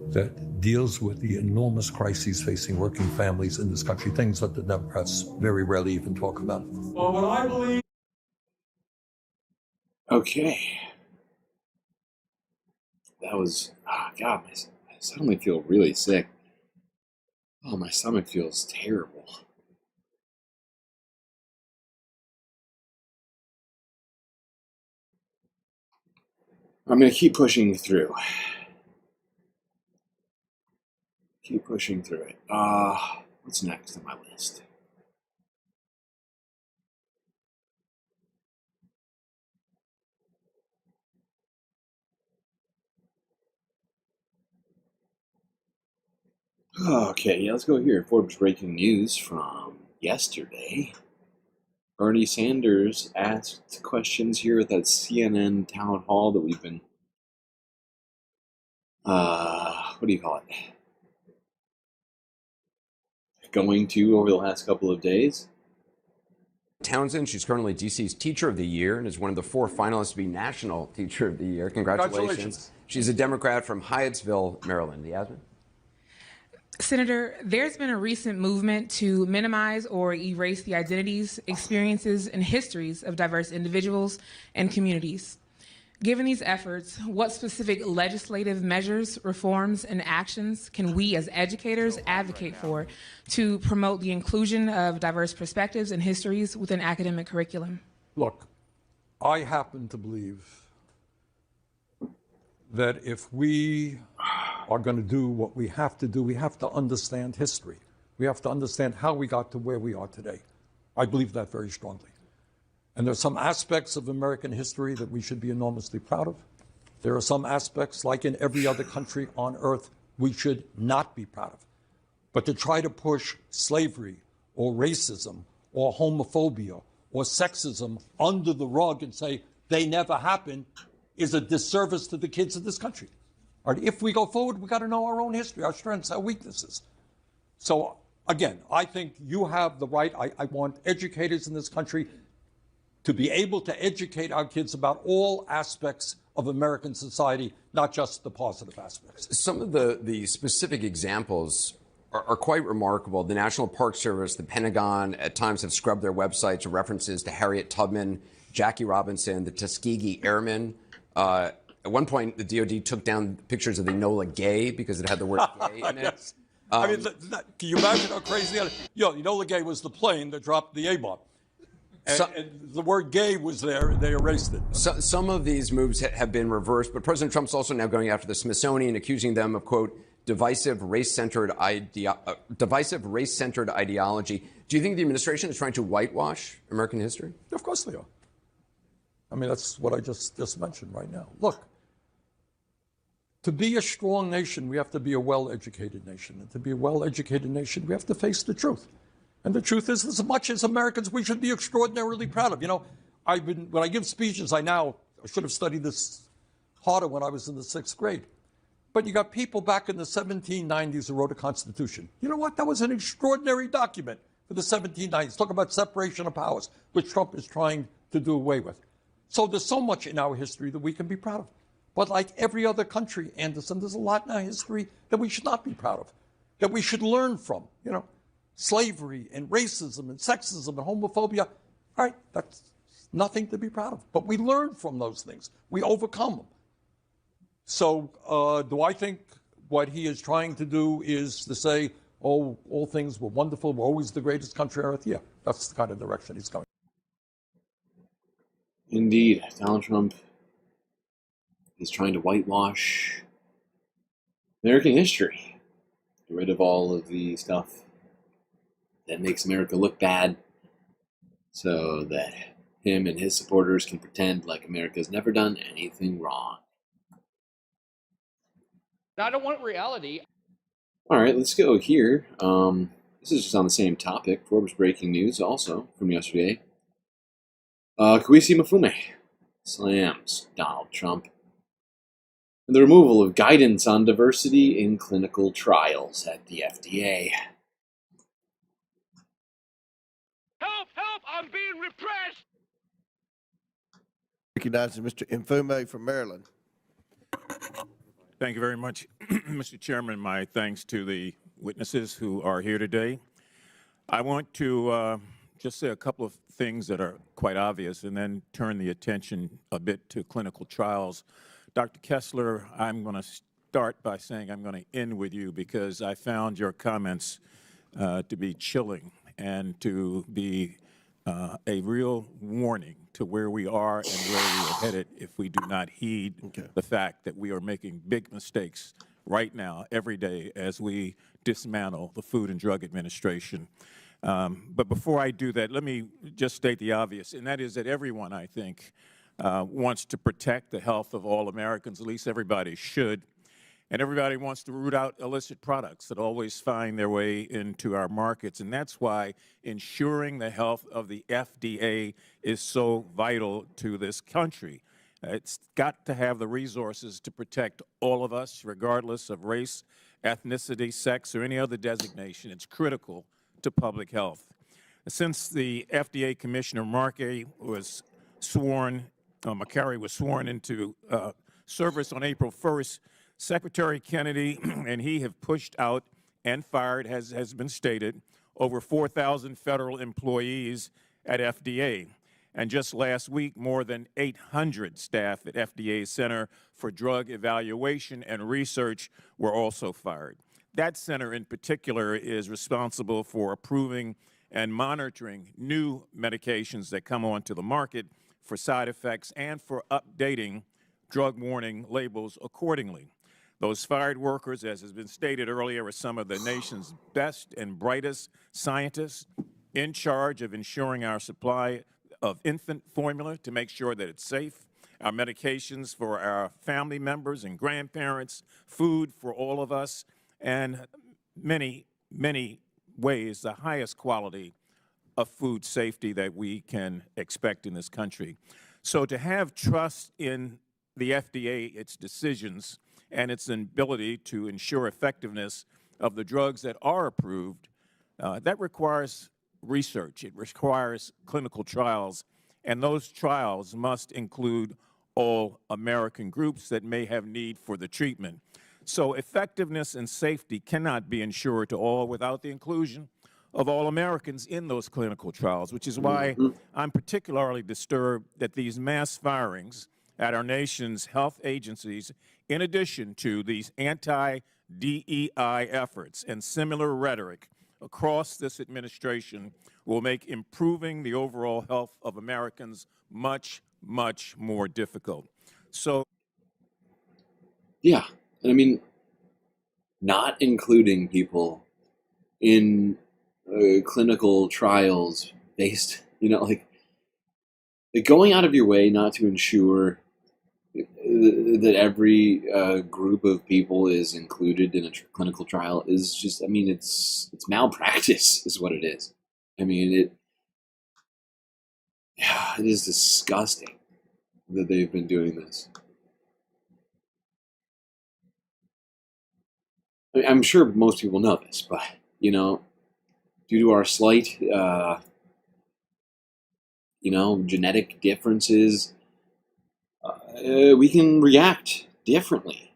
that deals with the enormous crises facing working families in this country, things that the Democrats very rarely even talk about. Well, what I believe... Okay. That was, God, I suddenly feel really sick. Oh, my stomach feels terrible. I'm going to keep pushing through. Keep pushing through it. What's next on my list? Okay, yeah, let's go here. Forbes breaking news from yesterday. Bernie Sanders asked questions here at that CNN town hall that we've been, what do you call it? Going to over the last couple of days. Townsend, she's currently DC's Teacher of the Year and is one of the 4 finalists to be National Teacher of the Year. Congratulations. She's a Democrat from Hyattsville, Maryland. Yasmin? Senator, there's been a recent movement to minimize or erase the identities, experiences, and histories of diverse individuals and communities. Given these efforts, what specific legislative measures, reforms, and actions can we as educators advocate for to promote the inclusion of diverse perspectives and histories within academic curriculum? Look, I happen to believe that if we are going to do what we have to do, we have to understand history. We have to understand how we got to where we are today. I believe that very strongly. And there are some aspects of American history that we should be enormously proud of. There are some aspects, like in every other country on earth, we should not be proud of. But to try to push slavery or racism or homophobia or sexism under the rug and say they never happened is a disservice to the kids of this country. All right, if we go forward, we've got to know our own history, our strengths, our weaknesses. So, again, I think you have the right. I want educators in this country to be able to educate our kids about all aspects of American society, not just the positive aspects. Some of the specific examples are quite remarkable. The National Park Service, the Pentagon, at times have scrubbed their websites with references to Harriet Tubman, Jackie Robinson, the Tuskegee Airmen. At one point, the DOD took down pictures of the Enola Gay because it had the word gay in it. Yes. I mean, can you imagine how crazy that is? Enola Gay was the plane that dropped the A-bomb. And the word gay was there, and they erased it. Some of these moves have been reversed, but President Trump's also now going after the Smithsonian, accusing them of, quote, divisive race-centered ideology. Do you think the administration is trying to whitewash American history? Of course they are. I mean, that's what I just mentioned right now. Look, to be a strong nation, we have to be a well-educated nation. And to be a well-educated nation, we have to face the truth. And the truth is, as much as Americans, we should be extraordinarily proud of. You know, when I give speeches, I should have studied this harder when I was in the 6th grade. But you got people back in the 1790s who wrote a Constitution. You know what? That was an extraordinary document for the 1790s. Talk about separation of powers, which Trump is trying to do away with. So there's so much in our history that we can be proud of. But like every other country, Anderson, there's a lot in our history that we should not be proud of, that we should learn from. You know, slavery and racism and sexism and homophobia. All right, that's nothing to be proud of. But we learn from those things. We overcome them. So do I think what he is trying to do is to say, oh, all things were wonderful, we're always the greatest country on earth? Yeah, that's the kind of direction he's going. Indeed, Donald Trump is trying to whitewash American history. Get rid of all of the stuff that makes America look bad so that him and his supporters can pretend like America's never done anything wrong. I don't want reality. All right, let's go here. This is just on the same topic. Forbes breaking news also from yesterday. Kwesi Mfume slams Donald Trump and the removal of guidance on diversity in clinical trials at the FDA. Help! Help! I'm being repressed! Recognizing Mr. Mfume from Maryland. Thank you very much, Mr. Chairman. My thanks to the witnesses who are here today. I want to just say a couple of things that are quite obvious and then turn the attention a bit to clinical trials. Dr. Kessler, I'm going to start by saying I'm going to end with you because I found your comments to be chilling and to be a real warning to where we are and where we are headed if we do not heed the fact that we are making big mistakes right now, every day, as we dismantle the Food and Drug Administration. But before I do that, let me just state the obvious, and that is that everyone, I think, wants to protect the health of all Americans, at least everybody should. And everybody wants to root out illicit products that always find their way into our markets. And that's why ensuring the health of the FDA is so vital to this country. It's got to have the resources to protect all of us, regardless of race, ethnicity, sex, or any other designation. It's critical to public health. Since the FDA Commissioner McCarry was sworn into service on April 1st, Secretary Kennedy and he have pushed out and fired, has been stated, over 4,000 federal employees at FDA. And just last week, more than 800 staff at FDA's Center for Drug Evaluation and Research were also fired. That center in particular is responsible for approving and monitoring new medications that come onto the market for side effects and for updating drug warning labels accordingly. Those fired workers, as has been stated earlier, are some of the nation's best and brightest scientists in charge of ensuring our supply of infant formula to make sure that it's safe, our medications for our family members and grandparents, food for all of us, and many, many ways the highest quality of food safety that we can expect in this country. So to have trust in the FDA, its decisions, and its ability to ensure effectiveness of the drugs that are approved, that requires research. It requires clinical trials, and those trials must include all American groups that may have need for the treatment. So effectiveness and safety cannot be ensured to all without the inclusion of all Americans in those clinical trials, which is why I'm particularly disturbed that these mass firings at our nation's health agencies, in addition to these anti-DEI efforts and similar rhetoric across this administration, will make improving the overall health of Americans much, much more difficult. So, yeah, I mean, not including people in clinical trials based, like going out of your way not to ensure that every group of people is included in a clinical trial is just, it's malpractice is what it is. It is disgusting that they've been doing this. I'm sure most people know this, but, due to our slight, genetic differences, we can react differently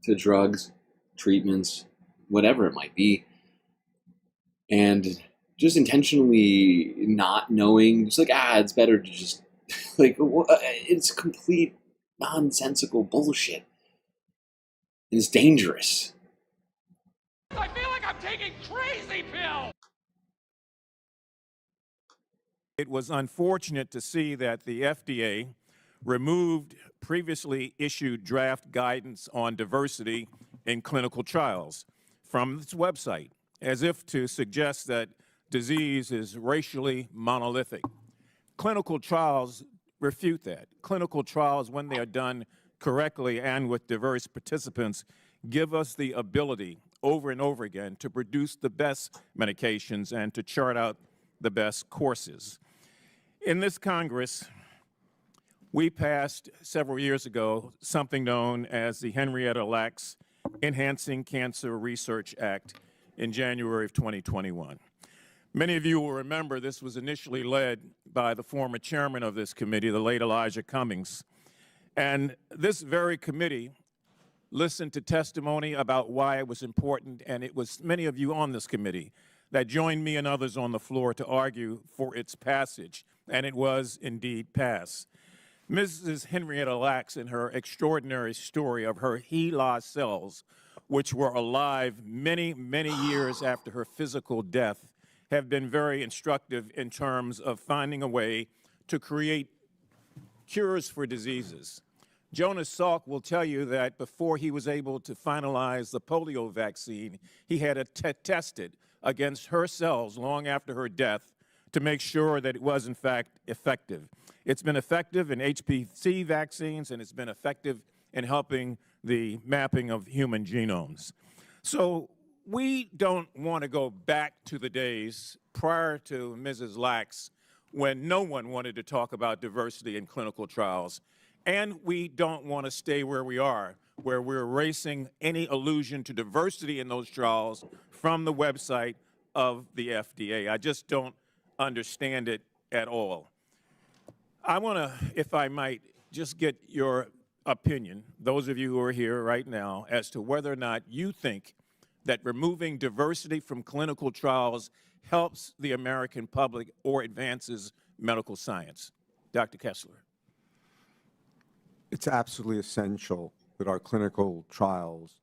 to drugs, treatments, whatever it might be. And just intentionally not knowing, just it's better to just, it's complete nonsensical bullshit. And it's dangerous. I feel like I'm taking crazy pills! it was unfortunate to see that the FDA removed previously issued draft guidance on diversity in clinical trials from its website, as if to suggest that disease is racially monolithic. Clinical trials refute that. Clinical trials, when they are done correctly and with diverse participants, give us the ability over and over again to produce the best medications and to chart out the best courses. In this Congress, we passed several years ago something known as the Henrietta Lacks Enhancing Cancer Research Act in January of 2021. Many of you will remember this was initially led by the former chairman of this committee, the late Elijah Cummings. And this very committee listened to testimony about why it was important, and it was many of you on this committee that joined me and others on the floor to argue for its passage, and it was indeed passed. Mrs. Henrietta Lacks, in her extraordinary story of her HeLa cells, which were alive many, many years after her physical death, have been very instructive in terms of finding a way to create cures for diseases. Jonas Salk will tell you that before he was able to finalize the polio vaccine, he had it tested against her cells long after her death to make sure that it was, in fact, effective. It's been effective in HPV vaccines, and it's been effective in helping the mapping of human genomes. So we don't want to go back to the days prior to Mrs. Lax when no one wanted to talk about diversity in clinical trials. And we don't want to stay where we are, where we're erasing any allusion to diversity in those trials from the website of the FDA. I just don't understand it at all. I want to, if I might, just get your opinion, those of you who are here right now, as to whether or not you think that removing diversity from clinical trials helps the American public or advances medical science. Dr. Kessler. It's absolutely essential that our clinical trials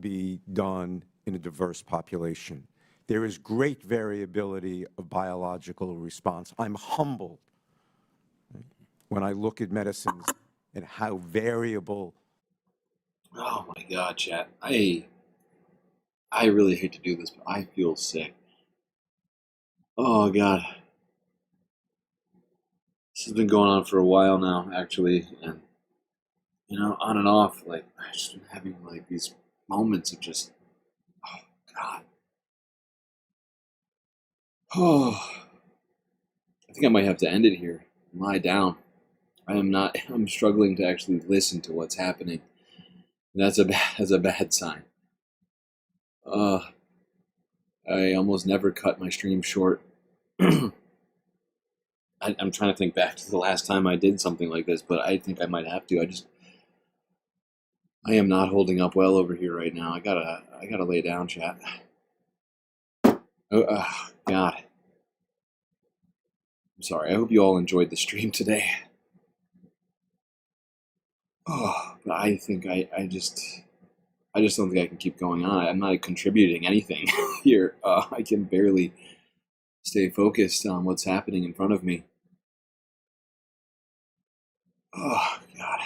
be done in a diverse population. There is great variability of biological response. I'm humbled when I look at medicines and how variable. Oh my God, chat. I really hate to do this, but I feel sick. Oh God. This has been going on for a while now, actually, and you know, on and off. Like I've just been having like these moments of just, oh God. Oh, I think I might have to end it here. Lie down. I'm struggling to actually listen to what's happening. And that's a bad sign. I almost never cut my stream short. I'm trying to think back to the last time I did something like this, but I think I might have to. I am not holding up well over here right now. I gotta lay down, chat. Oh, God. I'm sorry. I hope you all enjoyed the stream today. Oh, but I think I just don't think I can keep going on. I'm not contributing anything here. I can barely stay focused on what's happening in front of me. Oh, God.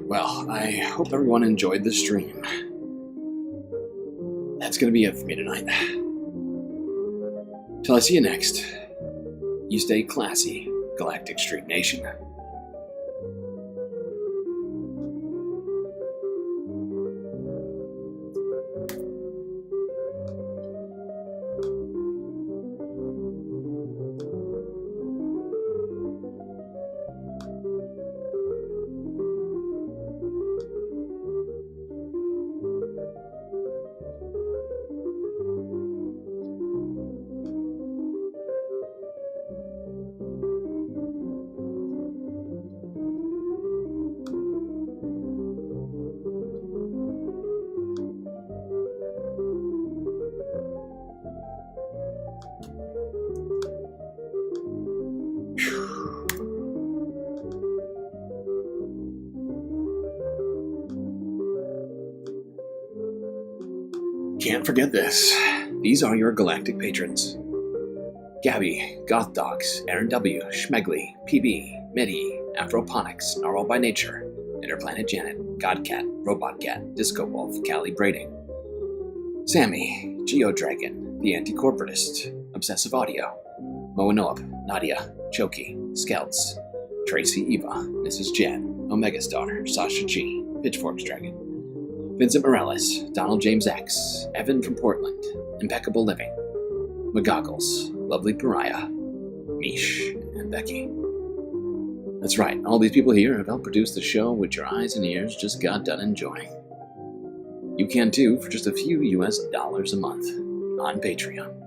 Well, I hope everyone enjoyed the stream. That's going to be it for me tonight. Till I see you next, you stay classy, Galactic Stream Nation. Can't forget this. These are your galactic patrons. Gabby, Goth Dogs, Aaron W., Schmegley, PB, Mitty, Afroponics, Narwhal by Nature, Interplanet Janet, Godcat, Robot Cat, Disco Wolf, Callie Braiding, Sammy, Geodragon, The Anti-Corporatist, Obsessive Audio, Moanoab, Nadia, Choki, Skelts, Tracy Eva, Mrs. Jen, Omega Star, Sasha G, Pitchforks Dragon, Vincent Morales, Donald James X, Evan from Portland, Impeccable Living, McGoggles, Lovely Pariah, Mish, and Becky. That's right, all these people here have helped produce the show which your eyes and ears just got done enjoying. You can too for just a few US dollars a month on Patreon.